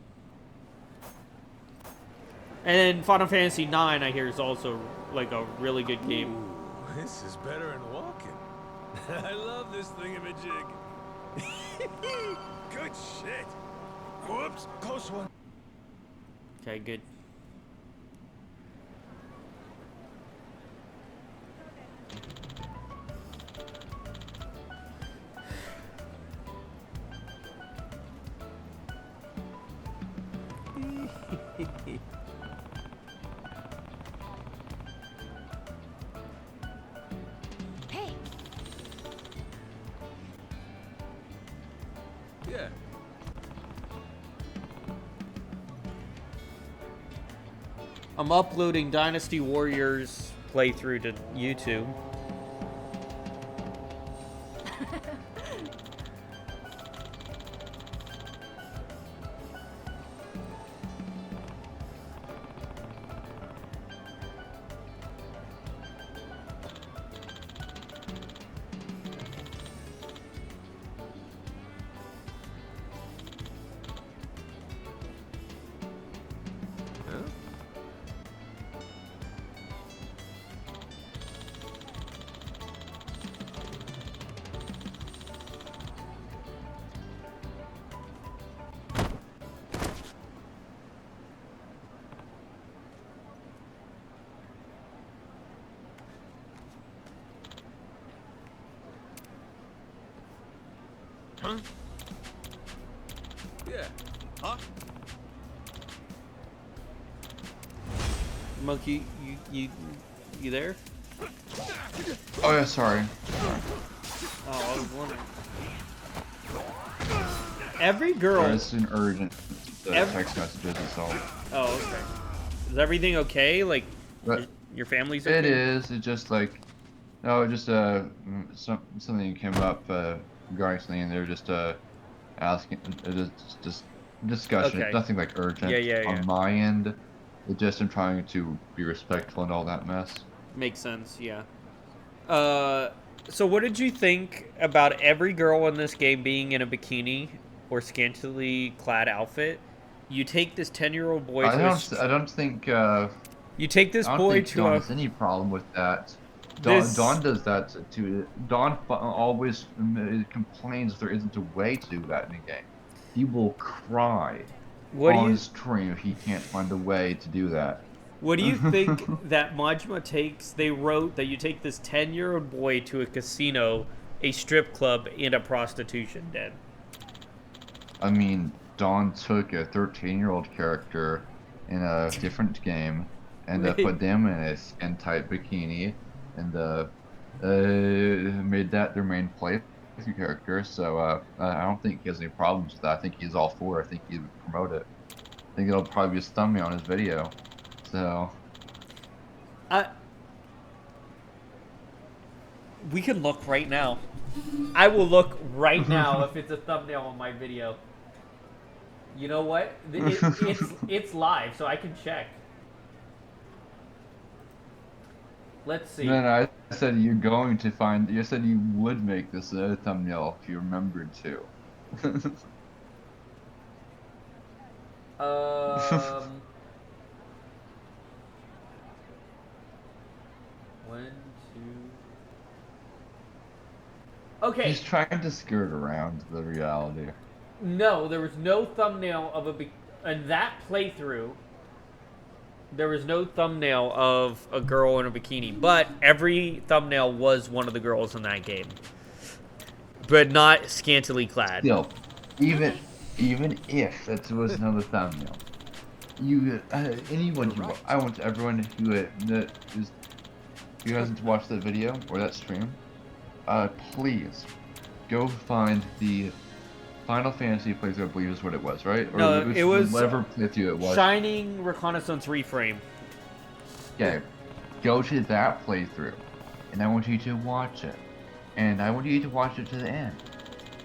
And then Final Fantasy 9, I hear, is also like a really good game. Ooh, this is better than walking. I love this thingamajig. Good shit. Whoops, close one. Okay, good. Hey. Yeah. I'm uploading Dynasty Warriors playthrough to YouTube. Huh? Yeah. Huh? Monkey, you there? Oh yeah, sorry. Oh, I was wondering. Every girl. Sorry, it's an urgent text messages itself. Oh, okay. Is everything okay? Like, your family's okay? It is. It's just like, no, just something came up regarding something, and they're just asking, just discussion. Okay. Nothing like urgent Yeah. on my end. It's just I'm trying to be respectful and all that mess. Makes sense, yeah. So what did you think about every girl in this game being in a bikini or scantily clad outfit? You take this 10-year-old boy I don't think you take this I don't boy think to Don a has any problem with that. This- Don does that too. Don always complains if there isn't a way to do that in a game. He will cry on stream if he can't find a way to do that. What do you think that Majima takes? They wrote that you take this 10-year-old boy to a casino, a strip club, and a prostitution den. I mean, Don took a 13-year-old character in a different game and put them in a skin-tight bikini and made that their main play character. So I don't think he has any problems with that. I think he's all for it. I think he would promote it. I think it'll probably be his thumbnail on his video. So we can look right now. I will look right now if it's a thumbnail on my video. You know what? It's live, so I can check. Let's see. No, I said you're going to find. You said you would make this a thumbnail if you remembered to. One, two. Okay. He's trying to skirt around the reality. No, there was no thumbnail of in that playthrough. There was no thumbnail of a girl in a bikini, but every thumbnail was one of the girls in that game, but not scantily clad. Still, even if that was another thumbnail, anyone who I want everyone who hasn't watched that video or that stream, please go find the Final Fantasy playthrough, I believe is what it was, right? Or No, it was whatever playthrough it was. Shining Reconnaissance Reframe. Okay, go to that playthrough, and I want you to watch it, and I want you to watch it to the end,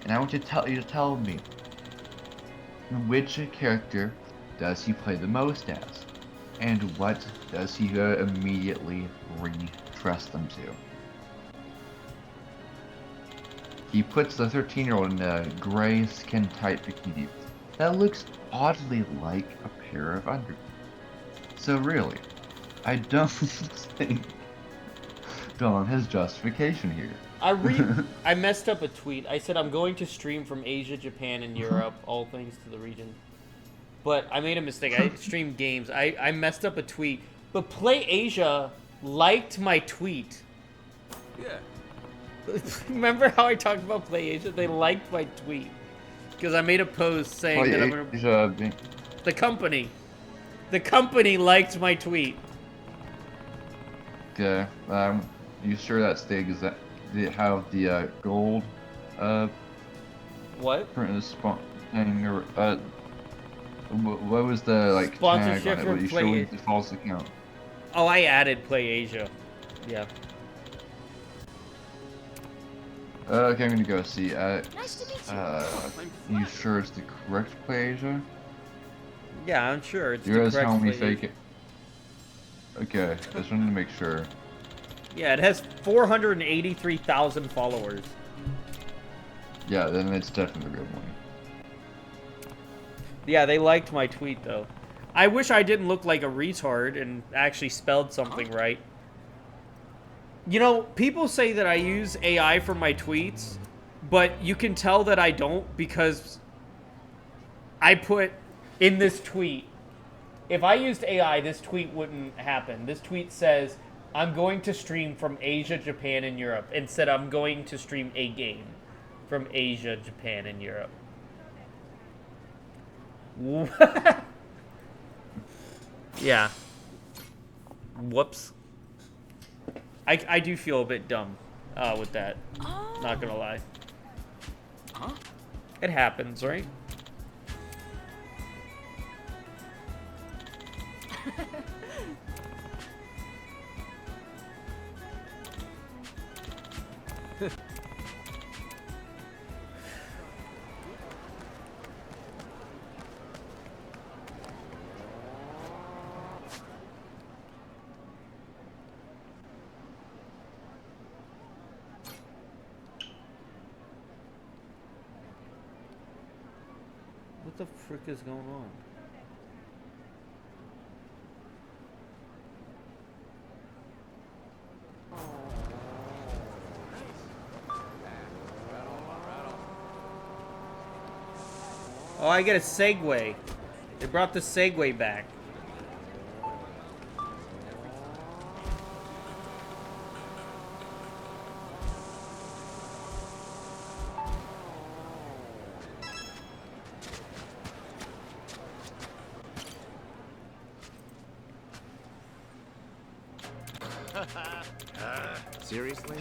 and I want you to tell me which character does he play the most as, and what does he immediately re-trust them to. He puts the 13-year-old in a gray skin-tight bikini that looks oddly like a pair of underwear. So really, I don't think Don has justification here. I messed up a tweet. I said I'm going to stream from Asia, Japan, and Europe, all things to the region. But I made a mistake. I streamed games. I messed up a tweet. But Play Asia liked my tweet. Yeah. Remember how I talked about Play Asia? They liked my tweet. Because I made a post saying that I'm gonna... The company. The company liked my tweet. Okay. You sure that's the exact... Did it have the gold what? Thing or what was the like sponsorship tag on it? for What you Play showed the false account? Oh, I added Play Asia. Yeah. Okay, I'm gonna go see. Nice to meet you. You sure it's the correct Play Asia? Yeah, I'm sure it's You the guys correct telling me Play fake it? Okay, just wanted to make sure. Yeah, it has 483,000 followers. Yeah, then it's definitely the real one. Yeah, they liked my tweet, though. I wish I didn't look like a retard and actually spelled something right. You know, people say that I use AI for my tweets, but you can tell that I don't because I put in this tweet, if I used AI, this tweet wouldn't happen. This tweet says, I'm going to stream from Asia, Japan, and Europe. Instead, I'm going to stream a game. from Asia, Japan, and Europe. Yeah. Whoops. I do feel a bit dumb with that. Not gonna lie. Huh? It happens, right? What the frick is going on? Oh, I get a Segway. They brought the Segway back. Seriously?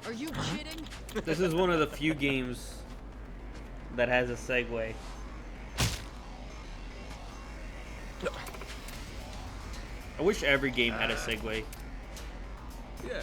Are you kidding? This is one of the few games that has a Segway. I wish every game had a Segway. Yeah.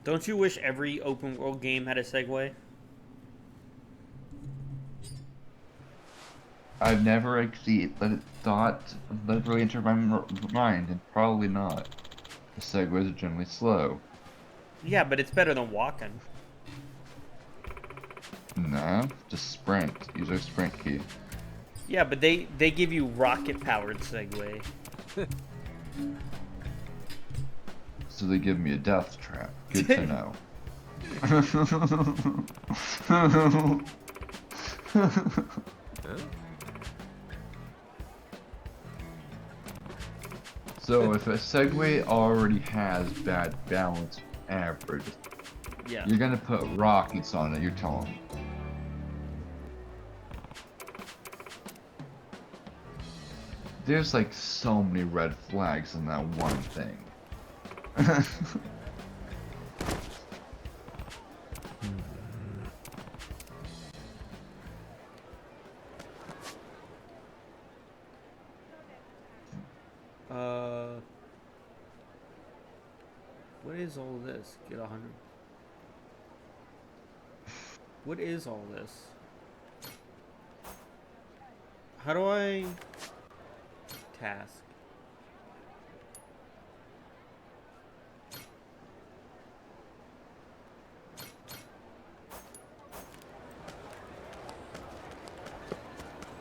Don't you wish every open world game had a Segway? I've never actually let it thought literally enter my mind, and probably not. The segways are generally slow. Yeah, but it's better than walking. Nah, just sprint. Use our sprint key. Yeah, but they give you rocket-powered Segway. So they give me a death trap. Good to know. So if a Segway already has bad balance average, yeah, you're gonna put rockets on it, you're telling me. There's like so many red flags in that one thing. What is all this? Get 100. What is all this? How do I task?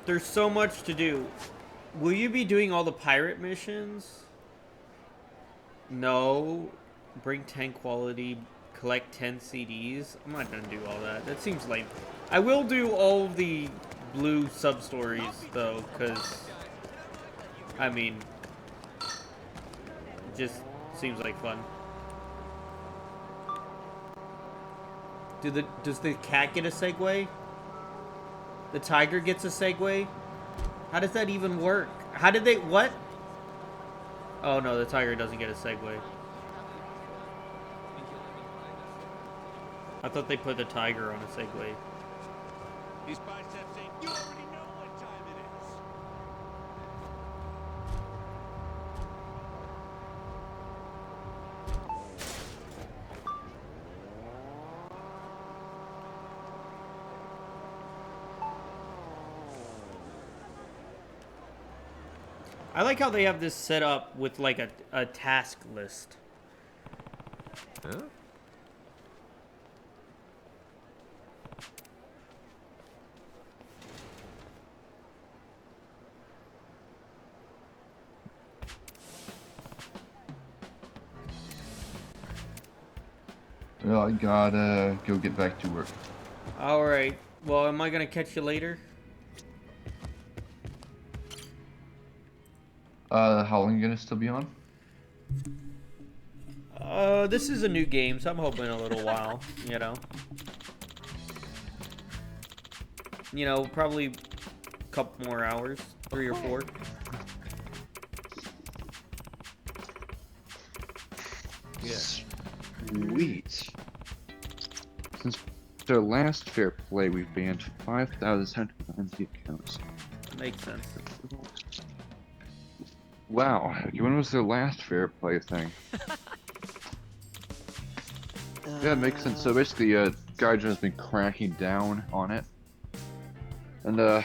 There's so much to do. Will you be doing all the pirate missions? No. Bring 10 quality, collect 10 CDs. I'm not gonna do all that. That seems lame. I will do all the blue sub-stories, though, because, I mean, it just seems like fun. Does the cat get a Segway? The tiger gets a Segway? How does that even work? How did they... What? Oh, no, the tiger doesn't get a Segway. I thought they put the tiger on a Segway. These biceps ain't... You already know what time it is. I like how they have this set up with like a task list. Huh? Well, I gotta go get back to work. Alright. Well, am I gonna catch you later? How long are you gonna still be on? This is a new game, so I'm hoping a little while, you know. You know, probably a couple more hours, 3 or 4. Yeah. Sweet. Since their last fair play, we've banned 5,790 accounts. Makes sense. Wow. When was their last fair play thing? Yeah, it makes sense. So basically, Gaijin has been cracking down on it. And,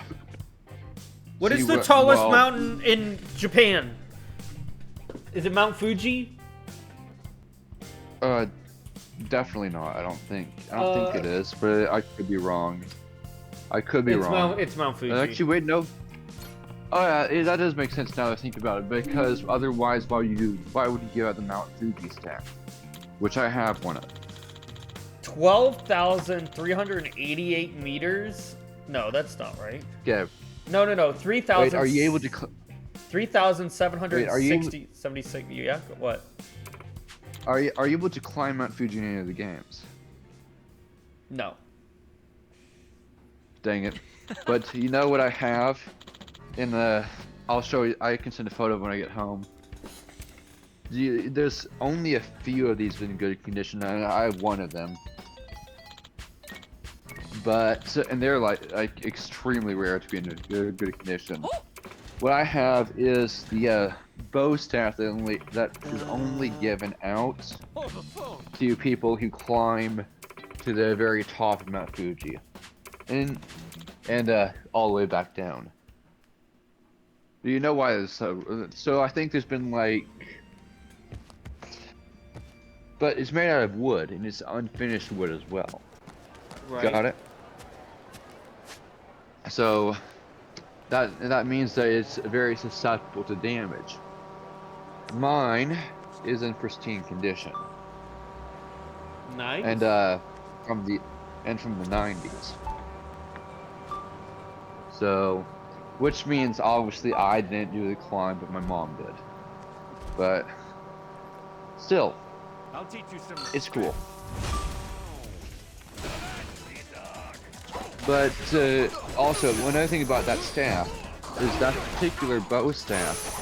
What is the tallest mountain in Japan? Is it Mount Fuji? Definitely not. I don't think it is, but I could be wrong. I could be wrong. It's Mount Fuji. Actually, wait, no. Oh yeah, that does make sense now that I think about it. Because otherwise, why would you give out the Mount Fuji stack? Which I have one of. 12,388 meters? No, that's not right. Yeah. No. 3,000. Wait, are you able to? 3,760. 76. Yeah. What? Are you able to climb Mount Fuji in any of the games? No. Dang it. But you know what I have? I'll show you. I can send a photo when I get home. There's only a few of these in good condition, and I have one of them. And they're like extremely rare to be in good condition. What I have is the bow staff that is only given out to people who climb to the very top of Mount Fuji, and all the way back down. Do you know why this so I think there's been but it's made out of wood, and it's unfinished wood as well. Right. Got it? So that means that it's very susceptible to damage. Mine is in pristine condition. Nice. And from the 90s. So, which means obviously I didn't do the climb, but my mom did. But still, I'll teach you some. it's cool. But also, another thing about that staff is that particular bow staff.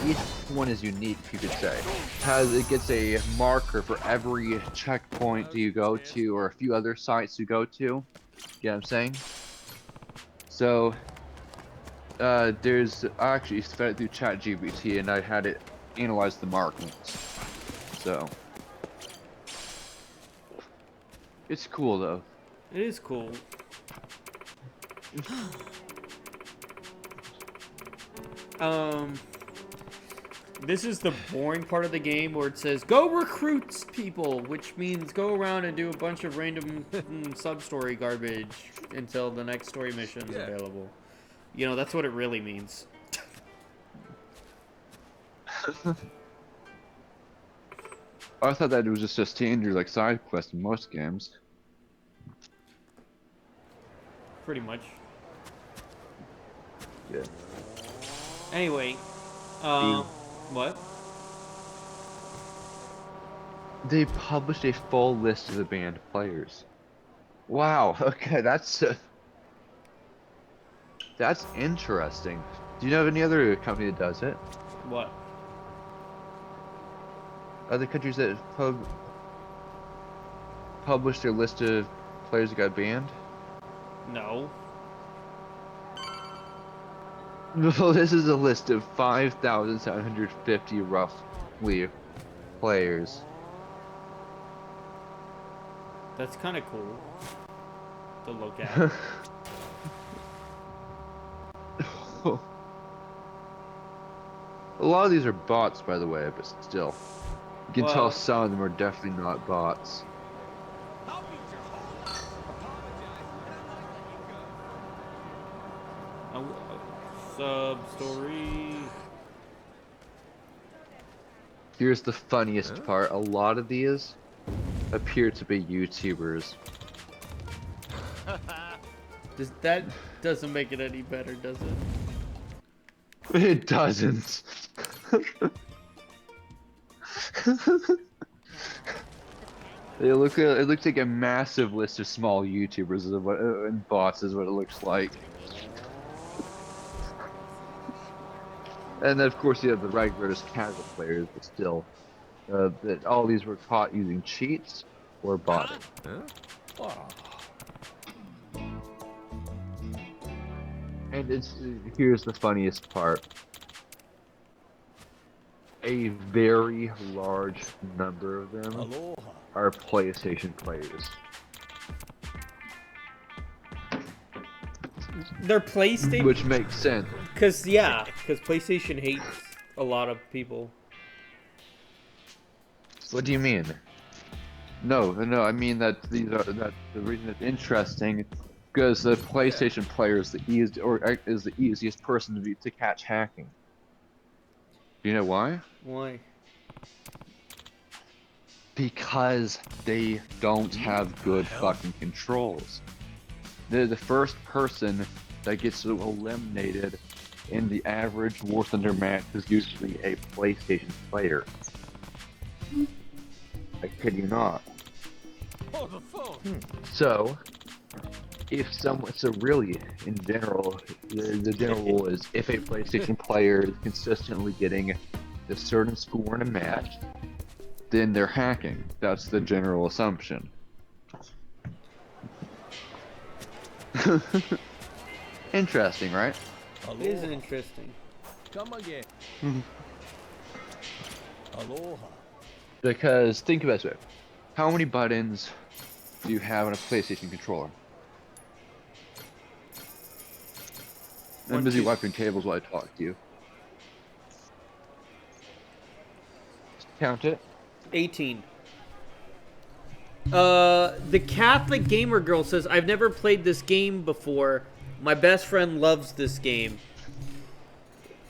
Each one is unique, you could say. It gets a marker for every checkpoint you go to, or a few other sites you go to. You know what I'm saying? So, I actually fed it through ChatGPT, and I had it analyze the markings. So, it's cool though. It is cool. This is the boring part of the game where it says, go recruit people, which means go around and do a bunch of random sub-story garbage until the next story mission is available. You know, that's what it really means. I thought that it was just a standard side quest in most games. Pretty much. Yeah. Anyway, what? They published a full list of the banned players. Wow. Okay, that's interesting. Do you know of any other company that does it? What? Other countries that publish their list of players that got banned? No. Well, this is a list of 5,750 roughly players. That's kind of cool to look at. A lot of these are bots, by the way, but still. You can tell some of them are definitely not bots. Sub-story. Here's the funniest part. A lot of these, appear to be YouTubers. That doesn't make it any better, does it? It doesn't. It looks like a massive list of small YouTubers and bots is what it looks like. And then of course you have the regular just casual players, but still, that all these were caught using cheats or botting. And here's the funniest part. A very large number of them are PlayStation players. They're PlayStation, which makes sense. Because PlayStation hates a lot of people. What do you mean? No, I mean that the reason it's interesting because the PlayStation player is the easiest person to catch hacking. Do you know why? Why? Because they don't have good fucking controls. They're the first person that gets eliminated in the average War Thunder match is usually a PlayStation player. I kid you not. Oh, the phone. So, really, in general, the general rule is if a PlayStation player is consistently getting a certain score in a match, then they're hacking. That's the general assumption. Interesting, right? It is interesting. Come again. Aloha. Because think about it. How many buttons do you have on a PlayStation controller? I'm busy wiping tables while I talk to you. Count it. 18. The Catholic Gamer Girl says, I've never played this game before. My best friend loves this game.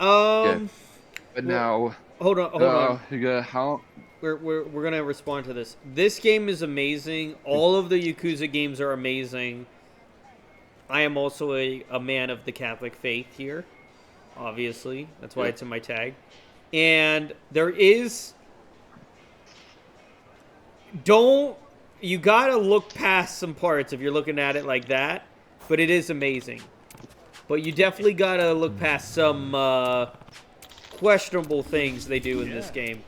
Okay. But now... Hold on. How... We're gonna respond to this. This game is amazing. All of the Yakuza games are amazing. I am also a man of the Catholic faith here. Obviously. That's why it's in my tag. And there is... You gotta look past some parts if you're looking at it like that. But it is amazing. But you definitely gotta look past some questionable things they do in this game.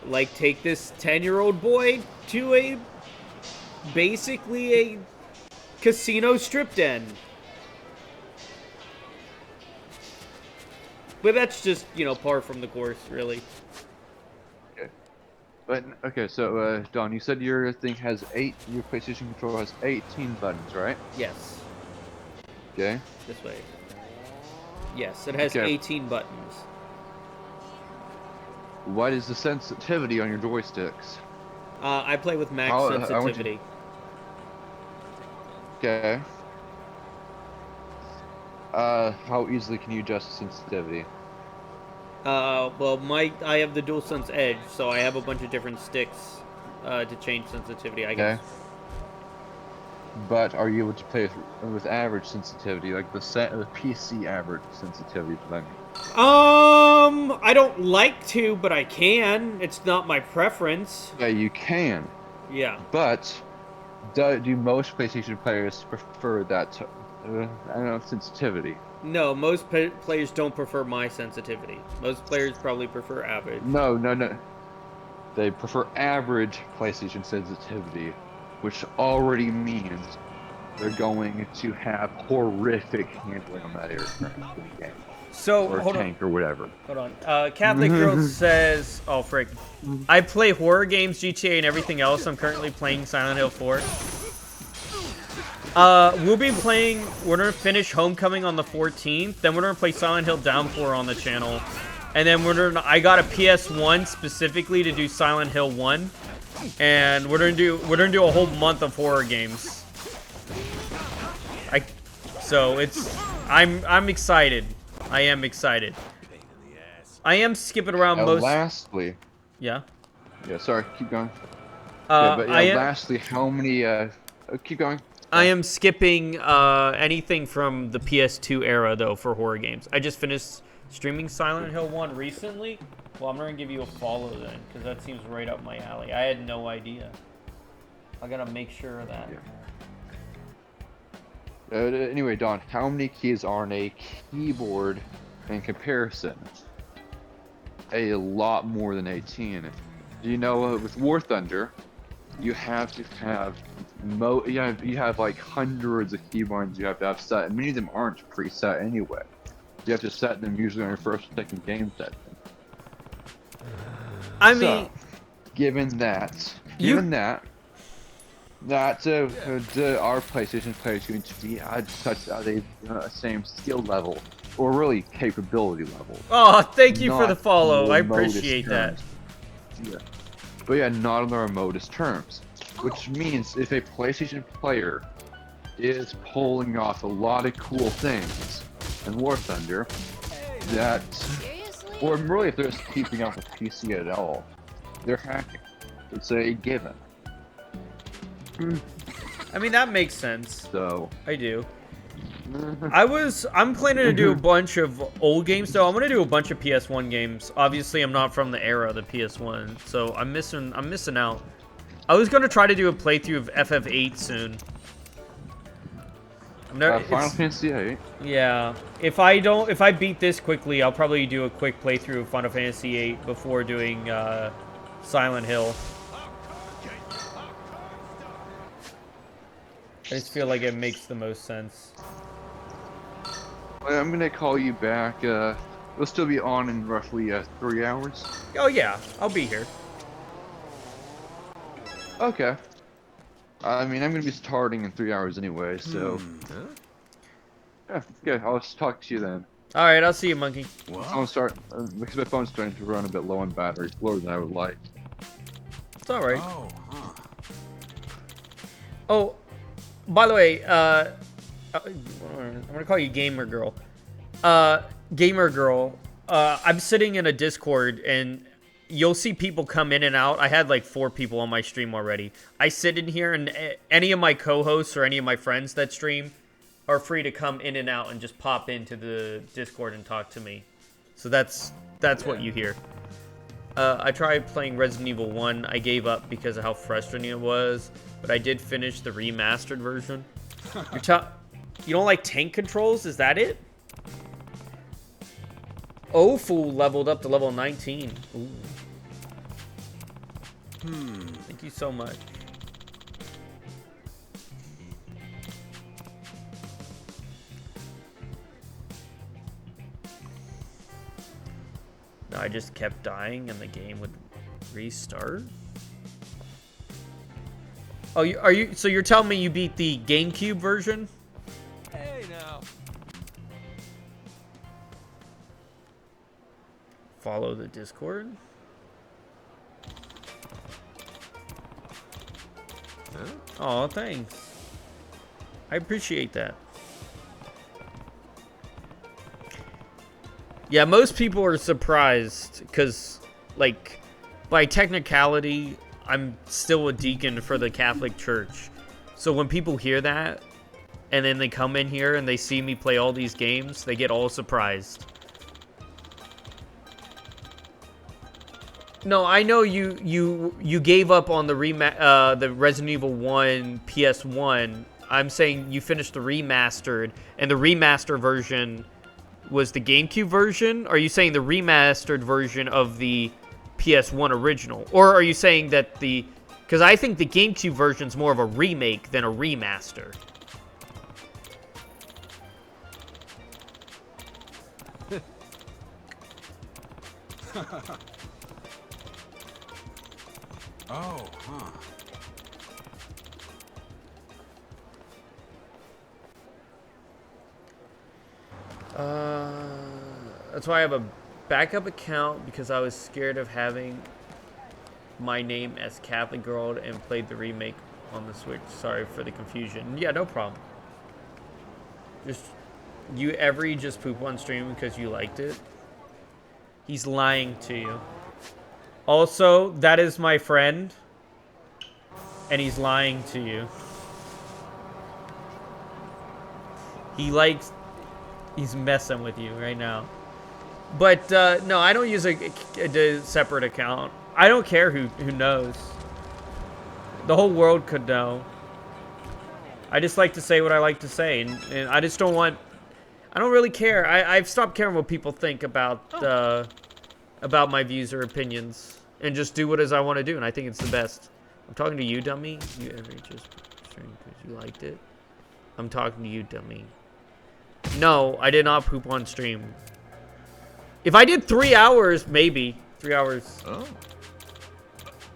Like take this 10-year-old boy to basically a casino strip den. But that's just, par from the course, really. Okay. But, okay, so, Don, you said your thing has your PlayStation controller has 18 buttons, right? Yes. Okay. This way. Yes, it has 18 buttons. What is the sensitivity on your joysticks? I play with max sensitivity. Okay. How easily can you adjust sensitivity? Well, I have the DualSense Edge, so I have a bunch of different sticks to change sensitivity, I guess. But are you able to play with average sensitivity, like the PC average sensitivity? I don't like to, but I can. It's not my preference. Yeah, you can. Yeah. But do most PlayStation players prefer that? I don't know, sensitivity. No, most players don't prefer my sensitivity. Most players probably prefer average. No. They prefer average PlayStation sensitivity, which already means they're going to have horrific handling on that aircraft in the game. So, or tank or whatever. Hold on. Catholic Girl says, oh frick. I play horror games, GTA, and everything else. I'm currently playing Silent Hill 4. We're gonna finish Homecoming on the 14th, then we're gonna play Silent Hill Downpour on the channel. And then I got a PS1 specifically to do Silent Hill 1. And we're gonna do a whole month of horror games. I'm excited. I am excited. I am skipping around most... Lastly... Yeah? Yeah, sorry, keep going. But I am, lastly, how many? Keep going. I am skipping anything from the PS2 era though for horror games. I just finished streaming Silent Hill 1 recently. Well, I'm gonna give you a follow then, because that seems right up my alley. I had no idea. I gotta make sure of that. Anyway, Don, how many keys are on a keyboard in comparison? A lot more than 18. Do you know with War Thunder, you have to have you have like hundreds of keyboards you have to have set, and many of them aren't preset anyway. You have to set them usually on your first or second game session. I mean, given that our PlayStation player is going to be at such a same skill level, or really capability level. Oh, thank you for the not follow. I remotest appreciate that. terms. Yeah. But yeah, not on the remotest terms. Which means if a PlayStation player is pulling off a lot of cool things in War Thunder, that, or really if they're just keeping up with PC at all, they're hacking. It's a given. I mean, that makes sense. So I do. I'm planning to do a bunch of old games though. I'm gonna do a bunch of PS1 games. Obviously, I'm not from the era of the PS1, so I'm missing out. I was gonna try to do a playthrough of FF8 soon. Final Fantasy VIII. Yeah. If I beat this quickly, I'll probably do a quick playthrough of Final Fantasy VIII before doing Silent Hill. I just feel like it makes the most sense. Well, I'm gonna call you back. We'll still be on in roughly 3 hours. Oh yeah, I'll be here. Okay. I mean, I'm gonna be starting in 3 hours anyway, so. Yeah, okay. I'll just talk to you then. All right, I'll see you, monkey. Because my phone's starting to run a bit low on battery, lower than I would like. It's all right. Oh, by the way, I'm gonna call you Gamer Girl. Gamer Girl. I'm sitting in a Discord and you'll see people come in and out. I had like 4 people on my stream already. I sit in here and any of my co-hosts or any of my friends that stream are free to come in and out and just pop into the Discord and talk to me. So that's what you hear. I tried playing Resident Evil 1. I gave up because of how frustrating it was, but I did finish the remastered version. You don't like tank controls? Is that it? Ofu leveled up to level 19. Ooh. Thank you so much. No, I just kept dying and the game would restart. Oh, so you're telling me you beat the GameCube version? Hey now. Follow the Discord. Oh, thanks. I appreciate that. Yeah, most people are surprised because, like, by technicality, I'm still a deacon for the Catholic Church. So when people hear that, and then they come in here and they see me play all these games, they get all surprised. No, I know you gave up on the Resident Evil 1 PS1. I'm saying you finished the remastered, and the remaster version was the GameCube version? Are you saying the remastered version of the PS1 original? Or are you saying that the... Because I think the GameCube version's more of a remake than a remaster. Oh, huh. That's why I have a backup account, because I was scared of having my name as Catholic Girl and played the remake on the Switch. Sorry for the confusion. Yeah, no problem. Just poop on stream because you liked it? He's lying to you. Also, that is my friend. And he's lying to you. He's messing with you right now. But no, I don't use a separate account. I don't care who knows. The whole world could know. I just like to say what I like to say, and I just don't want. I don't really care. I've stopped caring what people think about my views or opinions, and just do what it is I want to do, and I think it's the best. I'm talking to you, dummy. You ever just stream because you liked it? I'm talking to you, dummy. No, I did not poop on stream. If I did 3 hours, maybe 3 hours. Oh.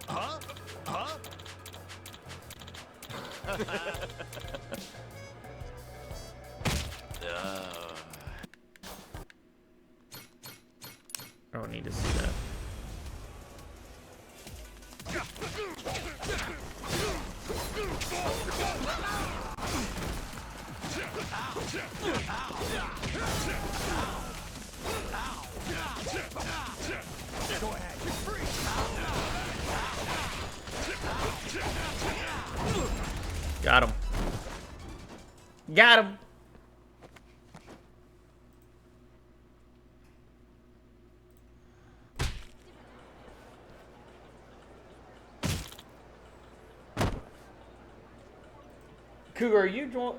Huh? Huh? I don't need to see that. Go ahead, you're free. Got him. Got him. Cougar, are you doing?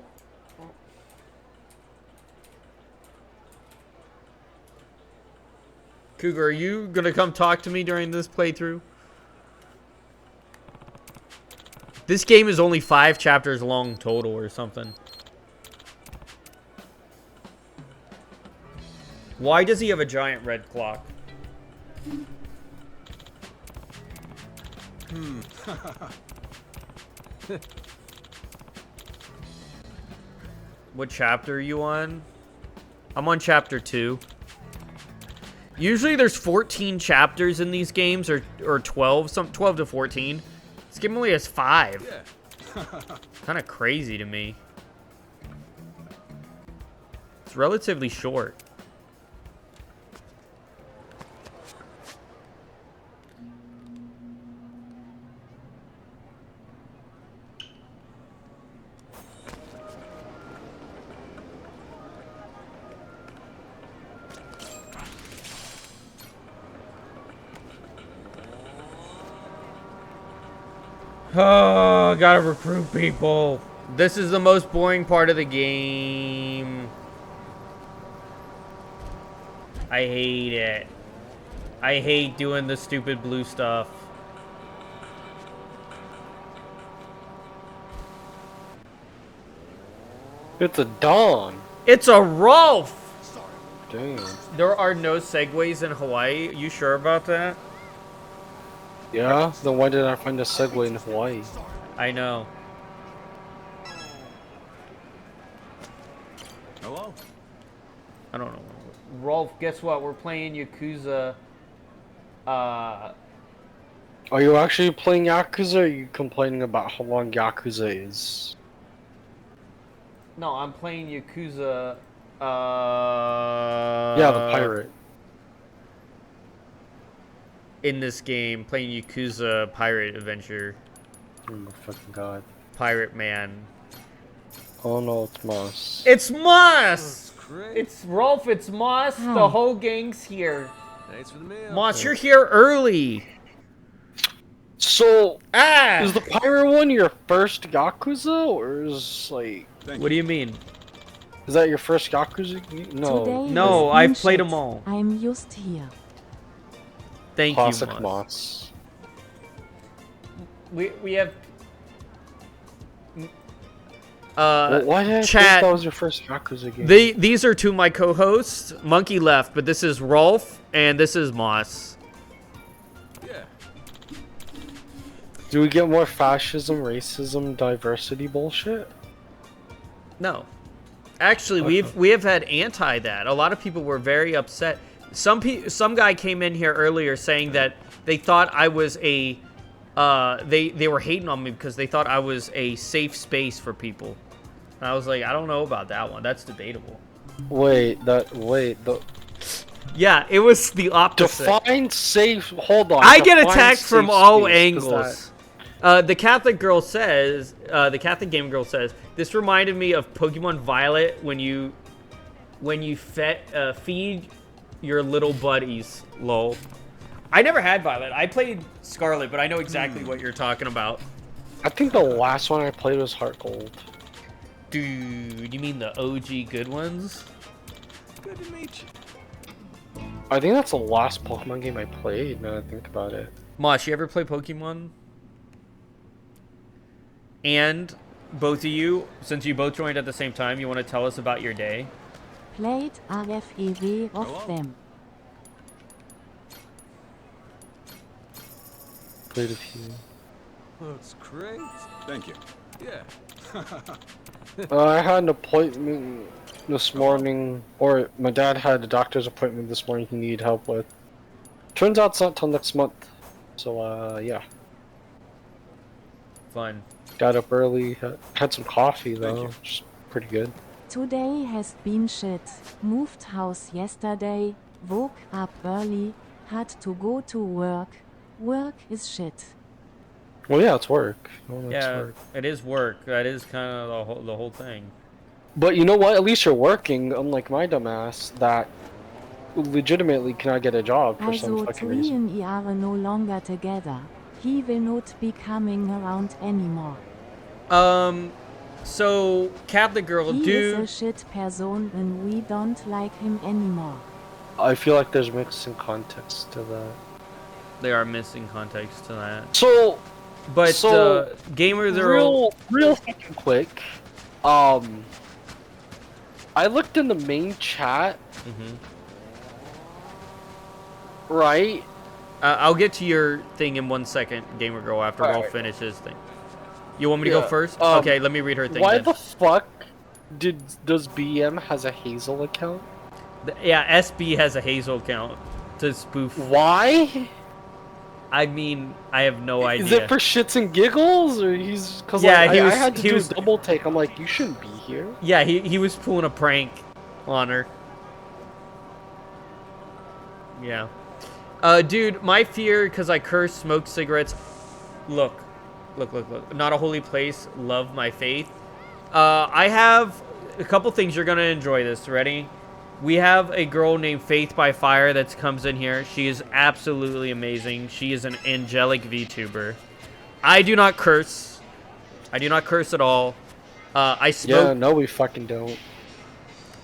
Cougar, are you gonna come talk to me during this playthrough? This game is only 5 chapters long total or something. Why does he have a giant red clock? What chapter are you on? I'm on chapter 2. Usually there's 14 chapters in these games, or 12, 12 to 14. This game only has 5. Yeah. Kind of crazy to me. It's relatively short. Oh, gotta recruit people. This is the most boring part of the game. I hate it. I hate doing the stupid blue stuff. It's a Dawn. It's a Rolf. Damn. There are no segways in Hawaii. You sure about that? Yeah? Then why did I find a Segway in Hawaii? I know. Hello? I don't know. Rolf, guess what? We're playing Yakuza. Are you actually playing Yakuza, or are you complaining about how long Yakuza is? No, I'm playing Yakuza. Yeah, the pirate. In this game, playing Yakuza Pirate Adventure. Oh my fucking god. Pirate Man. Oh no, it's Moss. It's Moss! Great. It's Rolf, it's Moss. The whole gang's here. Thanks for the meal. Moss, you're here early. So, is the pirate one your first Yakuza, or is like... What do you mean? Is that your first Yakuza? No. Today No, is I've bullshit. played them all. I'm used here. Thank Classic you, Moss. We have... Why did I chat. think that was your first Yakuza game? These are two of my co-hosts. Monkey left, but this is Rolf, and this is Moss. Yeah. Do we get more fascism, racism, diversity bullshit? No. Actually, we have had anti that. A lot of people were very upset. Some guy came in here earlier saying that they thought I was a they were hating on me because they thought I was a safe space for people. And I was like, I don't know about that one. That's debatable. Yeah, it was the opposite. Define safe. Hold on. I get define attacked safe from all space, 'cause angles. The Catholic girl says, the Catholic game girl says, this reminded me of Pokemon Violet when you feed your little buddies. Lol. I never had Violet. I played Scarlet, but I know exactly what you're talking about. I think the last one I played was Heart Gold. Dude, you mean the OG good ones? Good to meet you. I think that's the last Pokemon game I played, now that I think about it. Mosh, you ever play Pokemon? And both of you, since you both joined at the same time, you want to tell us about your day? Played RFEV of them. Played a few. That's great. Thank you. Yeah. I had an appointment this morning, or my dad had a doctor's appointment this morning he needed help with. Turns out it's not till next month. So, yeah. Fun. Got up early, had some coffee though, which is pretty good. Today has been shit. Moved house yesterday, woke up early, had to go to work. Work is shit. Well, yeah, it's work. Yeah, it is work. That is kind of the whole thing. But you know what? At least you're working, unlike my dumbass that legitimately cannot get a job for some Also fucking reason. we are no longer together. He will not be coming around anymore. So Catholic girl, He dude. is a shit person and we don't like him anymore. I feel like there's mixing context to that. They are missing context to that. So, but gamers are real fucking quick. I looked in the main chat. Right. I'll get to your thing in 1 second, gamer girl. After Rolf finishes thing. You want me to go first? Okay, let me read her thing. Why then. the fuck does BM has a Hazel account? Yeah, SB has a Hazel account to spoof. Why? I mean, I have no idea. Is it for shits and giggles, or he's? Cause yeah, like, I had to do a double take. I'm like, you shouldn't be here. Yeah, he was pulling a prank on her. Yeah. Dude, my fear, because I curse, smoke cigarettes. Look. Not a holy place. Love my faith. I have a couple things you're going to enjoy this. Ready? We have a girl named Faith by Fire that comes in here. She is absolutely amazing. She is an angelic VTuber. I do not curse. I do not curse at all. I smoke. Yeah, no, we fucking don't.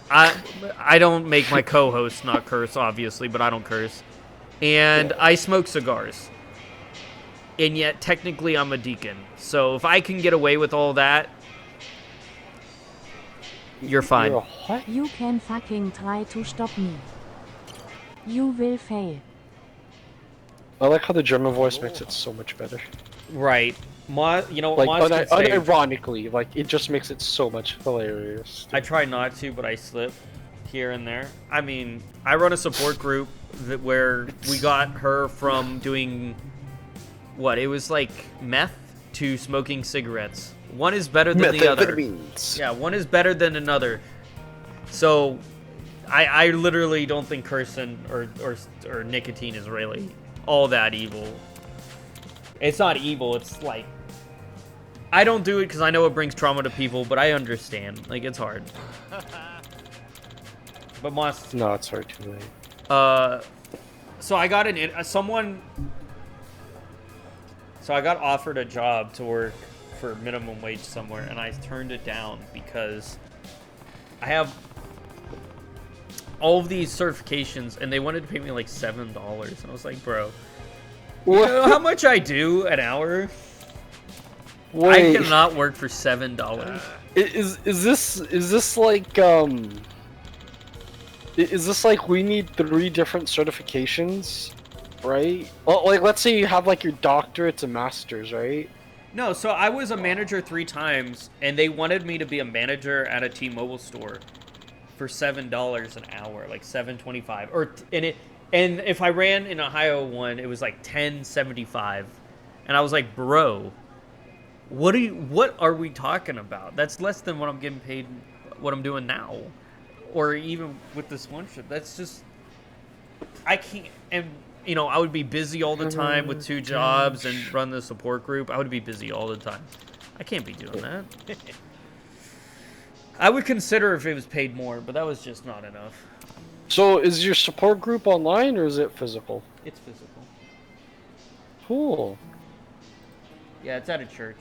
I don't make my co-host not curse, obviously, but I don't curse. And I smoke cigars. And yet, technically, I'm a deacon. So if I can get away with all that, you're fine. You can fucking try to stop me. You will fail. I like how the German voice makes it so much better. Right. You know, like, Moss can say- unironically, like, it just makes it so much hilarious. I try not to, but I slip here and there. I mean, I run a support group where we got her from doing... What? It was like meth to smoking cigarettes. One is better than the other. Yeah, one is better than another. So, I literally don't think cursing or nicotine is really all that evil. It's not evil. It's like I don't do it because I know it brings trauma to people, but I understand. Like it's hard. But Moss. No, it's hard too late. So I got So I got offered a job to work for minimum wage somewhere, and I turned it down because I have all of these certifications, and they wanted to pay me like $7, and I was like, bro, you know how much I do an hour? Wait. I cannot work for $7. Is this like Is this like we need 3 different certifications? Right? Well, like, let's say you have, like, your doctorate's and master's, right? No, so I was a manager 3 times, and they wanted me to be a manager at a T-Mobile store for $7 an hour, like $7.25. And if I ran in Ohio one, it was like $10.75, and I was like, bro, what are we talking about? That's less than what I'm getting paid, what I'm doing now, or even with this one trip. That's just I can't. And you know, I would be busy all the time with 2 jobs and run the support group. I would be busy all the time. I can't be doing that. I would consider if it was paid more, but that was just not enough. So, is your support group online or is it physical? It's physical. Cool. Yeah, it's at a church.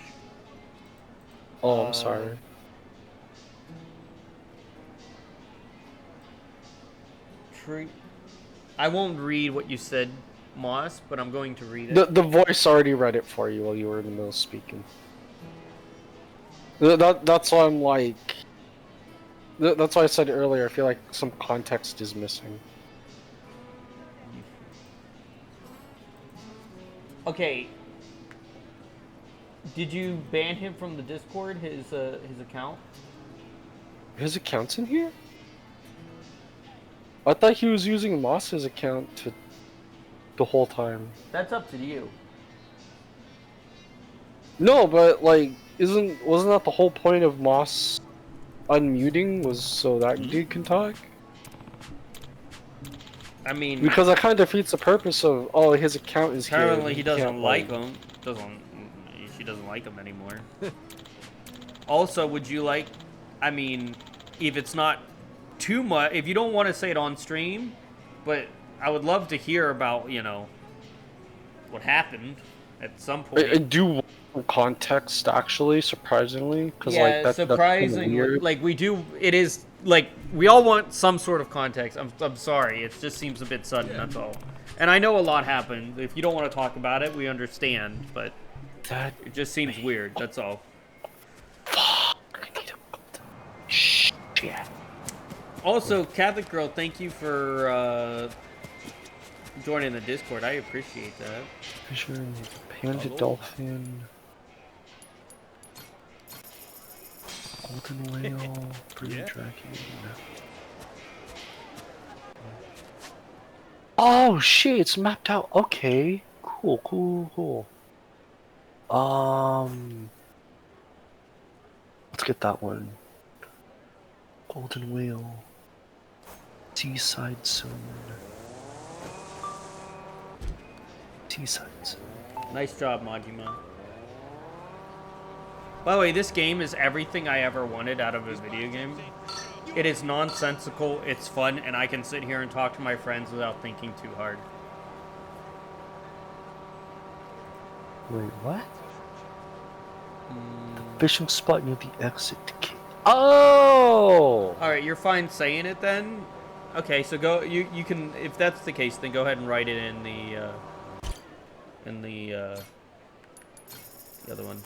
Oh, I'm sorry. I won't read what you said, Moss, but I'm going to read it. The voice already read it for you while you were in the middle of speaking. That's why I'm like... That's why I said earlier, I feel like some context is missing. Okay. Did you ban him from the Discord, his account? His account's in here? I thought he was using Moss's account the whole time. That's up to you. No, but like, wasn't that the whole point of Moss unmuting, was so that dude can talk? I mean, because that kind of defeats the purpose of his account is apparently here. he doesn't like him. She doesn't like him anymore. Also, would you like? I mean, if it's not too much, if you don't want to say it on stream, but I would love to hear about, you know, what happened at some point. I do want context, actually, surprisingly, because yeah, like that's surprisingly, weird. like we do. It is like we all want some sort of context. I'm sorry, it just seems a bit sudden. That's all. And I know a lot happened. If you don't want to talk about it, we understand. But it just seems weird. That's all. Shit. Also, Catholic Girl, thank you for joining the Discord. I appreciate that. Vision, Panda Dolphin, Golden Whale, Blue Dragon. Oh shit, it's mapped out. Okay, cool. Let's get that one. Golden Whale. Seaside Zone. Seaside Zone. Nice job, Majima. By the way, this game is everything I ever wanted out of a video game. It is nonsensical, it's fun, and I can sit here and talk to my friends without thinking too hard. Wait, what? The fishing spot near the exit. Oh! Alright, you're fine saying it then? Okay, so go, you can, if that's the case, then go ahead and write it in the other one.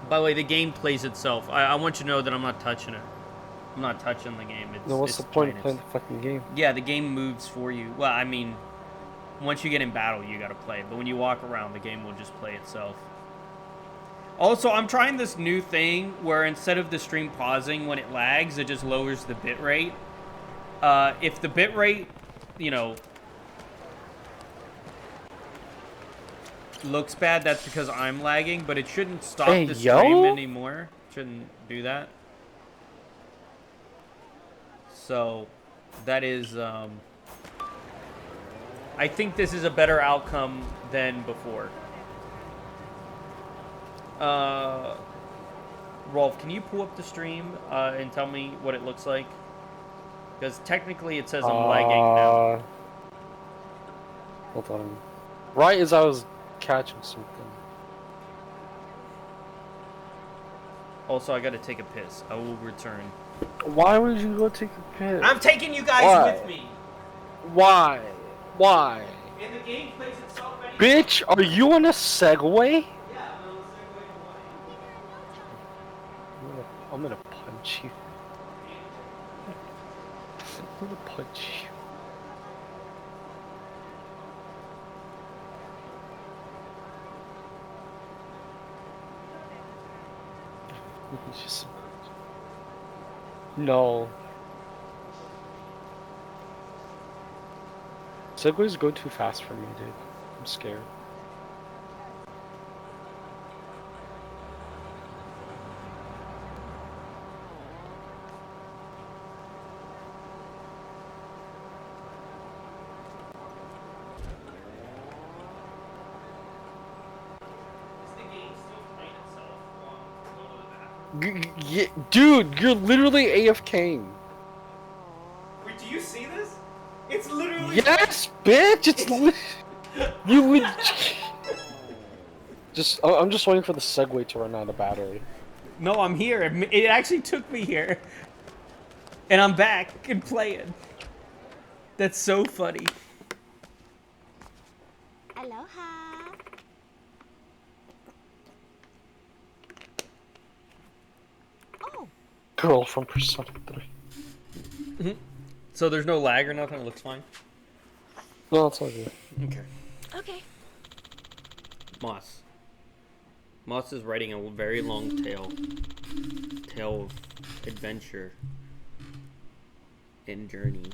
By the way, the game plays itself. I want you to know that I'm not touching it. I'm not touching the game. No, what's the point of playing the fucking game? Yeah, the game moves for you. Well, I mean, once you get in battle, you gotta play it. But when you walk around, the game will just play itself. Also, I'm trying this new thing where instead of the stream pausing when it lags, it just lowers the bitrate. If the bitrate, you know, looks bad, that's because I'm lagging, but it shouldn't stop the stream anymore. Shouldn't do that. So, that is, I think this is a better outcome than before. Rolf, can you pull up the stream and tell me what it looks like? Because technically it says I'm lagging now. Hold on. Right as I was catching something. Also, I gotta take a piss. I will return. Why would you go take a piss? I'm taking you guys with me! Why? And the game plays itself anyway. Bitch, are you on a Segway? Yeah, I'm on a Segway to I'm gonna punch you. I'm gonna punch you. No. Segways go too fast for me, dude. I'm scared. Dude, you're literally AFKing. Wait, do you see this? It's literally. Yes, bitch. It's you. Just, I'm just waiting for the Segway to run out of battery. No, I'm here. It actually took me here. And I'm back and playing. That's so funny. Aloha. Oh. Girl from Persona 3. So there's no lag or nothing? It looks fine? No, it's all good. Okay. Okay. Moss. Moss is writing a very long tale of adventure and journey.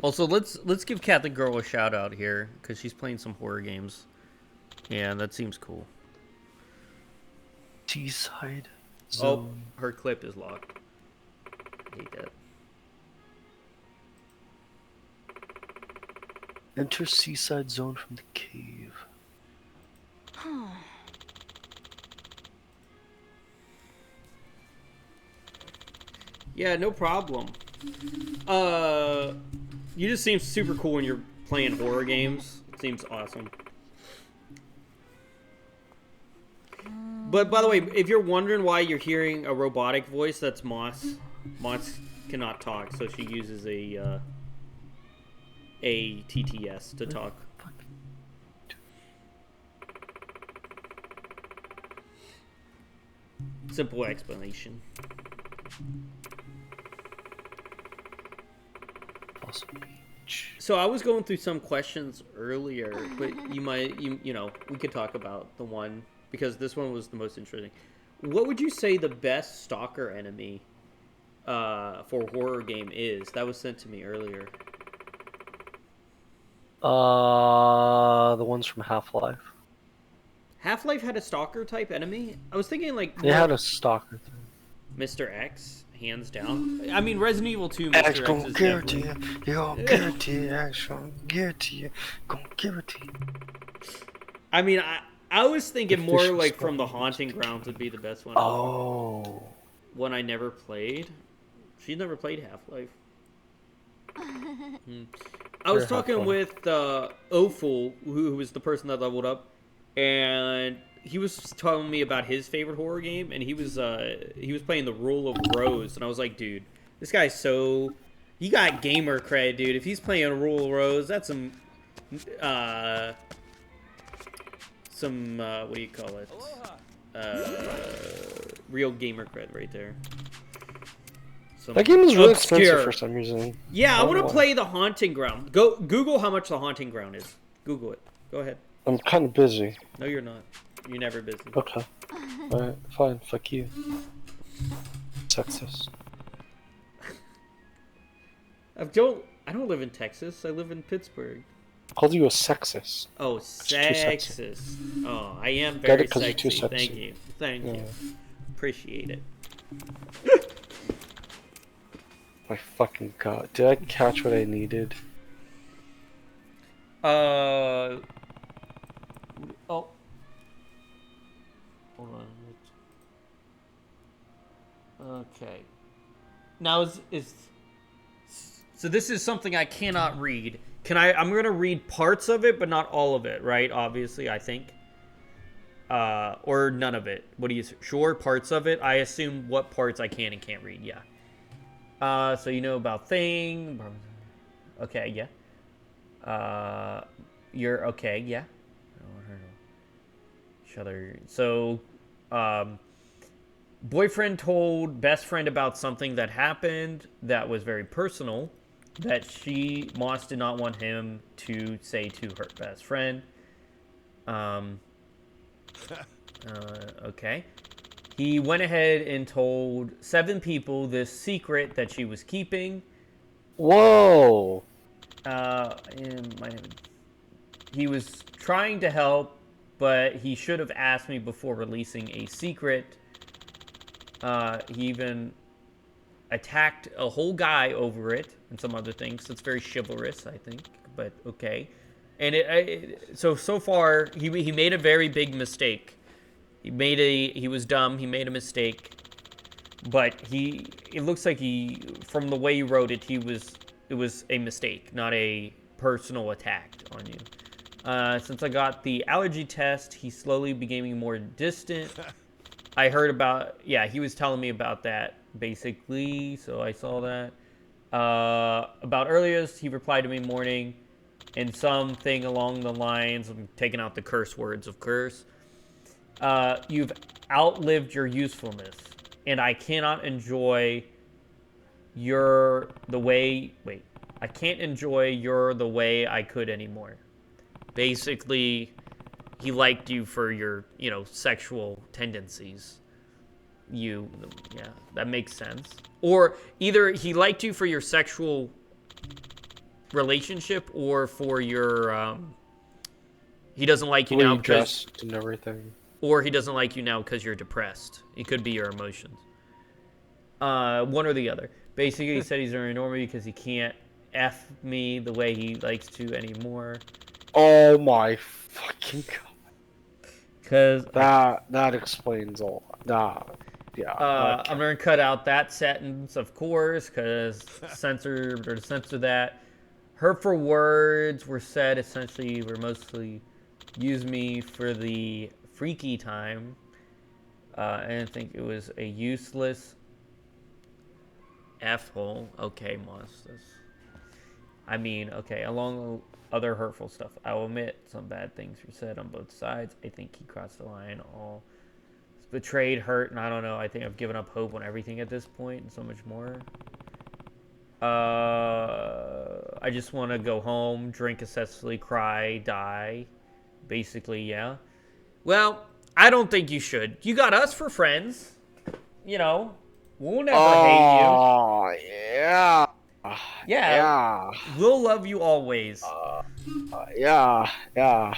Also, let's give Cat the Girl a shout out here because she's playing some horror games, and that seems cool. Seaside Zone. Oh, her clip is locked. I hate that. Enter Seaside Zone from the cave. Yeah, no problem. You just seem super cool when you're playing horror games. It seems awesome. But by the way, if you're wondering why you're hearing a robotic voice, that's Moss. Moss cannot talk, so she uses a TTS to talk. Simple explanation. So I was going through some questions earlier, but you know, we could talk about the one because this one was the most interesting. What would you say the best stalker enemy for a horror game is? That was sent to me earlier. The ones from Half-Life. Half-Life had a stalker type enemy? I was thinking like They had a stalker. Mr. X, hands down. I mean, Resident Evil 2, Mr. X X gonna is give it to definitely... you. You gonna give it to you. X gonna give it to you. Gonna give it to you. I mean, I was thinking more like from the Haunting Grounds would be the best one. Oh. One I never played. She never played Half-Life. I was talking with Oful, who was the person that leveled up, and he was telling me about his favorite horror game, and he was playing The Rule of Rose, and I was like, dude, this guy's so... You got gamer cred, dude. If he's playing Rule of Rose, that's some what do you call it? Real gamer cred right there. That game is really expensive for some reason. Yeah, I want to play the Haunting Ground. Go Google how much the Haunting Ground is. Google it. Go ahead. I'm kind of busy. No, you're not. You're never busy. Okay. Alright, fine. Fuck you. Texas. I don't live in Texas. I live in Pittsburgh. Called you a sexist. Oh, sexist. Oh, I am Got very it 'cause you're too sexy. sexy. Thank you. Thank you. Appreciate it. My fucking god. Did I catch what I needed? Oh. Hold on. Okay. Now is so this is something I cannot read. I'm going to read parts of it, but not all of it, right? Obviously, I think. Or none of it. What do you... Sure, parts of it. I assume what parts I can and can't read, yeah. So you know about Thing. Okay, yeah. You're... Okay, yeah. So, boyfriend told best friend about something that happened that was very personal that Moss did not want him to say to her best friend. Okay. He went ahead and told 7 people this secret that she was keeping. Whoa! He was trying to help, but he should have asked me before releasing a secret. He even attacked a whole guy over it. and some other things. It's very chivalrous, I think, but okay. And so far, he made a very big mistake. He was dumb. He made a mistake, but it looks like from the way he wrote it, it was a mistake, not a personal attack on you. Since I got the allergy test, he's slowly becoming more distant. I heard about, yeah, he was telling me about that, basically, so I saw that. About earliest, he replied to me morning, and something along the lines, I'm taking out the curse words, of course. You've outlived your usefulness, and I cannot enjoy the way I could anymore. Basically, he liked you for your, sexual tendencies. Yeah, that makes sense. Or either he liked you for your sexual relationship, or for your, he doesn't like you now because... and everything. Or he doesn't like you now because you're depressed. It could be your emotions. One or the other. Basically, he said he's going to ignore me because he can't F me the way he likes to anymore. Oh my fucking god. Because that explains all. Yeah. I'm going to cut out that sentence, of course, because censor that. Hurtful words were said essentially were mostly use me for the freaky time. I think it was a useless F-hole. Okay, monsters. I mean, okay, along with other hurtful stuff. I will admit some bad things were said on both sides. I think he crossed the line. All betrayed, hurt, and I don't know. I think I've given up hope on everything at this point and so much more. I just want to go home, drink excessively, cry, die. Basically, yeah. Well, I don't think you should. You got us for friends. We'll never hate you. Oh, yeah. Yeah. We'll love you always. Yeah. Yeah.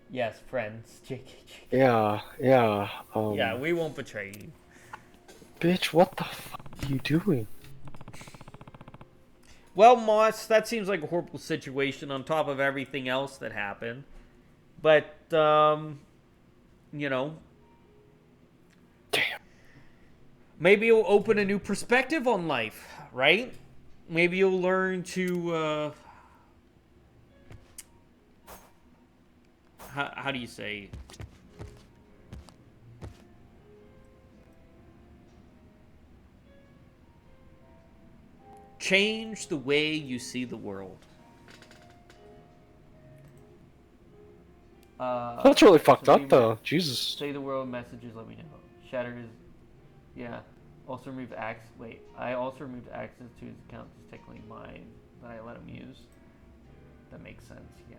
Yes, friends. Yeah. Yeah, we won't betray you. Bitch, what the fuck are you doing? Well, Moss, that seems like a horrible situation on top of everything else that happened. But, Damn. Maybe you'll open a new perspective on life, right? Maybe you'll learn to, how do you say... Change the way you see the world. That's really fucked up, though. Jesus. Say the world messages, let me know. Shatter is... Yeah. Also removed access... Wait. I also removed access to his account. It's technically mine that I let him use. That makes sense, yeah.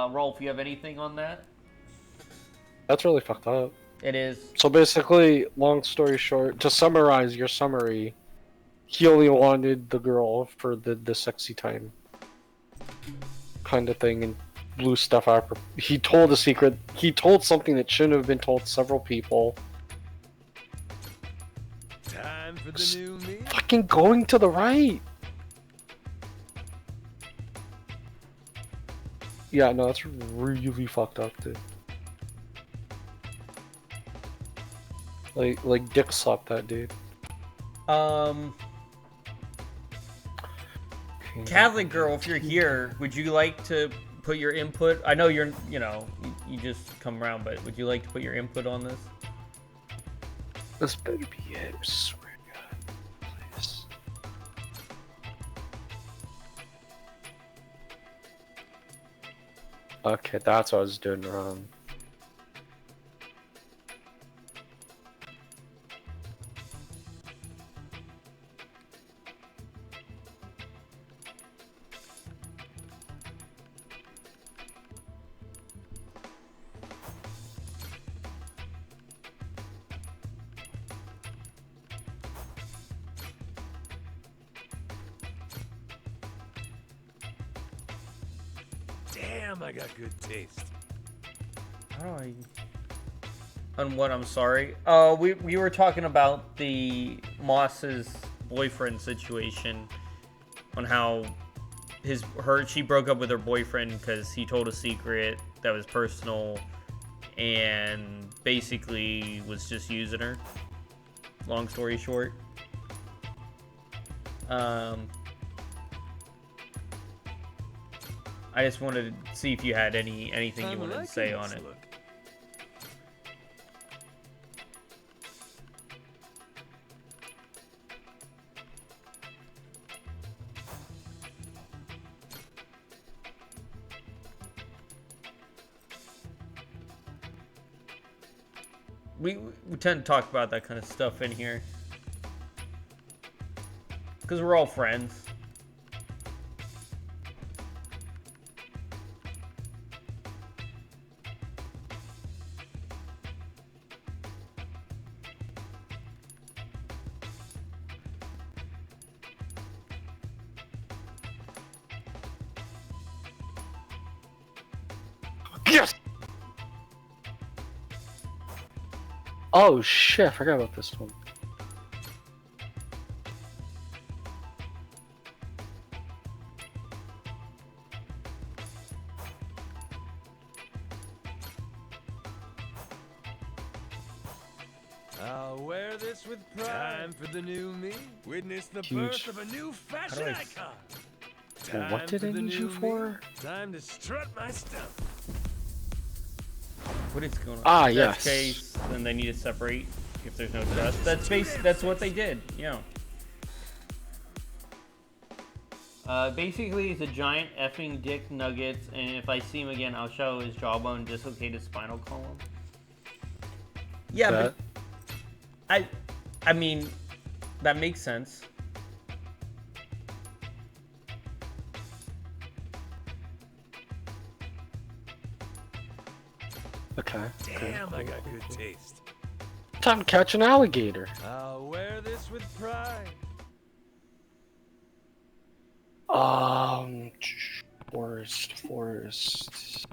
Rolf, you have anything on that? That's really fucked up. It is. So basically, long story short, to summarize your summary, he only wanted the girl for the sexy time kind of thing and blew stuff up. He told a secret. He told something that shouldn't have been told to several people. Time for the new me. Fucking going to the right. Yeah, no, that's really fucked up, dude. Like dick slap that dude. Catholic girl, if you're here, would you like to put your input? I know you're, you just come around, but would you like to put your input on this? This better be it, I swear to God. Please. Okay, that's what I was doing wrong. Damn, I got good taste. How do I... On what? I'm sorry. We were talking about the Moss's boyfriend situation, on how she broke up with her boyfriend because he told a secret that was personal, and basically was just using her. Long story short. I just wanted to see if you had anything you wanted to say on it. We tend to talk about that kind of stuff in here because we're all friends. Yes! Oh shit, I forgot about this one. I'll wear this with pride. Time for the new me. Witness the Huge. birth of a new fashion icon. Well, what did I need you for? Time to strut my stuff. What is going on? Ah, That's yes. case, then they need to separate if there's no trust. That's what they did. Yeah. Basically, he's a giant effing dick nuggets, and if I see him again, I'll show his jawbone, dislocated spinal column. Yeah, but I mean, that makes sense. Okay. Damn, I got good taste. Time to catch an alligator. I'll wear this with pride. Forest.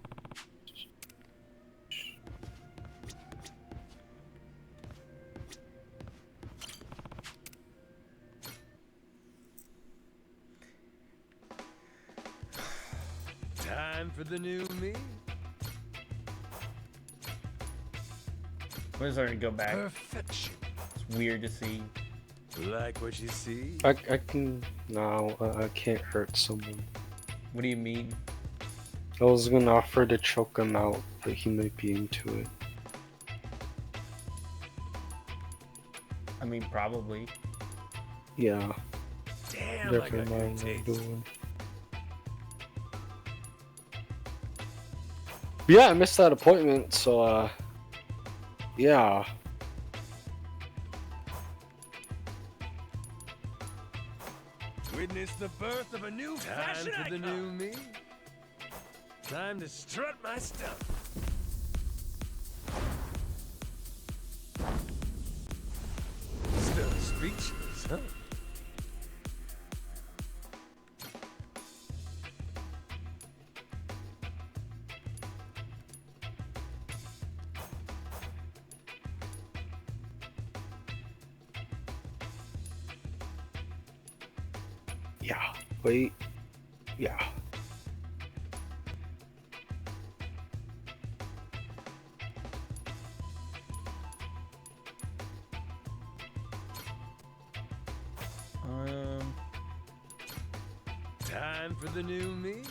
Time for the new me. Where's our go back? Perfection. It's weird to see. Like what you see? I can... No, I can't hurt someone. What do you mean? I was gonna offer to choke him out, but he might be into it. I mean, probably. Yeah. Damn, Never I got mind good what I'm taste. doing. But yeah, I missed that appointment, so yeah. Witness the birth of a new fashion icon. Time for the new me. Time to strut my stuff. Still speechless, huh? Yeah. Wait. Yeah. Time for the new me.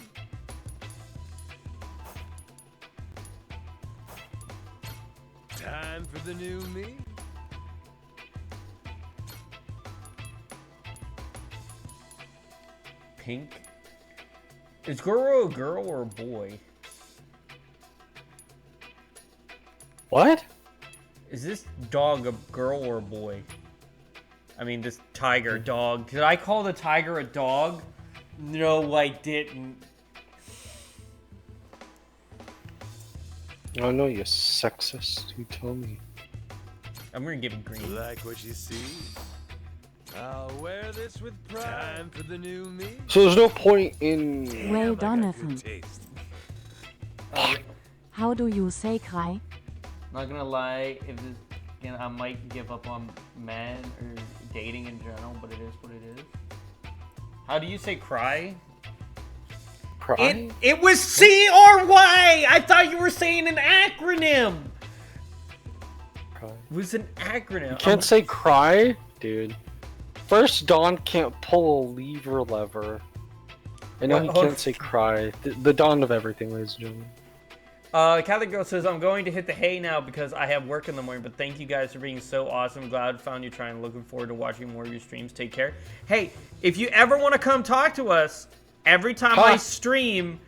Time for the new me. Pink? Is Goro a girl or a boy? What? Is this dog a girl or a boy? I mean, this tiger dog. Did I call the tiger a dog? No, I didn't. I know you're sexist. You tell me. I'm gonna give it green. Like what you see? I'll wear this with pride. Time for the new me. So there's no point in. Well, Donathan. How do you say cry? Not gonna lie, if this, again, I might give up on men or dating in general, but it is what it is. How do you say cry? Cry? It was C-R-Y! I thought you were saying an acronym! Cry. It was an acronym. You can't say cry, dude. First, Don can't pull a lever. I know he can't say cry. The dawn of everything, ladies and gentlemen. Catholic Girl says, I'm going to hit the hay now because I have work in the morning, but thank you guys for being so awesome. Glad I found you trying. Looking forward to watching more of your streams. Take care. Hey, if you ever want to come talk to us, every time I stream,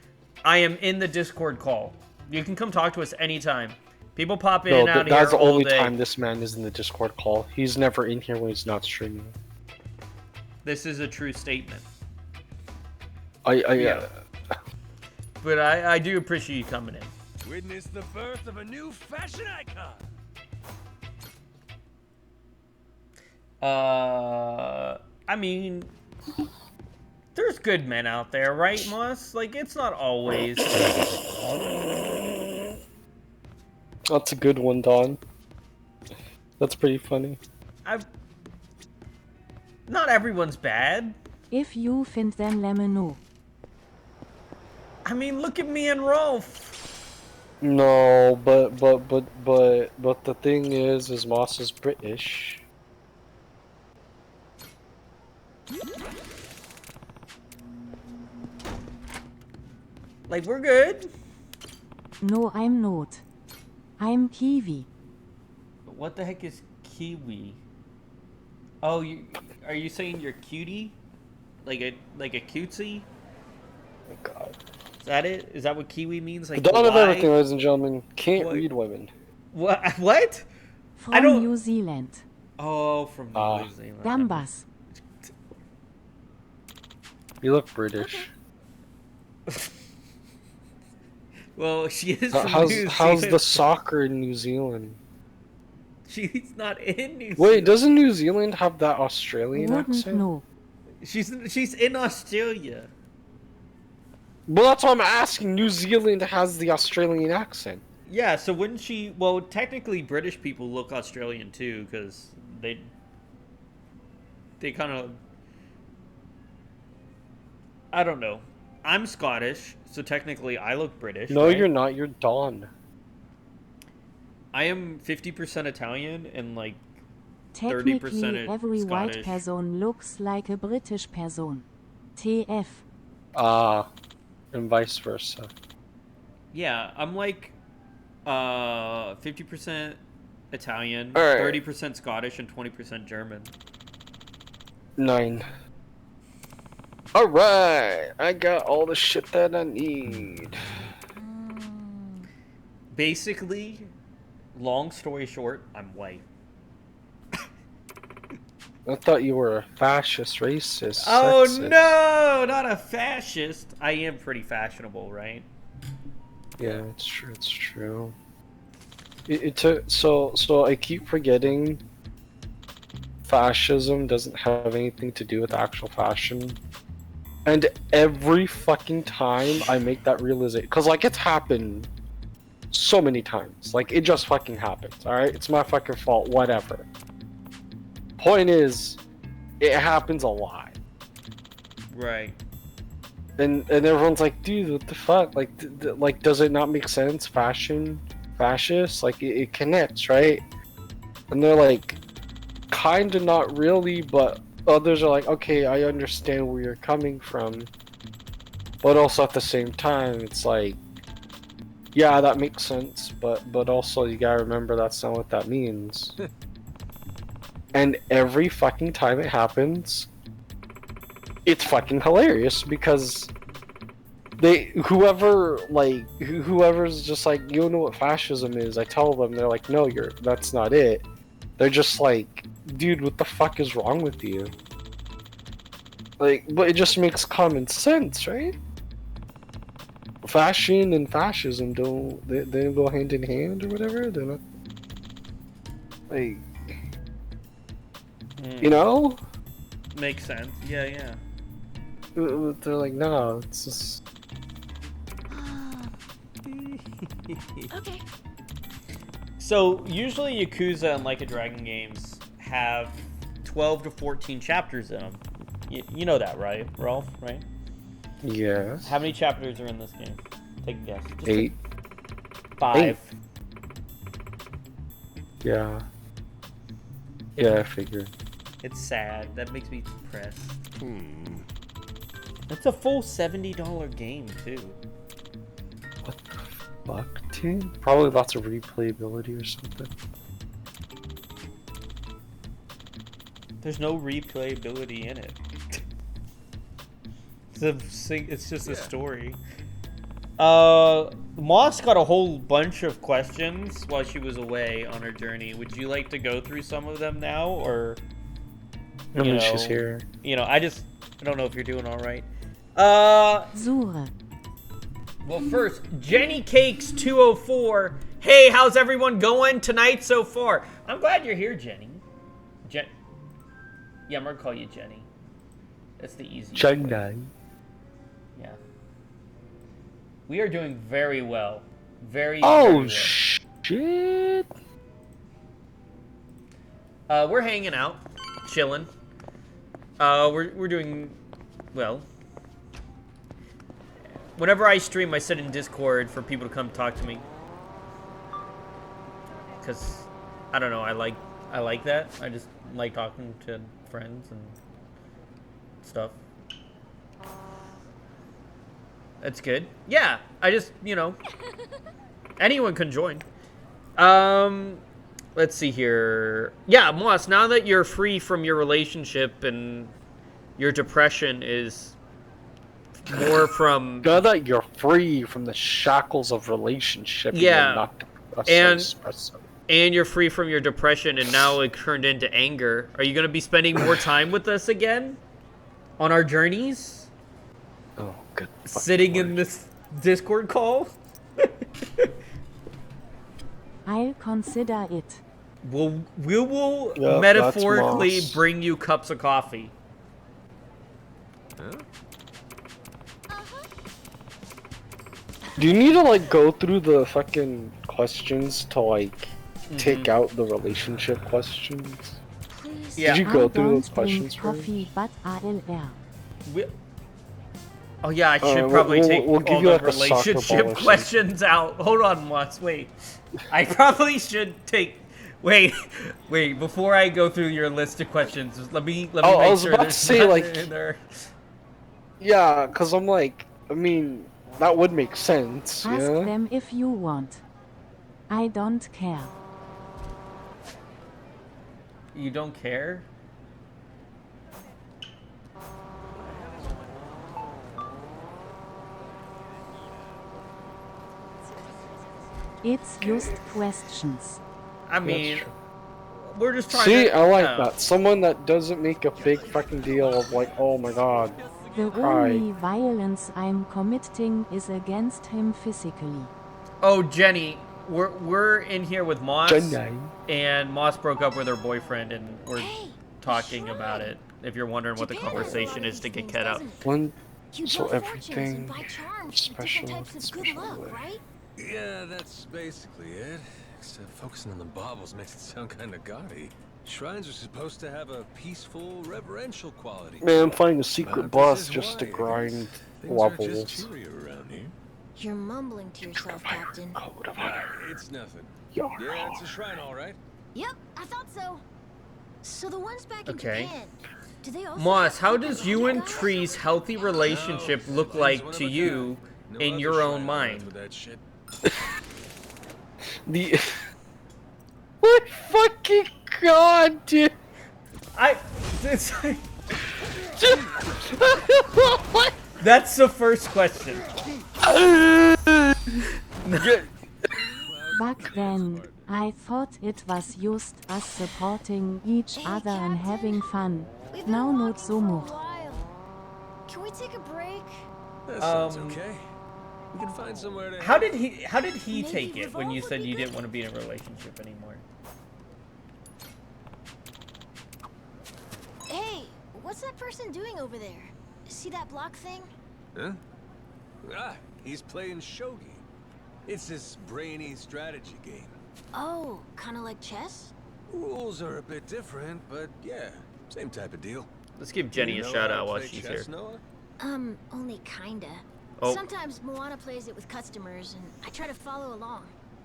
I am in the Discord call. You can come talk to us anytime. People pop in and out here That's the all only day. time this man is in the Discord call. He's never in here when he's not streaming. This is a true statement. Yeah. But I do appreciate you coming in. Witness the birth of a new fashion icon. I mean, there's good men out there, right, Moss? Like, it's not always. That's a good one, Don. That's pretty funny. Not everyone's bad. If you find them, let me know. I mean, look at me and Rolf. No, but the thing is Moss is British. Like, we're good. No, I'm not. I'm Kiwi. What the heck is Kiwi? Oh, are you saying you're cutie? Like a cutesy? Oh my god. Is that it? Is that what Kiwi means? Like The dawn of kawaii? everything, ladies and gentlemen. Can't read women. What? What? From New Zealand. Oh, from New Zealand. Gambas. You look British. Well, she is from How's New how's Zealand. the soccer in New Zealand? She's not in New Zealand. Wait, doesn't New Zealand have that Australian accent? No. She's in Australia. Well, that's what I'm asking. New Zealand has the Australian accent. Yeah, so wouldn't she? Well, technically, British people look Australian too, because they kind of. I don't know. I'm Scottish, so technically I look British. No, right? you're not. You're Don. I am 50% Italian and like 30% Technically, every white Scottish. person looks like a British person. TF. And vice versa. Yeah, I'm like 50% Italian, All right. 30% Scottish, and 20% German. 9. Alright, I got all the shit that I need. Basically, long story short, I'm white. I thought you were a fascist, racist, Oh sexist. no, not a fascist. I am pretty fashionable, right? Yeah, it's true, it's true. It took, so I keep forgetting fascism doesn't have anything to do with actual fashion. And every fucking time I make that realization, because like it's happened so many times, like it just fucking happens, alright? It's my fucking fault, whatever. Point is, it happens a lot. Right. And everyone's like, dude, what the fuck? Like, like, does it not make sense? Fashion, fascist, like it connects, right? And they're like, kinda not really, but others are like, okay, I understand where you're coming from. But also at the same time, it's like, yeah, that makes sense, but also you gotta remember that's not what that means. And every fucking time it happens, it's fucking hilarious because whoever's just like, you know what fascism is, I tell them, they're like, no, that's not it. They're just like, dude, what the fuck is wrong with you? Like, but it just makes common sense, right? Fashion and fascism don't go hand in hand or whatever. They're not like, you know? Makes sense. Yeah, yeah. They're like, no, it's just. Okay. So usually Yakuza and Like a Dragon games have 12 to 14 chapters in them. You know that, right, Rolf? Right? Yes. How many chapters are in this game? Take a guess. Just 8. 5. 8. Yeah. Yeah, I figured. It's sad. That makes me depressed. That's a full $70 game too. What the fuck, dude? Probably lots of replayability or something. There's no replayability in it. It's just a story. Moss got a whole bunch of questions while she was away on her journey. Would you like to go through some of them now, or? I mean, she's here. You know, I don't know if you're doing all right. Zura. Well, first, Jenny Cakes 204. Hey, how's everyone going tonight so far? I'm glad you're here, Jenny. Yeah, I'm gonna call you Jenny. That's the easiest way. Jenny. Yeah. We are doing very well. Very well. Shit. We're hanging out, chilling. We're doing well. Whenever I stream, I sit in Discord for people to come talk to me. Cause I don't know, I like that. I just like talking to friends and stuff. That's good. Yeah, I just, you know, anyone can join. Let's see here. Yeah, Moss, now that you're free from your relationship and your depression is more from... Now that you're free from the shackles of relationship, yeah, and you're free from your depression and now it turned into anger, are you going to be spending more time with us again on our journeys? Oh, good. Sitting in this Discord call? I'll consider it. We will Yep, metaphorically that's Moss. bring you cups of coffee. Huh? Do you need to like go through the fucking questions to like take out the relationship questions? Yeah. Did you go I through those don't questions drink first? coffee, but ALR. Oh yeah, I should we'll- probably we'll- take we'll give all you, the like, a soccer ball or relationship something. questions out. Hold on, Moss. Wait. I probably should take. Wait. Before I go through your list of questions, let me I make was sure about to there's say, nothing like- in there. Yeah, cause I'm like, I mean, that would make sense. Ask Yeah. them if you want. I don't care. You don't care? It's just questions. I mean, we're just trying See, to. I like no. that. Someone that doesn't make a big fucking deal of like, oh my god. The Cry. only violence I'm committing is against him physically. Oh, Jenny, we're in here with Moss, Jenny. and Moss broke up with her boyfriend, and we're talking about it. If you're wondering what the conversation is to get Ket up. One, You so build fortunes and everything buy charms with special, different types of good special luck, way. right? Yeah, that's basically it. Except focusing on the baubles makes it sound kind of gaudy. Shrines are supposed to have a peaceful, reverential quality. Man, finding a secret But boss this is just to why, I grind guess. Things are just levels. cheerier around here. You're mumbling to yourself, Captain. It's nothing. Yar. Yeah, it's a shrine, all right. Yep, I thought so. So the ones back in Okay. Japan, do they also Moss, have how secret does you and guys? Tree's healthy relationship look like to you in your own mind? With that shit. The my fucking god, dude. It's That's the first question. Back then, I thought it was just us supporting each other and having fun. Now not so much. Can we take a break? That sounds okay. We can find somewhere to. How did he Maybe take it when you revolve said would you be didn't want to be in a relationship anymore? Hey, what's that person doing over there? See that block thing? Huh? Ah, he's playing shogi. It's this brainy strategy game. Oh, kind of like chess? Rules are a bit different, but yeah, same type of deal. Let's give Jenny You a know shout how to out while play she's chess, here. Noah? Only kinda. Oh. Sometimes Moana plays it with customers, and I try to follow along.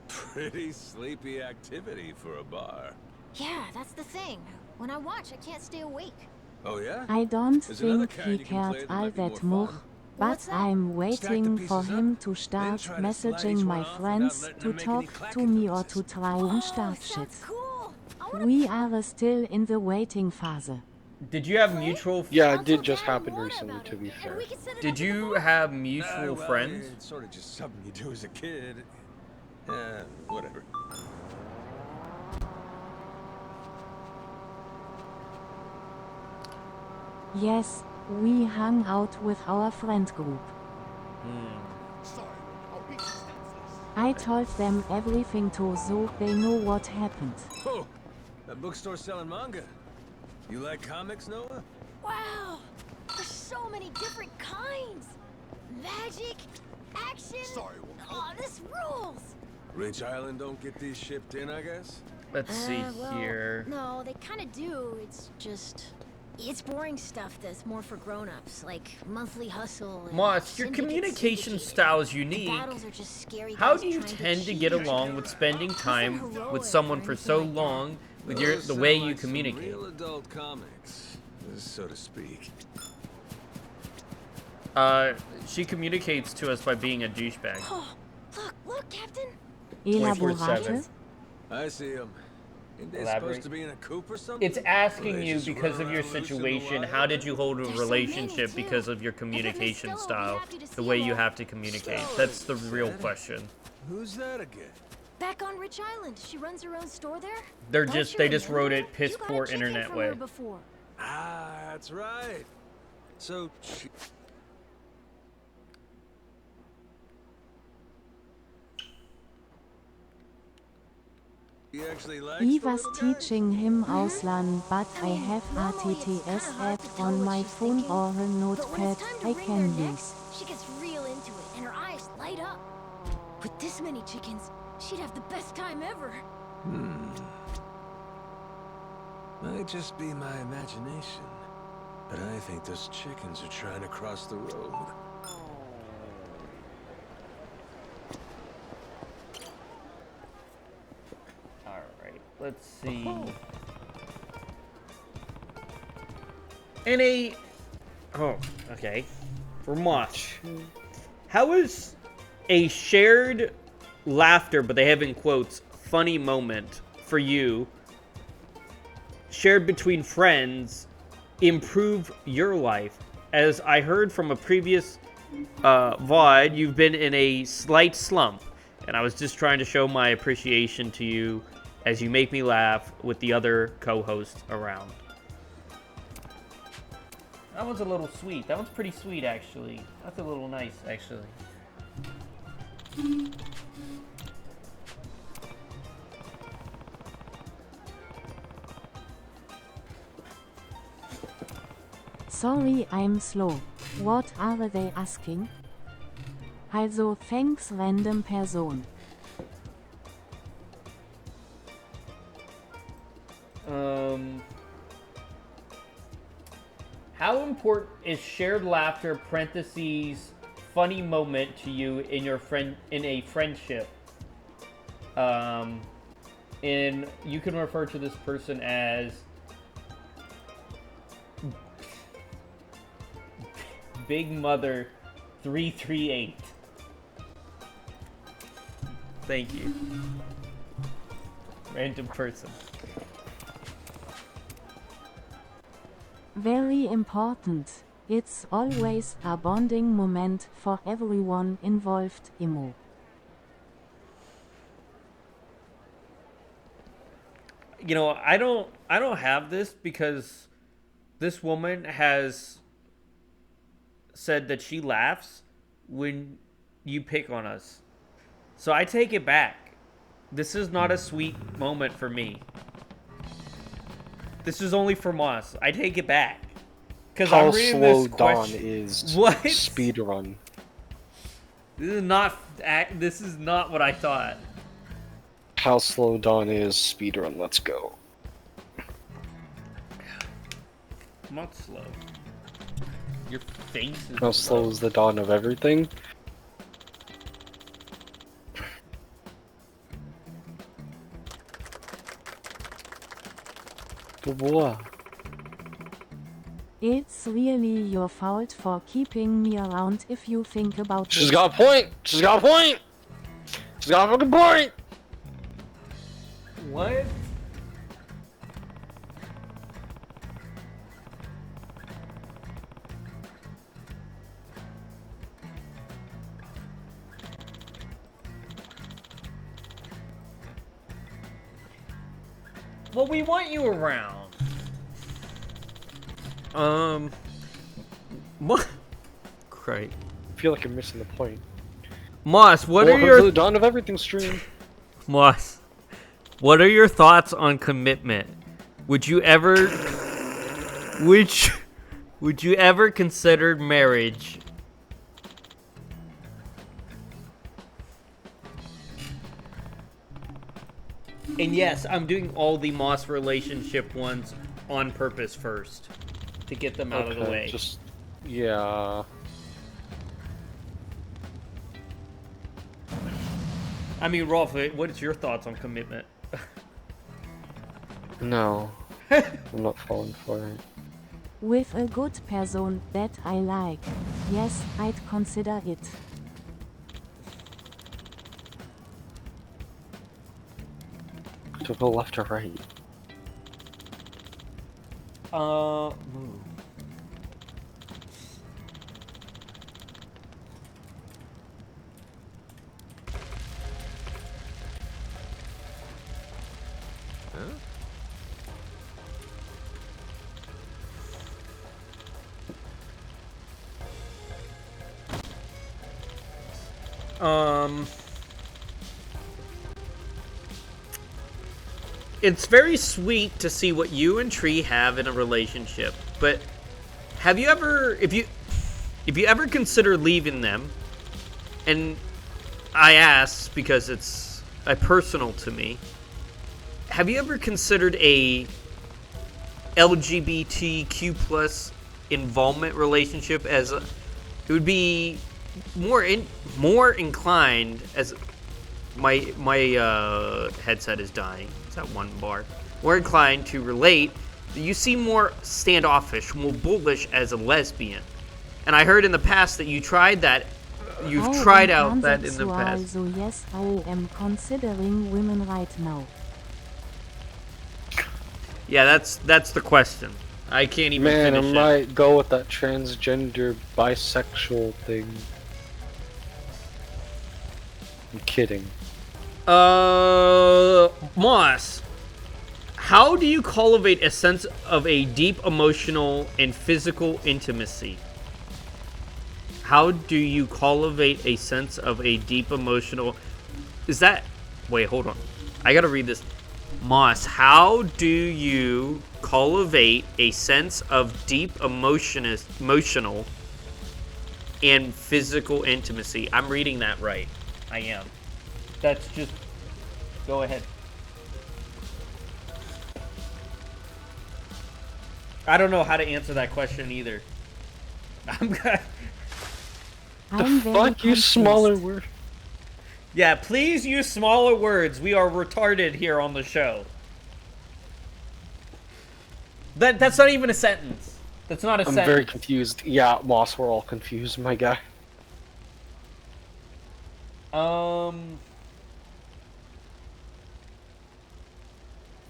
Pretty sleepy activity for a bar. Yeah, that's the thing. When I watch, I can't stay awake. Oh yeah? I don't There's another think kind he you can play cared that all might be that more much, fun. but I'm waiting for him to start try to slide messaging each my one off friends without letting to him make any talk to clacking me or to try and start shit. We are still in the waiting phase. Did you have mutual? Yeah, it did just happen recently, to be fair. Did you have Nah, mutual well, friends? It's sort of just something you do as a kid. Yeah, whatever. Yes, we hung out with our friend group. I told them everything too, so they know what happened. Oh, that bookstore selling manga. You like comics, Noah? Wow! There's so many different kinds! Magic, action... Oh, this rules! Rich Island don't get these shipped in, I guess? Let's see Well, here. no, they kind of do. It's just... It's boring stuff that's more for grown-ups, like monthly hustle. And Moss, your syndicate communication syndicated. style is The unique. battles are just scary How guys do you trying tend to cheat get each along other. with spending time heroic with someone or for anything so like that. long with Those the way sound you like some communicate? Real adult comics, so to speak. She communicates to us by being a douchebag. Oh, look, Captain. 24/7. I see him. Ain't they Elaborate. supposed to be in a coop or something? It's asking Or they you just because run of your around loose in the situation. wild? How did you hold a There's so many, relationship too. because of your I bet Miss communication Stella will be style? happy to The see way you you all. have to communicate. Stella, That's the you real said? question. Who's that again? Back on Rich Island, she runs her own store there. They Don't just you they just remember? wrote it piss You got a poor chicken internet from way. her before. Ah, that's right. So, he actually likes He the was little guy? teaching him Auslan, but I have RTTS app on my phone or a notepad I can use. She gets real into it, and her eyes light up. With this many chickens, she'd have the best time ever. Might just be my imagination, but I think those chickens are trying to cross the road. Alright, let's see. In a... Oh, okay. For Moss. How is a shared laughter, but they have in quotes, funny moment for you, shared between friends, improve your life? As I heard from a previous VOD, you've been in a slight slump, and I was just trying to show my appreciation to you as you make me laugh with the other co-hosts around. That one's a little sweet. That one's pretty sweet, actually. That's a little nice, actually. Sorry, I'm slow. What are they asking? Also, thanks, random person. How important is shared laughter (parentheses funny moment) to you in your friendship? And you can refer to this person as Big Mother 338. Thank you. Random person. Very important. It's always a bonding moment for everyone involved, Imo. You know, I don't have this because this woman has said that she laughs when you pick on us. So I take it back. This is not a sweet moment for me. This is only for Moss. I take it back. Because How I'm reading slow this Dawn question. is What? speedrun. This is not what I thought. how slow Dawn is. Speedrun, let's go. I'm not slow. Your face is How slow is the dawn of everything? What? It's really your fault for keeping me around if you think about She's it. got a point! She's got a point! She's got a fucking point! What? Well, we want you around. What? Great. I feel like I'm missing the point. Moss, what Welcome are your to the Dawn of Everything stream? Moss, what are your thoughts on commitment? Would you ever would you ever consider marriage? And yes, I'm doing all the Moss relationship ones on purpose first to get them out of the way. Just yeah. I mean, Rolf, what is your thoughts on commitment? No. I'm not falling for it. With a good person that I like. Yes, I'd consider it. To go left or right? It's very sweet to see what you and Tree have in a relationship, but have you ever, if you ever consider leaving them, and I ask because it's personal to me, have you ever considered a LGBTQ plus involvement relationship as it would be more inclined as my headset is dying. It's at one bar. More inclined to relate. You seem more standoffish, more bullish as a lesbian. And I heard in the past that you tried that. You've tried out that in the past. So yes, I am considering women right now. Yeah, that's the question. I can't even Man, finish I it. might go with that transgender bisexual thing. I'm kidding. Moss, how do you cultivate a sense of a deep emotional and physical intimacy? How do you cultivate a sense of a deep emotional... Wait, hold on. I gotta read this. Moss, how do you cultivate a sense of deep emotional and physical intimacy? I'm reading that right. I am. That's just... Go ahead. I don't know how to answer that question either. The fuck, use smaller words. Yeah, please use smaller words. We are retarded here on the show. That's not even a sentence. That's not a sentence. I'm very confused. Yeah, Moss, we're all confused, my guy. Are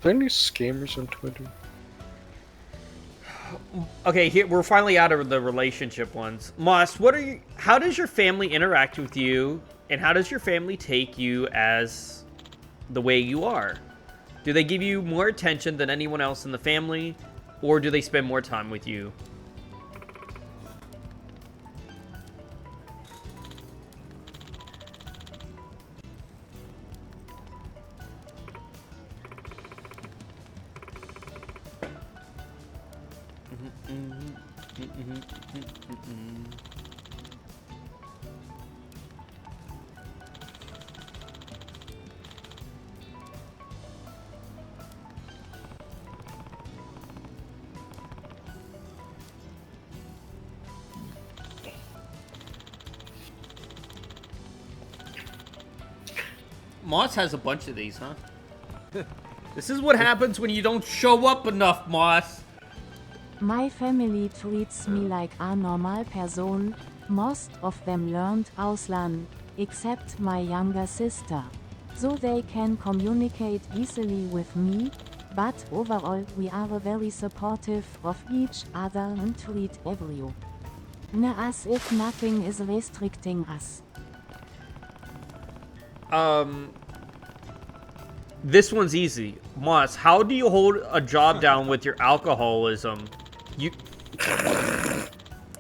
there any scammers on Twitter? Okay, here we're finally out of the relationship ones. Moss, how does your family interact with you, and how does your family take you as the way you are? Do they give you more attention than anyone else in the family, or do they spend more time with you? Moss has a bunch of these, huh? This is what happens when you don't show up enough, Moss. My family treats me like a normal person. Most of them learned Auslan, except my younger sister. So they can communicate easily with me, but overall we are very supportive of each other and treat everyone as if nothing is restricting us. This one's easy. Moss, how do you hold a job down with your alcoholism? You...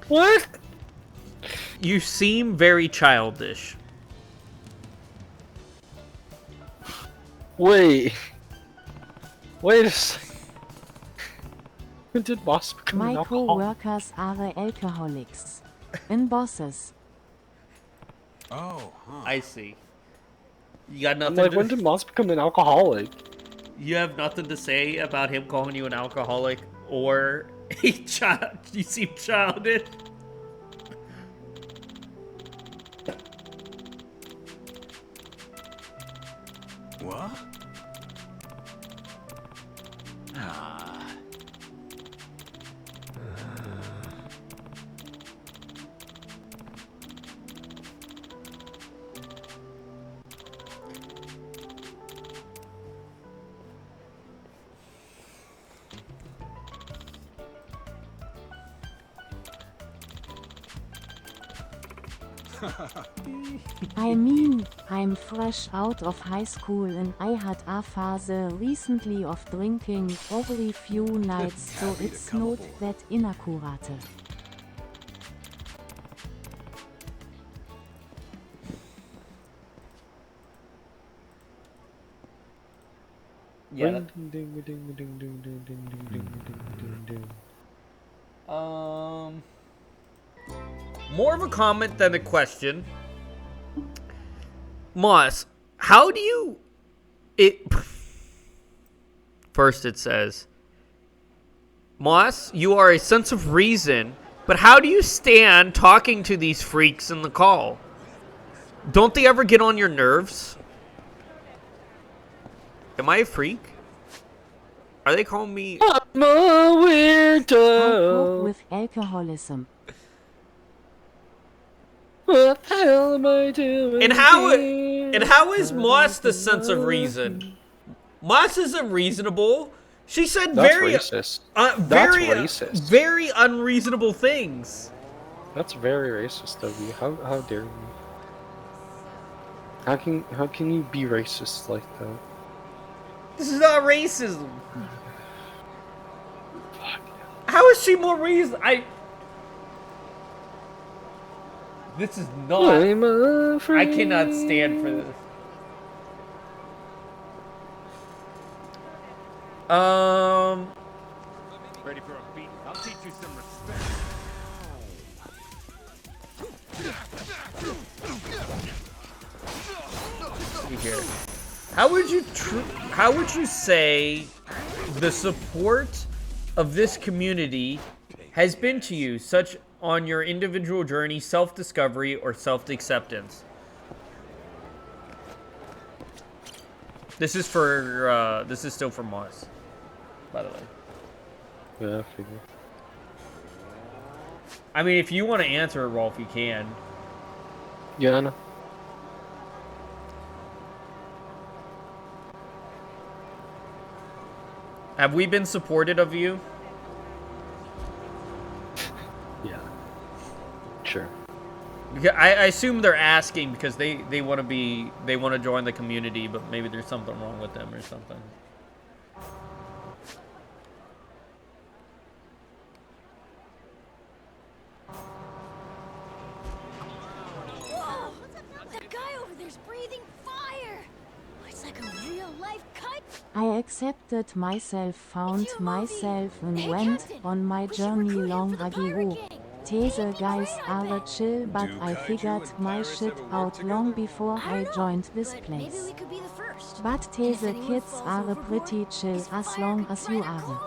What? You seem very childish. Wait a second. When did Moss become an My alcoholic? co-workers are alcoholics. And bosses. Oh, I see. You got I'm nothing like, to... when did Moss become an alcoholic? You have nothing to say about him calling you an alcoholic or a child? You seem childish. What? I mean, I'm fresh out of high school and I had a phase recently of drinking every few nights, so it's not that inaccurate. Yeah. More of a comment than a question. Moss, how do you... First it says, Moss, you are a sense of reason, but how do you stand talking to these freaks in the call? Don't they ever get on your nerves? Am I a freak? Are they calling me... I'm a weirdo. I cope with alcoholism. What the hell am I doing? And how is Moss the sense of reason? Moss isn't reasonable. She said That's very racist. Very That's racist. very unreasonable things. That's very racist of you. How dare you? How can you be racist like that? This is not racism. How is she more reason? This is not. I cannot stand for this. Ready for a beat? I'll teach you some respect. See here. How would you say the support of this community has been to you, such on your individual journey, self-discovery, or self-acceptance? This is for this is still for Moss, by the way. Yeah, I figure. I mean, if you want to answer it, Rolf, you can. Yeah, I know. Have we been supported of you? Yeah. Sure. I assume they're asking because they want to join the community, but maybe there's something wrong with them or something. Whoa! That guy over there's breathing fire! It's like a real-life kite. I accepted myself, found myself, and went on my journey long ago. These guys are chill, but I figured my shit out long before I joined this place. But these kids are pretty chill as long as you are.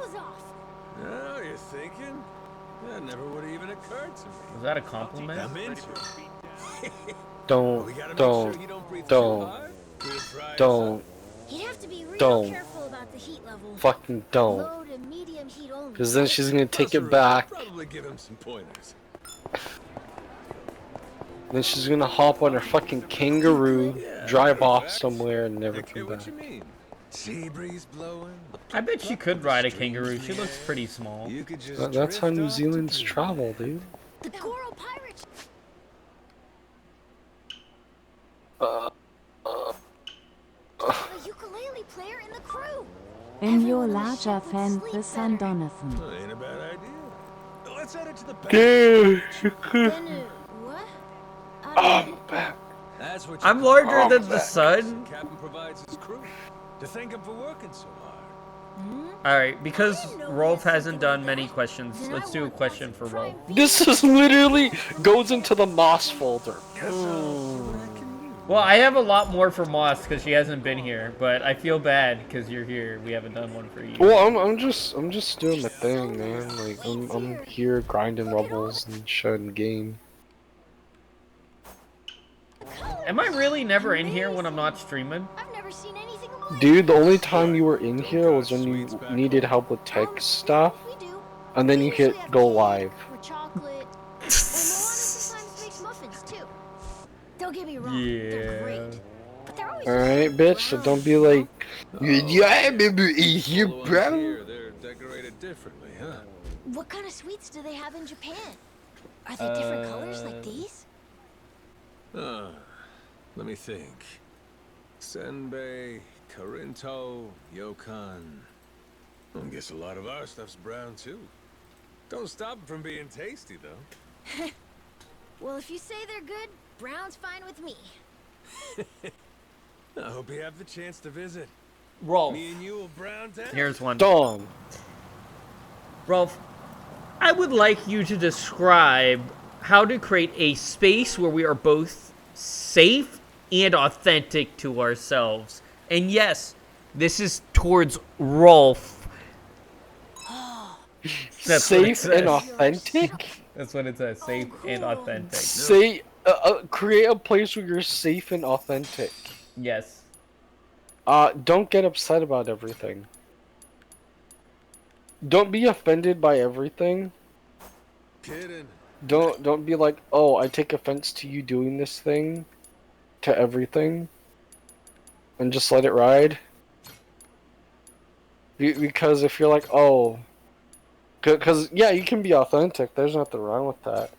Oh, you're thinking? That never would have even occurred to me. Was that a compliment? I'm into it. Don't. Don't. You'd have to be real Don't. careful about the heat level. Fucking don't. Low to medium heat only. Because then she's gonna take it back. Probably give him some pointers. Then she's gonna hop on her fucking kangaroo, drive off somewhere, and never come back. Sea breeze blowing. I bet you could ride a kangaroo. She looks pretty small. That's how New Zealand's travel, dude. The coral pirates. A ukulele player in the crew. In your larger fan, Christian Donovan. Ain't a bad idea. Let's head it to the back. What? I'm back. That's what I'm larger than the sun. Captain provides his crew. To thank him for working so hard. Alright, because Rolf hasn't done many questions, let's do a question for Rolf. This is literally goes into the Moss folder. Well, I have a lot more for Moss because she hasn't been here, but I feel bad because you're here. We haven't done one for you. Well, I'm just doing my thing, man. Like I'm here grinding levels and showing game. Am I really never in here when I'm not streaming? I've never seen anything like Dude, the only time you were in here was when you needed help with tech stuff, and then you hit go live. Or chocolate. And Moana sometimes makes muffins too. Don't get me wrong, they're great. But they're always Alright, bitch, so don't be like, yeah, I remember in here, bro. They're decorated differently, huh? What kind of sweets do they have in Japan? Are they different colors like these? Let me think. Senbei, Corinto, Yokan. I guess a lot of our stuff's brown too. Don't stop it from being tasty though. Well, if you say they're good, brown's fine with me. I hope you have the chance to visit. Rolf. Me and you will brown down. Here's one. Dawn. Rolf, I would like you to describe how to create a space where we are both safe and authentic to ourselves. And yes, this is towards Rolf. Safe and authentic? That's what it says, safe and authentic. Say, create a place where you're safe and authentic. Yes. Don't get upset about everything. Don't be offended by everything. Kidding. Don't be like, oh, I take offense to you doing this thing, to everything, and just let it ride. Because if you're like, oh, because yeah, you can be authentic. There's nothing wrong with that.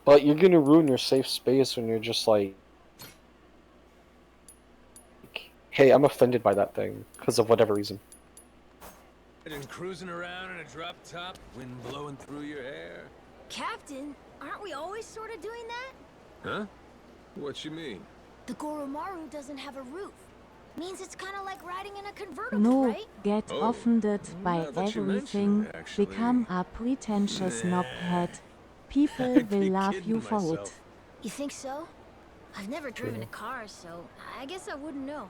But you're gonna ruin your safe space when you're just like, hey, I'm offended by that thing because of whatever reason. And cruising around in a drop top, wind blowing through your hair. Captain, aren't we always sort of doing that? Huh? What you mean? The Goromaru doesn't have a roof. Means it's kind of like riding in a convertible, No, right? get offended by now that you everything, mention it, actually. become a pretentious knobhead. People I'd will be love kidding you for it. myself. You think so? I've never driven a car, so I guess I wouldn't know.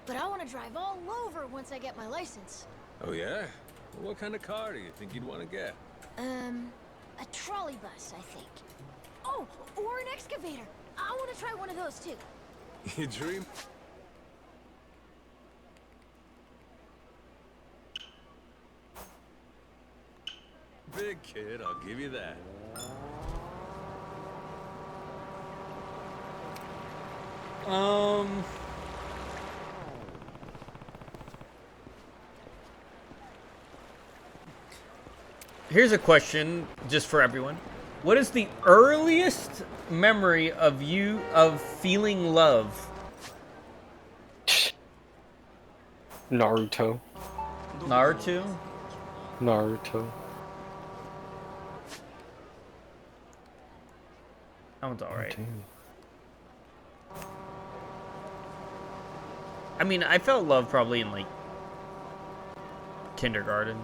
But I want to drive all over once I get my license. Oh yeah? What kind of car do you think you'd want to get? A trolley bus, I think. Oh, or an excavator. I want to try one of those too. You dream? Big kid, I'll give you that. Here's a question just for everyone. What is the earliest memory of you of feeling love? Naruto. Naruto? Naruto. That one's alright. I mean, I felt love probably in, like, kindergarten.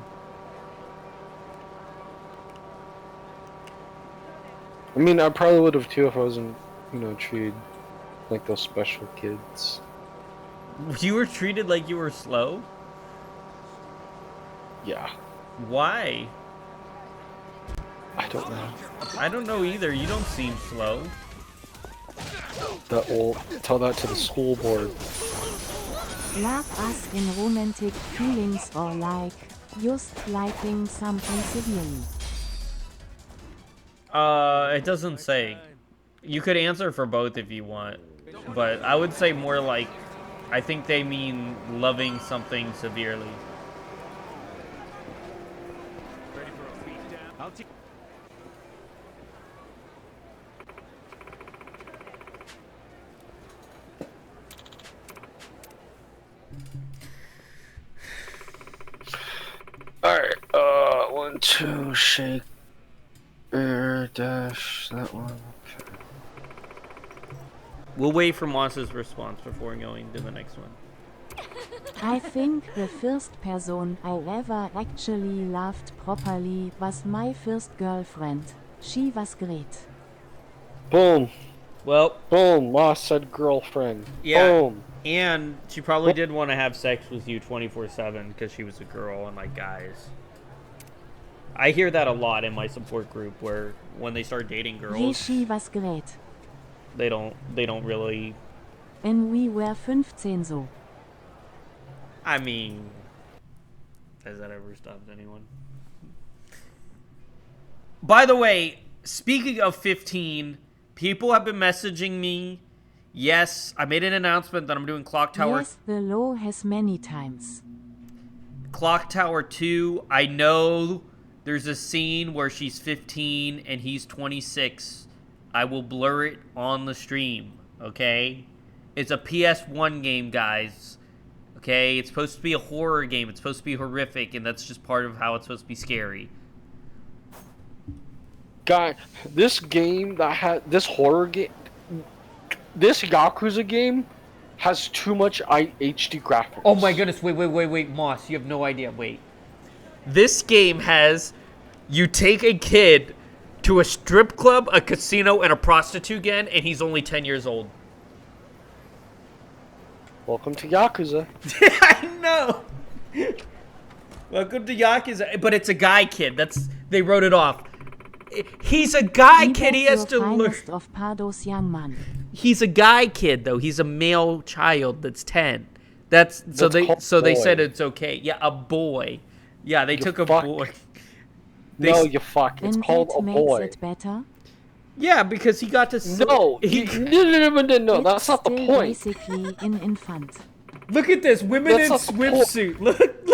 I mean, I probably would have too if I wasn't, you know, treated like those special kids. You were treated like you were slow? Yeah. Why? I don't know. I don't know either. You don't seem slow. That will tell that to the school board. Love us in romantic feelings or like just liking something severely? It doesn't say. You could answer for both if you want, but I would say more like, I think they mean loving something severely. Alright, 1, 2, shake, air, dash, that one. Okay. We'll wait for Moss's response before going to the next one. I think the first person I ever actually loved properly was my first girlfriend. She was great. Boom. Well. Boom. Moss said girlfriend. Yeah. Boom. And she probably did want to have sex with you 24/7 because she was a girl and like guys. I hear that a lot in my support group where when they start dating girls, Yeah, she was great. they don't really. And we were 15 so. I mean, has that ever stopped anyone? By the way, speaking of 15, people have been messaging me. Yes, I made an announcement that I'm doing Clock Tower. Yes, the law has many times. Clock Tower 2. I know there's a scene where she's 15 and he's 26. I will blur it on the stream, okay? It's a PS1 game, guys. Okay? It's supposed to be a horror game. It's supposed to be horrific, and that's just part of how it's supposed to be scary. God, this game that had this horror game, this Yakuza game has too much HD graphics. Oh my goodness, wait, Moss, you have no idea, wait. This game has, you take a kid to a strip club, a casino, and a prostitute again, and he's only 10 years old. Welcome to Yakuza. I know! Welcome to Yakuza, but it's a guy kid, they wrote it off. He's a guy kid, he has to learn. Of Pardo's young man. He's a guy kid though. He's a male child that's 10. So they said it's okay. Yeah, a boy. Yeah, they took a boy. No, you fuck. It's called a boy. Makes it better? Yeah, because he got to. No, no. That's not the point. Basically, an infant. Look at this, women in swimsuit. Look at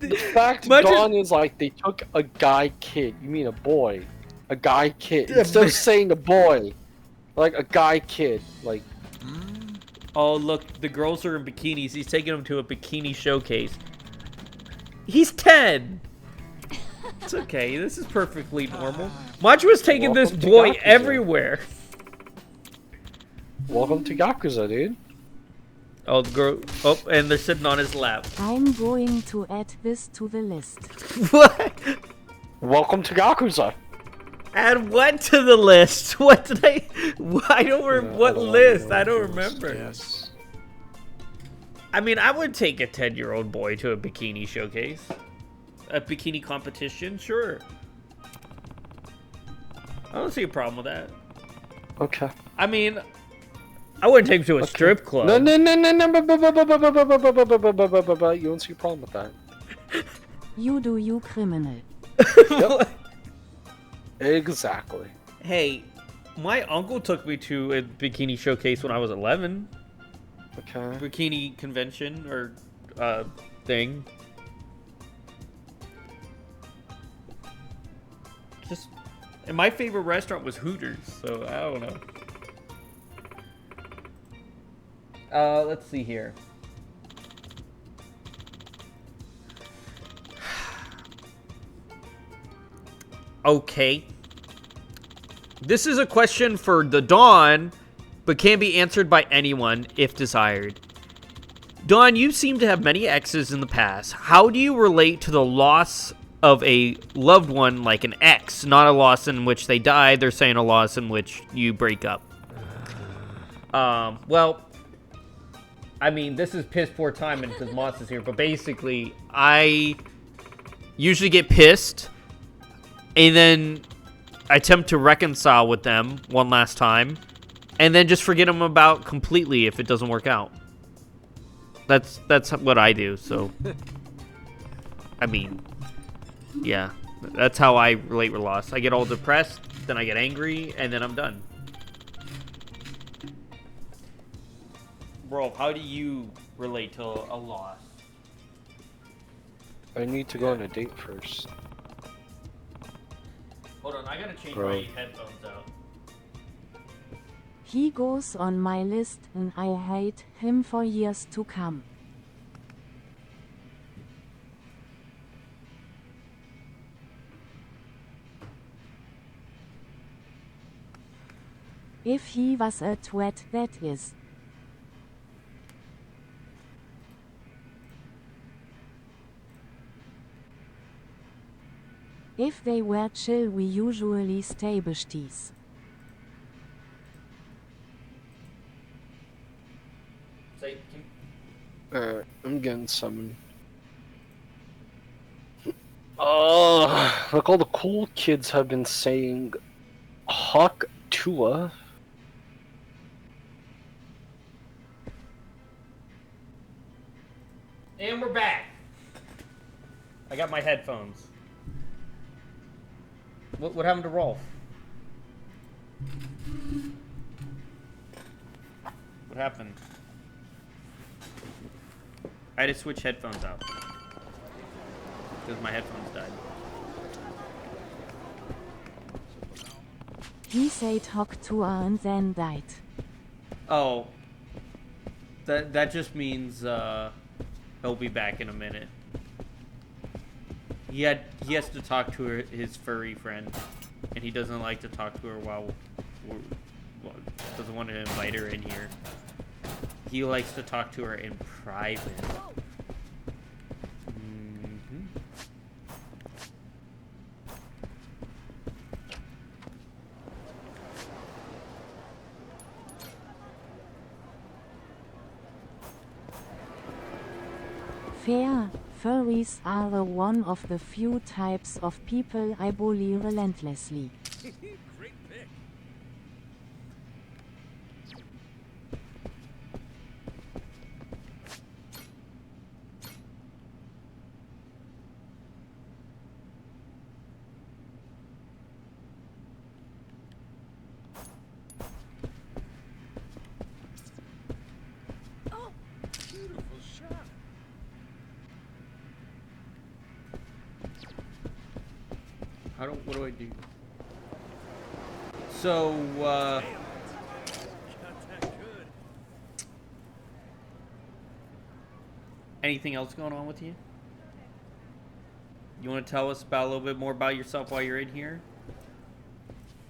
the fact. Dawn is like they took a guy kid. You mean a boy? A guy kid. Instead of saying a boy, like a guy kid, like. Oh look, the girls are in bikinis. He's taking them to a bikini showcase. He's 10. It's okay. This is perfectly normal. Machua's taking this boy everywhere. Welcome to Yakuza, dude. Oh, the girl. Oh, and they're sitting on his lap. I'm going to add this to the list. What? Welcome to Yakuza. Add what to the list? What did I? I don't remember. What list? I don't remember. Yes. I mean, I would take a 10-year-old boy to a bikini showcase. A bikini competition, sure. I don't see a problem with that. Okay. I mean, I wouldn't take him to a strip club. No. You don't see a problem with that. You do, you criminal. Yep. Exactly. Hey, my uncle took me to a bikini showcase when I was 11. Okay. Bikini convention or thing. Just, and my favorite restaurant was Hooters, so I don't know. Let's see here. Okay. This is a question for the Dawn, but can be answered by anyone if desired. Dawn, you seem to have many exes in the past. How do you relate to the loss of a loved one like an ex? Not a loss in which they die, they're saying a loss in which you break up. Well, I mean, this is piss poor timing because Moss is here, but basically, I usually get pissed and then I attempt to reconcile with them one last time and then just forget them about completely if it doesn't work out. That's what I do. So, I mean, yeah, that's how I relate with loss. I get all depressed, then I get angry, and then I'm done. Rolf, how do you relate to a loss? I need to go on a date first. Hold on, I gotta change Bro. my headphones out. He goes on my list and I hate him for years to come. If he was a twat, that is. If they were chill, we usually stay besties. Say, I'm getting summoned. Oh, like all the cool kids have been saying, Hawk Tua. And we're back. I got my headphones. What happened to Rolf? What happened? I had to switch headphones out because my headphones died. He said Hawk to her and then died. Oh, that just means he'll be back in a minute. He has to talk to his furry friend, and he doesn't like to talk to her while doesn't want to invite her in here. He likes to talk to her in private. Fair, furries are one of the few types of people I bully relentlessly. Great pick. Beautiful shot. What do I do? So, anything else going on with you? You want to tell us about a little bit more about yourself while you're in here?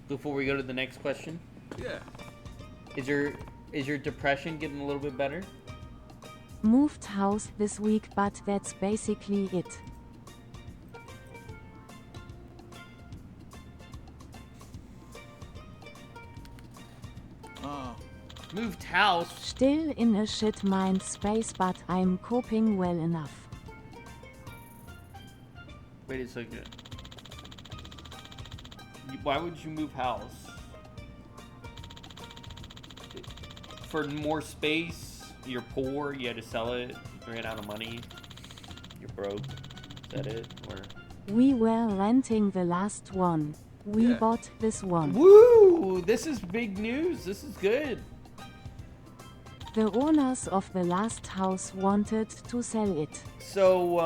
Before we go to the next question? Yeah. Is your depression getting a little bit better? Moved house this week, but that's basically it. Moved house? Still in a shit mind space, but I'm coping well enough. Wait a second. Why would you move house? For more space? You're poor, you had to sell it, you ran out of money, you're broke. Is that it? Or... We were renting the last one. We Yeah. bought this one. Woo! This is big news. This is good. The owners of the last house wanted to sell it. So,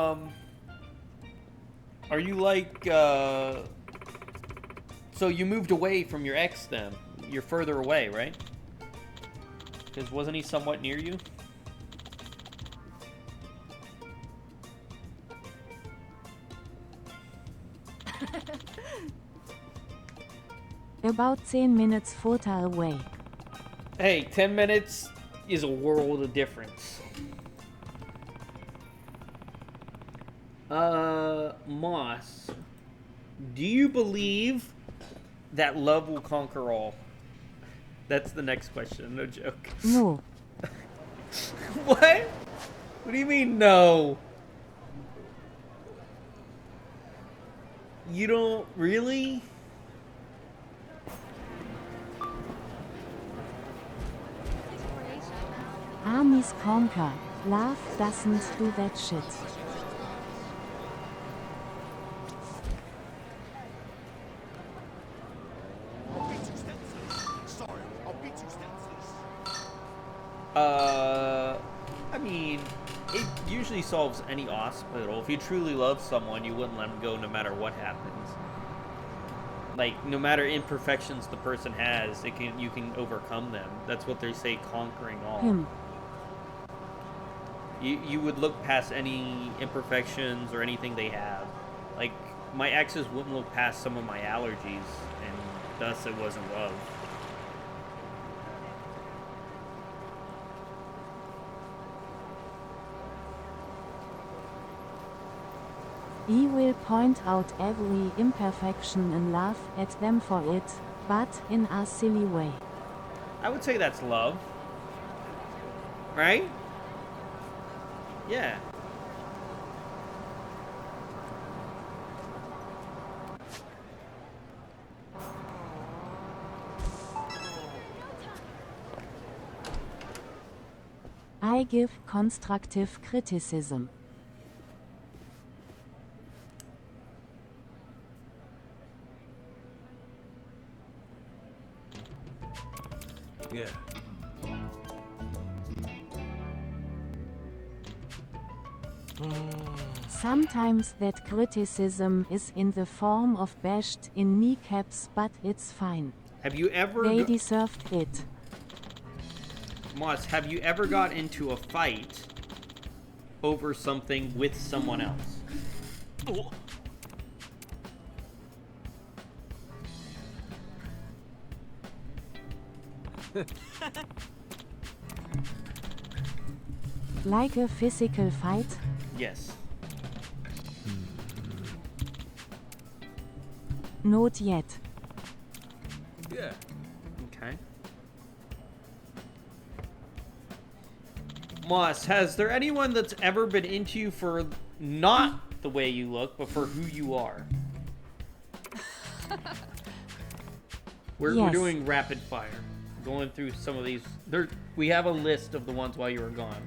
are you like, so you moved away from your ex then? You're further away, right? Because wasn't he somewhat near you? About 10 minutes photo away. Hey, 10 minutes is a world of difference. Moss, do you believe that love will conquer all? That's the next question, no joke. No. What? What do you mean, no? You don't really? Armies conquer. Love doesn't do that shit. I mean, it usually solves any hospital. If you truly love someone, you wouldn't let them go no matter what happens. Like, no matter imperfections the person has, you can overcome them. That's what they say, conquering all. You would look past any imperfections or anything they have. Like, my exes wouldn't look past some of my allergies, and thus it wasn't love. He will point out every imperfection and laugh at them for it, but in a silly way. I would say that's love. Right? Yeah. I give constructive criticism. Yeah. Sometimes that criticism is in the form of bashed in kneecaps, but it's fine. Have you ever... They deserved it. Moss, have you ever got into a fight over something with someone else? Oh. Like a physical fight? Yes. Not yet. Yeah. Okay. Moss, has there anyone that's ever been into you for not the way you look, but for who you are? We're doing rapid fire. Going through some of these. We have a list of the ones while you were gone.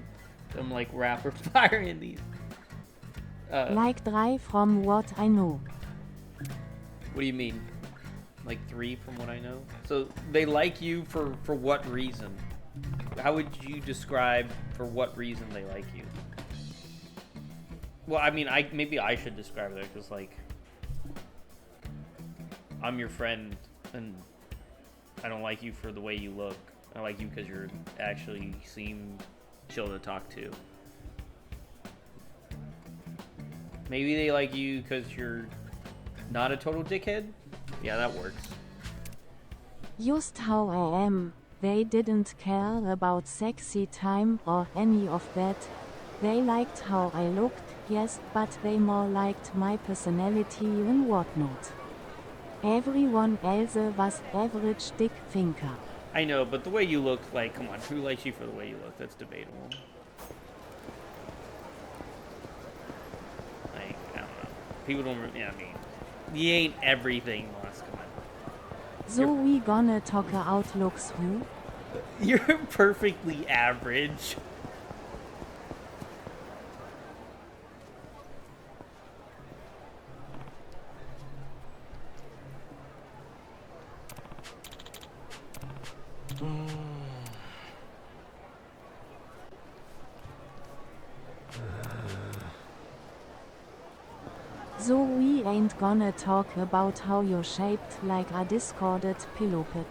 I'm like rapid fire in these. Like 3 from what I know. What do you mean? Like 3 from what I know? So they like you for what reason? How would you describe for what reason they like you? Well, I mean, maybe I should describe that because, like, I'm your friend and I don't like you for the way you look. I like you because you actually seem chill to talk to. Maybe they like you because you're not a total dickhead? Yeah, that works. Just how I am. They didn't care about sexy time or any of that. They liked how I looked, yes, but they more liked my personality and whatnot. Everyone else was average dick thinker. I know, but the way you look, like, come on, who likes you for the way you look? That's debatable. Like, I don't know. People don't, yeah, I mean, you ain't everything, Moss, come on. So we gonna talk outlooks who? You're perfectly average. So we ain't gonna talk about how you're shaped like a discarded pillow pit.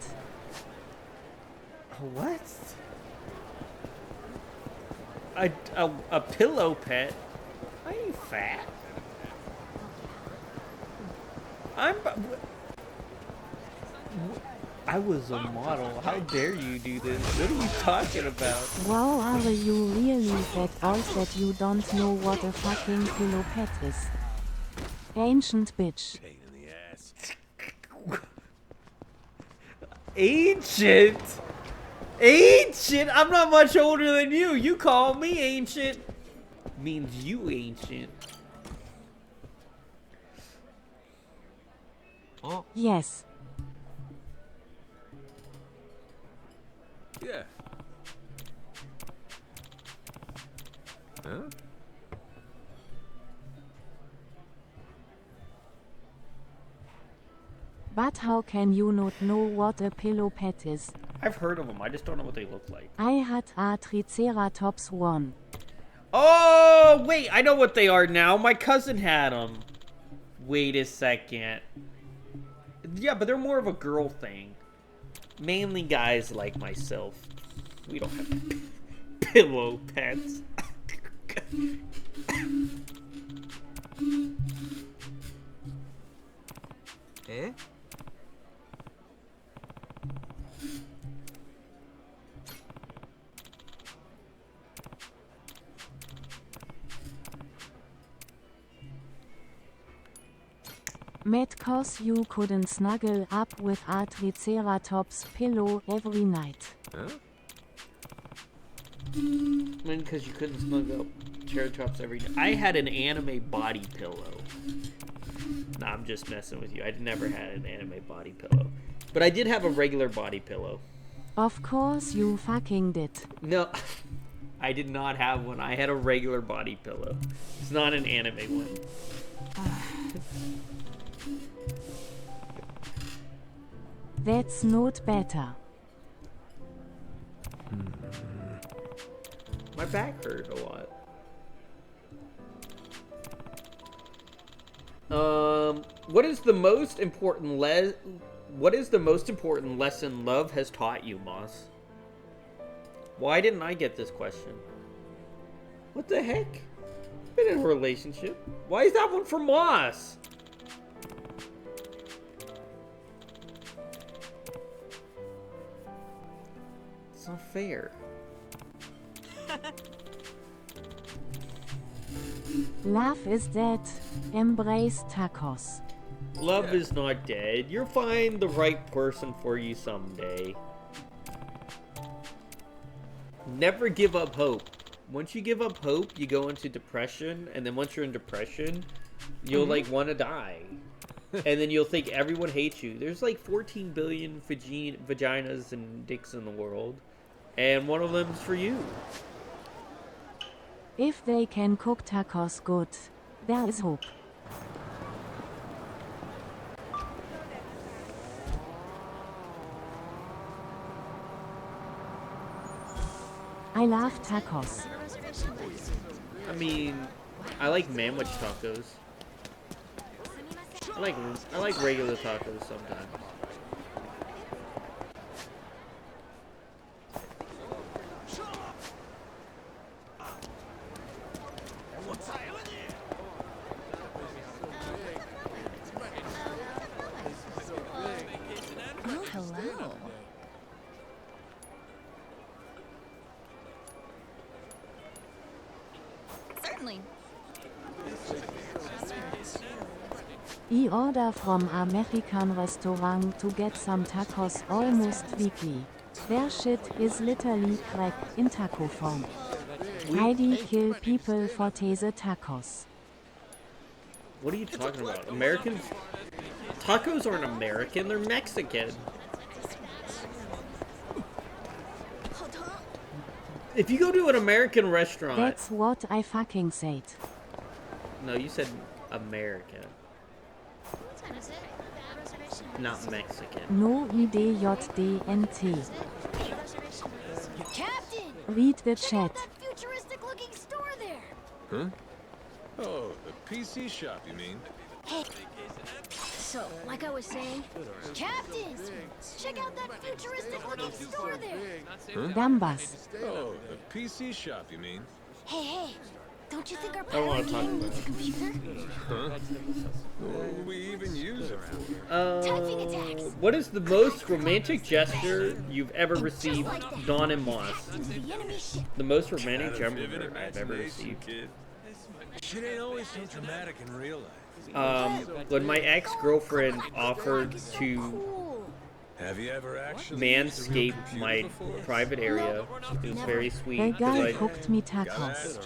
What? A pillow pet? Are you fat? I was a model. How dare you do this? What are you talking about? Wow, are you really that old that you don't know what a fucking pillow pet is? Ancient bitch. Pain in the ass. Ancient? Ancient? I'm not much older than you. You call me ancient. Means you ancient. Oh. Yes. Yeah. Huh? But how can you not know what a pillow pet is? I've heard of them. I just don't know what they look like. I had a Triceratops one. Oh, wait. I know what they are now. My cousin had them. Wait a second. Yeah, but they're more of a girl thing. Mainly guys like myself. We don't have pillow pets. Eh? Met cause you couldn't snuggle up with a Triceratops pillow every night. Huh? Because you couldn't snuggle up Triceratops every day. I had an anime body pillow. Nah, I'm just messing with you. I never had an anime body pillow. But I did have a regular body pillow. Of course you fucking did. No, I did not have one. I had a regular body pillow. It's not an anime one. That's not better. My back hurt a lot. What is the most important lesson love has taught you, Moss? Why didn't I get this question? What the heck? Been in a relationship. Why is that one for Moss? It's not fair. Love is dead. Embrace tacos. Love is not dead. You'll find the right person for you someday. Never give up hope. Once you give up hope, you go into depression, and then once you're in depression, you'll like want to die. And then you'll think everyone hates you. There's like 14 billion vaginas and dicks in the world, and one of them's for you. If they can cook tacos good, there is hope. I love tacos. I mean, I like manwich tacos. I like regular tacos sometimes. Oh, hello. Certainly. I order from American restaurant to get some tacos almost weekly. Their shit is literally crack in taco form. Heidi kill people for tese tacos. What are you talking about? Americans? Tacos aren't American, they're Mexican. If you go to an American restaurant... That's what I fucking said. No, you said American. Not Mexican. No IDJDNT. Captain! Read the chat. That futuristic looking store there! Huh? Oh, the PC shop, you mean? Hey. So, like I was saying, Captain! Check out that futuristic looking store there! Huh? Gambas. Oh, the PC shop, you mean? Hey, don't you think our I don't want pirate to talk gang about needs a computer? Huh? What do we even use it for? What is the most romantic gesture you've ever received, Dawn and Moss? The most romantic gesture I've ever received. Shit ain't always so dramatic in real life. When my ex-girlfriend offered to Have you ever actually manscape my private area, it was very sweet. The guy 'cause cooked me tacos.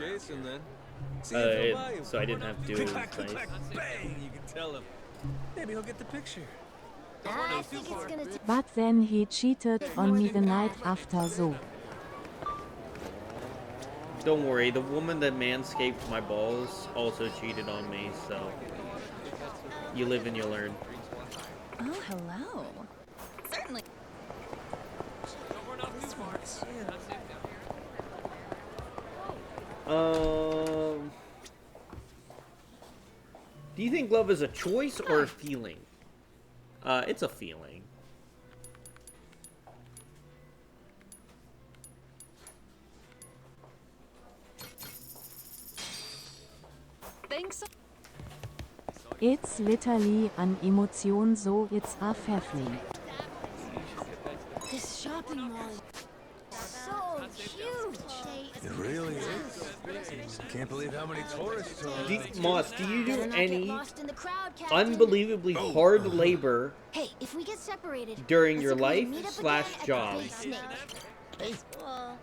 so I didn't have to do it. It was nice. Bang! You can tell him. Maybe he'll get the picture. I think it's gonna take... But then he cheated on me the night after so. Don't worry, the woman that manscaped my balls also cheated on me, so you live and you learn. Oh, hello. Certainly. Do you think love is a choice or a feeling? It's a feeling. Thanks. It's literally an emotion, so it's a feeling. This shopping mall is so huge. It really is. Can't believe how many tourists are. Moss, do you do Better not any get lost in the crowd, Captain. unbelievably hard labor Hey, if we get separated during let's your agree to life meet up slash again at the job? Big Snake. Baseball.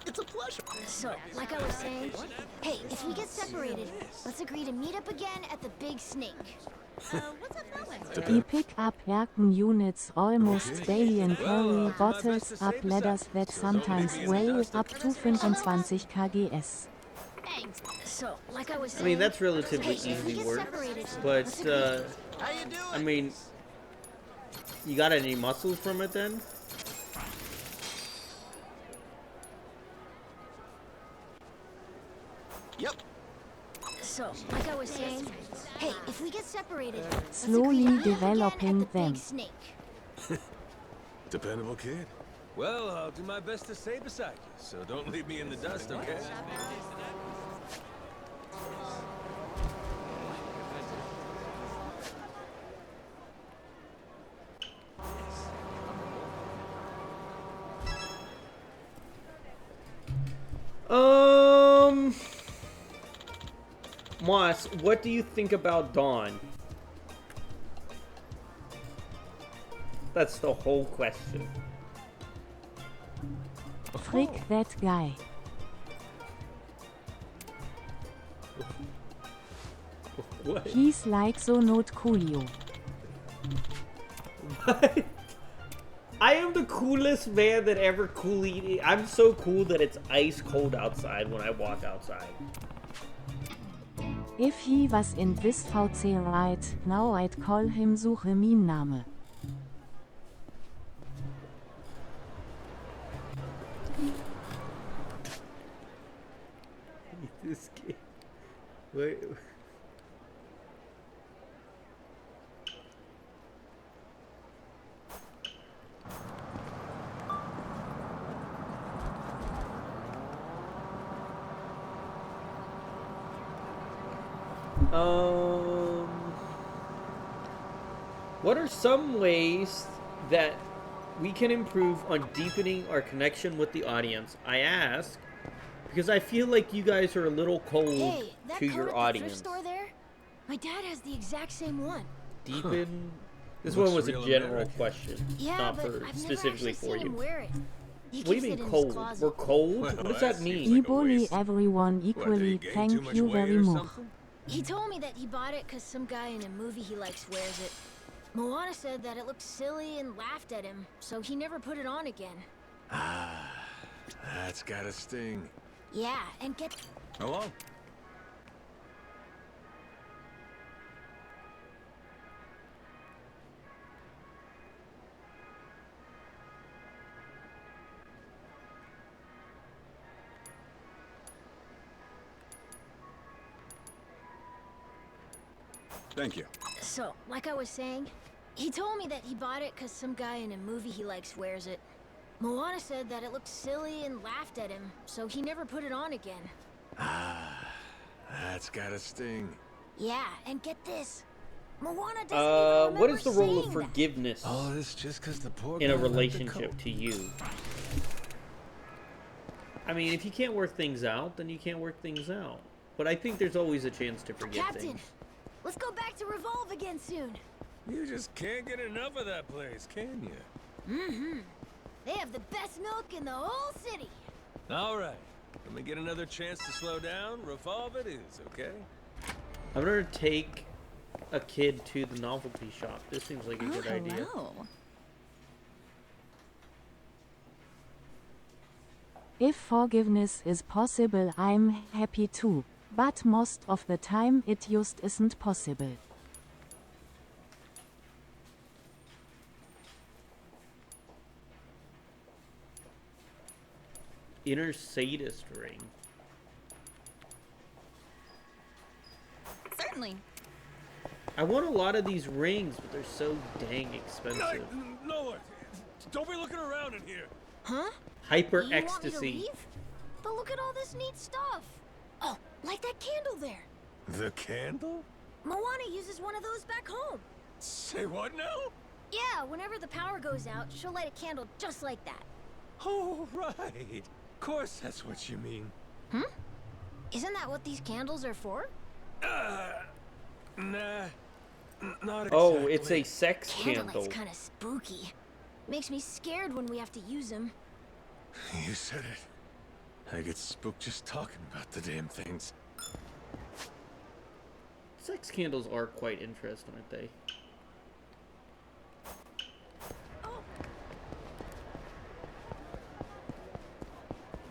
It's a pleasure. So, like I was saying, hey, if we get separated, let's agree to meet up again at the Big Snake. What's up going? We pick up Erken units almost daily and carry bottles up ladders that sometimes weigh up to 25 kgs. So, like I was saying, I mean, that's relatively hey, if we easy get work, separated, but, let's agree. How you doing? I mean, you got any muscles from it then? Yep. So, like I was saying, hey, if we get separated, Slowly let's agree to meet up again developing at the them. Big Snake. Dependable kid. Well, I'll do my best to stay beside you, so don't leave me in the dust, okay? Moss, what do you think about Dawn? That's the whole question. Frick that guy. What? He's like so not coolio. What? I am the coolest man that ever coolly. I'm so cool that it's ice cold outside when I walk outside. If he was in this VC right now, I'd call him Suche mein Name. This kid. Wait. What are some ways that we can improve on deepening our connection with the audience? I ask because I feel like you guys are a little cold Hey, that to car your at the thrift audience. store there? My dad has the exact same one. Deepen. This Looks one was a real general American. question, Yeah, not but for I've never specifically actually for seen him you. wear it. He What do you keeps it mean in his cold? closet. We're cold? Well, What does that that mean? seems like a Eboli waste. everyone What, did he equally, gain too thank much you weight very or much. something? He told me that he bought it because some guy in a movie he likes wears it. Moana said that it looked silly and laughed at him, so he never put it on again. Ah, that's gotta sting. Yeah, and get... How long? Thank you. So, like I was saying, he told me that he bought it because some guy in a movie he likes wears it. Moana said that it looked silly and laughed at him, so he never put it on again. Ah, that's gotta sting. Yeah, and get this. Moana doesn't even What is the remember role of saying that. All forgiveness Oh, this just because the poor in a guy left the relationship coat. to you? I mean, if you can't work things out, then you can't work things out. But I think there's always a chance to forget Captain, things. let's go back to Revolve again soon. You just can't get enough of that place, can you? Mm-hmm. They have the best milk in the whole city. All right. When we get another chance to slow down, revolve it is, okay? I'm gonna take a kid to the novelty shop. This seems like a good idea. If forgiveness is possible, I'm happy too. But most of the time it just isn't possible. Inner sadist ring. Certainly. I want a lot of these rings, but they're so dang expensive. No, don't be looking around in here. Huh? Hyper You want me to ecstasy. leave? But look at all this neat stuff. Oh, like that candle there. The candle? Moana uses one of those back home. Say what now? Yeah, whenever the power goes out, she'll light a candle just like that. Oh, right. Of course that's what you mean. Hmm? Isn't that what these candles are for? Nah. Not exactly. Oh, it's a sex candle. Candlelight's kind of spooky. Makes me scared when we have to use them. You said it. I get spooked just talking about the damn things. Sex candles are quite interesting, aren't they?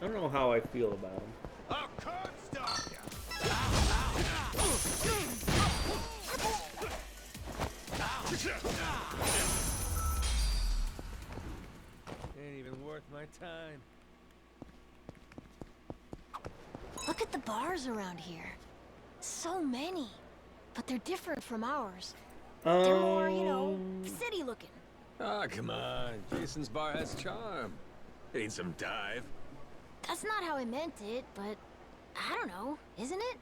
I don't know how I feel about them. Oh, can't stop ya. Ain't even worth my time. Look at the bars around here. So many. But they're different from ours. They're more, you know, city looking. Ah, come on. Jason's bar has charm. Ain't some dive. That's not how I meant it, but I don't know, isn't it?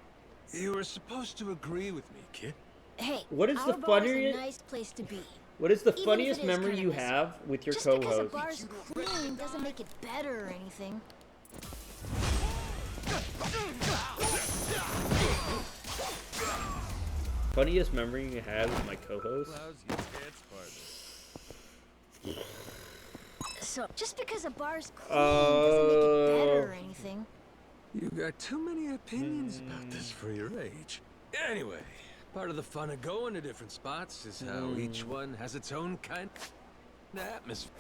You were supposed to agree with me, kid. Hey, What is our the bar's funniest- a nice place to be. What is the Even if funniest it is memory kinda you messy. have with your Just because a co-host? bar's clean doesn't make it better or anything. Funniest memory you had with my co-host? So, just because a bar's clean doesn't make it better or Oh. anything. You got too many opinions about this for your age. Anyway, part of the fun of going to different spots is how each one has its own kind of atmosphere.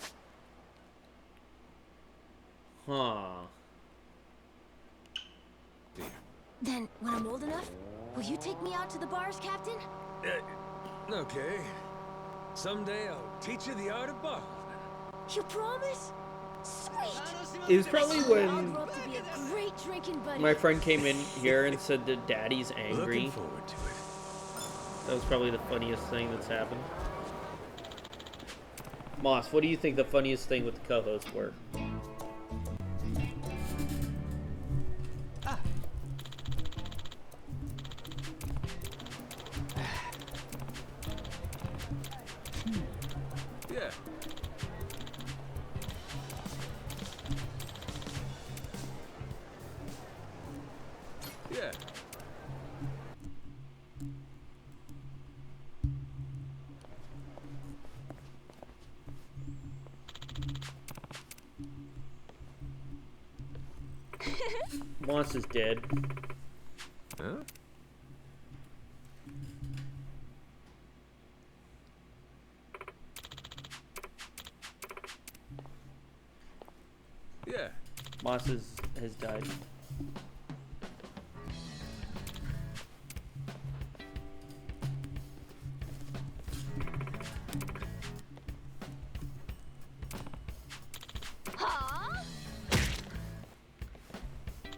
Huh. Then, when I'm old enough, will you take me out to the bars, Captain? Okay. Someday I'll teach you the art of bar. You promise? Sweet! It was probably I'll when grow up to be a great drinking buddy. my friend came in here and said that Daddy's angry. Looking forward to it. That was probably the funniest thing that's happened. Moss, what do you think the funniest thing with the co-host were? Yeah. Yeah. Moss is dead. Huh? Yeah. Moss has died.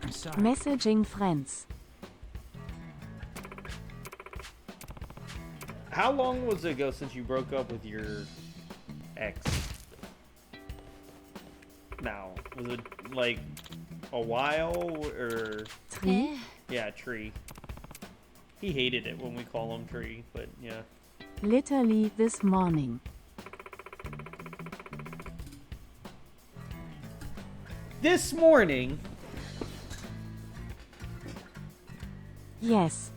I'm sorry. Messaging friends. How long was it ago since you broke up with your ex? Now, was it like a while or? Tree? Yeah, Tree. He hated it when we call him Tree, but yeah. Literally this morning. This morning? Yes.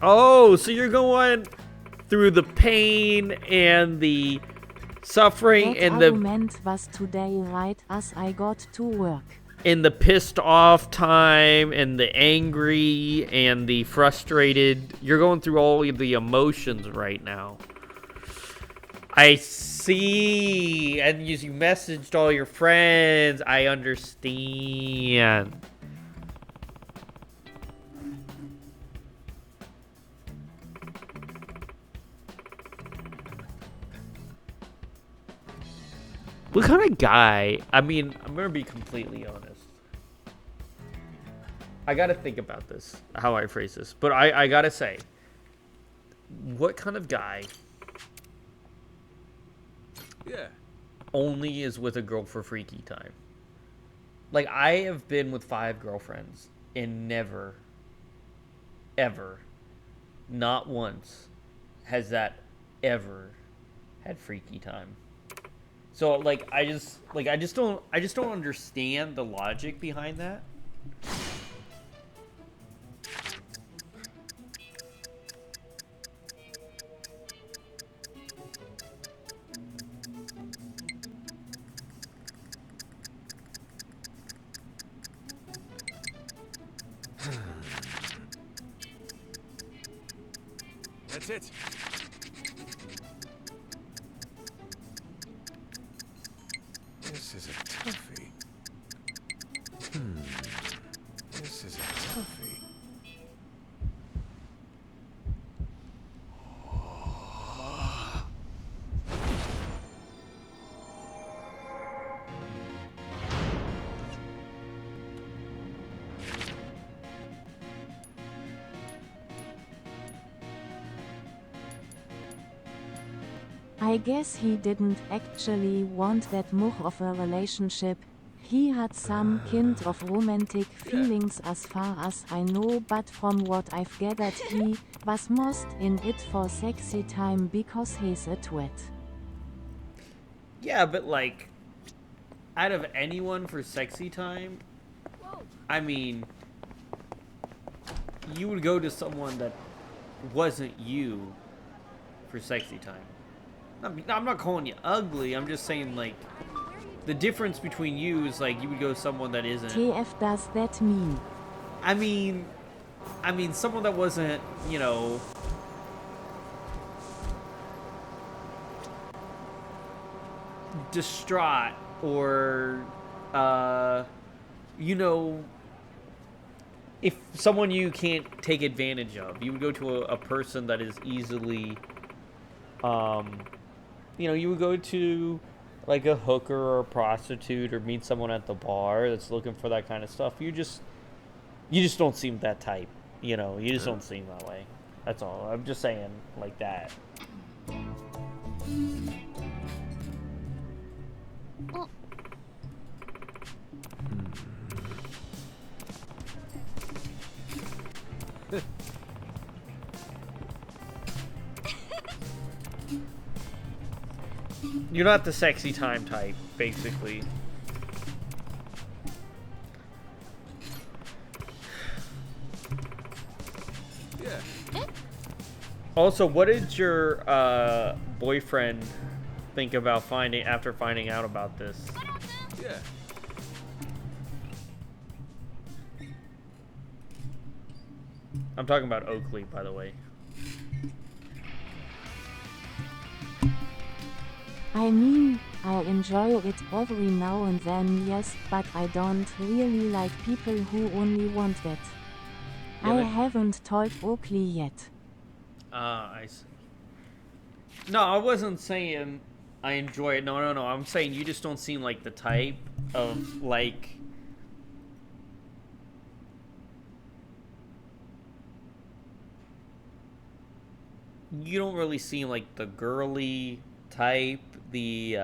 Oh, so you're going through the pain and the suffering That and the argument was today right as I got to work. in the pissed off time and the angry and the frustrated. You're going through all of the emotions right now. I see. And you messaged all your friends. I understand. What kind of guy? I mean, I'm gonna be completely honest. I gotta think about this, how I phrase this. But I gotta say, what kind of guy only is with a girl for freaky time? Like, I have been with 5 girlfriends and never, ever, not once, has that ever had freaky time. So, like, I just don't understand the logic behind that. That's it. This is a toughie. This is a toughie. I guess he didn't actually want that much of a relationship. He had some kind of romantic feelings as far as I know, but from what I've gathered he was most in it for sexy time because he's a twit. Yeah, but like, out of anyone for sexy time, I mean, you would go to someone that wasn't you for sexy time. I'm not calling you ugly. I'm just saying, like, the difference between you is, like, you would go to someone that isn't. TF does that mean? I mean, someone that wasn't, you know, distraught or, you know, if someone you can't take advantage of, you would go to a person that is easily, you know, you would go to like a hooker or a prostitute or meet someone at the bar that's looking for that kind of stuff. You just don't seem that type, you know. You just don't seem that way. That's all. I'm just saying like that. You're not the sexy time type, basically. Yeah. Also, what did your boyfriend think about after finding out about this? Yeah. I'm talking about Oakley, by the way. I mean, I enjoy it every now and then, yes, but I don't really like people who only want that. Yeah, I haven't told Oakley yet. I see. No, I wasn't saying I enjoy it. No. I'm saying you just don't seem like the type of, like... You don't really seem like the girly type, the,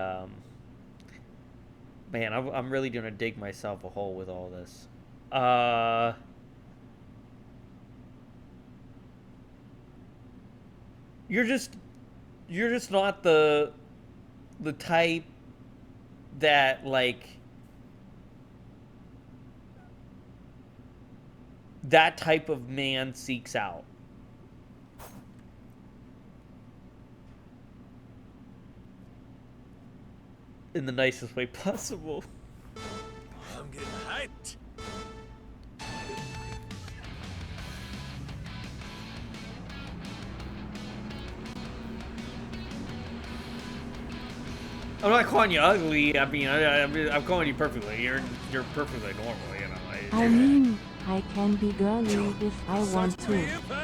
Man, I'm really gonna dig myself a hole with all this. You're just not the type that, like, that type of man seeks out. in the nicest way possible. I'm getting hyped. I'm not calling you ugly. I mean, I'm calling you perfectly. You're perfectly normal, you know. I mean, I can be girly if I want to.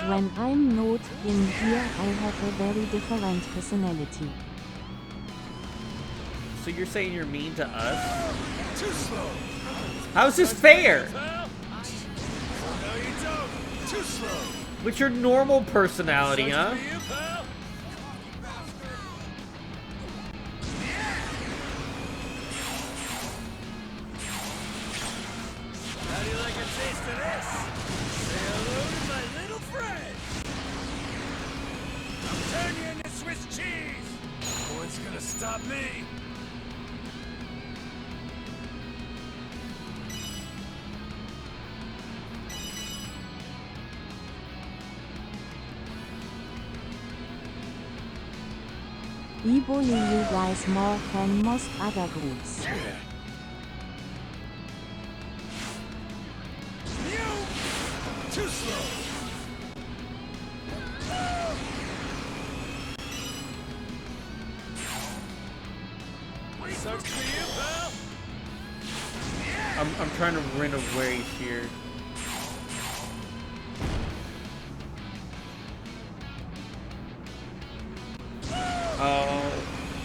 When I'm not in here, I have a very different personality. So you're saying you're mean to us? Too slow. How's this fair? No, you don't. Too slow. With your normal personality, huh? How do you like a taste of this? Say hello to my little friend. I'll turn you into Swiss cheese. No one's gonna stop me. We bully you guys more than most other groups. Too slow. Sucks for you, pal. I'm trying to run away here.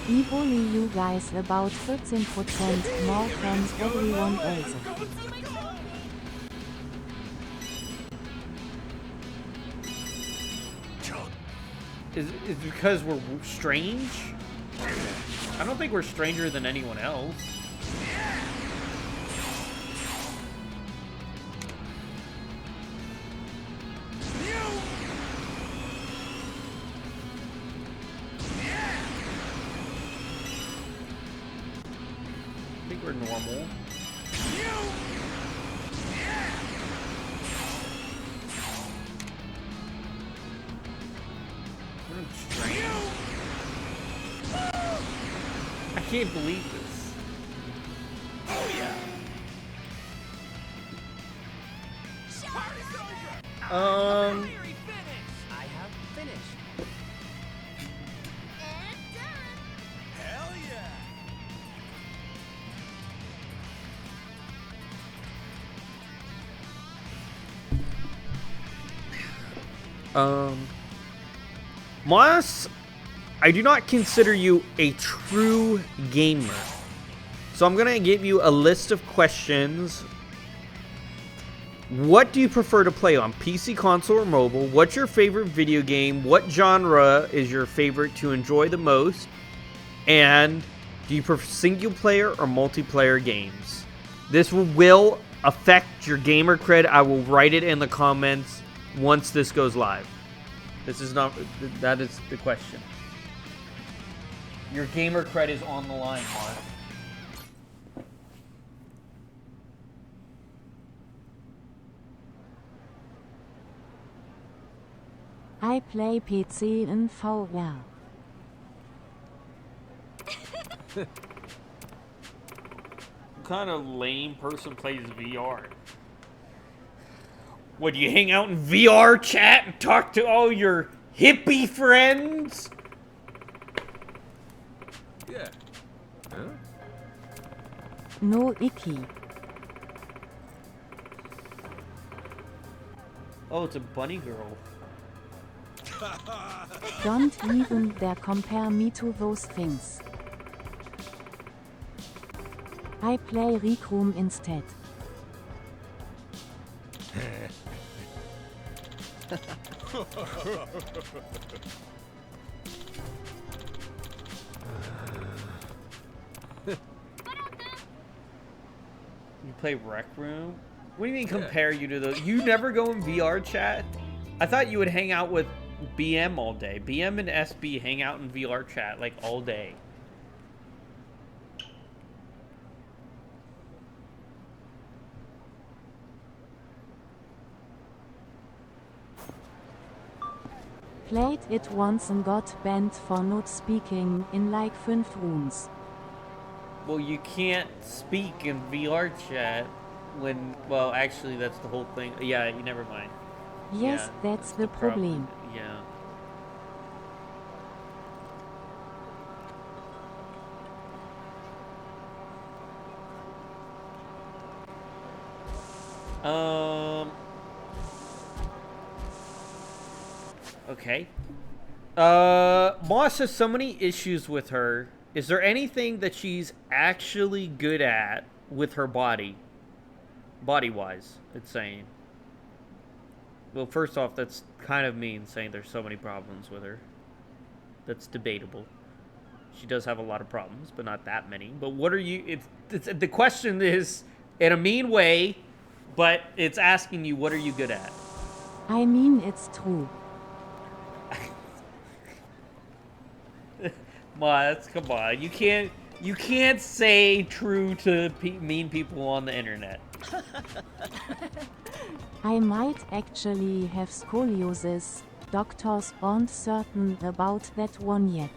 We bully you guys about 13% more than everyone else. Is it because we're strange? I don't think we're stranger than anyone else. I think we're normal. I can't believe this. Oh yeah. I have finished. Hell yeah. Moss, I do not consider you a true gamer. So I'm gonna give you a list of questions. What do you prefer to play on PC, console, or mobile? What's your favorite video game? What genre is your favorite to enjoy the most? And do you prefer single player or multiplayer games? This will affect your gamer cred. I will write it in the comments once this goes live. This is not, that is the question. Your gamer cred is on the line, Mark. I play PC in VR. What kind of lame person plays VR? What, do you hang out in VR chat and talk to all your hippie friends? Yeah. Huh? No icky. Oh, it's a bunny girl. Don't even dare compare me to those things. I play Rec Room instead. You play Rec Room? What do you mean compare you to those? You never go in VR chat? I thought you would hang out with BM all day. BM and SB hang out in VR chat like all day. Played it once and got banned for not speaking in like 5 rooms. Well, you can't speak in VR chat when, well, actually, that's the whole thing. Yeah, you never mind. Yes, Yeah, that's the problem. Yeah. Okay. Moss has so many issues with her. Is there anything that she's actually good at with her body? Body-wise, it's saying. Well, first off, that's kind of mean, saying there's so many problems with her. That's debatable. She does have a lot of problems, but not that many. But what are you... the question is, in a mean way, but it's asking you, what are you good at? I mean, it's true. Moss, come on. You can't say true to mean people on the internet. I might actually have scoliosis. Doctors aren't certain about that one yet.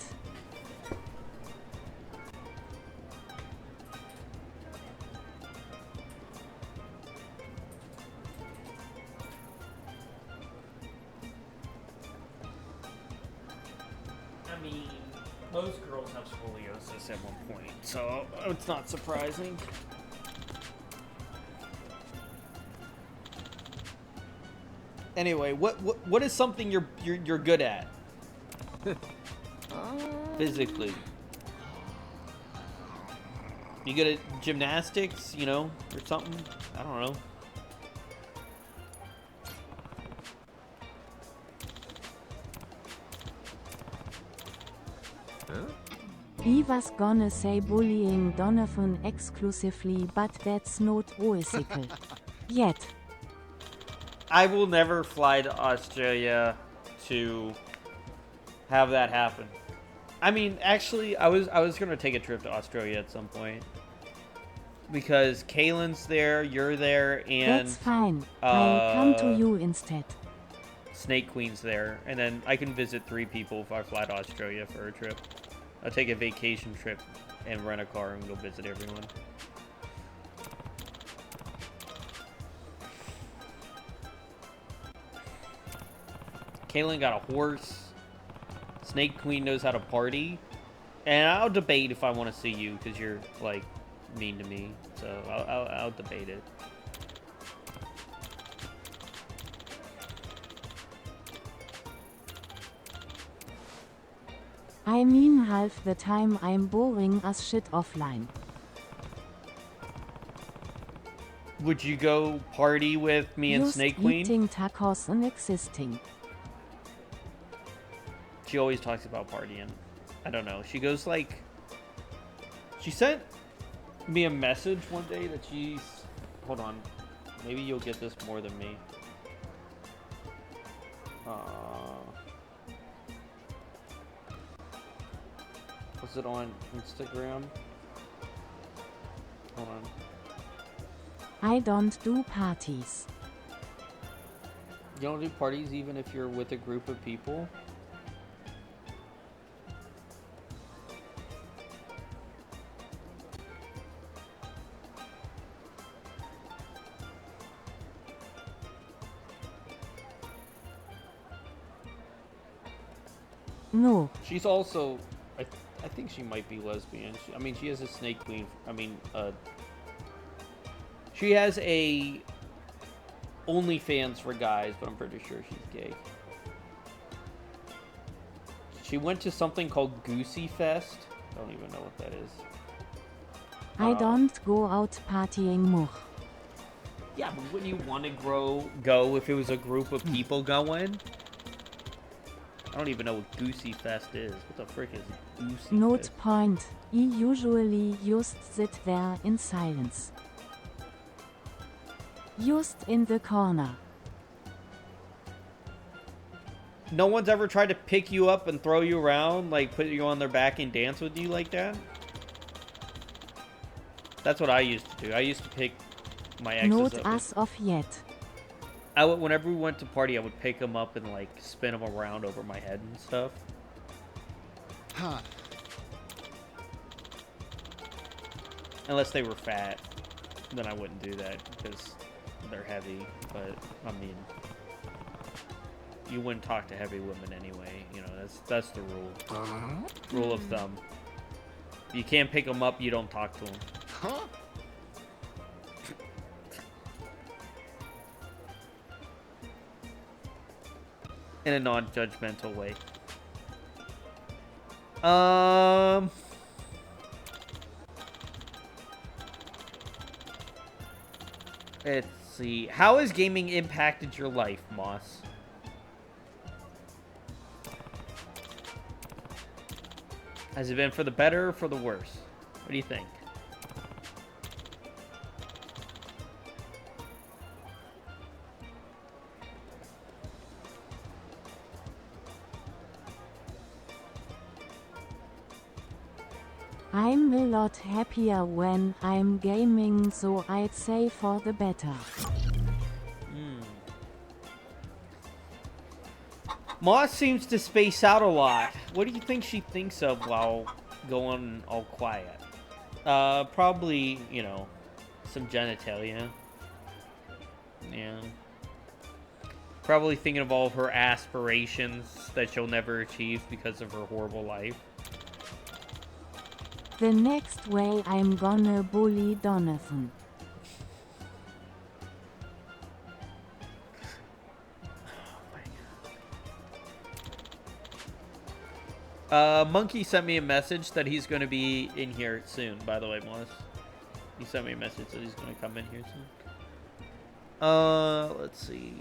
I mean, most girls have scoliosis at one point, so it's not surprising. Anyway, what is something you're good at? Physically. You good at gymnastics, you know, or something? I don't know. I was gonna say bullying Donovan exclusively, but that's not ethical. Yet. I will never fly to Australia to have that happen. I mean, actually, I was gonna take a trip to Australia at some point because Kaylin's there, you're there, and That's fine. I'll come to you instead. Snake Queen's there, and then I can visit 3 people if I fly to Australia for a trip. I'll take a vacation trip and rent a car and go visit everyone. Kaylin got a horse. Snake Queen knows how to party. And I'll debate if I want to see you, because you're, like, mean to me. So I'll debate it. I mean, half the time I'm boring as shit offline. Would you go party with me and Just Snake Queen? eating tacos and existing. She always talks about partying. I don't know. She goes like... She sent me a message one day that she's... Hold on. Maybe you'll get this more than me. Was it on Instagram? Hold on. I don't do parties. You don't do parties even if you're with a group of people? No. She's also... I think she might be lesbian. I mean, she has a Snake Queen. I mean, she has a OnlyFans for guys, but I'm pretty sure she's gay. She went to something called Goosey Fest. I don't even know what that is. I don't go out partying more. Yeah, but wouldn't you want to go if it was a group of people going? I don't even know what Goosey Fest is. What the frick is Goosey Note Fest? point. I usually just sit there in silence. Just in the corner. No one's ever tried to pick you up and throw you around, like put you on their back and dance with you like that? That's what I used to do. I used to pick my exes Not up. as of yet. Whenever we went to party, I would pick them up and like spin them around over my head and stuff. Huh. Unless they were fat, then I wouldn't do that because they're heavy. But I mean, you wouldn't talk to heavy women anyway. You know, that's the rule. Rule of thumb. You can't pick them up. You don't talk to them. Huh? In a non-judgmental way. Let's see. How has gaming impacted your life, Moss? Has it been for the better or for the worse? What do you think? I'm a lot happier when I'm gaming, so I'd say for the better. Moss seems to space out a lot. What do you think she thinks of while going all quiet? Probably, you know, some genitalia. Yeah. Probably thinking of all of her aspirations that she'll never achieve because of her horrible life. The next way I'm gonna bully Donovan. Monkey sent me a message that he's going to be in here soon, by the way, Moss. He sent me a message that he's going to come in here soon. Let's see.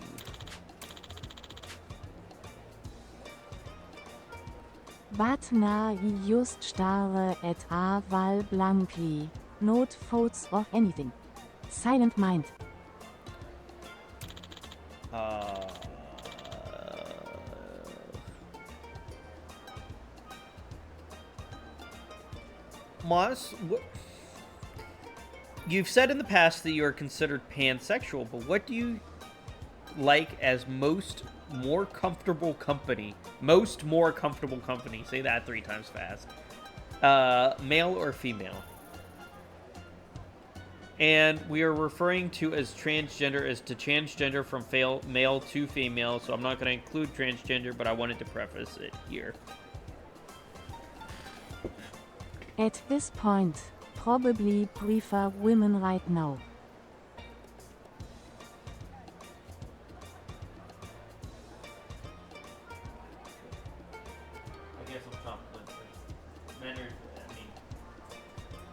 But na I just starre at a wall blankly. Not thoughts or anything. Silent mind. Moss, you've said in the past that you are considered pansexual, but what do you like as more comfortable company? Most more comfortable company. Say that 3 times fast. Male or female? And we are referring to as transgender as to transgender from male to female, so I'm not going to include transgender, but I wanted to preface it here. At this point, probably prefer women right now. I guess I'll chop liver. Men are, I mean,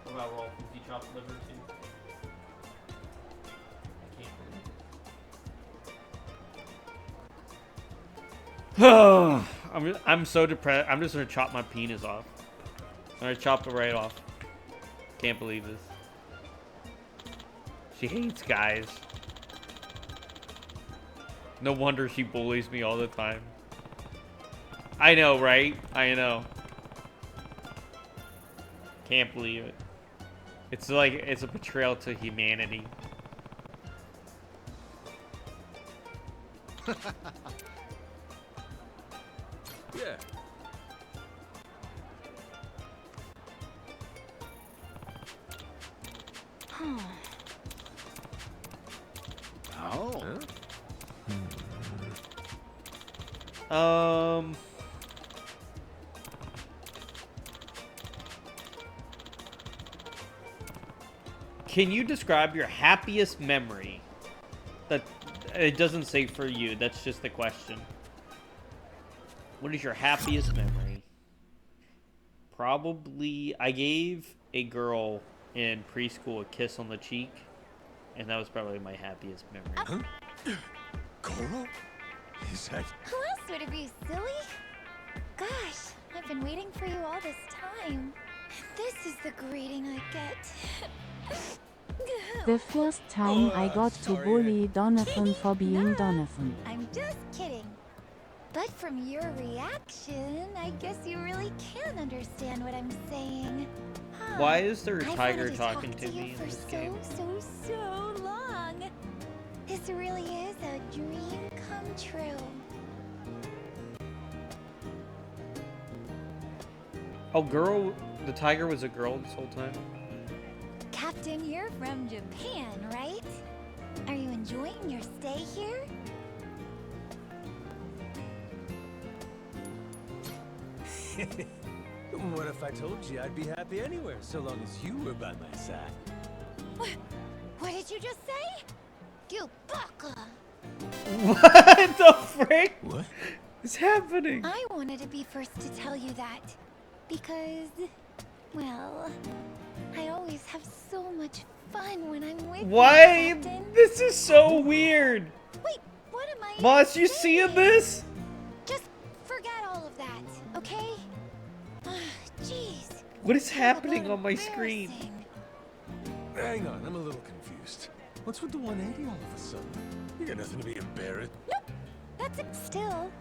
what about Rolf? Does he chop liver too? I can't believe it. I'm so depressed. I'm just gonna chop my penis off. I'm gonna chop it right off. Can't believe this. She hates guys. No wonder she bullies me all the time. I know, right? I know. Can't believe it. It's like, it's a betrayal to humanity. Yeah. Oh. Can you describe your happiest memory? That it doesn't say for you. That's just the question. What is your happiest memory? Probably, I gave a girl in preschool a kiss on the cheek, and that was probably my happiest memory. Huh? Coral? Is that... Who else would it be, silly? Gosh, I've been waiting for you all this time. This is the greeting I get. The first time I got to bully Donovan for being Donovan. I'm just kidding. But from your reaction, I guess you really can understand what I'm saying. Huh. Why is there a I've tiger wanted talking talk to you me in for this so, game? so long. This really is a dream come true. Oh, girl, the tiger was a girl this whole time? Captain, you're from Japan, right? Are you enjoying your stay here? What if I told you I'd be happy anywhere, so long as you were by my side? What did you just say? You baka! What the frick? What is happening? I wanted to be first to tell you that. Because, well, I always have so much fun when I'm with Why? you, Captain. This is so weird. Wait, what am I Moss, you saying? seeing this? Just forget all of that, okay? Jeez. What is happening on my screen? Hang on, I'm a little confused. What's with the 180 all of a sudden? You got nothing to be embarrassed. Nope. That's it. Still,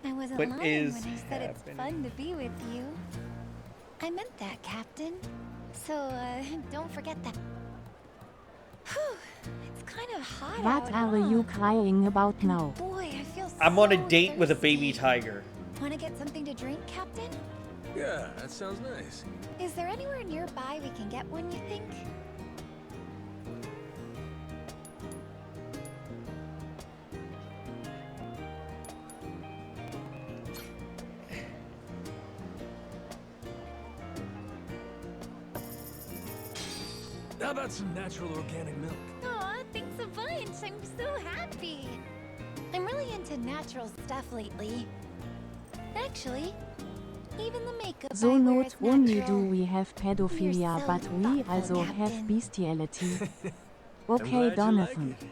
I wasn't What lying is when I said it's fun to be with you. I meant that, Captain. So, don't forget that. Whew, it's kind of hot What out, are you crying about now? Boy, I feel so I'm on a date with a baby tiger. Want to get something to drink, Captain? Yeah, that sounds nice. Is there anywhere nearby we can get one, you think? How about some natural organic milk? Aw, thanks a bunch. I'm so happy. I'm really into natural stuff lately. Actually, even the makeup So I wear not is only do natural. we have pedophilia, You're so but we thoughtful, also Captain. have bestiality. I'm Okay, glad you Donovan. like it.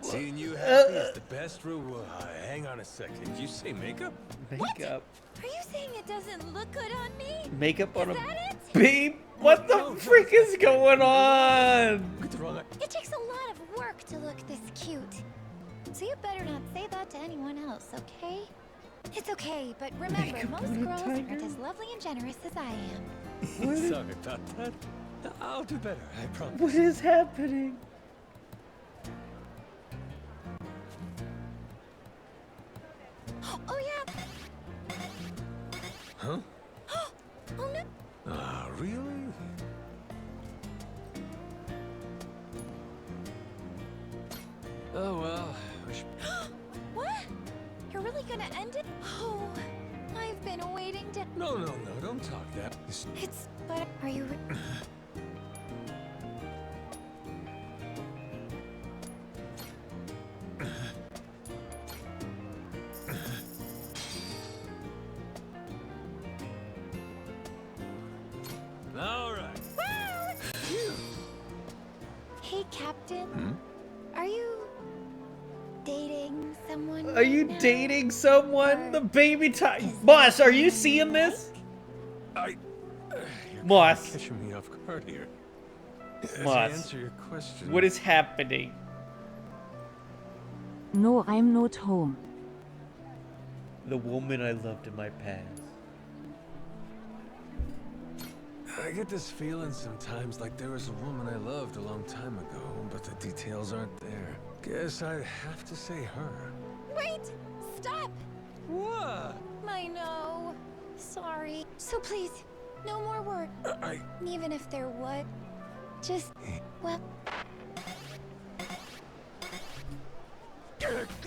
Seeing you happy is the best reward. Hang on a second. Did you say makeup? Makeup. Are you saying it doesn't look good on me? Makeup on Is a that it? babe? What the frick is going on? It takes a lot of work to look this cute. So you better not say that to anyone else, okay? It's okay, but remember, Makeup most on a girls tiger? aren't as lovely and generous as I am. Sorry about that. I'll do better, I promise. What is happening? Oh yeah. Huh? Oh no. Ah, really? Oh well. What? You're really gonna end it? Oh, I've been waiting to. No, don't talk that. It's. But are you? All right. Hey, Captain. Are you dating someone? Are you right now? dating someone? The baby tiger. Moss, are you seeing this? Moss. Catching me off guard here. To Moss. answer your question. What is happening? No, I'm not home. The woman I loved in my past. I get this feeling sometimes like there was a woman I loved a long time ago, but the details aren't there. Guess I'd have to say her. Wait! Stop! What? I know. Sorry. So please, no more word. Even if there would. Just, well.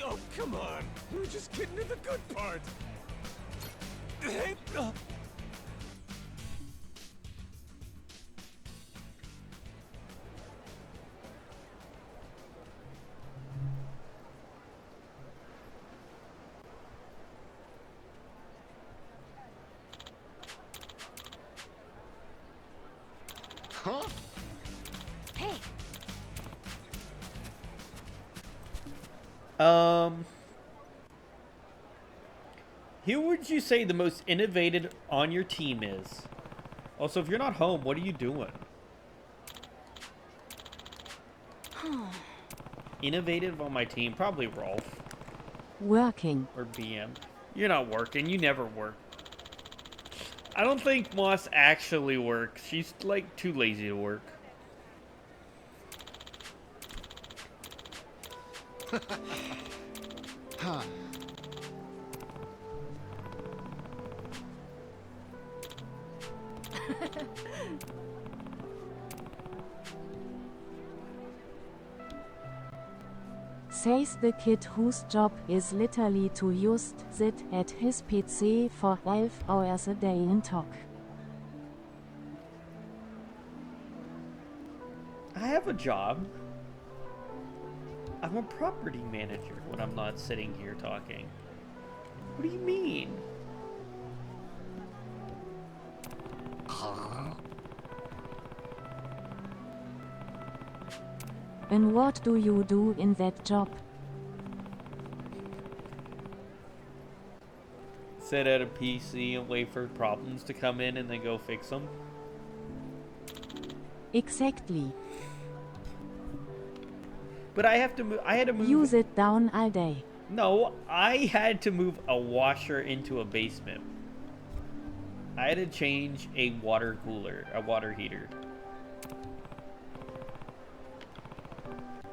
Oh, come on. We're just getting to the good part. Hey, Huh? Hey. Who would you say the most innovative on your team is? Also, if you're not home, what are you doing? Innovative on my team? Probably Rolf. Working. Or BM. You're not working. You never work. I don't think Moss actually works. She's, like, too lazy to work. Huh. says the kid whose job is literally to just sit at his PC for 12 hours a day and talk. I have a job. I'm a property manager when I'm not sitting here talking. What do you mean? And what do you do in that job? Sit at a PC and wait for problems to come in and then go fix them? Exactly. But I have to move. I had to move. You sit down all day. No, I had to move a washer into a basement. I had to change a water cooler, a water heater.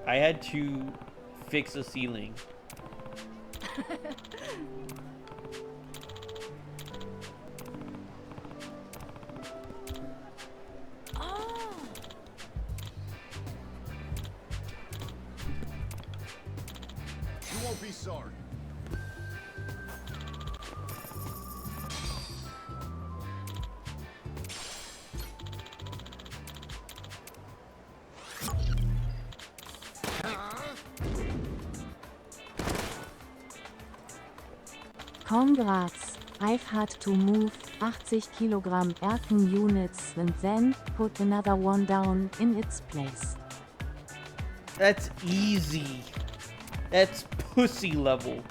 I had to fix a ceiling. You won't be sorry. Congrats, I've had to move 80 kilogram Erken units and then put another one down in its place. That's easy. That's pussy level.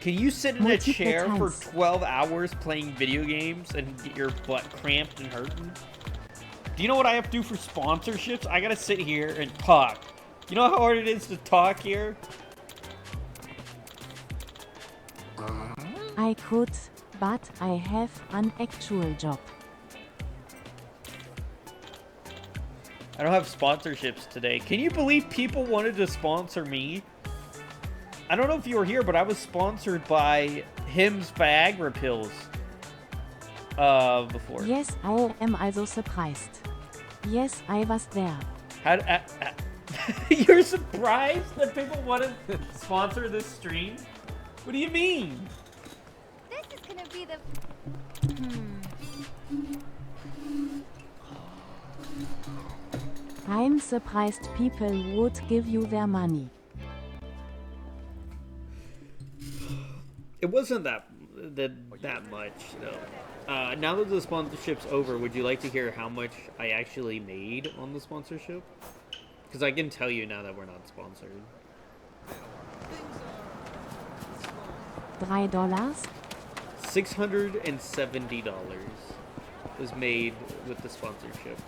Can you sit in a Multiple chair for times. 12 hours playing video games and get your butt cramped and hurting? Do you know what I have to do for sponsorships? I gotta sit here and talk. You know how hard it is to talk here? I could, but I have an actual job. I don't have sponsorships today. Can you believe people wanted to sponsor me? I don't know if you were here, but I was sponsored by Hims Viagra pills. Before. Yes, I am also surprised. Yes, I was there. You're surprised that people want to sponsor this stream? What do you mean? This is gonna be the... I'm surprised people would give you their money. It wasn't that much, though. Now that the sponsorship's over, would you like to hear how much I actually made on the sponsorship? Because I can tell you now that we're not sponsored. $3? $670 was made with the sponsorship.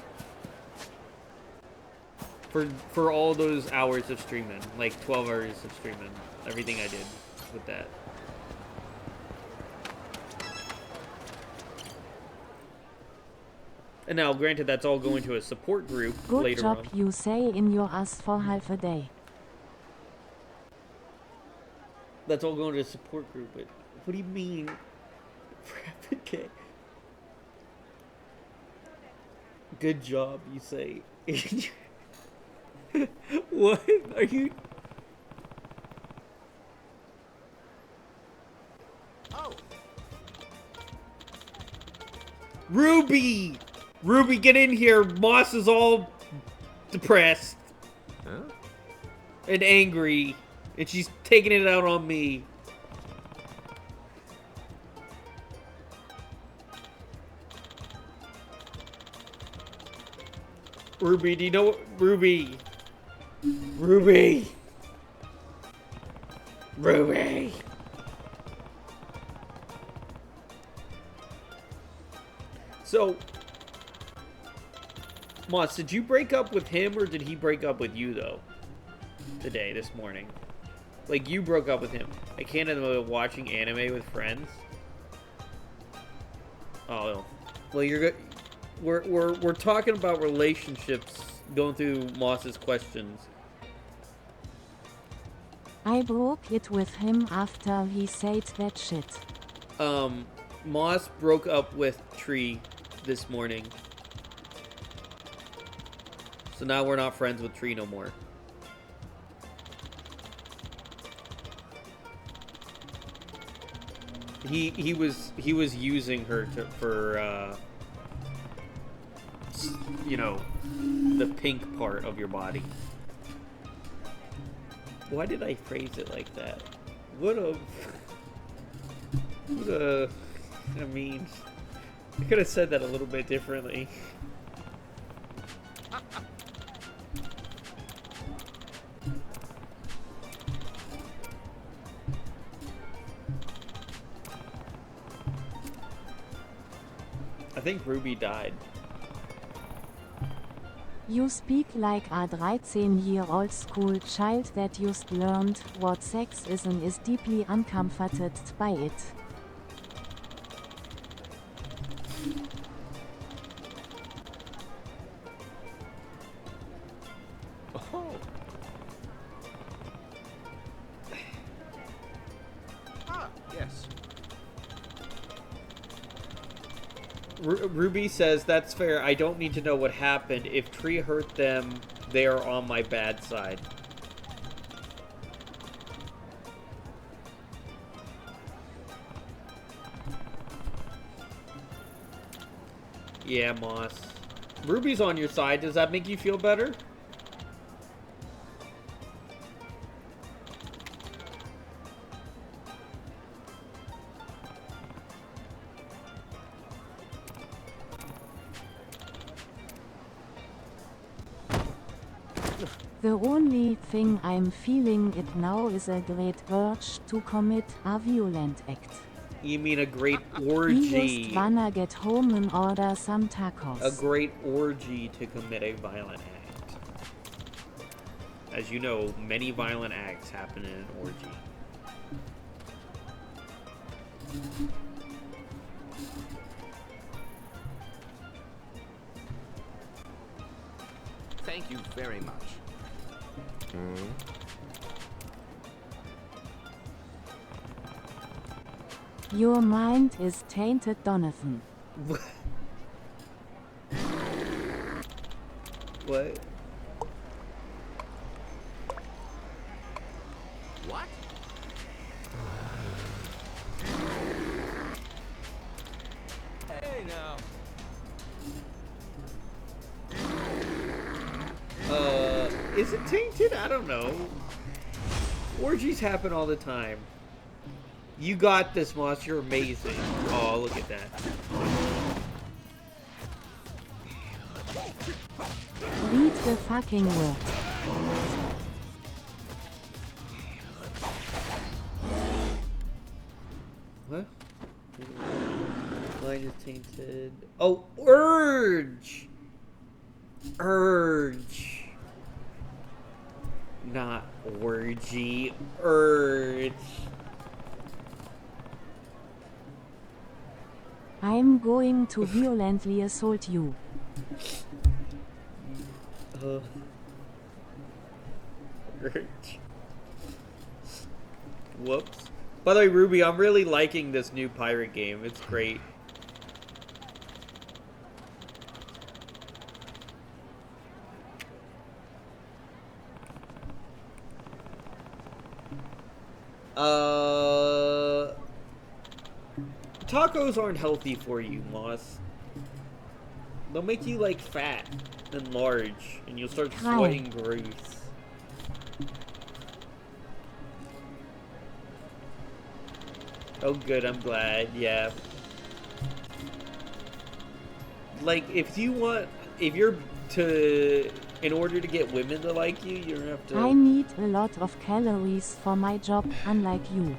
For all those hours of streaming, like 12 hours of streaming, everything I did with that. And now, granted, that's all going to a support group Good later job, on. you say in your ass for half a day. That's all going to a support group, but what do you mean? Okay. Good job, you say. What are you? Ruby! Ruby, get in here. Moss is all depressed. Huh? And angry. And she's taking it out on me. Ruby, do you know what? Ruby. Ruby. Ruby. So, Moss, did you break up with him or did he break up with you, though? Today, this morning. Like, you broke up with him. I can't end watching anime with friends. Oh, well, you're good. We're talking about relationships, going through Moss's questions. I broke it with him after he said that shit. Moss broke up with Tree this morning. So now we're not friends with Tree no more. He was using her for you know, the pink part of your body. Why did I phrase it like that? I mean, I could have said that a little bit differently. I think Ruby died. You speak like a 13-year-old school child that just learned what sex is and is deeply uncomforted by it. Oh. Ah, yes. Ruby says, that's fair. I don't need to know what happened. If Tree hurt them, they are on my bad side. Yeah, Moss. Ruby's on your side. Does that make you feel better? The only thing I'm feeling it now is a great urge to commit a violent act. You mean a great I orgy? just wanna get home and order some tacos. A great orgy to commit a violent act. As you know, many violent acts happen in an orgy. Thank you very much. Your mind is tainted, Donovan. What? What? Hey now. Is it tainted? I don't know. Orgies happen all the time. You got this, Moss. You're amazing. Oh, look at that. Read the fucking word. What? Line is tainted. Oh, urge! Urge. Not orgy. Urge. I'm going to violently assault you. Urge. Whoops. By the way, Ruby, I'm really liking this new pirate game. It's great. Tacos aren't healthy for you, Moss. They'll make you, like, fat and large, and you'll start sweating grease. Oh, good, I'm glad, yeah. Like, if you're in order to get women to like you, you're gonna have to... I need a lot of calories for my job, unlike you.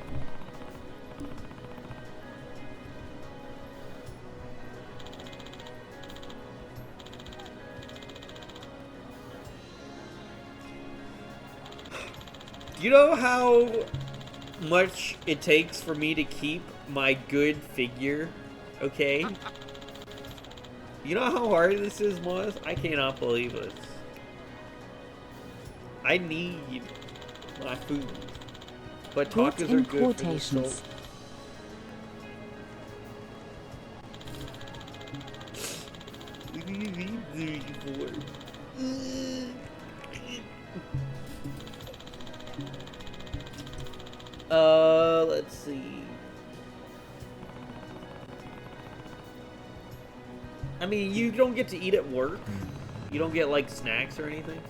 You know how much it takes for me to keep my good figure, okay? You know how hard this is, Moss? I cannot believe this. I need my food. But Put tacos in are good quotations. for the soul. Let's see. I mean, you don't get to eat at work. You don't get like snacks or anything.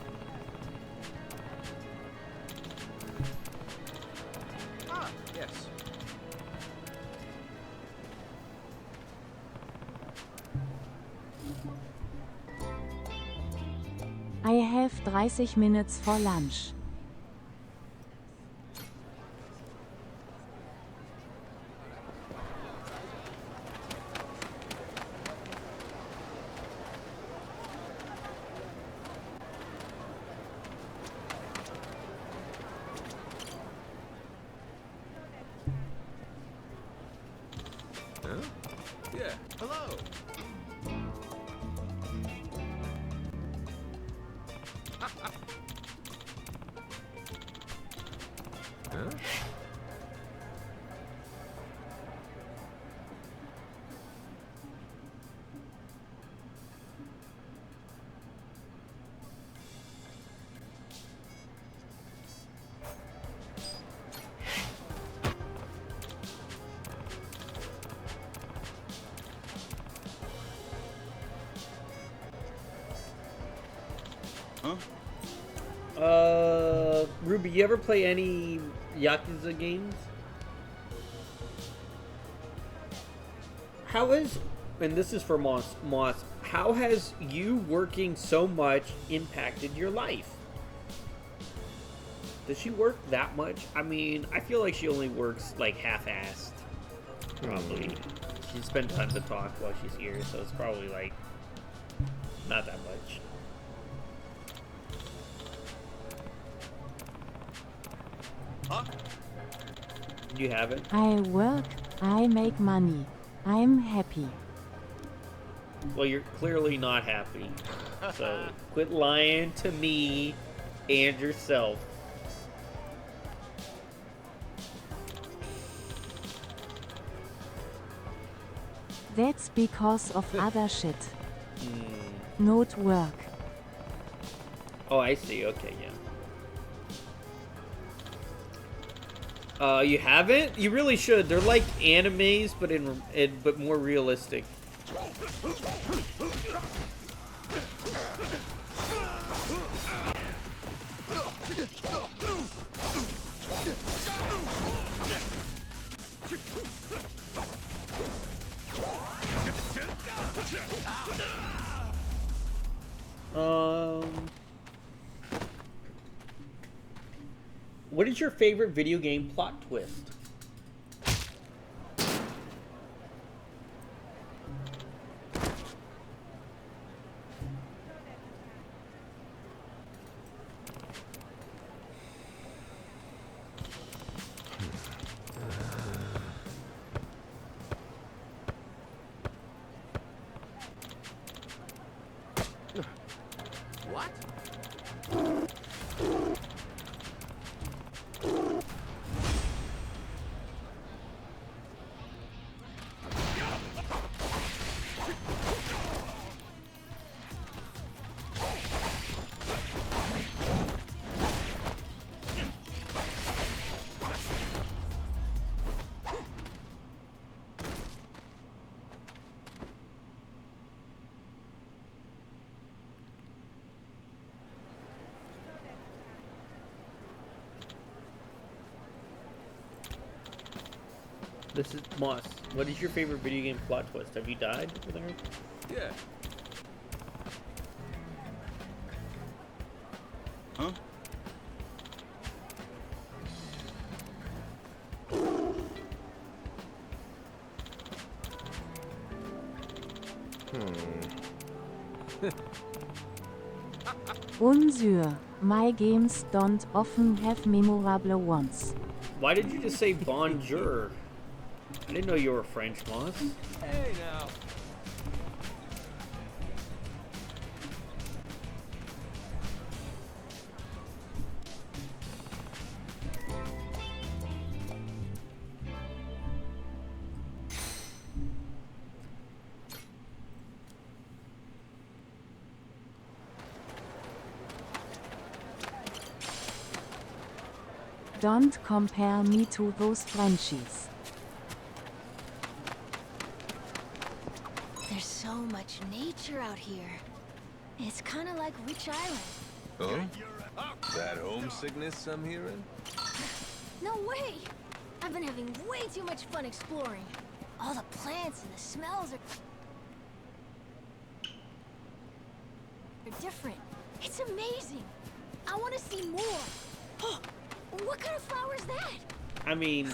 Ah, yes. I have 30 minutes for lunch. Huh? Yeah. Hello. Huh? Ruby, you ever play any Yakuza games? How is, and this is for Moss, how has you working so much impacted your life? Does she work that much? I mean, I feel like she only works like half-assed. Probably. She spends time to talk while she's here, so it's probably like not that much. Huh? You have it? I work, I make money. I'm happy. Well, you're clearly not happy. So quit lying to me and yourself. That's because of other shit. Not work. Oh, I see. Okay, yeah. You haven't? You really should. They're like animes, but more realistic. What is your favorite video game plot twist? What? This is Moss. What is your favorite video game plot twist? Have you died with her? Yeah. Huh? Unsure. My games don't often have memorable ones. Why did you just say bonjour? I didn't know you were French, Moss. Hey now. Don't compare me to those Frenchies. There's so much nature out here. It's kind of like Witch Island. Oh? That homesickness I'm hearing? No way! I've been having way too much fun exploring. All the plants and the smells are different. It's amazing. I want to see more. What kind of flower is that? I mean,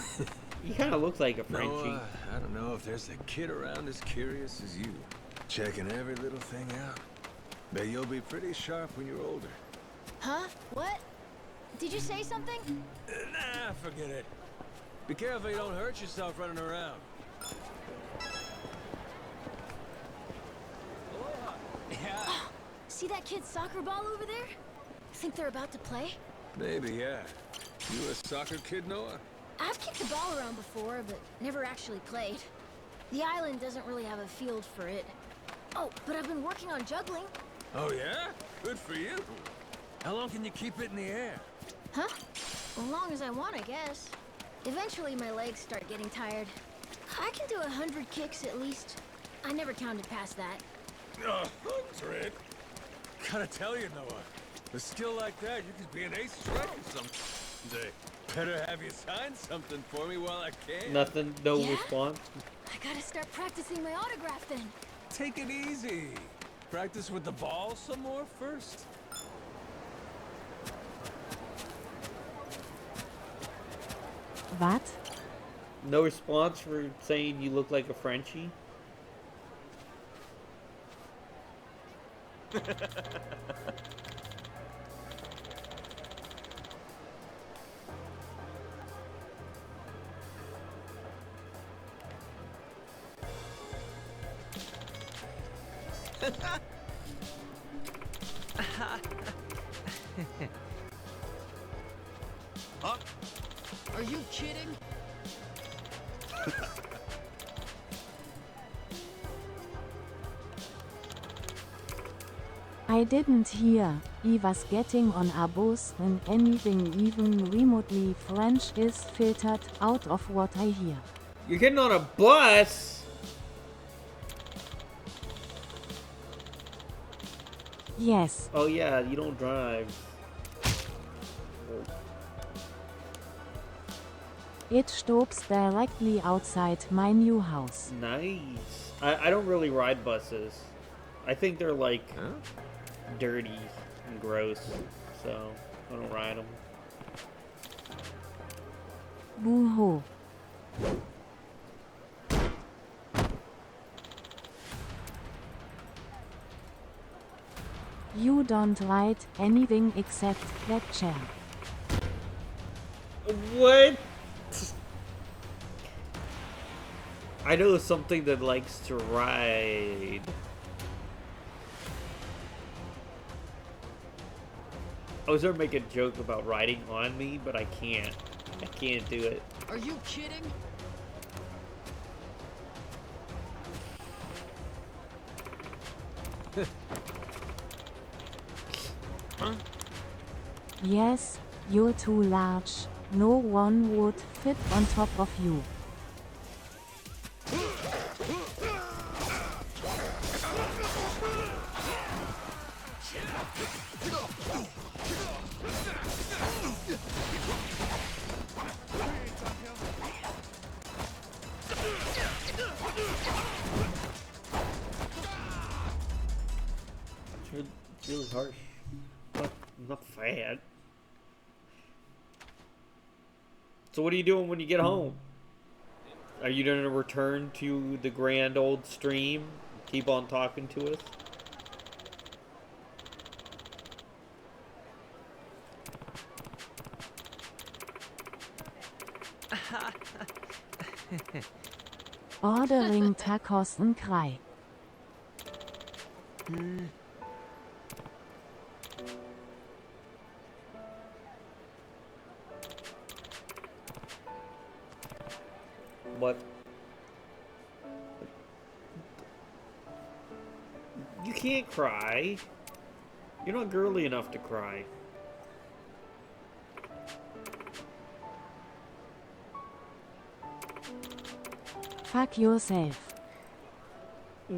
you kind of look like a Frenchie. No, I don't know if there's a kid around as curious as you. Checking every little thing out. Bet you'll be pretty sharp when you're older. Huh? What? Did you say something? Nah, forget it. Be careful you don't hurt yourself running around. Yeah. See that kid's soccer ball over there? Think they're about to play? Maybe, yeah. You a soccer kid, Noah? I've kicked the ball around before, but never actually played. The island doesn't really have a field for it. Oh, but I've been working on juggling. Oh, yeah? Good for you. How long can you keep it in the air? Huh? As long as I want, I guess. Eventually, my legs start getting tired. I can do 100 kicks at least. I never counted past that. 100? Gotta tell you, Noah. A skill like that, you could be an ace striker someday. Better have you sign something for me while I can. Nothing, no Yeah? response. I gotta start practicing my autograph then. Take it easy. Practice with the ball some more first. What? No response for saying you look like a Frenchie? Huh? Are you kidding? I didn't hear. He was getting on a bus when anything even remotely French is filtered out of what I hear. You're getting on a bus? Yes. Oh yeah, you don't drive. It stops directly outside my new house. Nice. I don't really ride buses. I think they're like dirty and gross, so I don't ride them. Boo-hoo. You don't write anything except that chair. What? I know something that likes to ride. I was gonna make a joke about riding on me, but I can't. I can't do it. Are you kidding? Yes, you're too large. No one would fit on top of you. It's really harsh. I'm not fat. So what are you doing when you get home? Are you going to return to the grand old stream? Keep on talking to us? Ordering tacos and cry. What? You can't cry. You're not girly enough to cry. Fuck yourself. I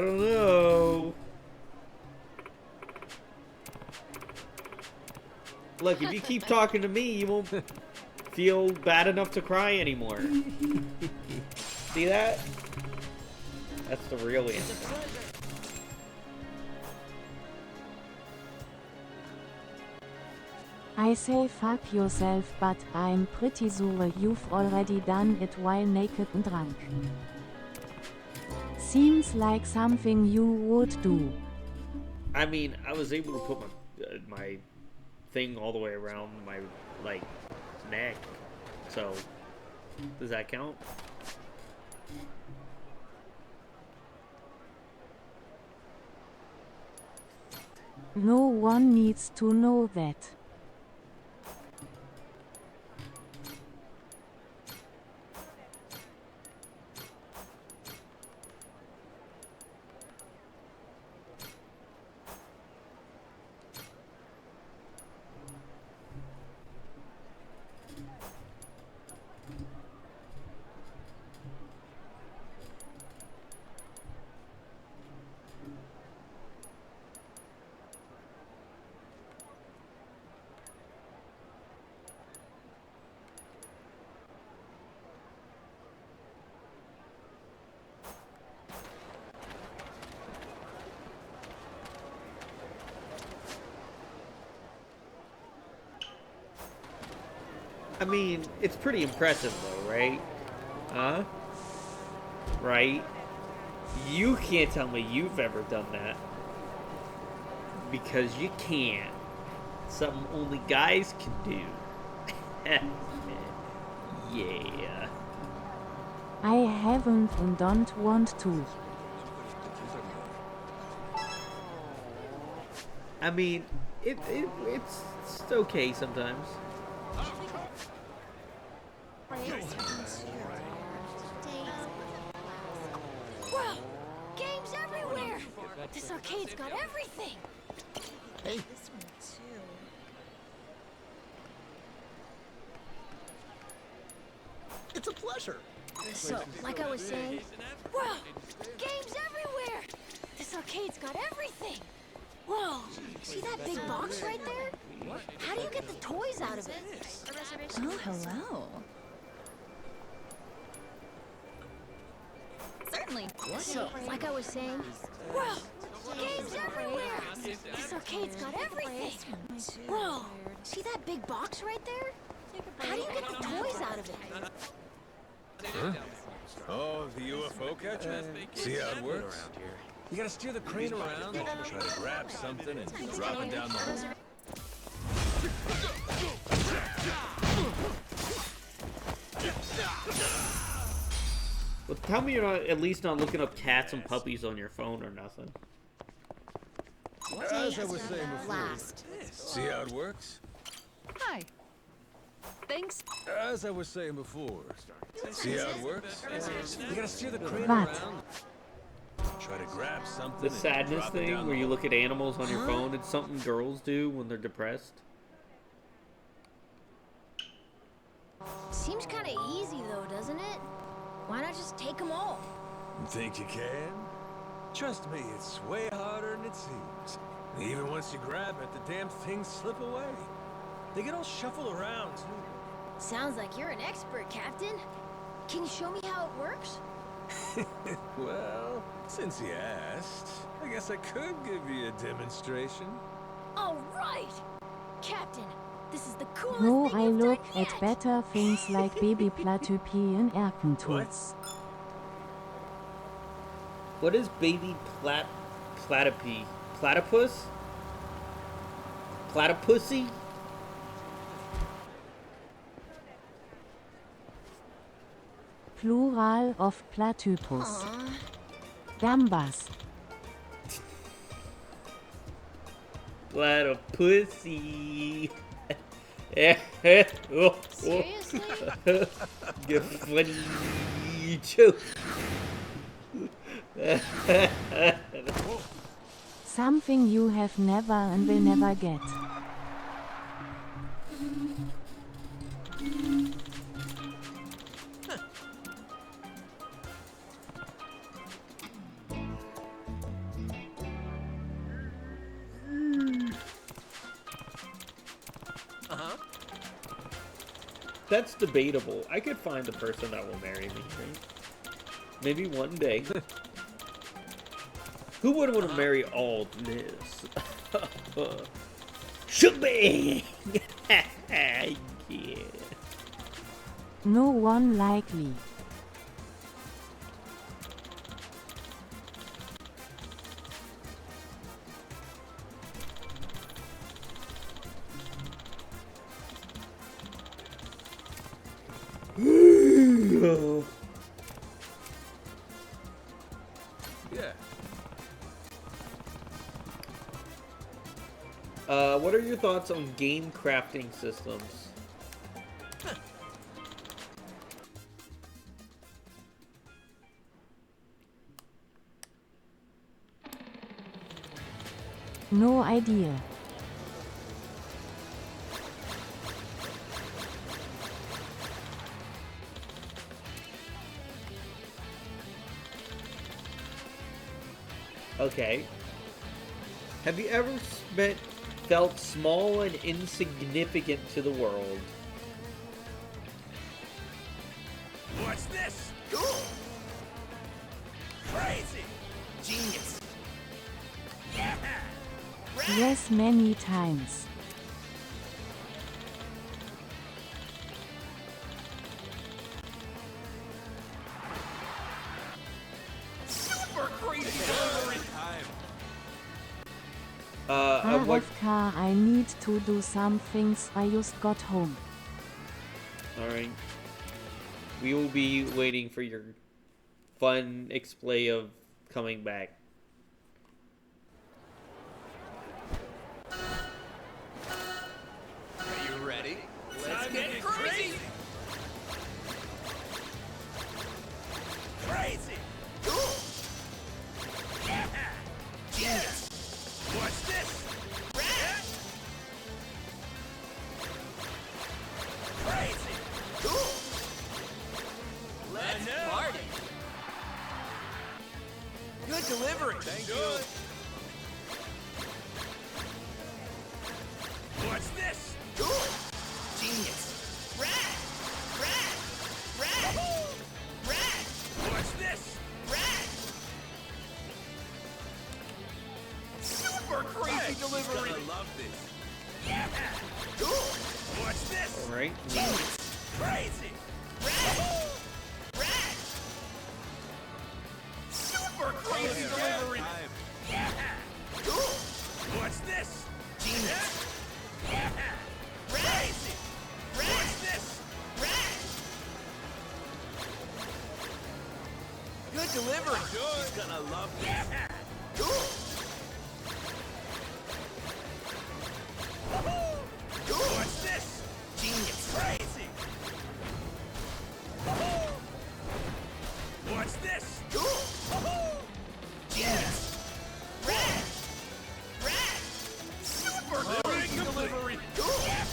don't know. Look, if you keep talking to me, you won't feel bad enough to cry anymore. See that? That's the real answer. I say fuck yourself, but I'm pretty sure you've already done it while naked and drunk. Seems like something you would do. I mean, I was able to put my thing all the way around my like neck, so does that count? No one needs to know that. I mean, it's pretty impressive though, right? Huh? Right? You can't tell me you've ever done that. Because you can't. Something only guys can do. Yeah. I haven't and don't want to. I mean, it's okay sometimes. Whoa! Games everywhere! This arcade's got everything! Hey. This one too. It's a pleasure. So, like I was saying, whoa! Games everywhere! This arcade's got everything! Whoa! See that big box right there? How do you get the toys out of it? Oh, hello. Certainly. So, like I was saying, whoa! Games everywhere! This arcade's got everything! Whoa! See that big box right there? How do you get the toys out of it? Huh? Oh, the UFO catcher? See how it works? You gotta steer the crane around, try to grab something, and drop it down the hole. Well, tell me you're not, at least not looking up cats and puppies on your phone or nothing. As I was saying before, see how it works? Hi. Thanks. As I was saying before, see how it works? You gotta steer the crane What? around. Try to grab something. The and sadness drop it thing down where the you hole. look at animals on your phone, it's something girls do when they're depressed. Seems kind of easy though, doesn't it? Why not just take them all? You think you can? Trust me, it's way harder than it seems. Even once you grab it, the damn things slip away. They get all shuffled around, too. Sounds like you're an expert, Captain. Can you show me how it works? Well, since you asked, I guess I could give you a demonstration. All right! Captain, this is the coolest No, thing I you've look done at yet. better things like baby platypien Erkentools. What is baby platypus? Platypus? Platypussy? Plural of platypus. Gambas. Platypussy. Seriously? Get funny joke. Something you have never and will never get. That's debatable. I could find the person that will marry me, right? Maybe one day. Who would want to marry all this? Shebang! Yeah. No one likely. Yeah. What are your thoughts on game crafting systems? No idea. Okay. Have you ever felt small and insignificant to the world? What's this? Crazy! Genius! Yeah! Yes, many times. Super crazy delivery time! AFK, I need to do some things. I just got home. Alright. We will be waiting for your fun display of coming back. Are you ready? Let's get crazy! Crazy! Yeah! Genius! What's this? Crazy! Let's party! Good delivery! Thank you! What's this? Genius! Rat! Rat! Rat! Rat! What's this? Rat! Super crazy delivery! I love this! Yeah! What's this? Alright. Genius! Crazy! Rat! Rat! Super crazy delivery! Yeah! What's this? Genius! Yeah! Crazy! What's this? Rat! Good delivery! She's gonna love this! Yeah! What's this? Genius! Crazy! What's this? Genius! Rat! Rat! Super crazy delivery! Yeah!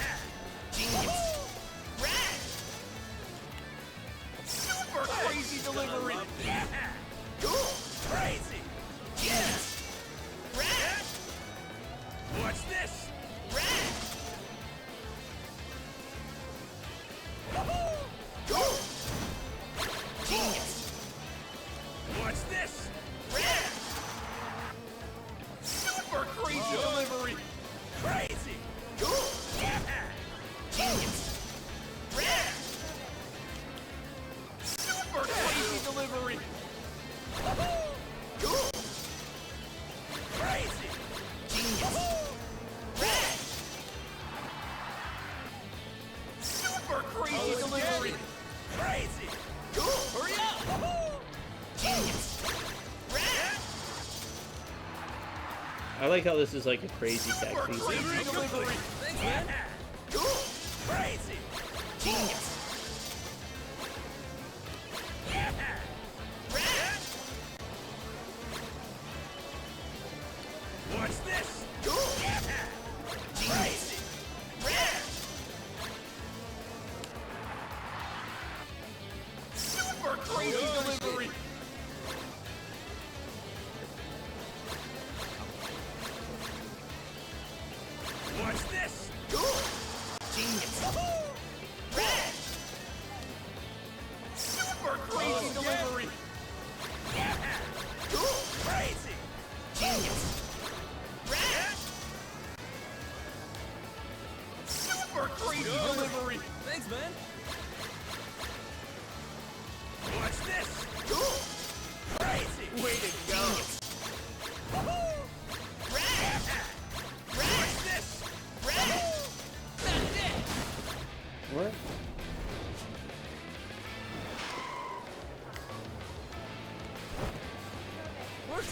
Genius! Rat! Super crazy delivery! Yeah! Crazy! Genius! Rat! What's this? Rat! Genius! What's this? Rat! Super crazy delivery! Crazy! Yeah! Genius! Rat! Super crazy delivery! Crazy! Genius! Rat! Super crazy delivery! Crazy! Hurry up! Genius! Rat! I like how this is like a crazy taxi. Crazy delivery! Thanks, man! Crazy! Genius! Yeah! Rat! What's this? Yeah! Crazy! Rat! Super crazy delivery! What's this? Genius! Rat!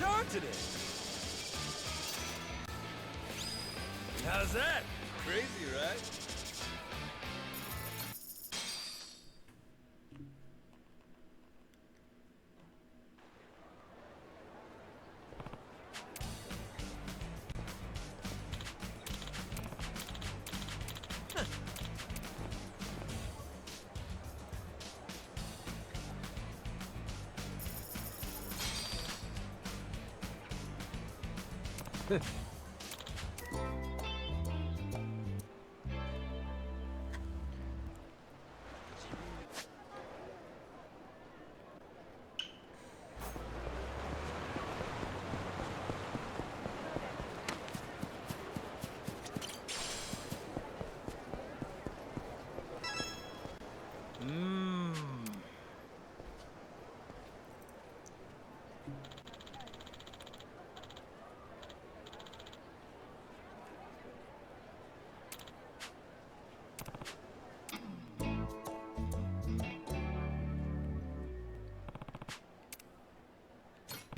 charm today. How's that? Crazy, right?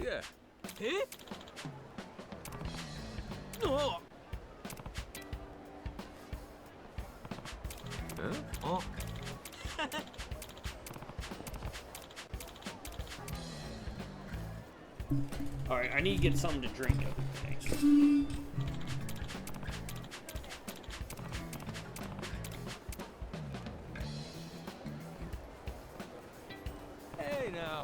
Yeah. Huh? Oh. Huh? Oh. Alright, I need to get something to drink. Thanks. Hey now.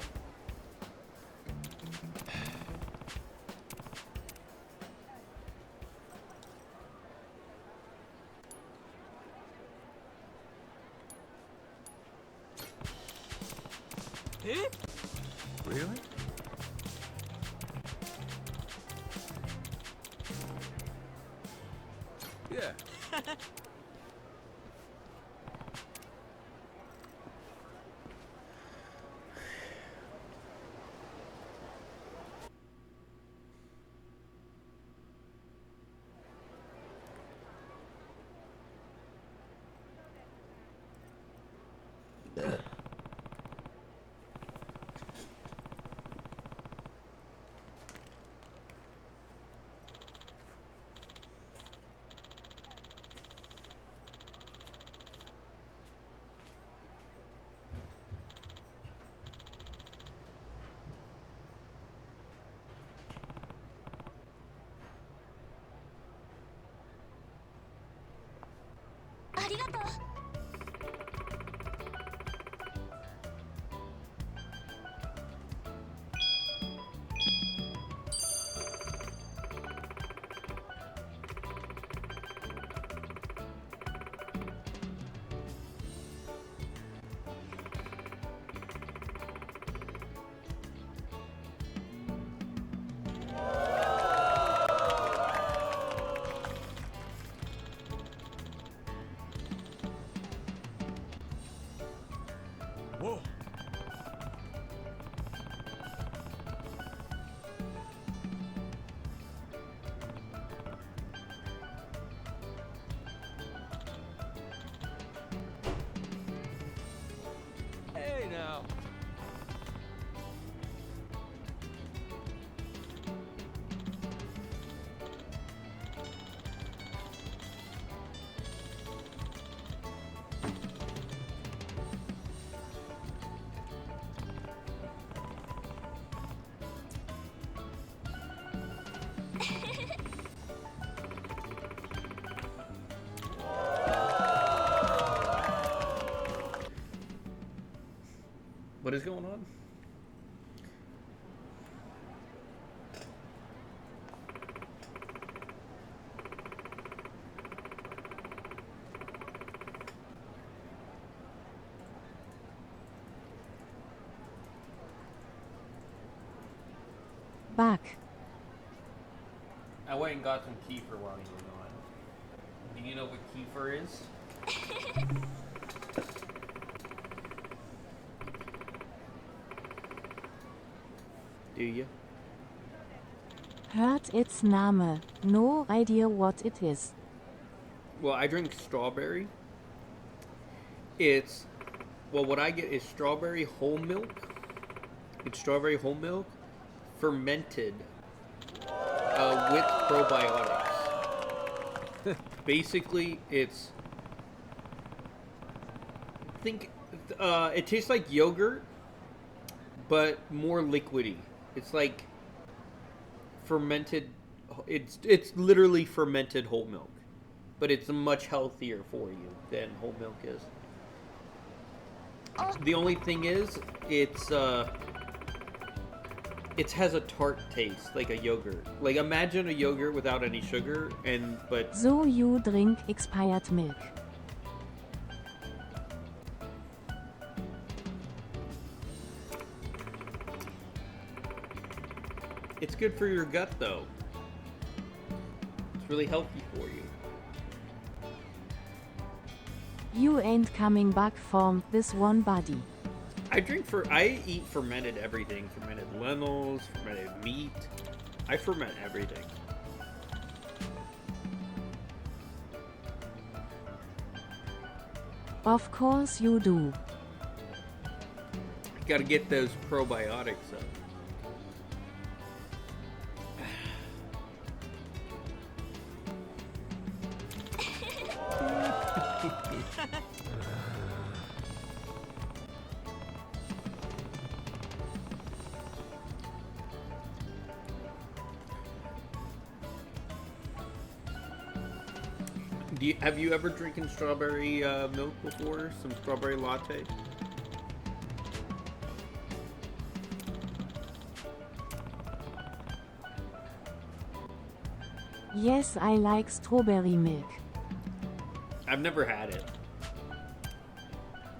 Huh? Really? Yeah. Whoa. Hey now. What is going on? Back. I went and got some kefir while you were gone. Do you know what kefir is? Do you? Heard its Name. No idea what it is. Well, I drink strawberry. It's, well, what I get is strawberry whole milk. It's strawberry whole milk fermented with probiotics. Basically, it's it tastes like yogurt, but more liquidy. It's like fermented. It's literally fermented whole milk, but it's much healthier for you than whole milk is. The only thing is, it has a tart taste, like a yogurt. Like imagine a yogurt without any sugar, but So you drink expired milk. it's good for your gut though. It's really healthy for you. You ain't coming back from this one body. I eat fermented everything. Fermented lentils, fermented meat. I ferment everything. Of course you do. You gotta get those probiotics up. Have you ever drinking strawberry milk before? Some strawberry latte? Yes, I like strawberry milk. I've never had it.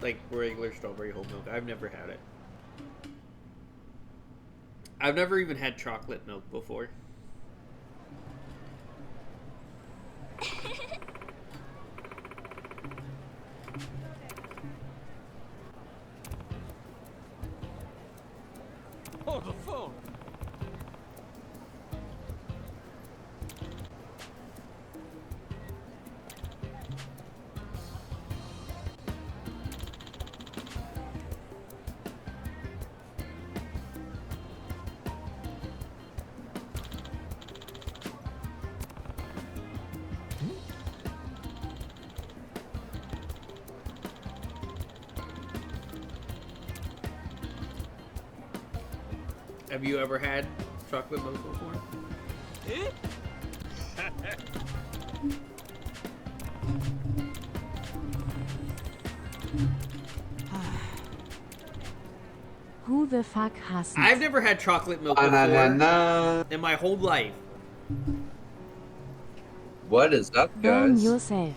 Like regular strawberry whole milk. I've never had it. I've never even had chocolate milk before. Oh, the phone. Have you ever had chocolate milk before? Who the fuck hasn't? I've never had chocolate milk before in my whole life. What is up, Burn guys? yourself.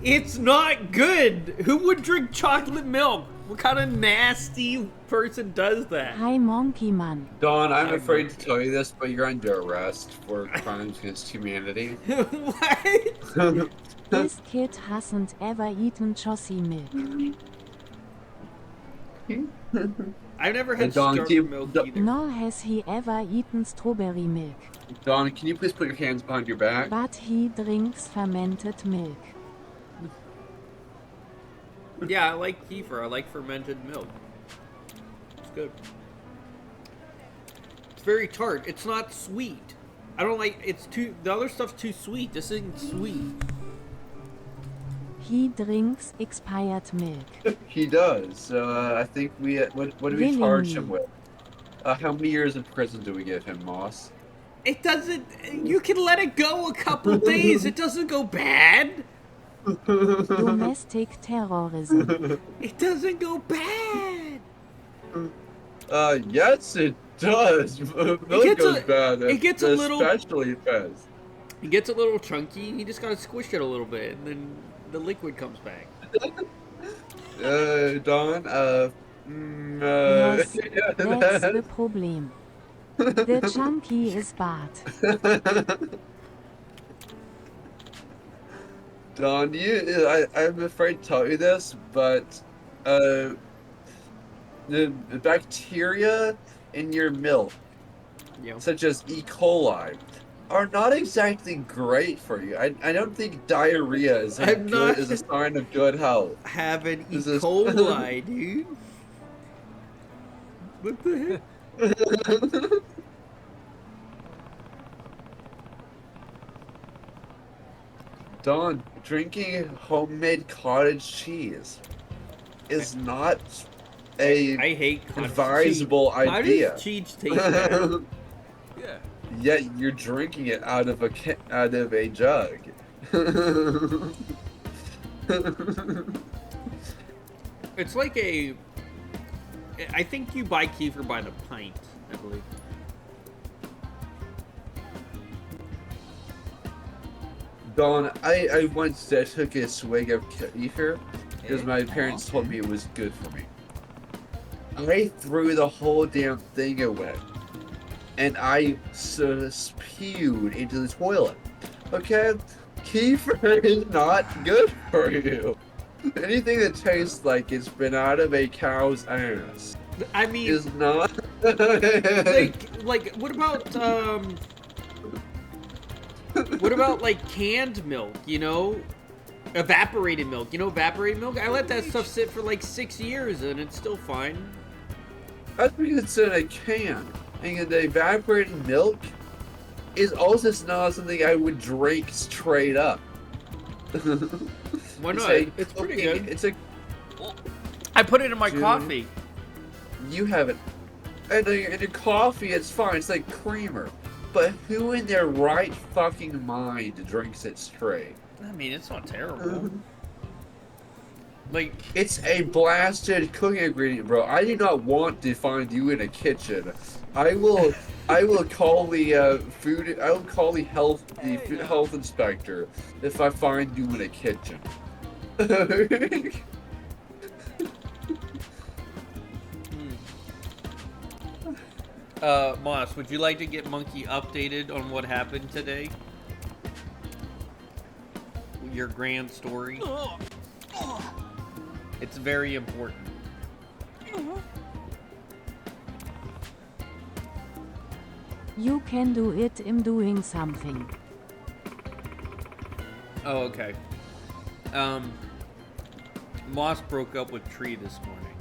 It's not good. Who would drink chocolate milk? What kind of nasty person does that? Hi, Monkey Man. Don, I'm afraid to tell you this, but you're under arrest for crimes against humanity. What? This kid hasn't ever eaten Chossie milk. I've never had Don, strawberry milk either. Nor has he ever eaten strawberry milk. Don, can you please put your hands behind your back? But he drinks fermented milk. Yeah, I like kefir. I like fermented milk. It's good. It's very tart. It's not sweet. I don't like. The other stuff's too sweet. This isn't sweet. He drinks expired milk. He does. I think what do we charge him with? How many years in prison do we give him, Moss? It doesn't. You can let it go a couple days. It doesn't go bad. Domestic terrorism. It doesn't go bad. Yes, it does. Milk goes bad. It gets a little. Especially fast. It gets a little chunky. You just gotta squish it a little bit, and then the liquid comes back. Don. Yes, that's the problem. The chunky is bad. Don, I'm afraid to tell you this, but the bacteria in your milk, such as E. coli, are not exactly great for you. I don't think diarrhea is a sign of good health. Having E. coli, dude. What the heck? Don, drinking homemade cottage cheese is not a I hate cottage advisable cheese. idea. Cottage cheese tastes bad. Yeah. Yet you're drinking it out of a jug. It's like a. I think you buy kefir by the pint, I believe. Don, I once took a swig of kefir because my parents told me it was good for me. I threw the whole damn thing away. And I spewed into the toilet. Okay? Kefir is not good for you. Anything that tastes like it's been out of a cow's ass. I mean, is not. like, what about like canned milk? You know, evaporated milk. You know, evaporated milk. I let that stuff sit for like 6 years and it's still fine. That's because it's in a can. And the evaporated milk is also not something I would drink straight up. Why not? It's pretty good. It's a. I put it in my coffee. You haven't. And in your coffee, it's fine. It's like creamer. But who in their right fucking mind drinks it straight? I mean, it's not terrible. Like, it's a blasted cooking ingredient, bro. I do not want to find you in a kitchen. I will call the food. I will call the health inspector if I find you in a kitchen. Moss, would you like to get Monkey updated on what happened today? Your grand story? It's very important. You can do it. I'm doing something. Oh, okay. Moss broke up with Tree this morning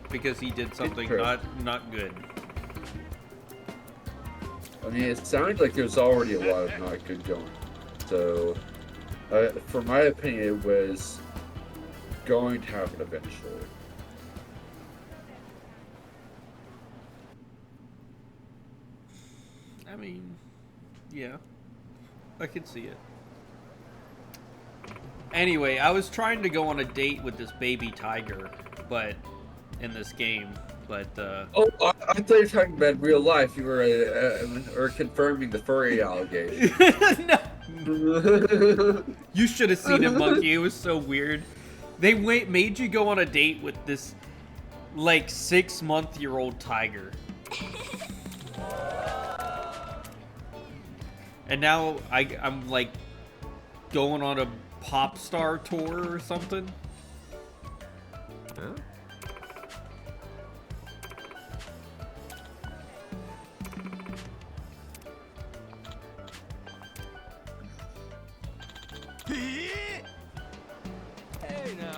because he did something not good. I mean, it sounded like there's already a lot of not good going. So, for my opinion, it was going to happen eventually. I mean, yeah, I can see it. Anyway, I was trying to go on a date with this baby tiger, but in this game, but oh, I thought you were talking about real life. You were confirming the furry allegation. No. You should have seen it, Monkey. It was so weird. They made you go on a date with this like 6-month-old tiger. And now I'm like going on a pop star tour or something. Huh? Hey now.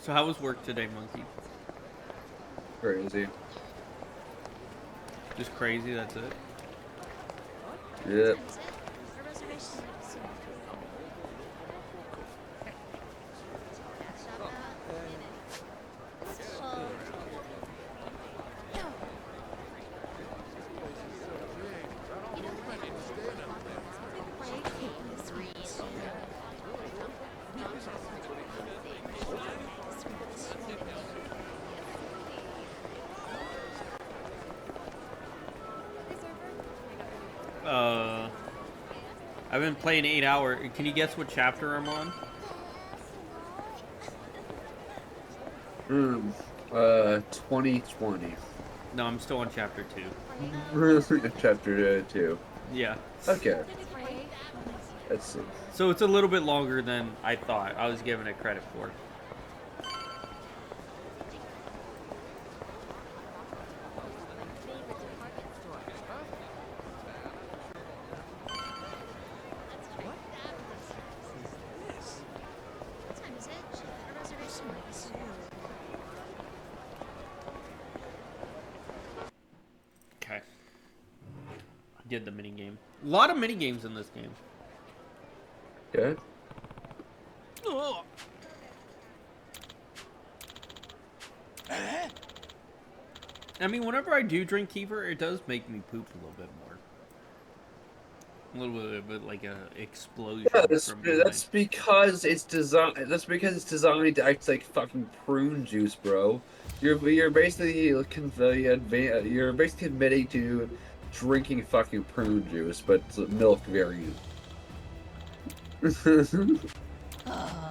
So how was work today, Monkey? Crazy. Just crazy, that's it? Yep. I've been playing 8 hours. Can you guess what chapter I'm on? 2020. No, I'm still on chapter 2. Chapter 2. Yeah. Okay. Let's see. So it's a little bit longer than I thought I was giving it credit for. did the mini game. A lot of mini games in this game. Okay. Oh. I mean, whenever I do drink kefir, it does make me poop a little bit more. A little bit like a explosion. Yeah, from that's because it's designed. That's because it's designed to act like fucking prune juice, bro. You're basically you're basically admitting to drinking fucking prune juice, but it's a milk variant.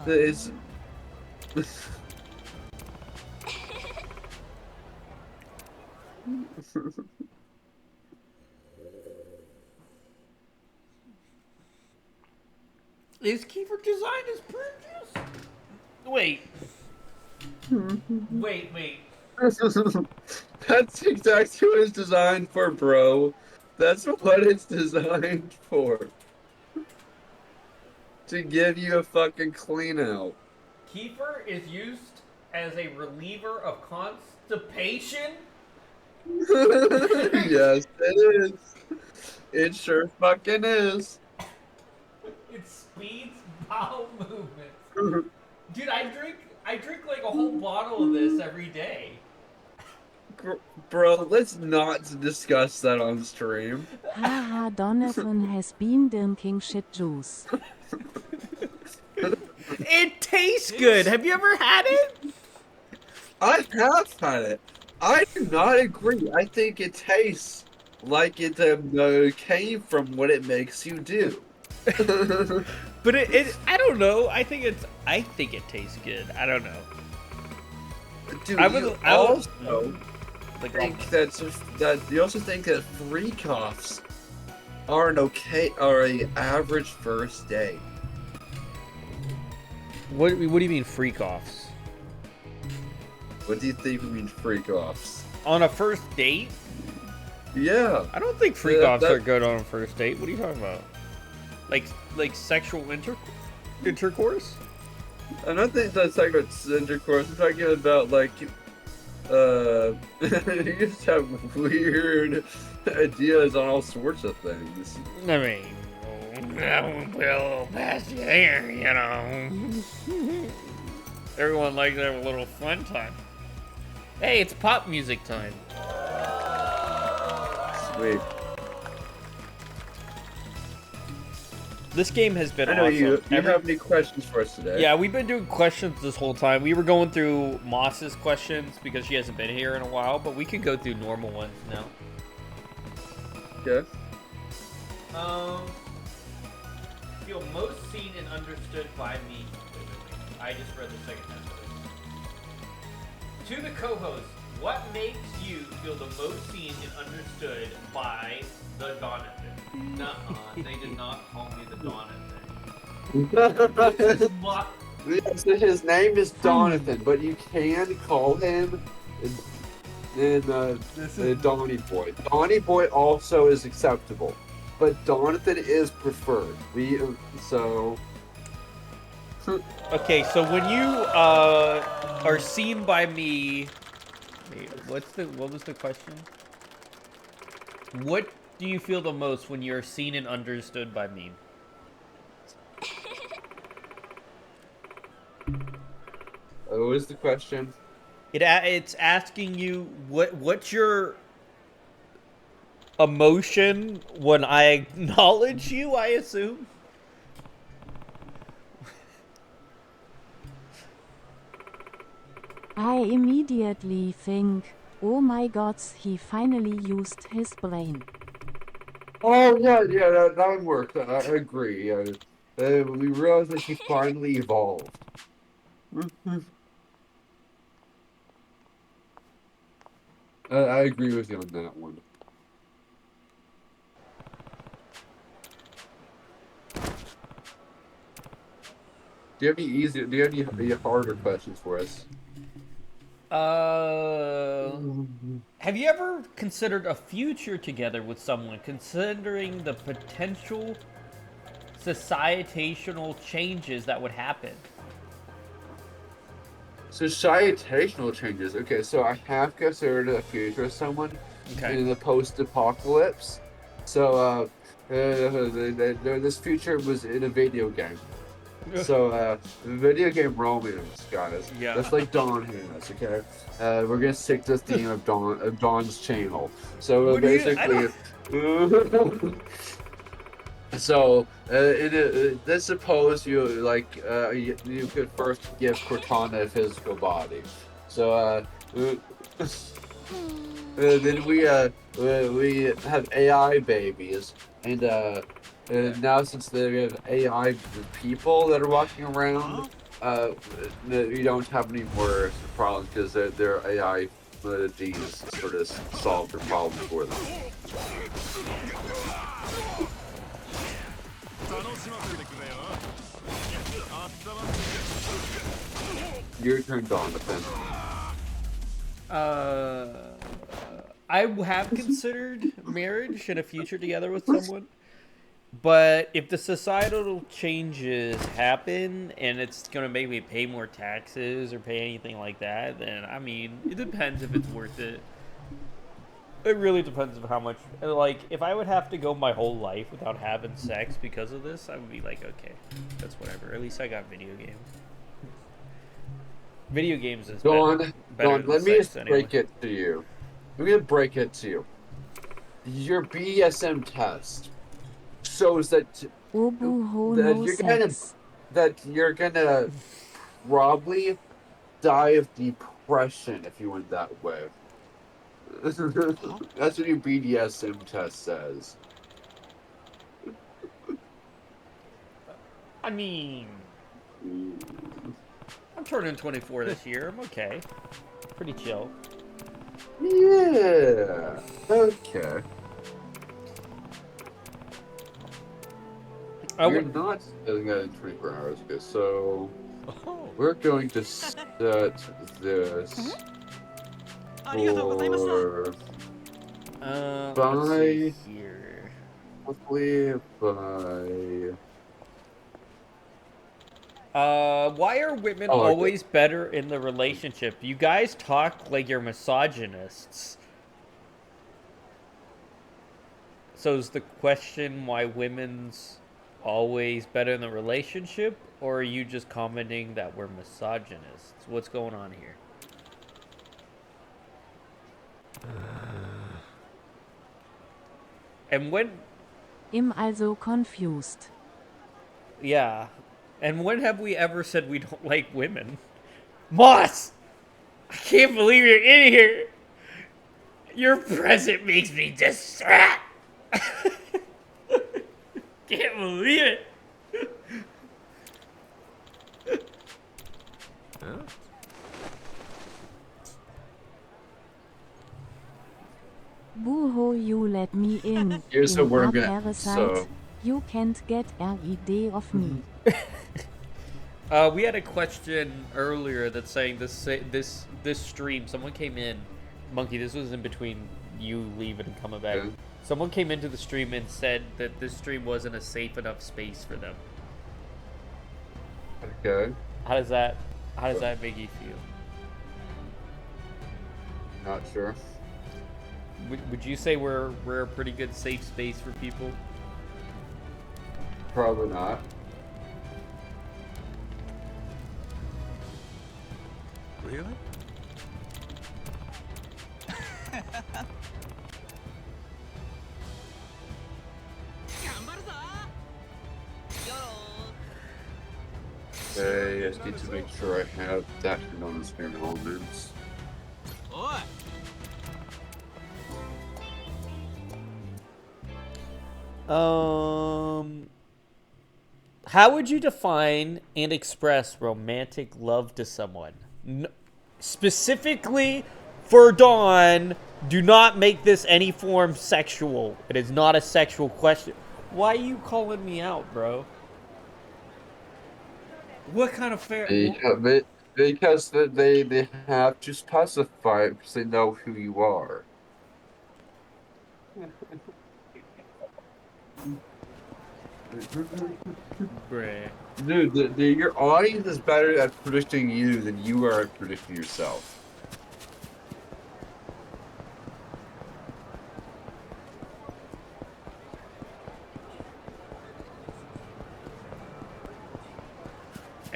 It's. Is kefir designed as prune juice? Wait. Wait. That's exactly what it's designed for, bro. That's what it's designed for. To give you a fucking clean out. Kefir is used as a reliever of constipation? Yes, it is. It sure fucking is. It speeds bowel movements. Dude, I drink like a whole bottle of this every day. Bro, let's not discuss that on stream. Haha, Donovan has been drinking shit juice. It tastes good. Have you ever had it? I have had it. I do not agree. I think it tastes like it came from what it makes you do. But it I don't know. I think it tastes good. I don't know. Dude, you also think that you also think that freak offs are an average first date. What do you mean freak offs? What do you think we mean freak offs? On a first date? Yeah. I don't think freak offs are good on a first date. What are you talking about? Like sexual intercourse? I don't think that's sexual intercourse. I'm talking about like you just have weird ideas on all sorts of things. I mean, that won't put a little past you there, you know. Everyone likes to have a little fun time. Hey, it's pop music time. Sweet. This game has been I know awesome. you have any questions for us today? Yeah, we've been doing questions this whole time. We were going through Moss's questions because she hasn't been here in a while, but we can go through normal ones now. Okay. Feel most seen and understood by me. I just read the second half of it. To the co-host, what makes you feel the most seen and understood by the Donovan? Nuh-uh, they did not call me the Donovan. His name is Donovan, but you can call him Donny Boy. Donny Boy also is acceptable, but Donovan is preferred. Okay, so when you are seen by me, wait, what was the question? What do you feel the most when you're seen and understood by me? What was the question? It's asking you what's your emotion when I acknowledge you, I assume. I immediately think, oh my god, he finally used his brain. Oh yeah, that would work. I agree. We realized that he finally evolved. I agree with you on that one. Do you have any harder questions for us? Have you ever considered a future together with someone, considering the potential societational changes that would happen? Societational changes. Okay, so I have considered a future with someone in the post-apocalypse. So, this future was in a video game. So, video game romance, guys. Yeah. Just like Dawn has, okay? We're gonna stick to the theme of Dawn's channel. So, What do you- I basically... So, let's suppose you like you could first give Cortana a physical body. So, then we have AI babies, and now since we have AI people that are walking around, you don't have any more problems because their AI genes sort of solve their problems for them. Your turn, Donovan. I have considered marriage and a future together with someone, but if the societal changes happen and it's gonna make me pay more taxes or pay anything like that, then I mean, it depends if it's worth it. It really depends on how much. Like, if I would have to go my whole life without having sex because of this, I would be like, okay, that's whatever. At least I got video games. Video games is better Dawn, than let me sex just anyway. break it to you. Let me break it to you. Your BDSM test shows that you're gonna probably die of depression if you went that way. That's what your BDSM test says. I mean, I'm turning 24 this year. I'm okay. Pretty chill. Yeah. Okay. You're not setting that in 24 hours ago, so we're going to set this for let's see here. Hopefully by. Why are women Oh, okay. always better in the relationship? You guys talk like you're misogynists. So is the question why women's always better in the relationship, or are you just commenting that we're misogynists? What's going on here? And when... I'm also confused. Yeah. And when have we ever said we don't like women? Moss! I can't believe you're in here! Your present makes me distraught! Can't believe it! Huh? Boo-hoo, you let me in. Here's in what I'm a gonna- parasite, so- you can't get rid of me. We had a question earlier that's saying this stream. Someone came in, Monkey. This was in between you leaving and coming back. Yeah. Someone came into the stream and said that this stream wasn't a safe enough space for them. Okay. How does that make you feel? Not sure. Would you say we're a pretty good safe space for people? Probably not. Really? Okay, I just need to make sure I have that on the spare elements. How would you define and express romantic love to someone? Specifically for Dawn, do not make this any form sexual. It is not a sexual question. Why are you calling me out, bro? What kind of fair... Because they have to specify because they know who you are. Bruh. Dude, your audience is better at predicting you than you are at predicting yourself.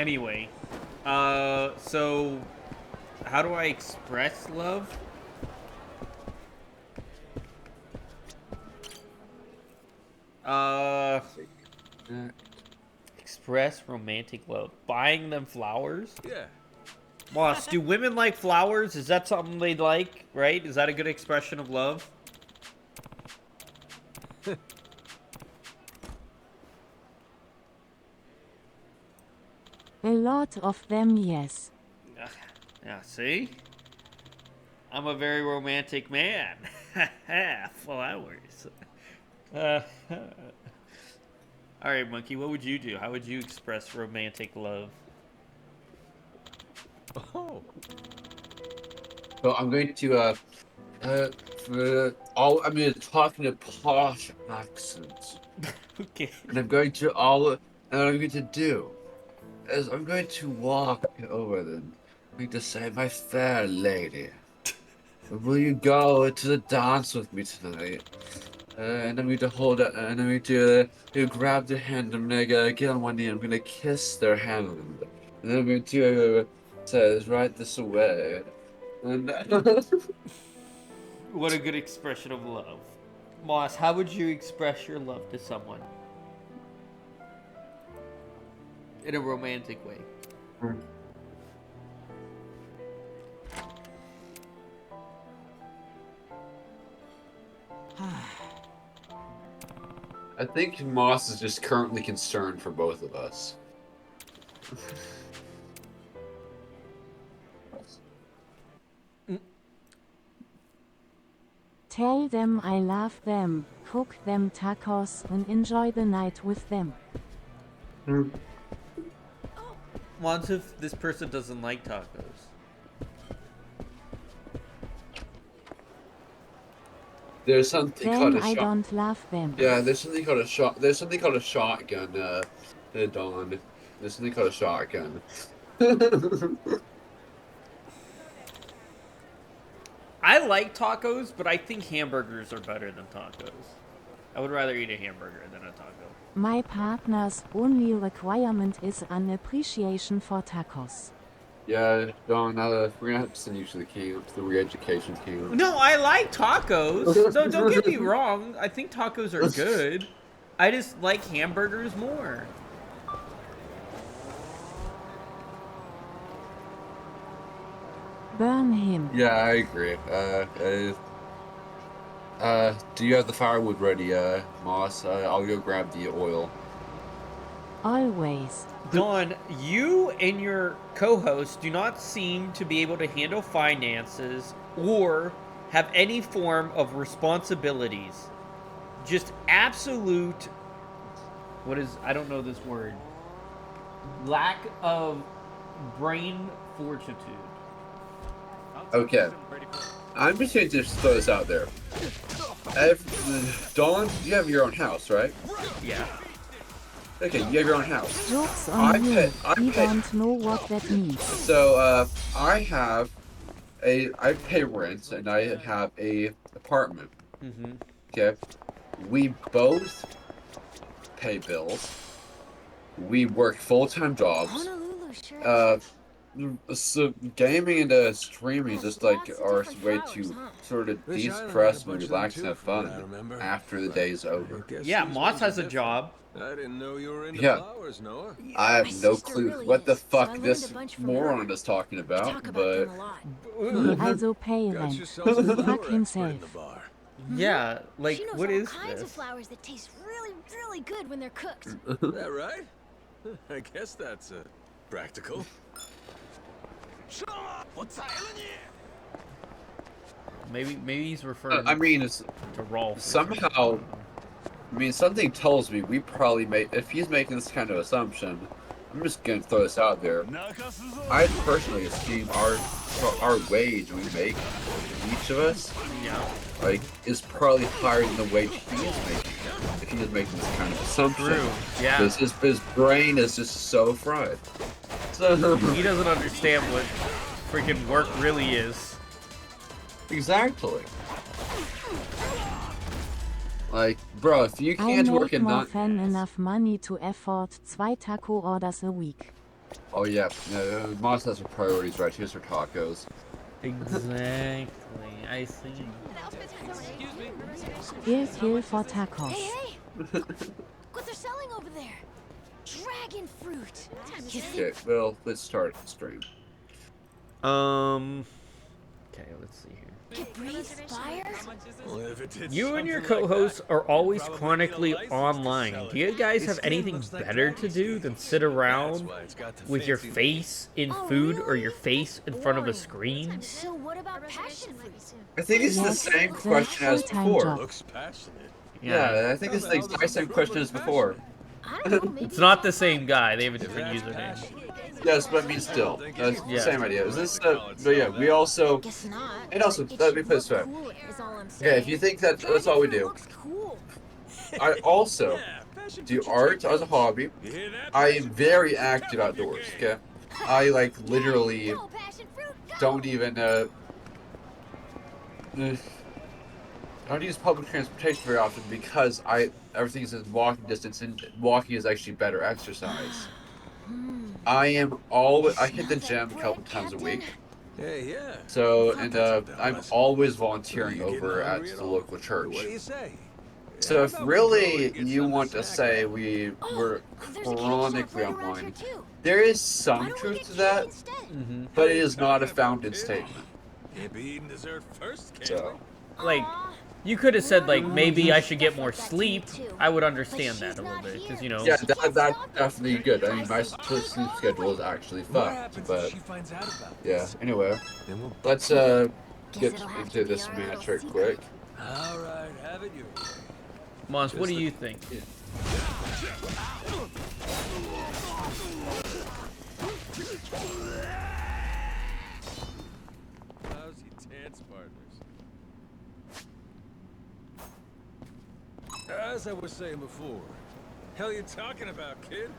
Anyway, so how do I express love? Express romantic love. Buying them flowers? Yeah. Moss, do women like flowers? Is that something they like, right? Is that a good expression of love? A lot of them, yes. Yeah, see? I'm a very romantic man. Flowers. Alright, Monkey, what would you do? How would you express romantic love? Oh. So I'm going to I'm going to talk in a posh accent. Okay. And I'm going to what I'm going to do is I'm going to walk over them. I'm going to say, my fair lady, will you go to the dance with me tonight? And I'm going to hold it, and I'm going to grab their hand. I'm going to get on one knee. I'm going to kiss their hand. And then I'm going to say, right this away. And What a good expression of love. Moss, how would you express your love to someone? In a romantic way. I think Moss is just currently concerned for both of us. Tell them I love them, cook them tacos, and enjoy the night with them. What if this person doesn't like tacos? There's something Then called a I shot. don't love them. Yeah, there's something called a shot. There's something called a shotgun. Dawn. There's something called a shotgun. I like tacos, but I think hamburgers are better than tacos. I would rather eat a hamburger than a taco. My partner's only requirement is an appreciation for tacos. Yeah, Dawn. We're gonna have to send you to the camp, to the re-education camp. No, I like tacos. No, don't get me wrong. I think tacos are good. I just like hamburgers more. Burn him. Yeah, I agree. Do you have the firewood ready, Moss? I'll go grab the oil. Always. Dawn, you and your co-host do not seem to be able to handle finances or have any form of responsibilities. Just absolute, I don't know this word, lack of brain fortitude. Okay. I'm just going to just throw this out there. Dawn, you have your own house, right? Yeah. Okay, you have your own house. Jokes on you. We don't know what that means. So, I pay rent and I have a apartment. Mm-hmm. Okay. We both pay bills. We work full-time jobs. So gaming and streaming is just like our way to sort of de-stress and relax and have fun after the day's over. Yeah, Moss has a job. I didn't know you were into Yeah. flowers, Noah. I have no clue what the fuck this moron is talking about, but He also pay rent. Fuck himself. Yeah, like, She knows what all is kinds this? of flowers that taste really, really good when they're cooked. That right? I guess that's practical. Maybe he's referring I mean, it's to Rolf. somehow. I mean, something tells me we probably if he's making this kind of assumption, I'm just gonna throw this out there. I personally esteem our wage we make, each of us, like, is probably higher than the wage he is making. If he is making this kind of assumption, True. Yeah. because his brain is just so fried. So He doesn't understand what freaking work really is. Exactly. Like, bro, if you I can't make work in more not than enough money to afford 2 taco orders a week. Oh yeah, Moss has her priorities right. Here's her tacos. Exactly. I see. Kill for tacos. Hey! What they're selling over there? Dragon fruit. Okay, well, let's start the stream. Okay, let's see here. It breathes fire? You and your co-hosts are always chronically online. Do you guys have anything better to do than sit around with your face in food or your face in front of a screen? So what about passion fruit? I think it's the same question as before. Looks passionate. Yeah, I think it's the exact same question as before. It's not the same guy. They have a different username. Yes, but I mean still, that's the Yeah. same idea. Is this but yeah, we also, and also, let me put this way. Okay, if you think that's all we do. I also do art as a hobby. I am very active outdoors, okay? I like literally don't even I don't use public transportation very often because everything's in walking distance, and walking is actually better exercise. I hit the gym a couple times a week. Hey, yeah. So, and I'm always volunteering over at the local church. What do you say? So if really you want to say we were chronically online, there is some truth to that, but it is not a founded statement. Can't be eating dessert first, can So, Like, you could have said, like, maybe I should get more sleep. I would understand that a little bit, because, you know... yeah, that's definitely good. I mean, my sleep schedule is actually fucked, but... Yeah, anyway, let's get into this match right quick. Alright, have it your way. Mons, what do you think? Lousy dance partners. As I was saying before, hell you talking about, kid?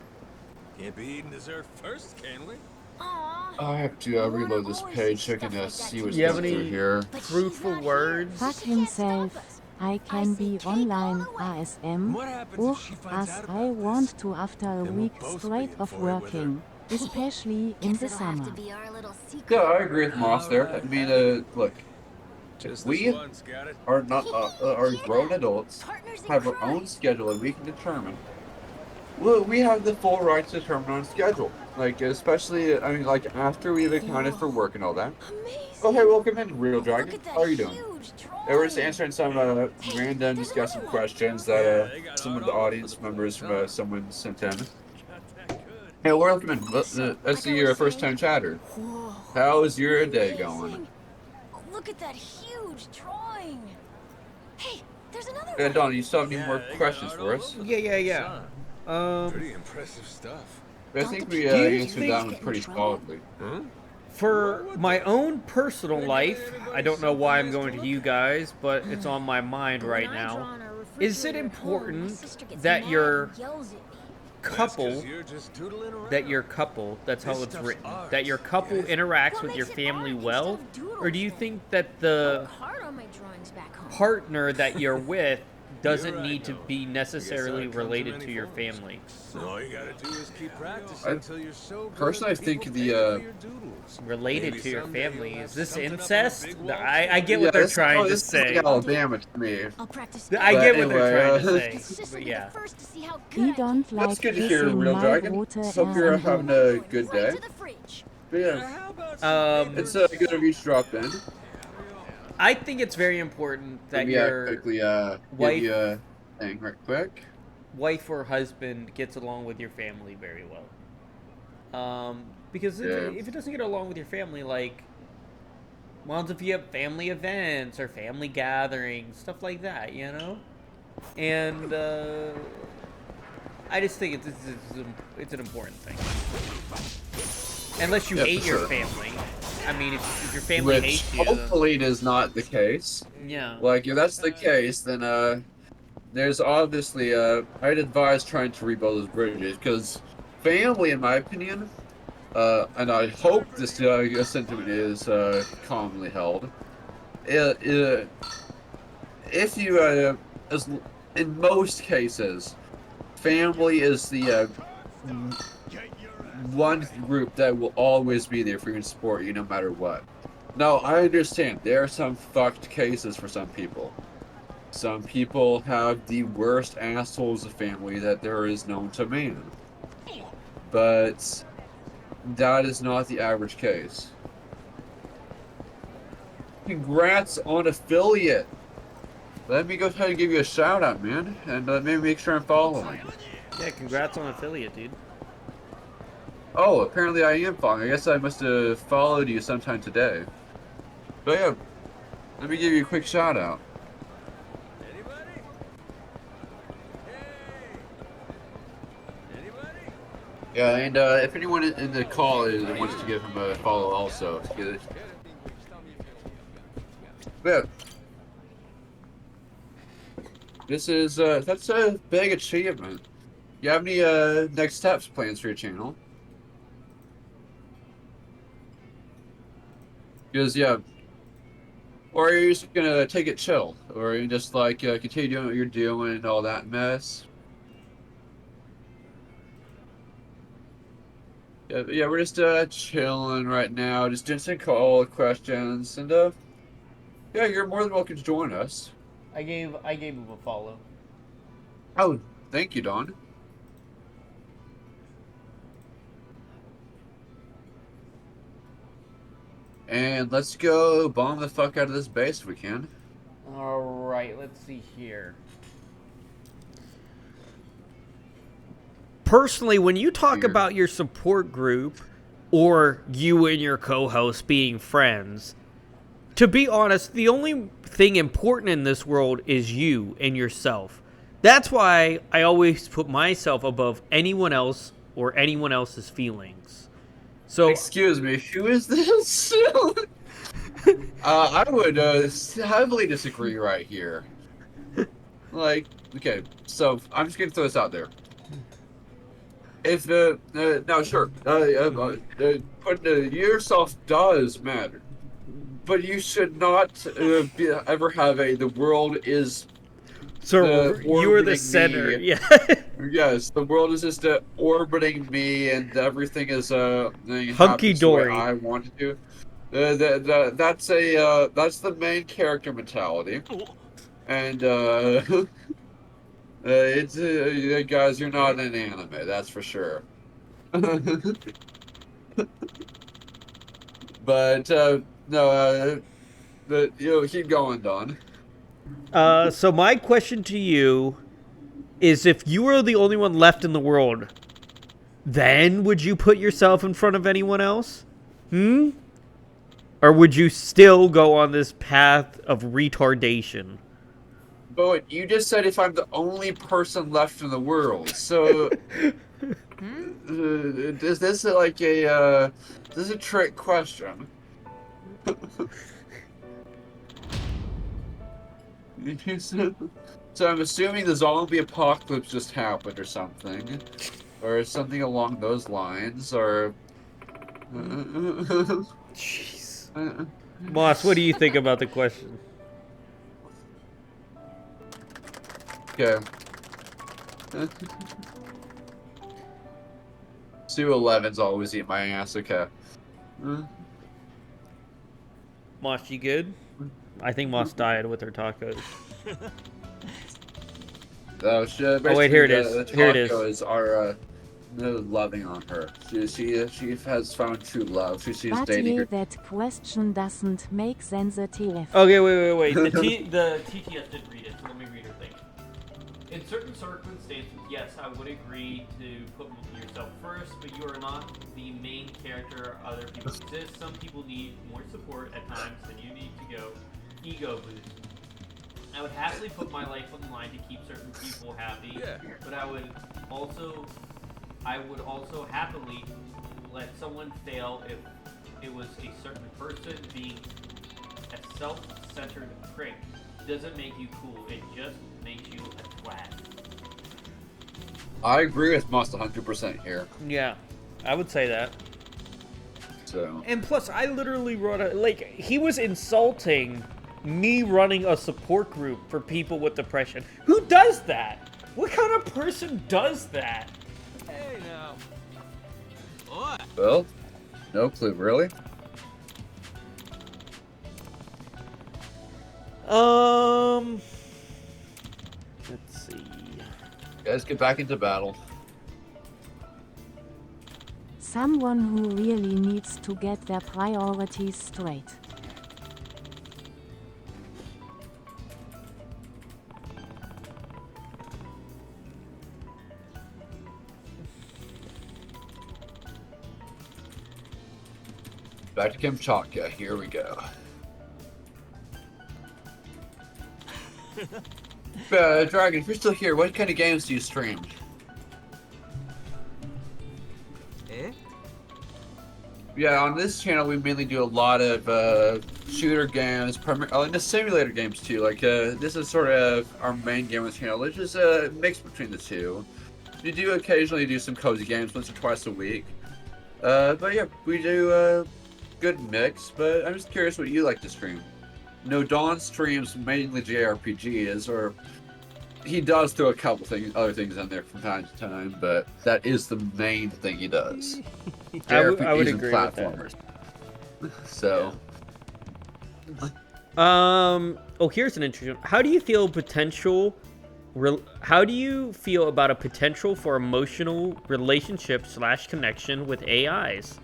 Can't be eating dessert first, can we? I have to reload this page so I can see what's You have going through any here. fruitful words? Fuck himself. I can be online ASM. As I want to after a week straight of working, especially in the summer. Yeah, I agree with Moss there. I mean, look, we are not are grown adults, have our own schedule, and we can determine. Well, we have the full right to determine our own schedule. Like, especially, I mean, like after we've accounted for work and all that. Oh, hey, welcome in, Real Dragon. How are you doing? Yeah, we're just answering some random discussion questions that some of the audience members from someone sent in. Hey, welcome in. Let's see your first time chatter. How's your day going? Look at that huge drawing. Hey, there's another Yeah, one. Don, you still have any more questions for us? Yeah. Pretty impressive stuff. I think we you answered that one pretty solidly. For my own personal life, I don't know why I'm going to you guys, but it's on my mind right now. Is it important that your couple, that's how it's written, that your couple interacts with your family well? Or do you think that the partner that you're with doesn't need to be necessarily related to your family? All you gotta do is keep practicing until you're so good. Personally, I think the related to your family, is this incest? I get what they're trying to say. Like Alabama to me. I get what they're trying to say, but yeah. We don't like That's good to hear, kissing Real my Dragon. rote Hope you're having a good day. But yeah, it's good of you to drop in. I think it's very important that Yeah, your quickly wife, give you a thing right quick. wife or husband gets along with your family very well. Because if it doesn't get along with your family, like, well, if you have family events or family gatherings, stuff like that, you know? And I just think it's an important thing. Unless you hate your family. I mean, if your family Which hates you, hopefully it is not the case. Yeah. Like, if that's the case, then there's obviously I'd advise trying to rebuild those bridges, because family, in my opinion, and I hope this sentiment is commonly held. If you, in most cases, family is the one group that will always be there for you and support you no matter what. Now, I understand there are some fucked cases for some people. Some people have the worst assholes of family that there is known to man. But that is not the average case. Congrats on affiliate. Let me go ahead and give you a shout out, man, and maybe make sure I'm following. Yeah, congrats on affiliate, dude. Oh, apparently I am following. I guess I must have followed you sometime today. But yeah, let me give you a quick shout out. Yeah, and if anyone in the call wants to give him a follow also. Yeah. This is, that's a big achievement. You have any, next steps plans for your channel? Because, yeah. Or are you just gonna take it chill? Or are you just, like, continue doing what you're doing and all that mess? Yeah, we're just, chilling right now. Just answering call questions. And, yeah, you're more than welcome to join us. I gave him a follow. Oh, thank you, Don. And let's go bomb the fuck out of this base if we can. Alright, let's see here. Personally, when you talk about your support group or you and your co-host being friends, to be honest, the only thing important in this world is you and yourself. That's why I always put myself above anyone else or anyone else's feelings. So, excuse me, who is this? I would heavily disagree right here. Like, okay, so I'm just gonna throw this out there. If now, sure, putting yourself does matter. But you should not ever have the world is. So you are the center, me. yeah. Yes, the world is just orbiting me, and everything is hunky dory. I want to do. That's the main character mentality, and it's guys, you're not an anime, that's for sure. But no, keep going, Don. So my question to you is, if you were the only one left in the world, then would you put yourself in front of anyone else? Or would you still go on this path of retardation? But you just said if I'm the only person left in the world, so is this like a this is a trick question? So I'm assuming the zombie apocalypse just happened or something along those lines, or jeez. Moss, what do you think about the question? Okay. Sue 11's always eat my ass. Okay. Moss, you good? I think Moss died with her tacos. Oh shit! Oh wait, here it is. The Here it is. tacos are loving on her. She has found true love. She's But dating her. that question doesn't make sense. TF. Okay, wait. The TTS did read it, so let me read her thing. In certain circumstances, yes, I would agree to put yourself first, but you are not the main character. Other people exist. Some people need more support at times than you need to go. Ego boost. I would happily put my life on the line to keep certain people happy, but I would also happily let someone fail if it was a certain person. Being a self-centered prick doesn't make you cool, it just makes you a twat. I agree with Moss 100% here. Yeah, I would say that. So. And plus, I literally wrote he was insulting me running a support group for people with depression. Who does that? What kind of person does that? Hey now. What? Well, no clue, really? Let's see. Guys, get back into battle. Someone who really needs to get their priorities straight. Back to Kamchatka. Here we go. Dragon, if you're still here, what kind of games do you stream? Eh? Yeah, on this channel we mainly do a lot of shooter games, and the simulator games too. Like this is sort of our main game on the channel. It's just a mix between the two. We do occasionally do some cozy games once or twice a week. But yeah, we do a good mix. But I'm just curious what you like to stream. No, Don streams mainly JRPGs, or he does throw a couple other things in there from time to time, but that is the main thing he does. I would JRPGs and agree platformers. So. Oh, here's an interesting. How do you feel about a potential for emotional relationship / connection with AIs?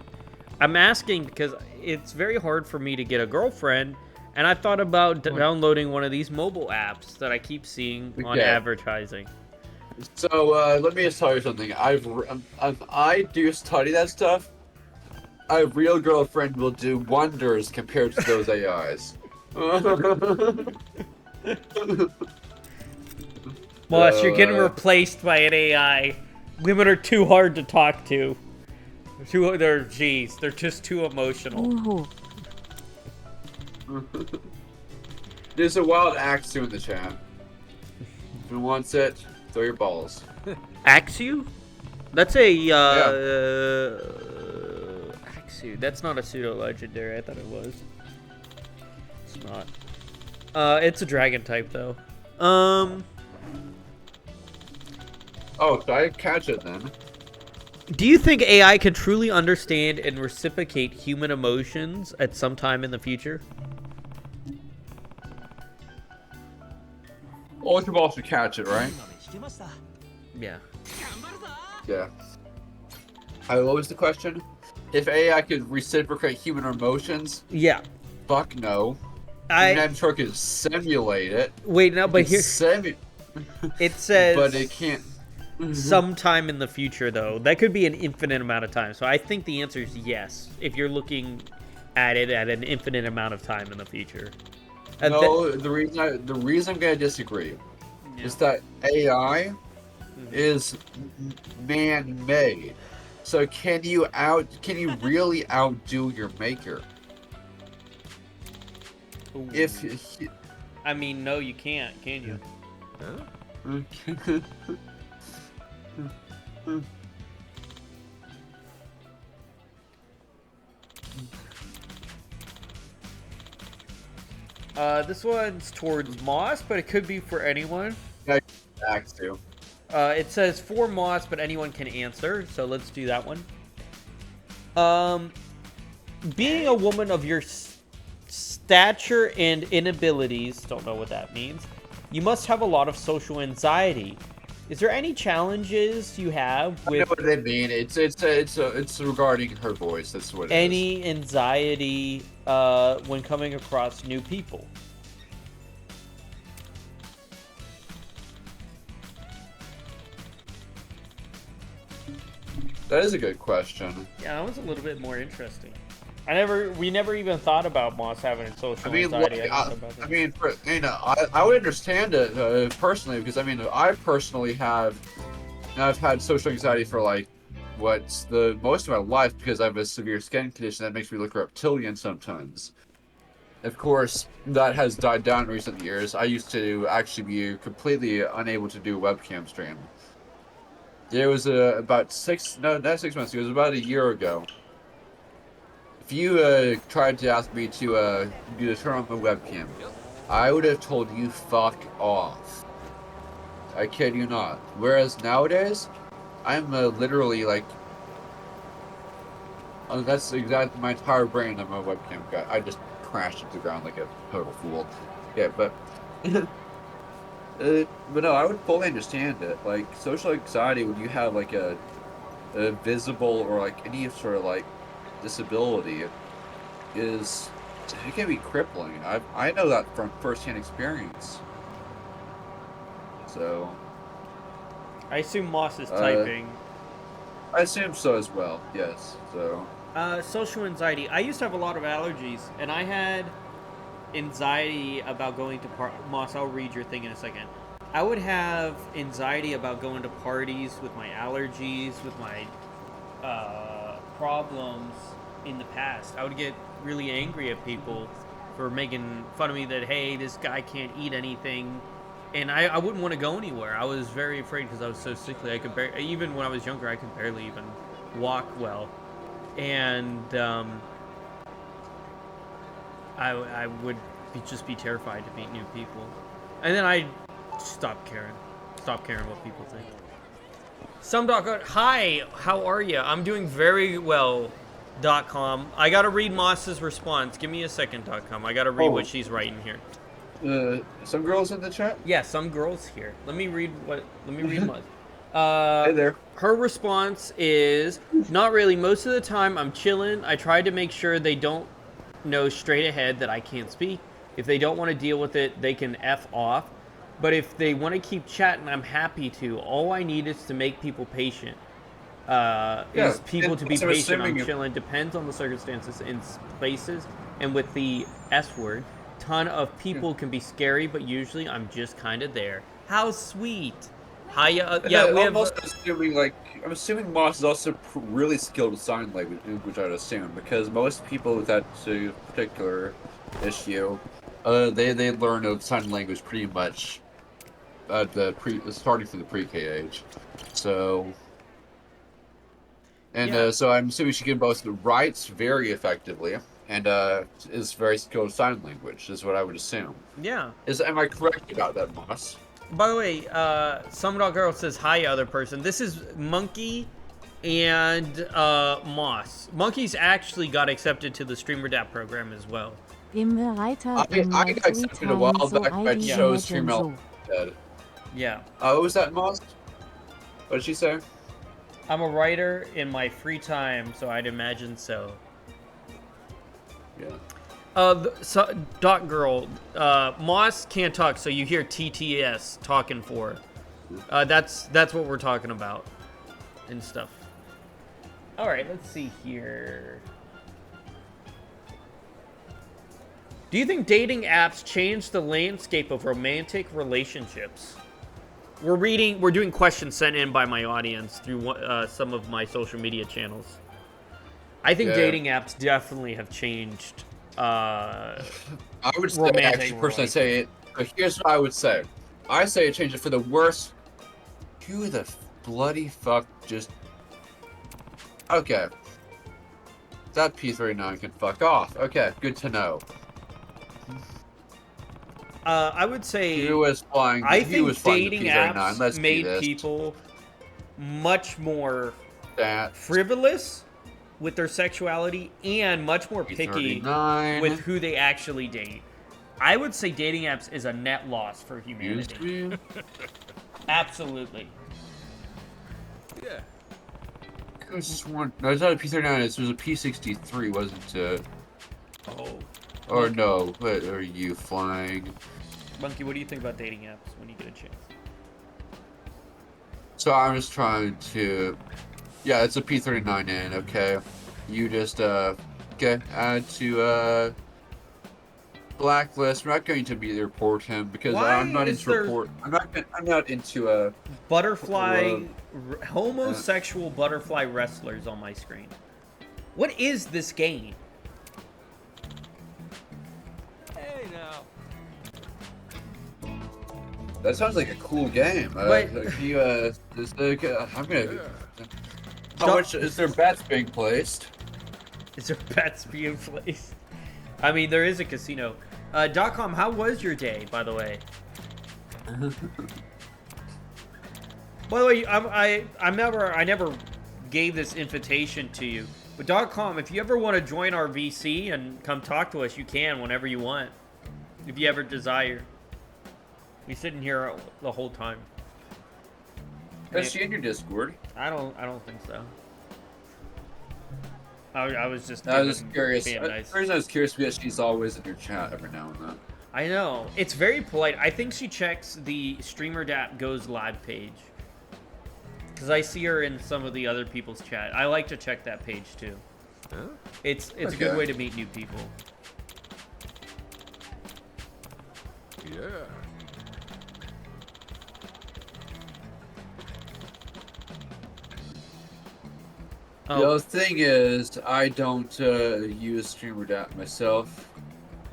I'm asking because it's very hard for me to get a girlfriend. And I thought about downloading one of these mobile apps that I keep seeing on advertising. So let me just tell you something. I do study that stuff. A real girlfriend will do wonders compared to those AIs. Moss, you're getting replaced by an AI. Women are too hard to talk to. They're just too emotional. Ooh. There's a wild Axu in the chat. Who wants it? Throw your balls. Axu? That's a Axu. That's not a pseudo legendary. I thought it was. It's not. It's a dragon type though. Oh, so I catch it then. Do you think AI can truly understand and reciprocate human emotions at some time in the future? Ultra Ball should catch it, right? Yeah. Yeah. What was the question? If AI could reciprocate human emotions? Yeah. Fuck no. I'm sure it could simulate it. Wait, no, but here... It says... But it can't... Sometime in the future, though. That could be an infinite amount of time. So I think the answer is yes, if you're looking at it at an infinite amount of time in the future. No, the reason I'm gonna disagree is that AI is man-made. So can you really outdo your maker? Ooh. I mean, no, you can't, can you? Huh? This one's towards Moss, but it could be for anyone. Yeah, back to. It says for Moss, but anyone can answer, so let's do that one. Being a woman of your stature and inabilities, don't know what that means, you must have a lot of social anxiety. Is there any challenges you have with... I know what they mean. It's regarding her voice. That's what it is. Any anxiety when coming across new people? That is a good question. Yeah, that was a little bit more interesting. We never even thought about Moss having a social anxiety. I would understand it personally, because I personally I've had social anxiety for like what's the most of my life, because I have a severe skin condition that makes me look reptilian sometimes. Of course, that has died down in recent years. I used to actually be completely unable to do a webcam stream. It was about not 6 months ago. It was about a year ago. If you tried to ask me to turn on my webcam, I would have told you fuck off. I kid you not. Whereas nowadays, I'm literally like, That's exactly my entire brain on my webcam got. I just crashed to the ground like a total fool. Yeah, but but no, I would fully understand it. Like social anxiety, when you have like a visible or like any sort of like disability, is it can be crippling. I know that from firsthand experience. So I assume Moss is typing. I assume so as well. Yes. So. Social anxiety. I used to have a lot of allergies, and I had anxiety about going to Moss, I'll read your thing in a second. I would have anxiety about going to parties with my allergies, with my problems in the past. I would get really angry at people for making fun of me that, hey, this guy can't eat anything. And I wouldn't want to go anywhere. I was very afraid because I was so sickly. I could even when I was younger, I could barely even walk well. And I would just be terrified to meet new people. And then I stopped caring what people think. Hi, how are you? I'm doing very well, .com. I gotta read Moss's response. Give me a second, .com. I gotta read what she's writing here. Some girls in the chat? Yeah, some girls here. Let me read Moss. Hey there. Her response is, not really. Most of the time, I'm chilling. I try to make sure they don't know straight ahead that I can't speak. If they don't want to deal with it, they can F off. But if they want to keep chatting, I'm happy to. All I need is to make people patient. Is people to be patient. I'm chilling. Depends on the circumstances in places. And with the S word, ton of people can be scary, but usually I'm just kind of there. How sweet. Hiya. Yeah, we have. I'm assuming Moss is also really skilled with sign language, which I'd assume, because most people with that particular issue, they learn of sign language pretty much at starting from the pre-K age. So, so I'm assuming she can both writes very effectively and is very skilled with sign language, is what I would assume. Yeah. Am I correct about that, Moss? By the way, Some.Girl says, hi, other person. This is Monkey and Moss. Monkey's actually got accepted to the StreamerDAP program as well. I got accepted a while back, but I chose StreamerDAP instead. Yeah. What was that, Moss? What did she say? I'm a writer in my free time, so I'd imagine so. Yeah. Girl, Moss can't talk, so you hear TTS talking for her. That's what we're talking about and stuff. All right, let's see here. Do you think dating apps change the landscape of romantic relationships? We're doing questions sent in by my audience through some of my social media channels. I think dating apps definitely have changed. I would say, actually, personally say it. But here's what I would say. I say it changed it for the worse. Who the bloody fuck just? Okay. That P39 can fuck off. Okay, good to know. I would say he was flying. I think dating apps made people much more frivolous with their sexuality and much more picky with who they actually date. I would say dating apps is a net loss for humanity. Absolutely. Yeah. It was just one. No, it's not a P39. It was a P63, wasn't it? Oh. Or no? What are you flying? Monkey, what do you think about dating apps when you get a chance? So I'm just trying to. Yeah, it's a P39 in. Okay, you just add to blacklist. We're not going to immediately report him because I'm not into report. I'm not into butterfly homosexual butterfly wrestlers on my screen. What is this game? Hey now. That sounds like a cool game. I'm gonna. How much is there bets being placed? Is there bets being placed? I mean, there is a casino. .com, how was your day, by the way? By the way, I never gave this invitation to you. But .com, if you ever want to join our VC and come talk to us, you can whenever you want. If you ever desire. We sitting here the whole time. Is she in your Discord? I don't think so. I was just curious. being nice. The reason I was curious because she's always in your chat every now and then. I know. It's very polite. I think she checks the StreamerDap Goes Live page. Because I see her in some of the other people's chat. I like to check that page too. Huh? It's a good way to meet new people. Yeah. Oh. The thing is, I don't use StreamerDAP myself.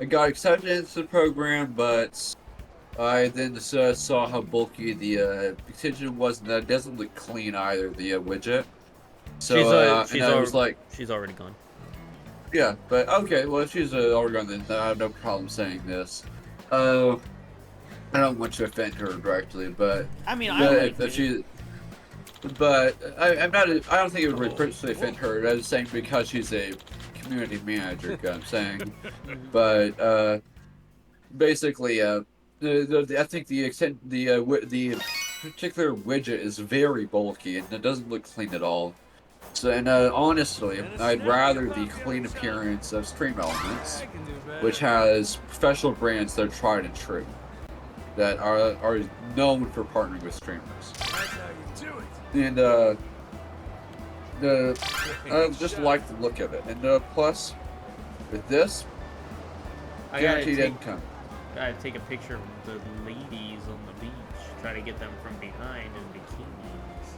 I got accepted into the program, but I then saw how bulky the extension was, and that it doesn't look clean either, the widget. So I was like, she's already gone. Yeah, but okay, well if she's already gone, then I have no problem saying this. I don't want to offend her directly, but I mean, if she. But I'm not. I don't think it would personally offend her. I was saying because she's a community manager. I'm saying, but basically, I think the particular widget is very bulky and it doesn't look clean at all. So, and honestly, I'd rather the clean appearance of Stream Elements, which has professional brands that are tried and true, that are known for partnering with streamers. And I just like the look of it. And plus, with this, guaranteed income. Gotta take a picture of the ladies on the beach. Try to get them from behind in bikinis.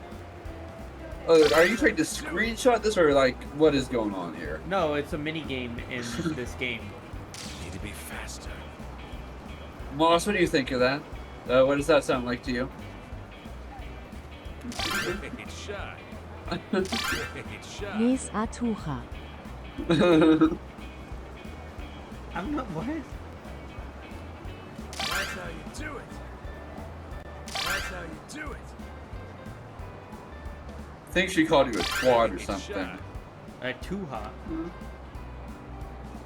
Are you trying to screenshot this, or like what is going on here? No, it's a mini game in this game. Need to be faster. Moss, what do you think of that? What does that sound like to you? Great shot. Great shot. Yes, Atucha. I'm not what? That's how you do it. That's how you do it. I think she called you a twat or something. Too hot.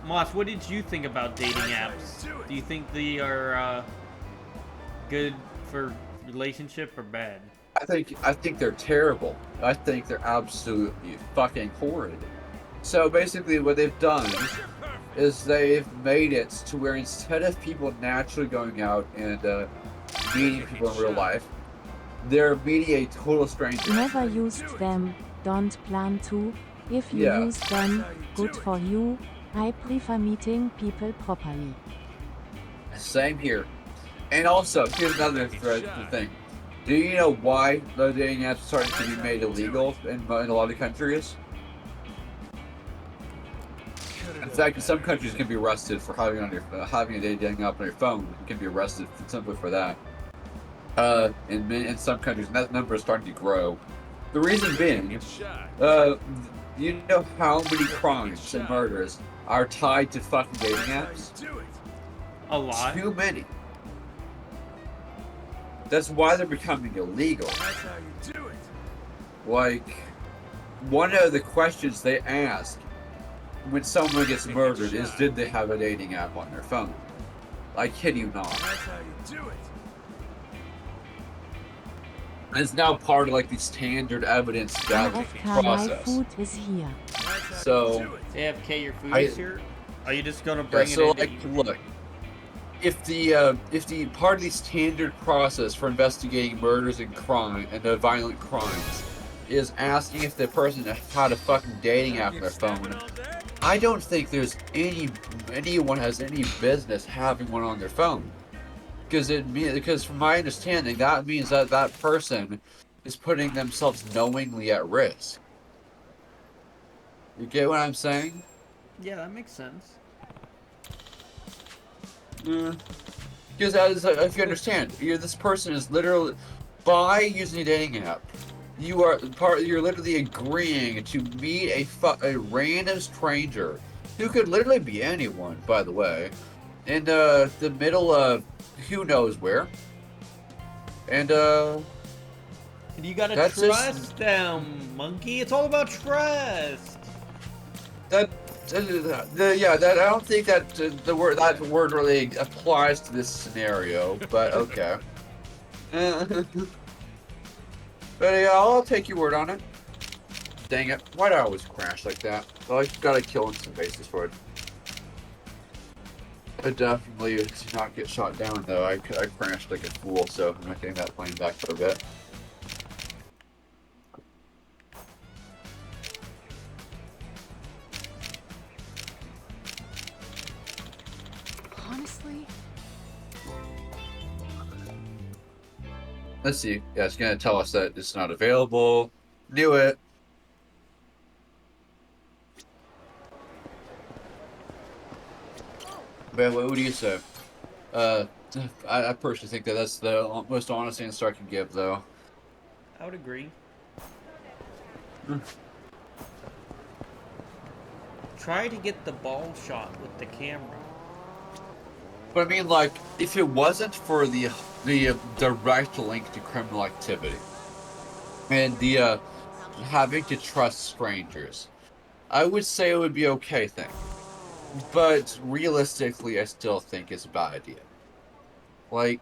Moss, what did you think about dating apps? Do you think they are good for relationship or bad? I think they're terrible. I think they're absolutely fucking horrid. So basically what they've done is they've made it to where instead of people naturally going out and meeting people in real life, they're meeting a total stranger. Never used them, don't plan to. If you use them, good for you. I prefer meeting people properly. Same here. And also, here's another thing. Do you know why the dating apps are starting to be made illegal in a lot of countries? In fact, in some countries, you can be arrested for having a dating app on your phone. You can be arrested simply for that. In some countries, and that number is starting to grow. The reason being, you know how many crimes and murders are tied to fucking dating apps? A lot. Too many. That's why they're becoming illegal. That's how you do it. Like, one of the questions they ask when someone gets murdered is, did they have a dating app on their phone? I kid you not. That's how you do it. And it's now part of like the standard evidence gathering process. My food is here. So, AFK, your food is here? Are you just gonna bring it in? Like, look, if the part of the standard process for investigating murders and crime and violent crimes is asking if the person had a fucking dating app on their phone, I don't think there's anyone has any business having one on their phone. Because from my understanding, that means that that person is putting themselves knowingly at risk. You get what I'm saying? Yeah, that makes sense. Because if you understand, this person is literally, by using a dating app, you're literally agreeing to meet a random stranger, who could literally be anyone, by the way, in the middle of who knows where, and you gotta trust them, monkey. It's all about trust. Yeah, that I don't think that that word really applies to this scenario, but okay. But yeah, I'll take your word on it. Dang it! Why'd I always crash like that? Well, I gotta kill in some bases for it. I definitely did not get shot down though. I crashed like a fool, so I'm not getting that plane back for a bit. Honestly, Let's see. Yeah, it's gonna tell us that it's not available. Knew it. But what do you say? I personally think that that's the most honest answer I can give, though. I would agree. Try to get the ball shot with the camera. But I mean, like, if it wasn't for the direct link to criminal activity and the having to trust strangers, I would say it would be okay thing. But realistically, I still think it's a bad idea. Like,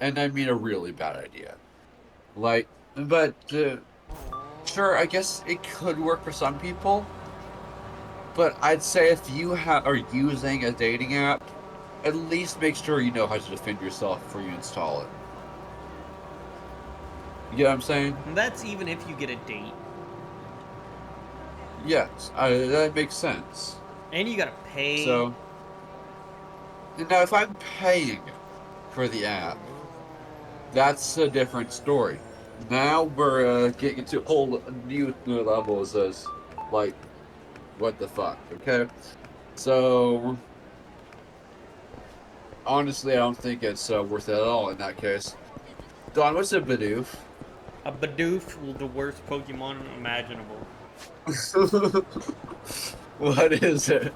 and I mean a really bad idea. Like, but sure, I guess it could work for some people. But I'd say if you are using a dating app, at least make sure you know how to defend yourself before you install it. You know what I'm saying? And that's even if you get a date. Yes, that makes sense. And you gotta pay. So, now if I'm paying for the app, that's a different story. Now we're getting to whole new levels as, like, what the fuck, okay? So, honestly, I don't think it's worth it at all in that case. Don, what's a Bidoof? A Bidoof was the worst Pokemon imaginable. What is it?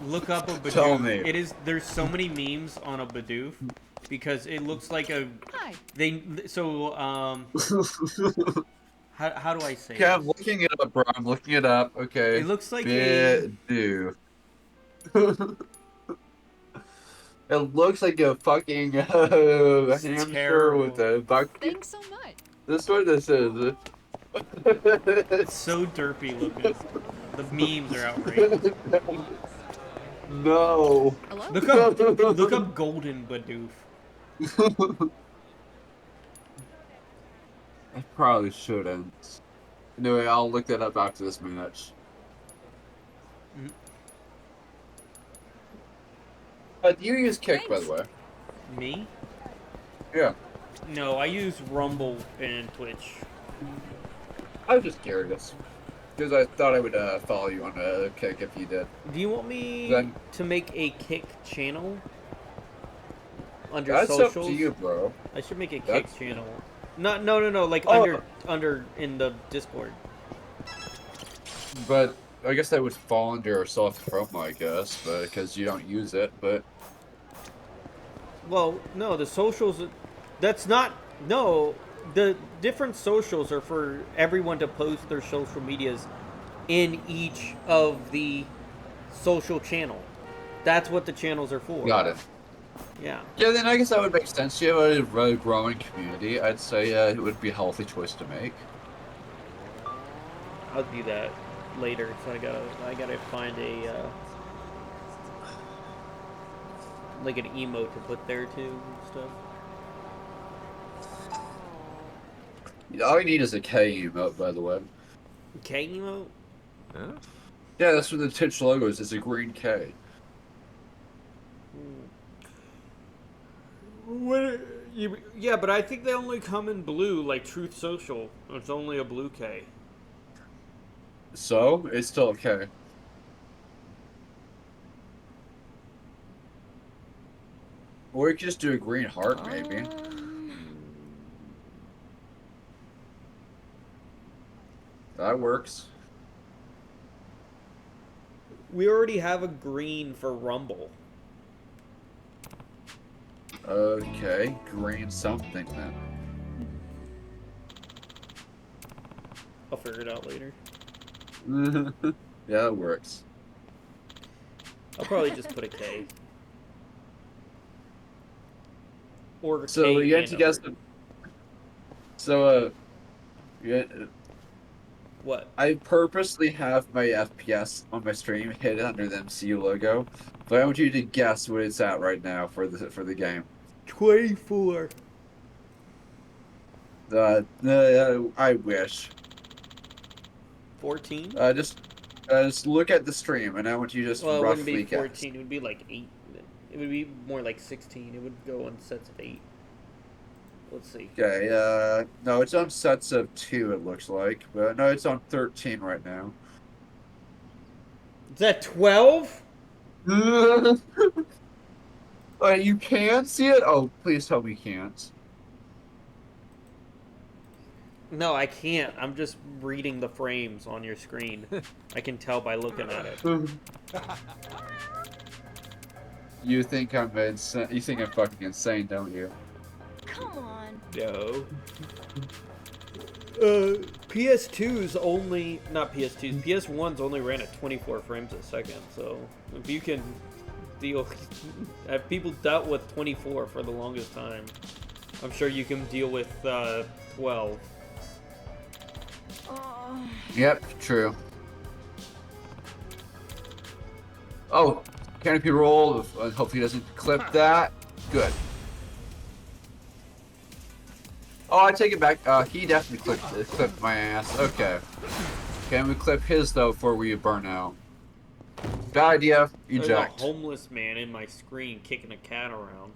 Look up a Bidoof. Tell me. It is. There's so many memes on a Bidoof because it looks like a. Hi. How do I say? Okay, I'm looking it up, bro. I'm looking it up. Okay. It looks like Bidoof. It looks like a fucking hamster terrible. with a bucket. Thanks so much. This what this is. It's so derpy looking. The memes are outrageous. No. Hello? Look up Golden Bidoof. I probably shouldn't. Anyway, I'll look that up after this match. Do you use Kick, by the way? Me? Yeah. No, I use Rumble and Twitch. I was just curious. Because I thought I would follow you on Kick if you did. Do you want me to make a Kick channel? Under That's socials? up to you, bro. I should make a That's... Kick channel. No, like under in the Discord. But I guess that would fall under self-promo, I guess, but because you don't use it, but... Well, no, the socials... That's not... No, the different socials are for everyone to post their social medias in each of the social channel. That's what the channels are for. Got it. Yeah. Yeah, then I guess that would make sense. You have a really growing community. I'd say it would be a healthy choice to make. I'll do that later. So I gotta find a like an emote to put there too and stuff. All you need is a K emote, by the way. K emote? Yeah. Yeah, that's what the Twitch logo is. It's a green K. Yeah, but I think they only come in blue, like Truth Social. It's only a blue K. So? It's still a K. Or you could just do a green heart, maybe. That works. We already have a green for Rumble. Okay, green something then. I'll figure it out later. Yeah, it works. I'll probably just put a K. Or So K you have and to guess. over. So yeah. What? I purposely have my FPS on my stream hidden under the MCU logo, but I want you to guess what it's at right now for the game. 24. I wish. 14? Just look at the stream, and I want you to just Well, it wouldn't be roughly 14. guess. It would be like 8. It would be more like 16. It would go on sets of 8. Let's see. Okay, no, it's on sets of 2, it looks like. But no, it's on 13 right now. Is that 12? You can see it? Oh, please tell me you can't. No, I can't. I'm just reading the frames on your screen. I can tell by looking at it. You think I'm insane? You think I'm fucking insane, don't you? Come on. No. PS2's only, not PS2's, PS1's only ran at 24 frames a second, so if you can deal, people dealt with 24 for the longest time. I'm sure you can deal with 12. Yep, true. Oh, canopy roll. Hopefully he doesn't clip that. Good. Oh, I take it back. He definitely clipped my ass. Okay. Can we clip his though before we burn out? Bad idea. Eject. There's a homeless man in my screen kicking a cat around.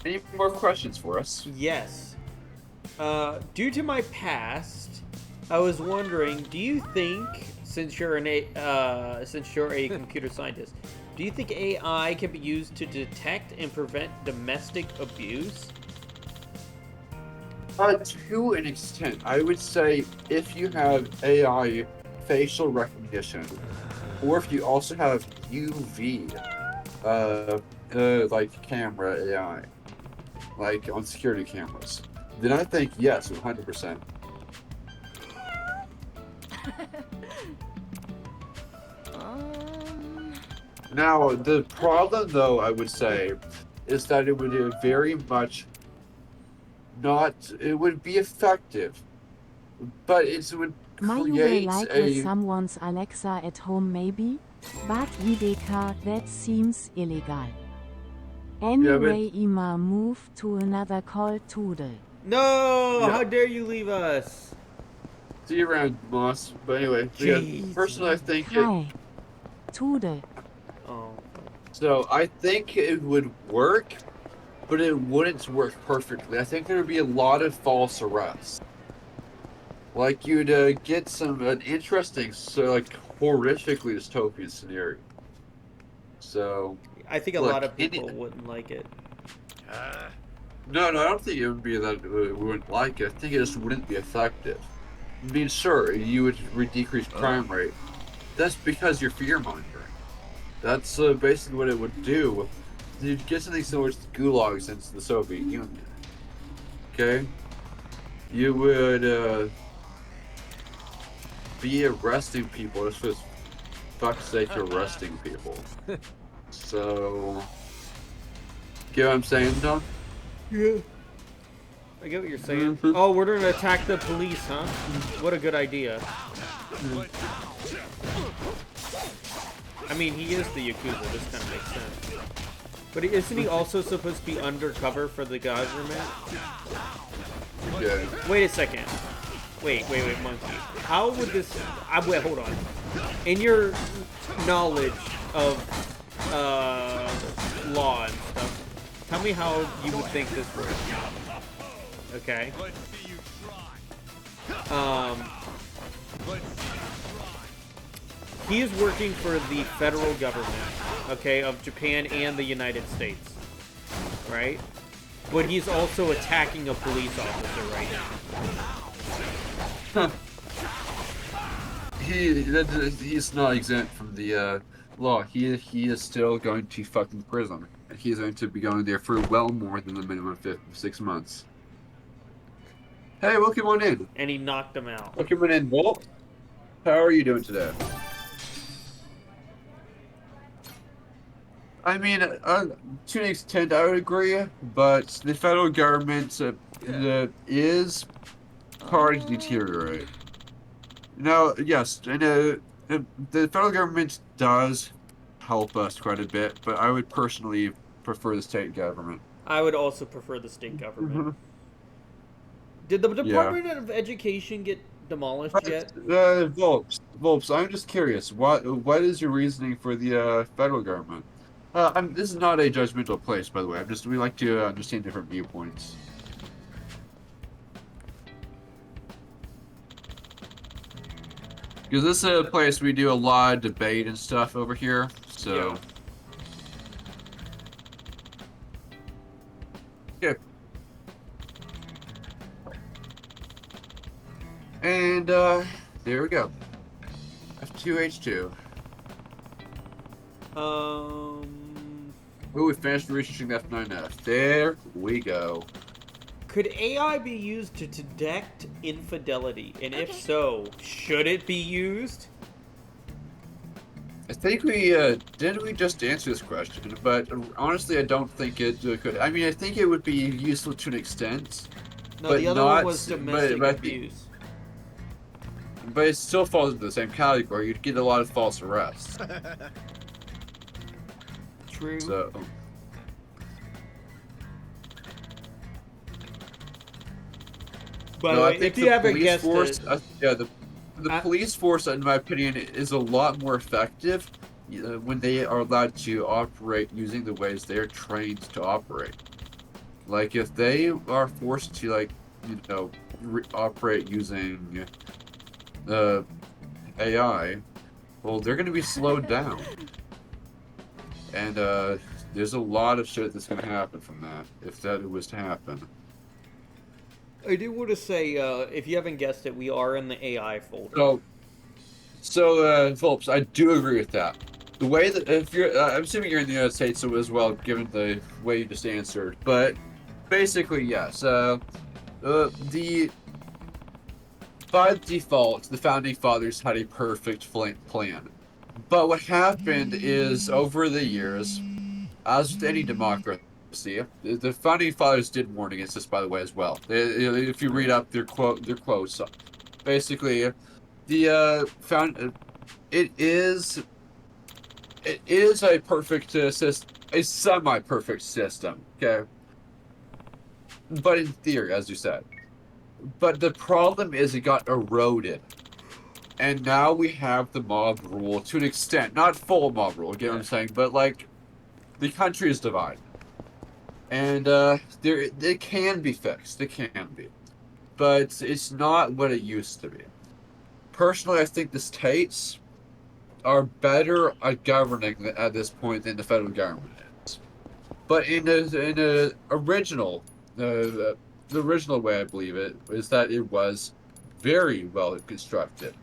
Any more questions for us? Yes. Due to my past, I was wondering, do you think, since you're a computer scientist, do you think AI can be used to detect and prevent domestic abuse? To an extent, I would say if you have AI facial recognition, or if you also have UV, like camera AI, like on security cameras, then I think yes, 100%. Now, the problem, though, I would say, is that it would very much not. It would be effective, but it would My you will create like with someone's Alexa at home maybe? But VDK, that seems illegal. Anyway, Ima, move to another call, Toodle. No! Yeah. How dare you leave us? See you around, Moss. But anyway, personally, I think Hi. Toodle. Oh. so. I think it would work, but it wouldn't work perfectly. I think there would be a lot of false arrests. Like you'd get an interesting, like horrifically dystopian scenario. So I think a lot of people wouldn't like it. No, I don't think it would be that we wouldn't like it. I think it just wouldn't be effective. I mean, sure, you would decrease crime rate. That's because you're fear mongering. That's basically what it would do. You'd get something similar to gulags since the Soviet Union. Okay? You would be arresting people just for fuck's sake, you're arresting people. So, get what I'm saying, Don? Yeah. I get what you're saying. Oh, we're gonna attack the police, huh? What a good idea. I mean, he is the Yakuza. This kind of makes sense. But isn't he also supposed to be undercover for the government? Yeah. Wait a second. Wait, monkey. How would this... wait, hold on. In your knowledge of law and stuff, tell me how you would think this works. Okay. He is working for the federal government, okay, of Japan and the United States, right? But he's also attacking a police officer right now. he's not exempt from the law. He is still going to fucking prison. And he's going to be going there for well more than the minimum 6 months. Hey, welcome on in. And he knocked him out. Welcome on in, Walt. How are you doing today? I mean, to an extent, I would agree, but the federal government is hard to deteriorate. Now, yes, and the federal government does help us quite a bit, but I would personally prefer the state government. I would also prefer the state government. Did the Department of Education get demolished yet? Volps, I'm just curious. What is your reasoning for the federal government? This is not a judgmental place, by the way. We like to understand different viewpoints. Because this is a place we do a lot of debate and stuff over here, so... Yeah. And, there we go. F2H2. Ooh, we finished researching the F9F. There we go. Could AI be used to detect infidelity? And if so, should it be used? I think we, didn't we just answer this question? But honestly, I don't think it could. I mean, I think it would be useful to an extent. No, but the other one was domestic abuse. But it still falls into the same category. You'd get a lot of false arrests. True. So... By the way, if you haven't guessed it... the police force, in my opinion, is a lot more effective when they are allowed to operate using the ways they're trained to operate. Like, if they are forced to, like, operate using AI, well, they're going to be slowed down. And there's a lot of shit that's going to happen from that, if that was to happen. I do want to say, if you haven't guessed it, we are in the AI folder. So, Phillips, I do agree with that. The way that, if you're, I'm assuming you're in the United States as well, given the way you just answered, but basically, yes. By default, the Founding Fathers had a perfect plan. But what happened is, over the years, as with any democracy, the Founding Fathers did warn against this, by the way, as well. If you read up their quotes, basically, it is a perfect system, a semi-perfect system, okay? But in theory, as you said. But the problem is it got eroded. And now we have the mob rule to an extent. Not full mob rule, get what I'm saying? But, like, the country is divided. And it can be fixed. It can be. But it's not what it used to be. Personally, I think the states are better at governing at this point than the federal government is. But in the original, the original way I believe it is that it was very well constructed.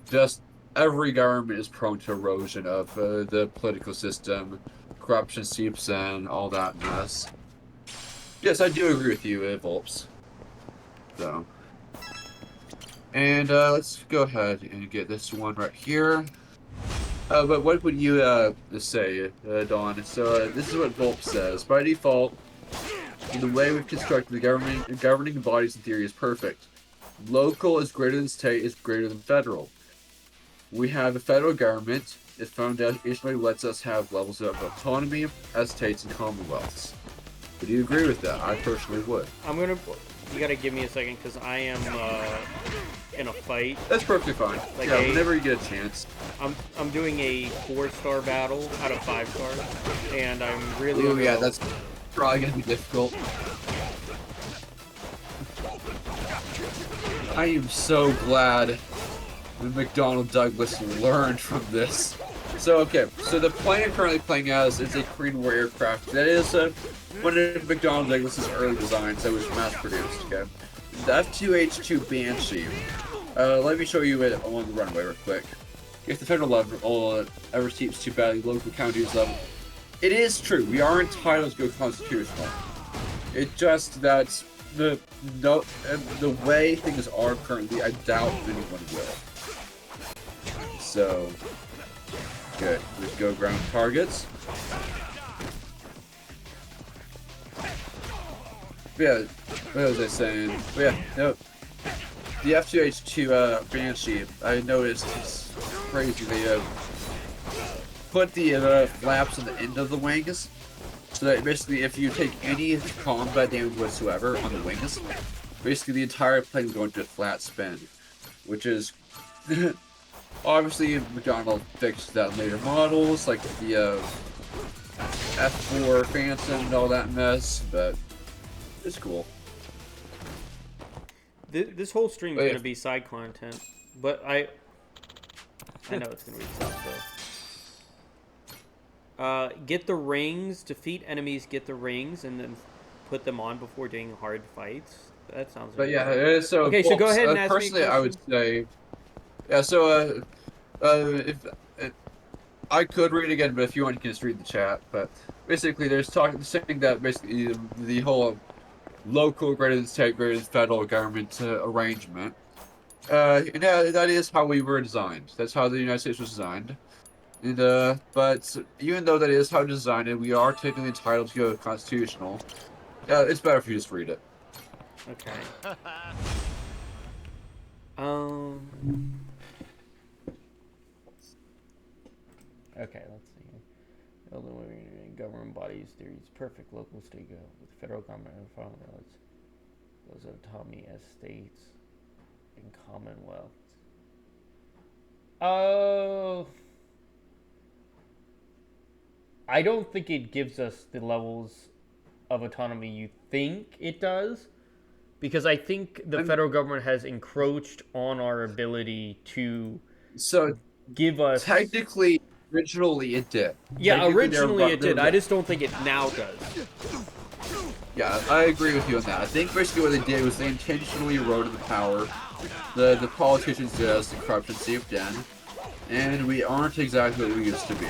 Just every government is prone to erosion of the political system, corruption seeps in, all that mess. Yes, I do agree with you, Volps. So, and let's go ahead and get this one right here. But what would you say, Dawn? So this is what Volps says. By default, the way we've constructed the governing bodies in theory is perfect. Local is greater than state is greater than federal. We have a federal government. It foundationally lets us have levels of autonomy as states and commonwealths. Would you agree with that? I personally would. You gotta give me a second, because I am in a fight. That's perfectly fine. Like yeah, whenever you get a chance. I'm doing a 4-star battle out of 5 stars, and I'm really. Ooh, yeah, that's probably gonna be difficult. I am so glad that McDonnell Douglas learned from this. So, okay, so the plane currently playing as is a Korean War aircraft. That is one of McDonnell Douglas's early designs that was mass-produced, okay? The F2H2 Banshee Let me show you it along the runway real quick. If the federal level ever seems too badly, local counties level. It is true. We are entitled to go constitutional. It's just that the way things are currently, I doubt anyone will. So, good. Let's go ground targets. Yeah, what was I saying? But yeah, no. The F2H2 Banshee, I noticed it's crazy. They put the flaps on the end of the wings, so that basically if you take any combat damage whatsoever on the wings, basically the entire plane will go into a flat spin, which is obviously McDonnell fixed that in later models like the F4 Phantom and all that mess, but it's cool. This whole stream is gonna be side content, but I know it's gonna be stuff though. Get the rings, defeat enemies, get the rings, and then put them on before doing hard fights. That sounds. But yeah, so okay, so go ahead and ask personally, me a I would say, yeah. So if I could read again, but if you want, you can just read the chat. But basically, there's saying that basically the whole local greater than state, greater than federal government arrangement. And that is how we were designed. That's how the United States was designed. And but even though that is how designed, we are technically entitled to go constitutional. It's better if you just read it. Okay. Okay, let's see. Government bodies, there's perfect local state go with the federal government and farmlands. Those autonomy as states and commonwealths. I don't think it gives us the levels of autonomy you think it does, because I think the federal government has encroached on our ability to give us. Technically, originally it did. Yeah, originally it did. I just don't think it now does. Yeah, I agree with you on that. I think basically what they did was they intentionally eroded the power. The politicians did as the corruption seeped in, and we aren't exactly what we used to be.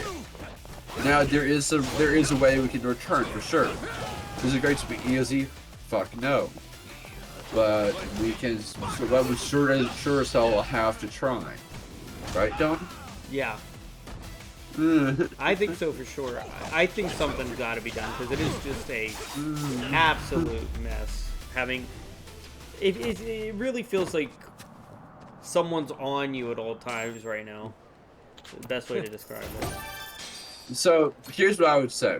Now there is a way we can return for sure. Is it going to be easy? Fuck no. But we can. But we sure as hell will have to try. Right, Don? Yeah. I think so for sure. I think something's got to be done because it is just a absolute mess. It really feels like someone's on you at all times right now. The best way to describe it. So here's what I would say.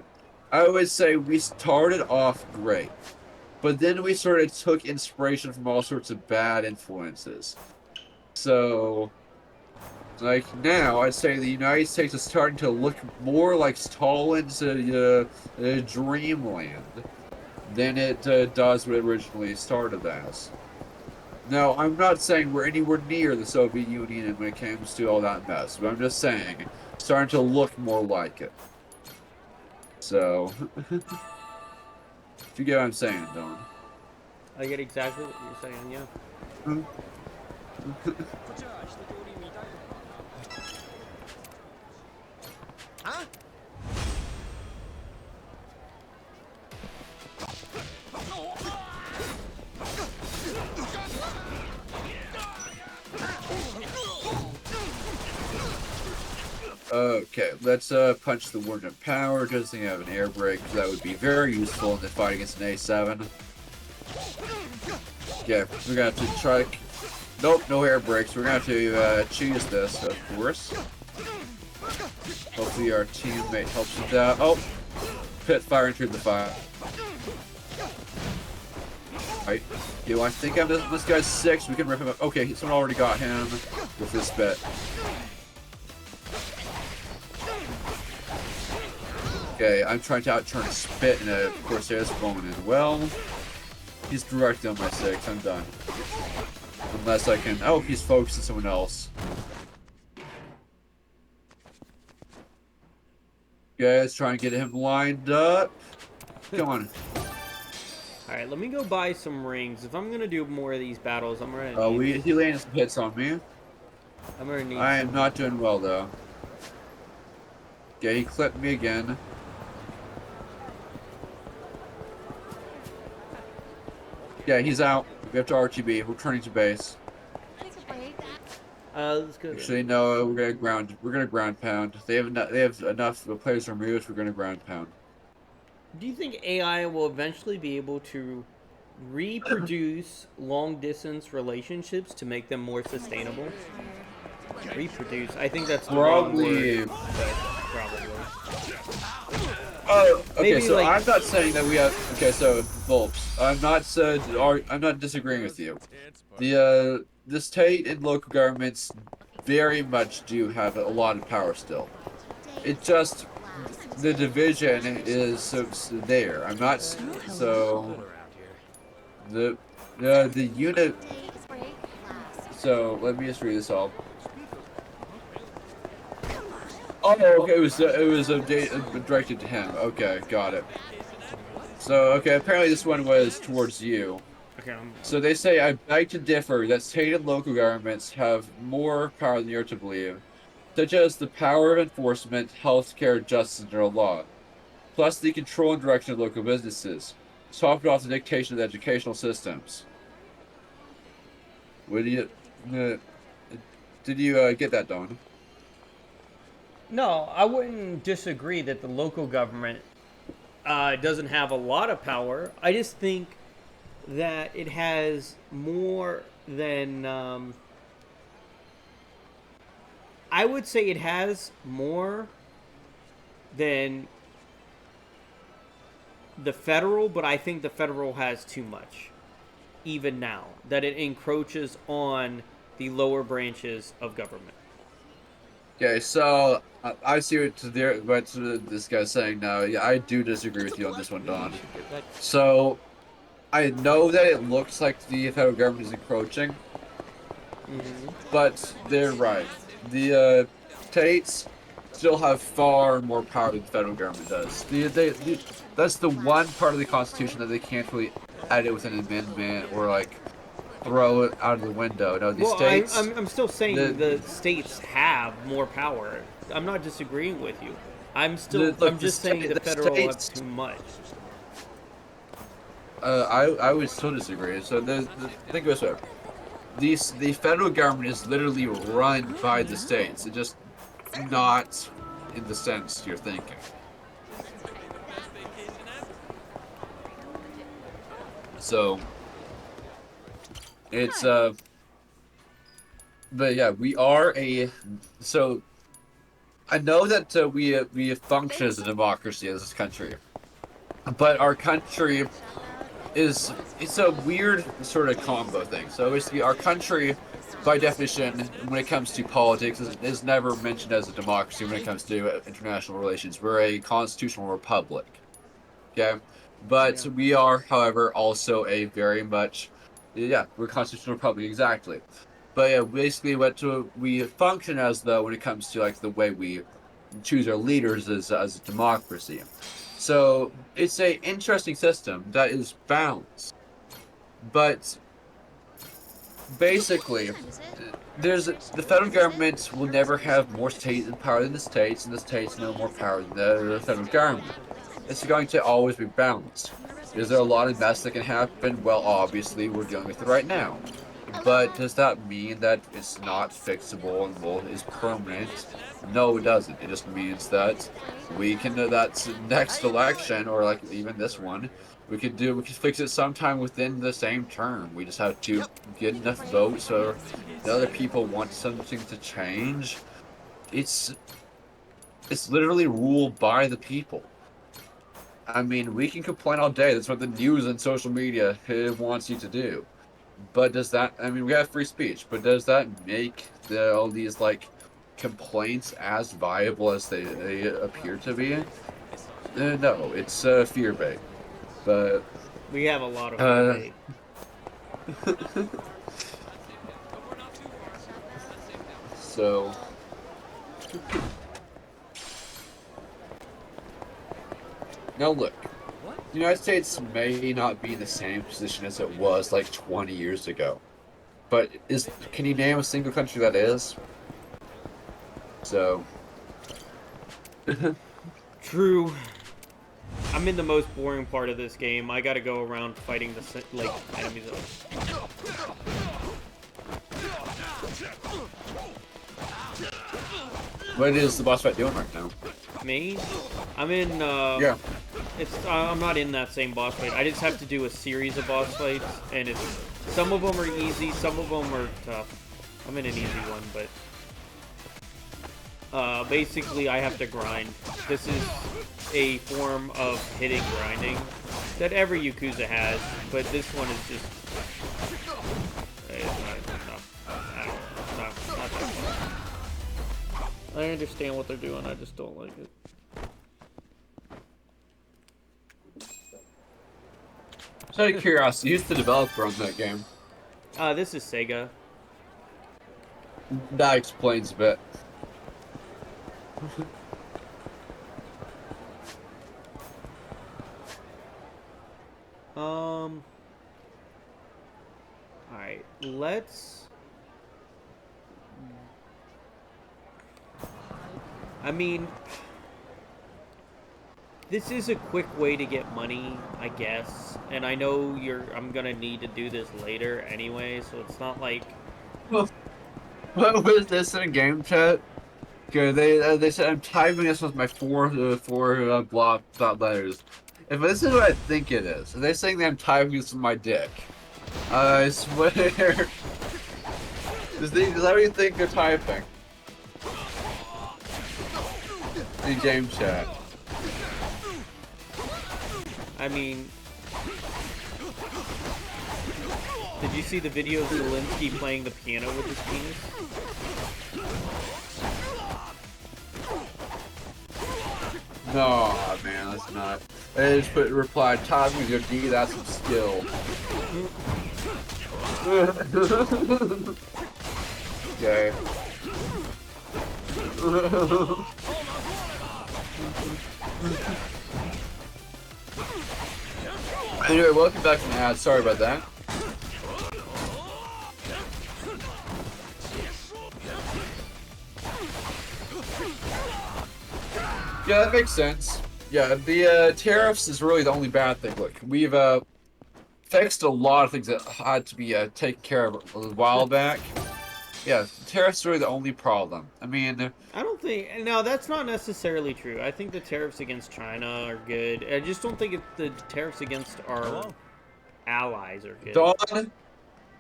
I would say we started off great, but then we sort of took inspiration from all sorts of bad influences. So. Like now, I'd say the United States is starting to look more like Stalin's dreamland than it does what it originally started as. Now, I'm not saying we're anywhere near the Soviet Union when it comes to all that mess, but I'm just saying, it's starting to look more like it. So, if you get what I'm saying, Don. I get exactly what you're saying, yeah. Huh? Okay, let's punch the Warden of Power. Doesn't have an air brake, because that would be very useful in the fight against an A7. Yeah, we're gonna have to try. Nope, no air brakes. We're gonna have to choose this, of course. Hopefully our teammate helps with that. Oh, pit fire entered the fire. Right. Do I think I'm this guy's 6? We can rip him up. Okay, someone already got him with this bit. Okay, I'm trying to outturn Spit, and of course there's going in well. He's directly on my 6. I'm done. Unless I can. Oh, he's focused on someone else. Guys, trying to get him lined up. Come on. Alright, let me go buy some rings. If I'm gonna do more of these battles, I'm gonna Oh, need... he landed some hits on me. I'm gonna need I am some... not doing well, though. Yeah, he clipped me again. Yeah, he's out. We have to RTB. We're returning to base. Let's go. Actually, no, we're gonna ground pound. They have enough players removed. We're gonna ground pound. Do you think AI will eventually be able to reproduce long-distance relationships to make them more sustainable? Reproduce. I think that's the wrong word. Probably. Oh, okay. Maybe, So like... I'm not saying that we have. Okay, so Volps, I'm not disagreeing with you. The state and local governments very much do have a lot of power still. It just the division is so there. I'm not so the unit. So let me just read this all. Oh, okay. It was directed to him. Okay, got it. So okay, apparently this one was towards you. Okay. So they say, I beg to differ that state and local governments have more power than you're to believe, such as the power of enforcement, healthcare, justice, and general law, plus the control and direction of local businesses, topped off the dictation of the educational systems. What do you? Did you get that, Don? No, I wouldn't disagree that the local government doesn't have a lot of power. I just think that it has more than... I would say it has more than the federal, but I think the federal has too much, even now, that it encroaches on the lower branches of government. Okay, so I see what this guy's saying now. Yeah, I do disagree with you on this one, Don. So I know that it looks like the federal government is encroaching, but they're right. The states still have far more power than the federal government does. That's the one part of the Constitution that they can't really edit with an amendment or like throw it out of the window. No, the states. I'm still saying the states have more power. I'm not disagreeing with you. I'm just saying the federal have too much. I would still disagree. So think of this way: the federal government is literally run by the states. It's just not in the sense you're thinking. So it's but yeah, we are so I know that we function as a democracy as this country, but our country it's a weird sort of combo thing. So basically, our country, by definition, when it comes to politics, is never mentioned as a democracy. When it comes to international relations, we're a constitutional republic. Okay, but we are, however, also a very much we're a constitutional republic exactly. But yeah, basically, what we function as though when it comes to like the way we choose our leaders as a democracy. So it's a interesting system that is balanced, but basically, the federal government will never have more power than the states, and the states no more power than the federal government. It's going to always be balanced. Is there a lot of mess that can happen? Well, obviously, we're dealing with it right now. But does that mean that it's not fixable and is permanent? No, it doesn't. It just means that we can that next election or like even this one, we could fix it sometime within the same term. We just have to get enough votes or the other people want something to change. It's literally ruled by the people. I mean, we can complain all day. That's what the news and social media wants you to do. But does that, I mean, we have free speech, but does that make all these, like, complaints as viable as they appear to be? No, it's fear bait. But we have a lot of fear bait. So now look. The United States may not be in the same position as it was like 20 years ago. But can you name a single country that is? So. True. I'm in the most boring part of this game. I gotta go around fighting the like enemies. What is the boss fight doing right now? Me? I'm in. Yeah. I'm not in that same boss fight. I just have to do a series of boss fights, and some of them are easy, some of them are tough. I'm in an easy one, but basically I have to grind. This is a form of hitting grinding that every Yakuza has, but this one is just not that fun. I understand what they're doing, I just don't like it. Just out of curiosity, who's the developer on that game? This is Sega. That explains a bit. Alright, let's... I mean... This is a quick way to get money, I guess. And I know I'm gonna need to do this later anyway, so it's not like... What was this in a game chat? Okay, they said I'm typing this with my four block dot letters. If this is what I think it is, are they saying that I'm typing this with my dick? I swear. Is that what you think they're typing? In game chat. I mean... Did you see the video of Zelensky playing the piano with his penis? No, man, that's not. They just replied, Todd with your D, that's some skill. Okay. Anyway, welcome back from the ad. Sorry about that. Yeah, that makes sense. Yeah, the tariffs is really the only bad thing. Look, we've fixed a lot of things that had to be taken care of a while back. Yeah, tariffs are really the only problem. I mean... I don't think... No, that's not necessarily true. I think the tariffs against China are good. I just don't think the tariffs against our allies are good.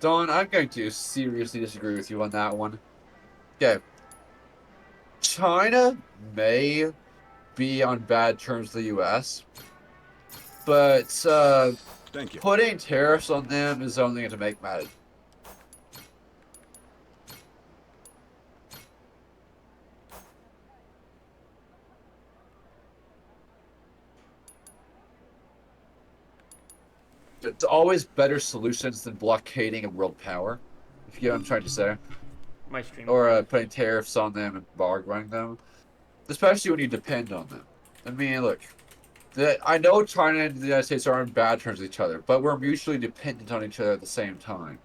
Don, I'm going to seriously disagree with you on that one. Okay. China may be on bad terms with the U.S., but Thank you. Putting tariffs on them is only going to make matters. It's always better solutions than blockading a world power, if you get what I'm trying to say. My stream. Or putting tariffs on them and bargaining them. Especially when you depend on them. I mean, look, I know China and the United States are on bad terms with each other, but we're mutually dependent on each other at the same time.